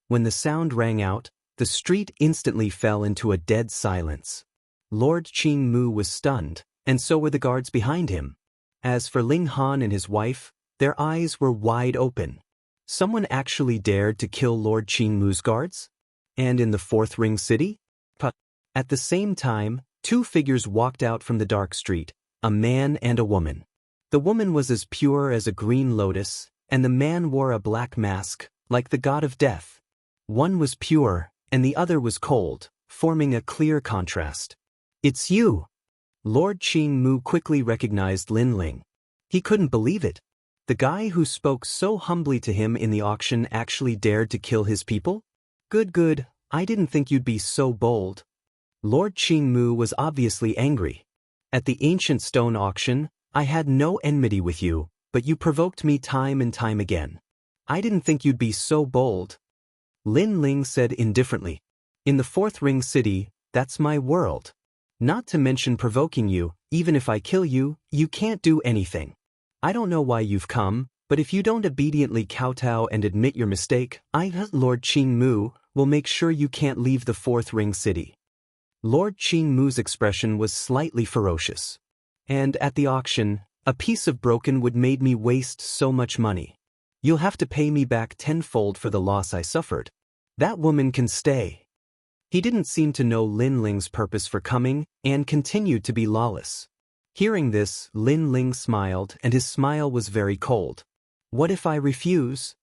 When the sound rang out, the street instantly fell into a dead silence. Lord Qing Mu was stunned, and so were the guards behind him. As for Ling Han and his wife, their eyes were wide open. Someone actually dared to kill Lord Qing Mu's guards? And in the 4th Ring City? At the same time, 2 figures walked out from the dark street, a man and a woman. The woman was as pure as a green lotus, and the man wore a black mask, like the god of death. One was pure, and the other was cold, forming a clear contrast. "It's you!" Lord Qing Mu quickly recognized Lin Ling. He couldn't believe it. The guy who spoke so humbly to him in the auction actually dared to kill his people? Good, I didn't think you'd be so bold. Lord Qing Mu was obviously angry. At the ancient stone auction, I had no enmity with you, but you provoked me time and time again. I didn't think you'd be so bold. Lin Ling said indifferently. In the 4th Ring City, that's my world. Not to mention provoking you, even if I kill you, you can't do anything. I don't know why you've come, but if you don't obediently kowtow and admit your mistake, Lord Qing Mu, will make sure you can't leave the 4th Ring City. Lord Qing Mu's expression was slightly ferocious. And at the auction, a piece of broken wood made me waste so much money. You'll have to pay me back tenfold for the loss I suffered. That woman can stay. He didn't seem to know Lin Ling's purpose for coming, and continued to be lawless. Hearing this, Lin Ling smiled, and his smile was very cold. What if I refuse?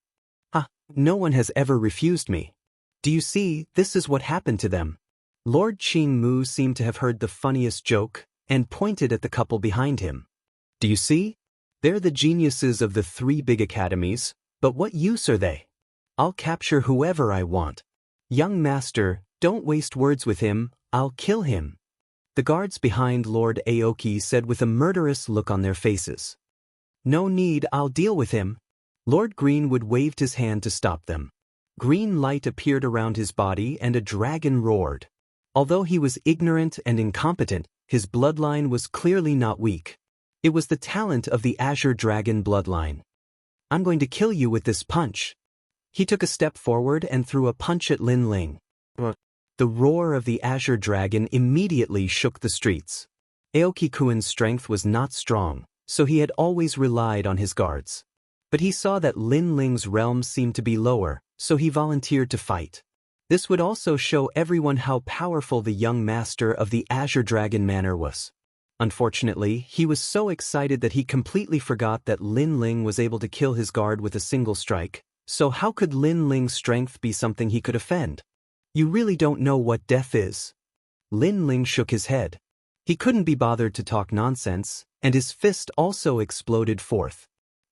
No one has ever refused me. Do you see, this is what happened to them. Lord Qing Mu seemed to have heard the funniest joke, and pointed at the couple behind him. Do you see? They're the geniuses of the 3 big academies, but what use are they? I'll capture whoever I want. Young master, don't waste words with him, I'll kill him. The guards behind Lord Aoki said with a murderous look on their faces. No need, I'll deal with him. Lord Greenwood waved his hand to stop them. Green light appeared around his body and a dragon roared. Although he was ignorant and incompetent, his bloodline was clearly not weak. It was the talent of the Azure Dragon bloodline. I'm going to kill you with this punch. He took a step forward and threw a punch at Lin Ling. The roar of the Azure Dragon immediately shook the streets. Aoki-kun's strength was not strong, so he had always relied on his guards. But he saw that Lin Ling's realm seemed to be lower, so he volunteered to fight. This would also show everyone how powerful the young master of the Azure Dragon Manor was. Unfortunately, he was so excited that he completely forgot that Lin Ling was able to kill his guard with a single strike, so how could Lin Ling's strength be something he could offend? You really don't know what death is. Lin Ling shook his head. He couldn't be bothered to talk nonsense, and his fist also exploded forth.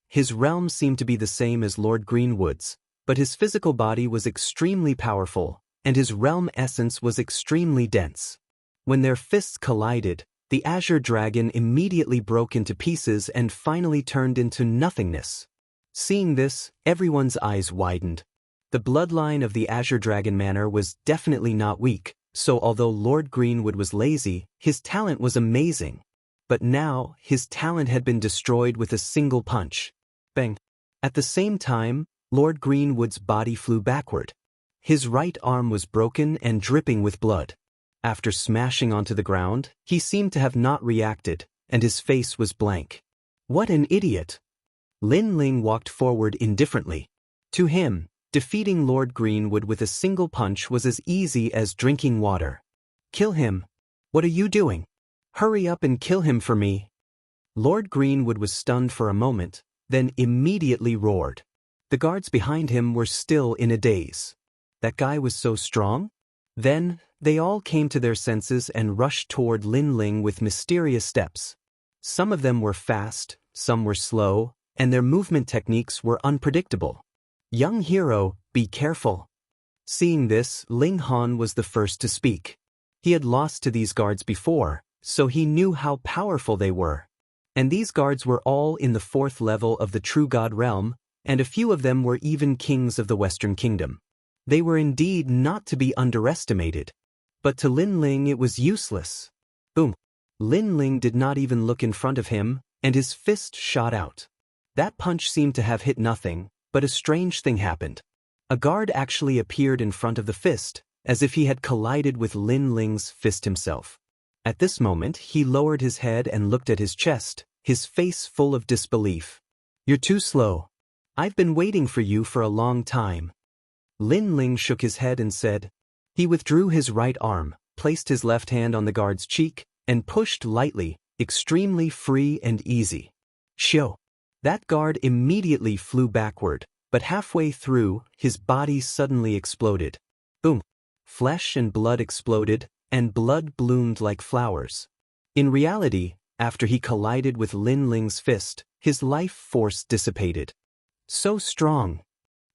His realm seemed to be the same as Lord Greenwood's, but his physical body was extremely powerful, and his realm essence was extremely dense. When their fists collided, the Azure Dragon immediately broke into pieces and finally turned into nothingness. Seeing this, everyone's eyes widened. The bloodline of the Azure Dragon Manor was definitely not weak, so although Lord Greenwood was lazy, his talent was amazing. But now, his talent had been destroyed with a single punch. Bang! At the same time, Lord Greenwood's body flew backward. His right arm was broken and dripping with blood. After smashing onto the ground, he seemed to have not reacted, and his face was blank. What an idiot! Lin Ling walked forward indifferently. To him, defeating Lord Greenwood with a single punch was as easy as drinking water. Kill him! What are you doing? Hurry up and kill him for me! Lord Greenwood was stunned for a moment, then immediately roared. The guards behind him were still in a daze. That guy was so strong? Then, they all came to their senses and rushed toward Lin Ling with mysterious steps. Some of them were fast, some were slow, and their movement techniques were unpredictable. Young hero, be careful. Seeing this, Ling Han was the first to speak. He had lost to these guards before, so he knew how powerful they were. And these guards were all in the 4th level of the True God realm, and a few of them were even kings of the Western Kingdom. They were indeed not to be underestimated. But to Lin Ling it was useless. Boom. Lin Ling did not even look in front of him, and his fist shot out. That punch seemed to have hit nothing, but a strange thing happened. A guard actually appeared in front of the fist, as if he had collided with Lin Ling's fist himself. At this moment, he lowered his head and looked at his chest, his face full of disbelief. You're too slow. I've been waiting for you for a long time. Lin Ling shook his head and said. He withdrew his right arm, placed his left hand on the guard's cheek, and pushed lightly, extremely free and easy. Shoo! That guard immediately flew backward, but halfway through, his body suddenly exploded. Boom! Flesh and blood exploded, and blood bloomed like flowers. In reality, after he collided with Lin Ling's fist, his life force dissipated. So strong.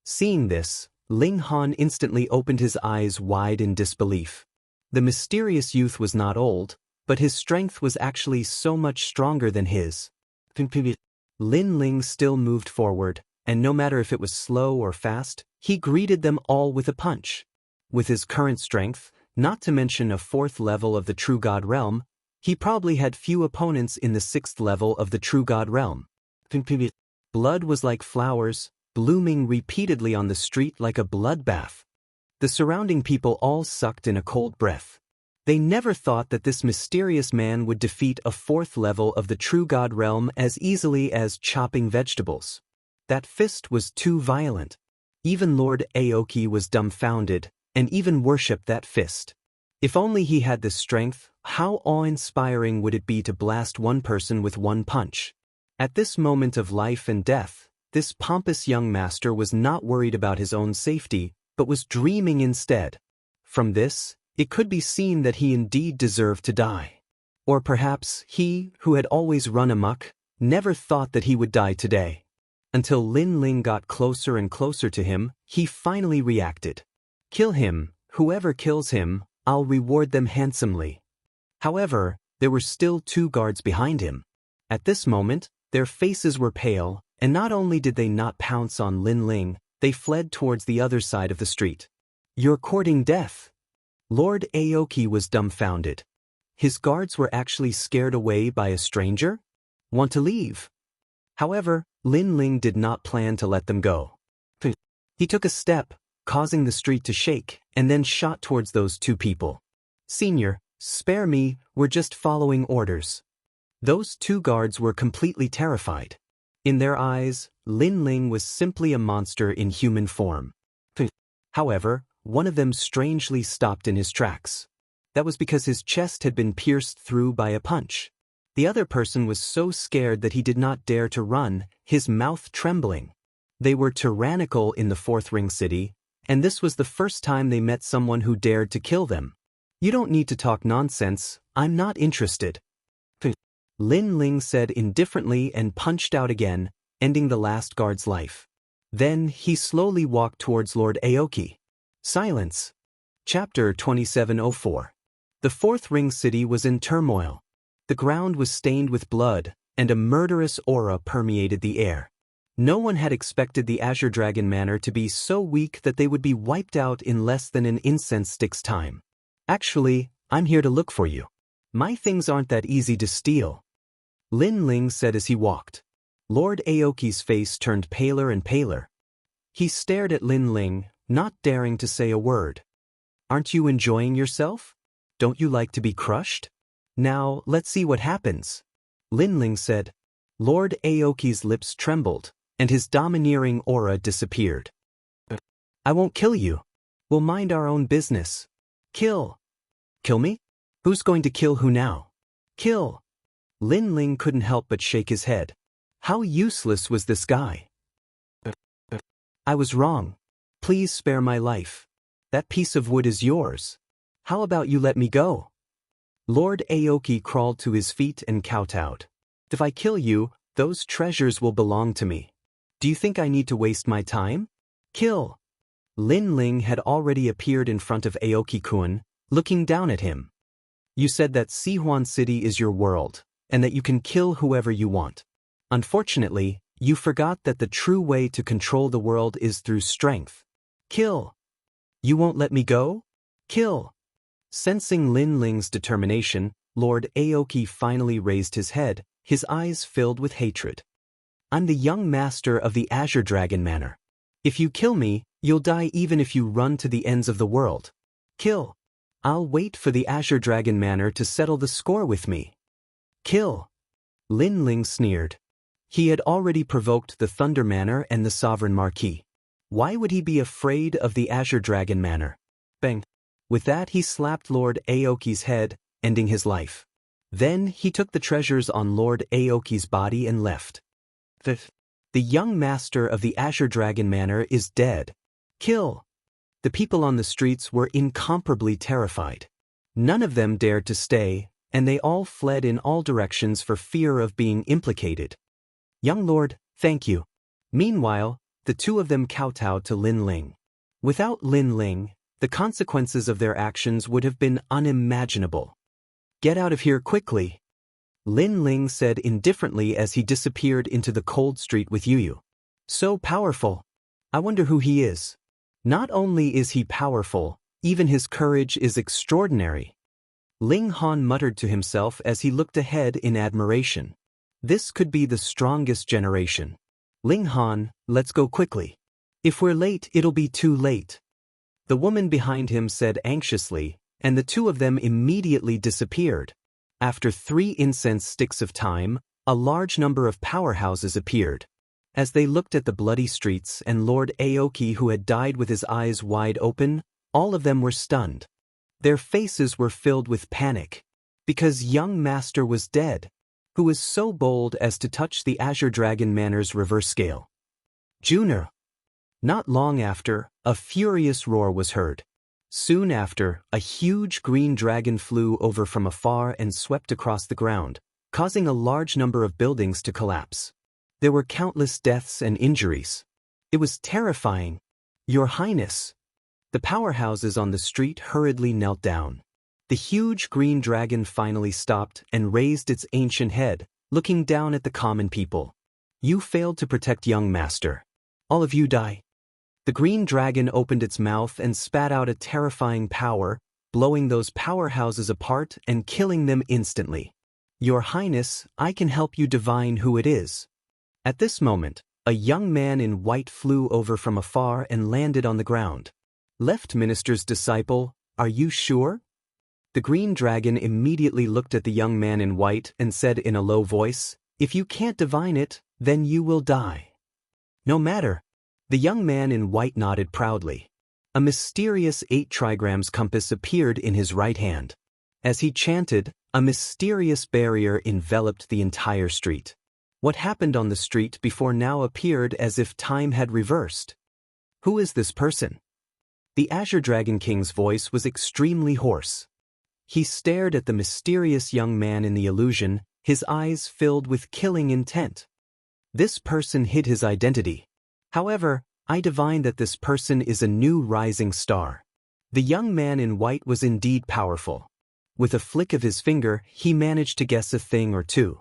Seeing this, Ling Han instantly opened his eyes wide in disbelief. The mysterious youth was not old, but his strength was actually so much stronger than his. Lin Ling still moved forward, and no matter if it was slow or fast, he greeted them all with a punch. With his current strength, not to mention a 4th level of the True God realm, he probably had few opponents in the 6th level of the True God realm. Blood was like flowers, blooming repeatedly on the street like a bloodbath. The surrounding people all sucked in a cold breath. They never thought that this mysterious man would defeat a 4th level of the True God realm as easily as chopping vegetables. That fist was too violent. Even Lord Aoki was dumbfounded, and even worshipped that fist. If only he had the strength, how awe-inspiring would it be to blast one person with one punch? At this moment of life and death, this pompous young master was not worried about his own safety, but was dreaming instead. From this, it could be seen that he indeed deserved to die. Or perhaps he, who had always run amok, never thought that he would die today. Until Lin Ling got closer and closer to him, he finally reacted. Kill him, whoever kills him, I'll reward them handsomely. However, there were still 2 guards behind him. At this moment, their faces were pale, and not only did they not pounce on Lin Ling, they fled towards the other side of the street. You're courting death. Lord Aoki was dumbfounded. His guards were actually scared away by a stranger? Want to leave? However, Lin Ling did not plan to let them go. He took a step, causing the street to shake, and then shot towards those 2 people. Senior, spare me, we're just following orders. Those 2 guards were completely terrified. In their eyes, Lin Ling was simply a monster in human form. However, one of them strangely stopped in his tracks. That was because his chest had been pierced through by a punch. The other person was so scared that he did not dare to run, his mouth trembling. They were tyrannical in the 4th Ring City, and this was the first time they met someone who dared to kill them. You don't need to talk nonsense, I'm not interested. Lin Ling said indifferently and punched out again, ending the last guard's life. Then he slowly walked towards Lord Aoki. Silence. Chapter 2704. The 4th Ring City was in turmoil. The ground was stained with blood, and a murderous aura permeated the air. No one had expected the Azure Dragon Manor to be so weak that they would be wiped out in less than an incense stick's time. Actually, I'm here to look for you. My things aren't that easy to steal. Lin Ling said as he walked. Lord Aoki's face turned paler and paler. He stared at Lin Ling, not daring to say a word. Aren't you enjoying yourself? Don't you like to be crushed? Now, let's see what happens. Lin Ling said. Lord Aoki's lips trembled, and his domineering aura disappeared. I won't kill you. We'll mind our own business. Kill. Kill me? Who's going to kill who now? Kill. Lin Ling couldn't help but shake his head. How useless was this guy? I was wrong. Please spare my life. That piece of wood is yours. How about you let me go? Lord Aoki crawled to his feet and kowtowed. If I kill you, those treasures will belong to me. Do you think I need to waste my time? Kill! Lin Ling had already appeared in front of Aoki-kun, looking down at him. You said that Sihuan City is your world, and that you can kill whoever you want. Unfortunately, you forgot that the true way to control the world is through strength. Kill! You won't let me go? Kill! Sensing Lin Ling's determination, Lord Aoki finally raised his head, his eyes filled with hatred. I'm the young master of the Azure Dragon Manor. If you kill me, you'll die even if you run to the ends of the world. Kill! I'll wait for the Azure Dragon Manor to settle the score with me. Kill! Lin Ling sneered. He had already provoked the Thunder Manor and the Sovereign Marquis. Why would he be afraid of the Azure Dragon Manor? Bang! With that he slapped Lord Aoki's head, ending his life. Then he took the treasures on Lord Aoki's body and left. The young master of the Azure Dragon Manor is dead. Kill! The people on the streets were incomparably terrified. None of them dared to stay, and they all fled in all directions for fear of being implicated. Young lord, thank you. Meanwhile, the two of them kowtowed to Lin Ling. Without Lin Ling, the consequences of their actions would have been unimaginable. Get out of here quickly, Lin Ling said indifferently as he disappeared into the cold street with Yuyu. So powerful. I wonder who he is. Not only is he powerful, even his courage is extraordinary. Ling Han muttered to himself as he looked ahead in admiration. This could be the strongest generation. Ling Han, let's go quickly. If we're late, it'll be too late. The woman behind him said anxiously, and the two of them immediately disappeared. After 3 incense sticks of time, a large number of powerhouses appeared. As they looked at the bloody streets and Lord Aoki who had died with his eyes wide open, all of them were stunned. Their faces were filled with panic. Because young master was dead, who was so bold as to touch the Azure Dragon Manor's reverse scale. Junior. Not long after, a furious roar was heard. Soon after, a huge green dragon flew over from afar and swept across the ground, causing a large number of buildings to collapse. There were countless deaths and injuries. It was terrifying. Your Highness. The powerhouses on the street hurriedly knelt down. The huge green dragon finally stopped and raised its ancient head, looking down at the common people. You failed to protect young master. All of you die. The green dragon opened its mouth and spat out a terrifying power, blowing those powerhouses apart and killing them instantly. Your Highness, I can help you divine who it is. At this moment, a young man in white flew over from afar and landed on the ground. Left Minister's disciple, are you sure? The green dragon immediately looked at the young man in white and said in a low voice, if you can't divine it, then you will die. No matter. The young man in white nodded proudly. A mysterious 8 trigrams compass appeared in his right hand. As he chanted, a mysterious barrier enveloped the entire street. What happened on the street before now appeared as if time had reversed. Who is this person? The Azure Dragon King's voice was extremely hoarse. He stared at the mysterious young man in the illusion, his eyes filled with killing intent. This person hid his identity. However, I divine that this person is a new rising star. The young man in white was indeed powerful. With a flick of his finger, he managed to guess a thing or two.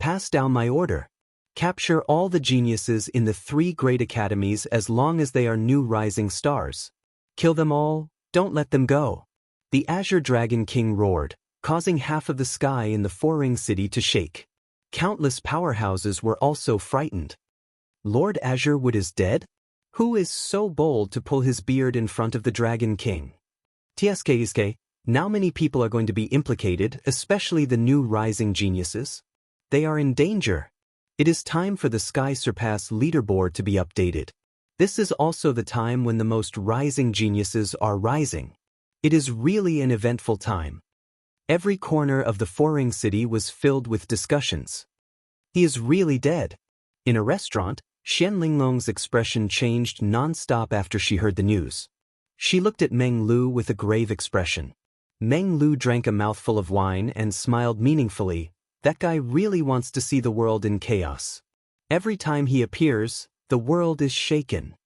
Pass down my order. Capture all the geniuses in the 3 great academies as long as they are new rising stars. Kill them all, don't let them go. The Azure Dragon King roared, causing half of the sky in the 4-ring city to shake. Countless powerhouses were also frightened. Lord Azurewood is dead? Who is so bold to pull his beard in front of the Dragon King? TSK, now many people are going to be implicated, especially the new rising geniuses. They are in danger. It is time for the Sky Surpass leaderboard to be updated. This is also the time when the most rising geniuses are rising. It is really an eventful time. Every corner of the 4-ring city was filled with discussions. He is really dead. In a restaurant, Xian Linglong's expression changed non-stop after she heard the news. She looked at Meng Lu with a grave expression. Meng Lu drank a mouthful of wine and smiled meaningfully. That guy really wants to see the world in chaos. Every time he appears, the world is shaken.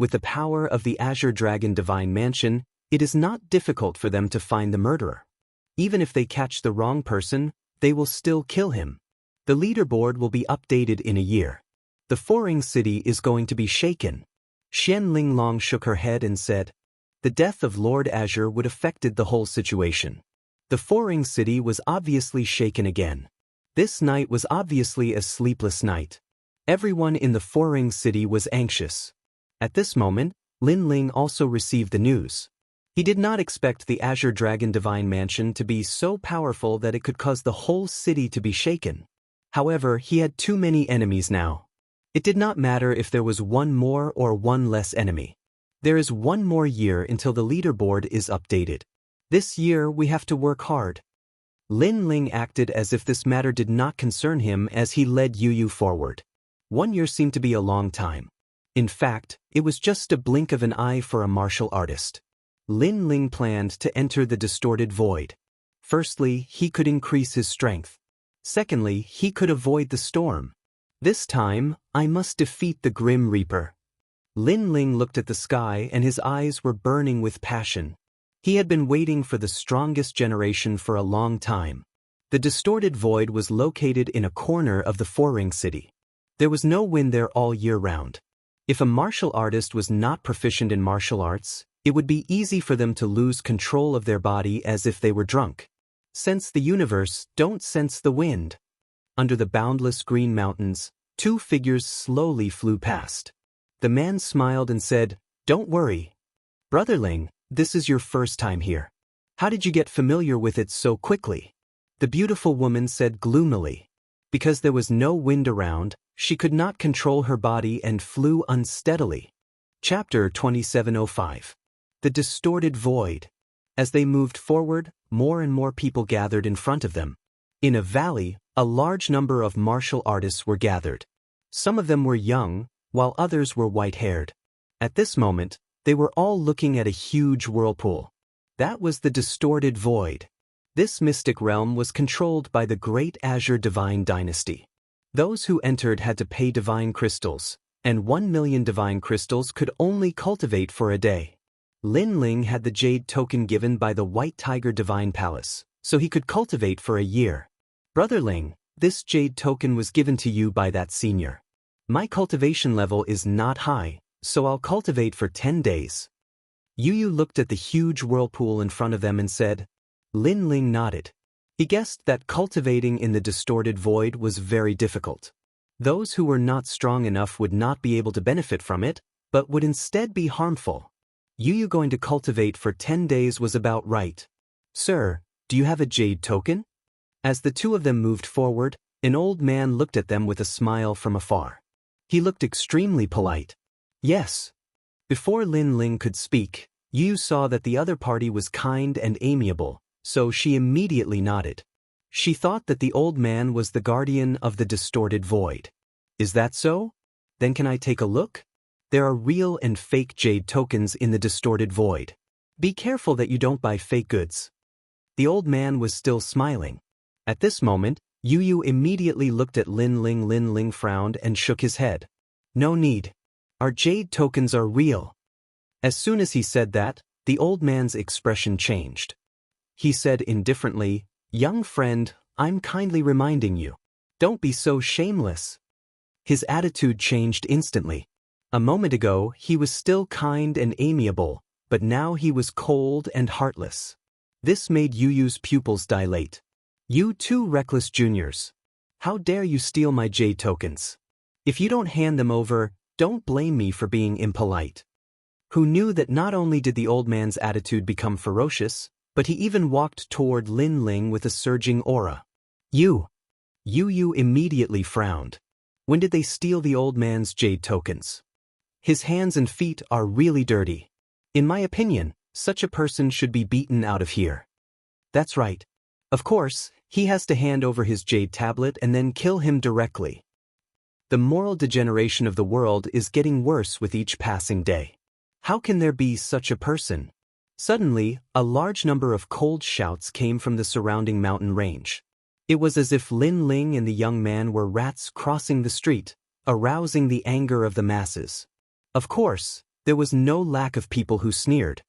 With the power of the Azure Dragon Divine Mansion, it is not difficult for them to find the murderer. Even if they catch the wrong person, they will still kill him. The leaderboard will be updated in a year. The Foring City is going to be shaken. Xian Linglong shook her head and said, the death of Lord Azure would affected the whole situation. The Foring City was obviously shaken again. This night was obviously a sleepless night. Everyone in the Foring City was anxious. At this moment, Lin Ling also received the news. He did not expect the Azure Dragon Divine Mansion to be so powerful that it could cause the whole city to be shaken. However, he had too many enemies now. It did not matter if there was one more or one less enemy. There is one more year until the leaderboard is updated. This year we have to work hard. Lin Ling acted as if this matter did not concern him as he led Yu Yu forward. 1 year seemed to be a long time. In fact, it was just a blink of an eye for a martial artist. Lin Ling planned to enter the distorted void. Firstly, he could increase his strength. Secondly, he could avoid the storm. This time, I must defeat the Grim Reaper. Lin Ling looked at the sky and his eyes were burning with passion. He had been waiting for the strongest generation for a long time. The distorted void was located in a corner of the Foring City. There was no wind there all year round. If a martial artist was not proficient in martial arts, it would be easy for them to lose control of their body as if they were drunk. Sense the universe, don't sense the wind. Under the boundless green mountains, 2 figures slowly flew past. The man smiled and said, don't worry. Brotherling, this is your first time here. How did you get familiar with it so quickly? The beautiful woman said gloomily. Because there was no wind around, she could not control her body and flew unsteadily. Chapter 2705. The Distorted Void. As they moved forward, more and more people gathered in front of them. In a valley, a large number of martial artists were gathered. Some of them were young, while others were white-haired. At this moment, they were all looking at a huge whirlpool. That was the Distorted Void. This mystic realm was controlled by the Great Azure Divine Dynasty. Those who entered had to pay divine crystals, and 1 million divine crystals could only cultivate for a day. Lin Ling had the jade token given by the White Tiger Divine Palace, so he could cultivate for a year. Brother Ling, this jade token was given to you by that senior. My cultivation level is not high, so I'll cultivate for 10 days. Yu Yu looked at the huge whirlpool in front of them and said. Lin Ling nodded. He guessed that cultivating in the distorted void was very difficult. Those who were not strong enough would not be able to benefit from it, but would instead be harmful. Yu Yu going to cultivate for 10 days was about right. Sir, do you have a jade token? As the 2 of them moved forward, an old man looked at them with a smile from afar. He looked extremely polite. Yes. Before Lin Ling could speak, Yu Yu saw that the other party was kind and amiable, so she immediately nodded. She thought that the old man was the guardian of the distorted void. Is that so? Then can I take a look? There are real and fake jade tokens in the distorted void. Be careful that you don't buy fake goods. The old man was still smiling. At this moment, Yu Yu immediately looked at Lin Ling. Lin Ling frowned and shook his head. No need. Our jade tokens are real. As soon as he said that, the old man's expression changed. He said indifferently, young friend, I'm kindly reminding you. Don't be so shameless. His attitude changed instantly. A moment ago, he was still kind and amiable, but now he was cold and heartless. This made Yu Yu's pupils dilate. You 2 reckless juniors. How dare you steal my jade tokens? If you don't hand them over, don't blame me for being impolite. Who knew that not only did the old man's attitude become ferocious, but he even walked toward Lin Ling with a surging aura. Yu Yu immediately frowned. When did they steal the old man's jade tokens? His hands and feet are really dirty. In my opinion, such a person should be beaten out of here. That's right. Of course, he has to hand over his jade tablet and then kill him directly. The moral degeneration of the world is getting worse with each passing day. How can there be such a person? Suddenly, a large number of cold shouts came from the surrounding mountain range. It was as if Lin Ling and the young man were rats crossing the street, arousing the anger of the masses. Of course, There was no lack of people who sneered.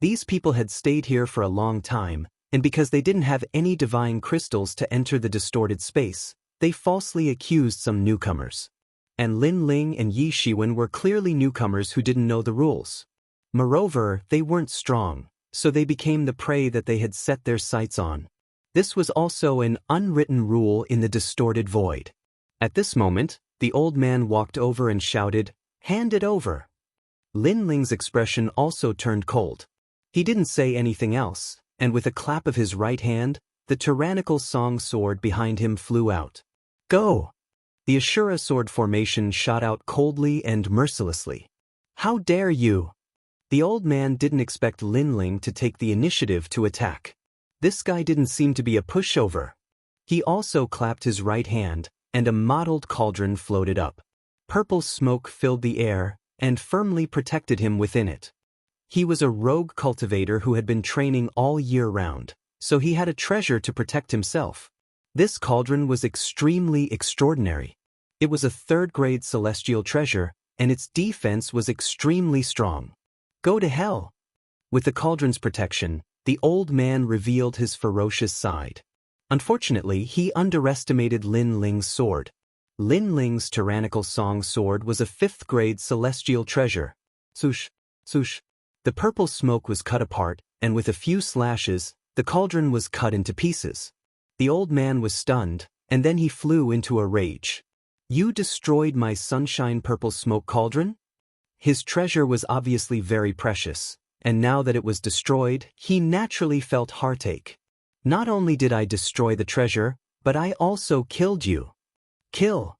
These people had stayed here for a long time, and because they didn't have any divine crystals to enter the distorted space, they falsely accused some newcomers. And Lin Ling and Yi Shiwen were clearly newcomers who didn't know the rules. Moreover, they weren't strong, so they became the prey that they had set their sights on. This was also an unwritten rule in the distorted void. At this moment, the old man walked over and shouted, "Hand it over." Lin Ling's expression also turned cold. He didn't say anything else, and with a clap of his right hand, the tyrannical song sword behind him flew out. "Go!" The Ashura sword formation shot out coldly and mercilessly. "How dare you!" The old man didn't expect Lin Ling to take the initiative to attack. This guy didn't seem to be a pushover. He also clapped his right hand, and a mottled cauldron floated up. Purple smoke filled the air and firmly protected him within it. He was a rogue cultivator who had been training all year round, so he had a treasure to protect himself. This cauldron was extremely extraordinary. It was a third-grade celestial treasure, and its defense was extremely strong. Go to hell! With the cauldron's protection, the old man revealed his ferocious side. Unfortunately, he underestimated Lin Ling's sword. Lin Ling's tyrannical song sword was a 5th-grade celestial treasure. Swoosh, swoosh. The purple smoke was cut apart, and with a few slashes, the cauldron was cut into pieces. The old man was stunned, and then he flew into a rage. "You destroyed my sunshine purple smoke cauldron?" His treasure was obviously very precious, and now that it was destroyed, he naturally felt heartache. "Not only did I destroy the treasure, but I also killed you." "Kill!"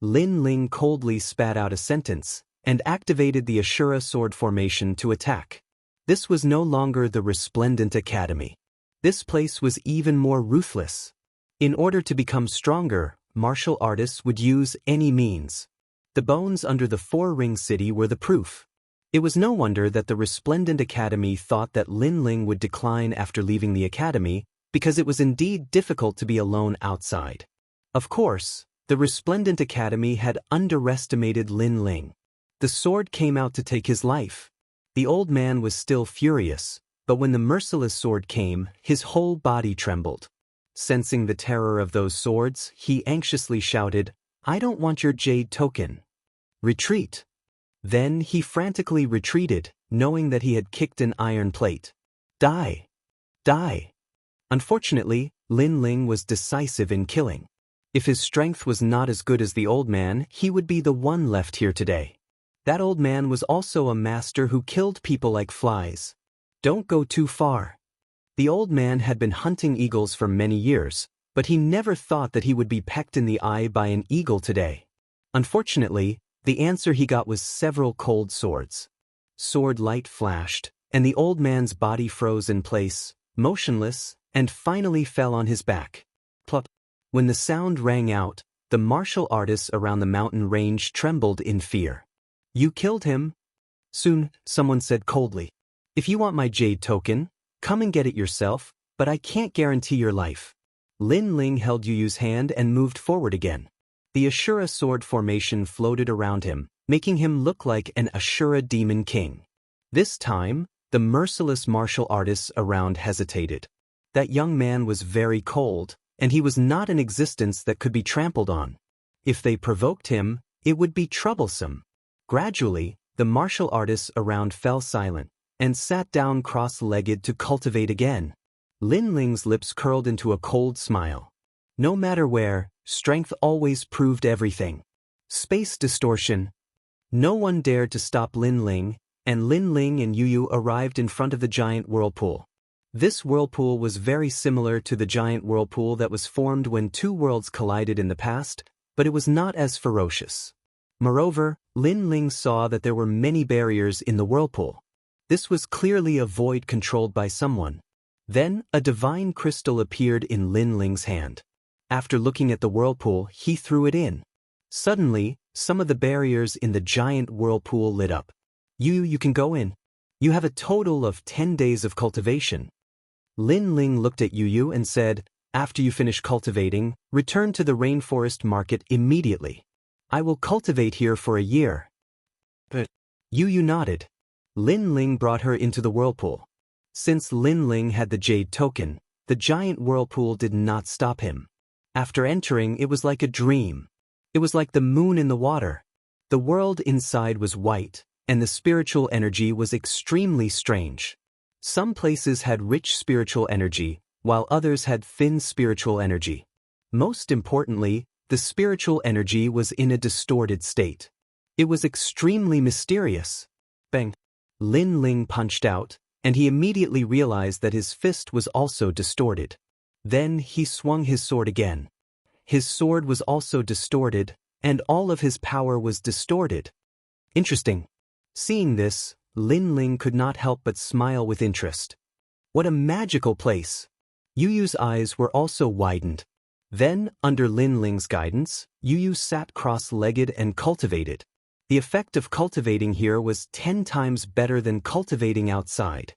Lin Ling coldly spat out a sentence, and activated the Ashura sword formation to attack. This was no longer the Resplendent Academy. This place was even more ruthless. In order to become stronger, martial artists would use any means. The bones under the Four-Ring City were the proof. It was no wonder that the Resplendent Academy thought that Lin Ling would decline after leaving the academy, because it was indeed difficult to be alone outside. Of course, the Resplendent Academy had underestimated Lin Ling. The sword came out to take his life. The old man was still furious, but when the merciless sword came, his whole body trembled. Sensing the terror of those swords, he anxiously shouted, "I don't want your jade token. Retreat." Then he frantically retreated, knowing that he had kicked an iron plate. Die! Die! Unfortunately, Lin Ling was decisive in killing. If his strength was not as good as the old man, he would be the one left here today. That old man was also a master who killed people like flies. Don't go too far. The old man had been hunting eagles for many years, but he never thought that he would be pecked in the eye by an eagle today. Unfortunately, the answer he got was several cold swords. Sword light flashed, and the old man's body froze in place, motionless, and finally fell on his back. Plop. When the sound rang out, the martial artists around the mountain range trembled in fear. "You killed him?" "Soon," someone said coldly. "If you want my jade token, come and get it yourself, but I can't guarantee your life." Lin Ling held Yu Yu's hand and moved forward again. The Ashura sword formation floated around him, making him look like an Ashura demon king. This time, the merciless martial artists around hesitated. That young man was very cold, and he was not an existence that could be trampled on. If they provoked him, it would be troublesome. Gradually, the martial artists around fell silent, and sat down cross-legged to cultivate again. Lin Ling's lips curled into a cold smile. No matter where, strength always proved everything. Space distortion. No one dared to stop Lin Ling, and Lin Ling and Yu Yu arrived in front of the giant whirlpool. This whirlpool was very similar to the giant whirlpool that was formed when two worlds collided in the past, but it was not as ferocious. Moreover, Lin Ling saw that there were many barriers in the whirlpool. This was clearly a void controlled by someone. Then, a divine crystal appeared in Lin Ling's hand. After looking at the whirlpool, he threw it in. Suddenly, some of the barriers in the giant whirlpool lit up. You can go in. You have a total of 10 days of cultivation." Lin Ling looked at Yu Yu and said, "After you finish cultivating, return to the rainforest market immediately. I will cultivate here for a year." Yu Yu nodded. Lin Ling brought her into the whirlpool. Since Lin Ling had the jade token, the giant whirlpool did not stop him. After entering, it was like a dream. It was like the moon in the water. The world inside was white, and the spiritual energy was extremely strange. Some places had rich spiritual energy, while others had thin spiritual energy. Most importantly, the spiritual energy was in a distorted state. It was extremely mysterious. Bang! Lin Ling punched out, and he immediately realized that his fist was also distorted. Then he swung his sword again. His sword was also distorted, and all of his power was distorted. Interesting. Seeing this, Lin Ling could not help but smile with interest. What a magical place! Yu Yu's eyes were also widened. Then, under Lin Ling's guidance, Yu Yu sat cross-legged and cultivated. The effect of cultivating here was 10 times better than cultivating outside.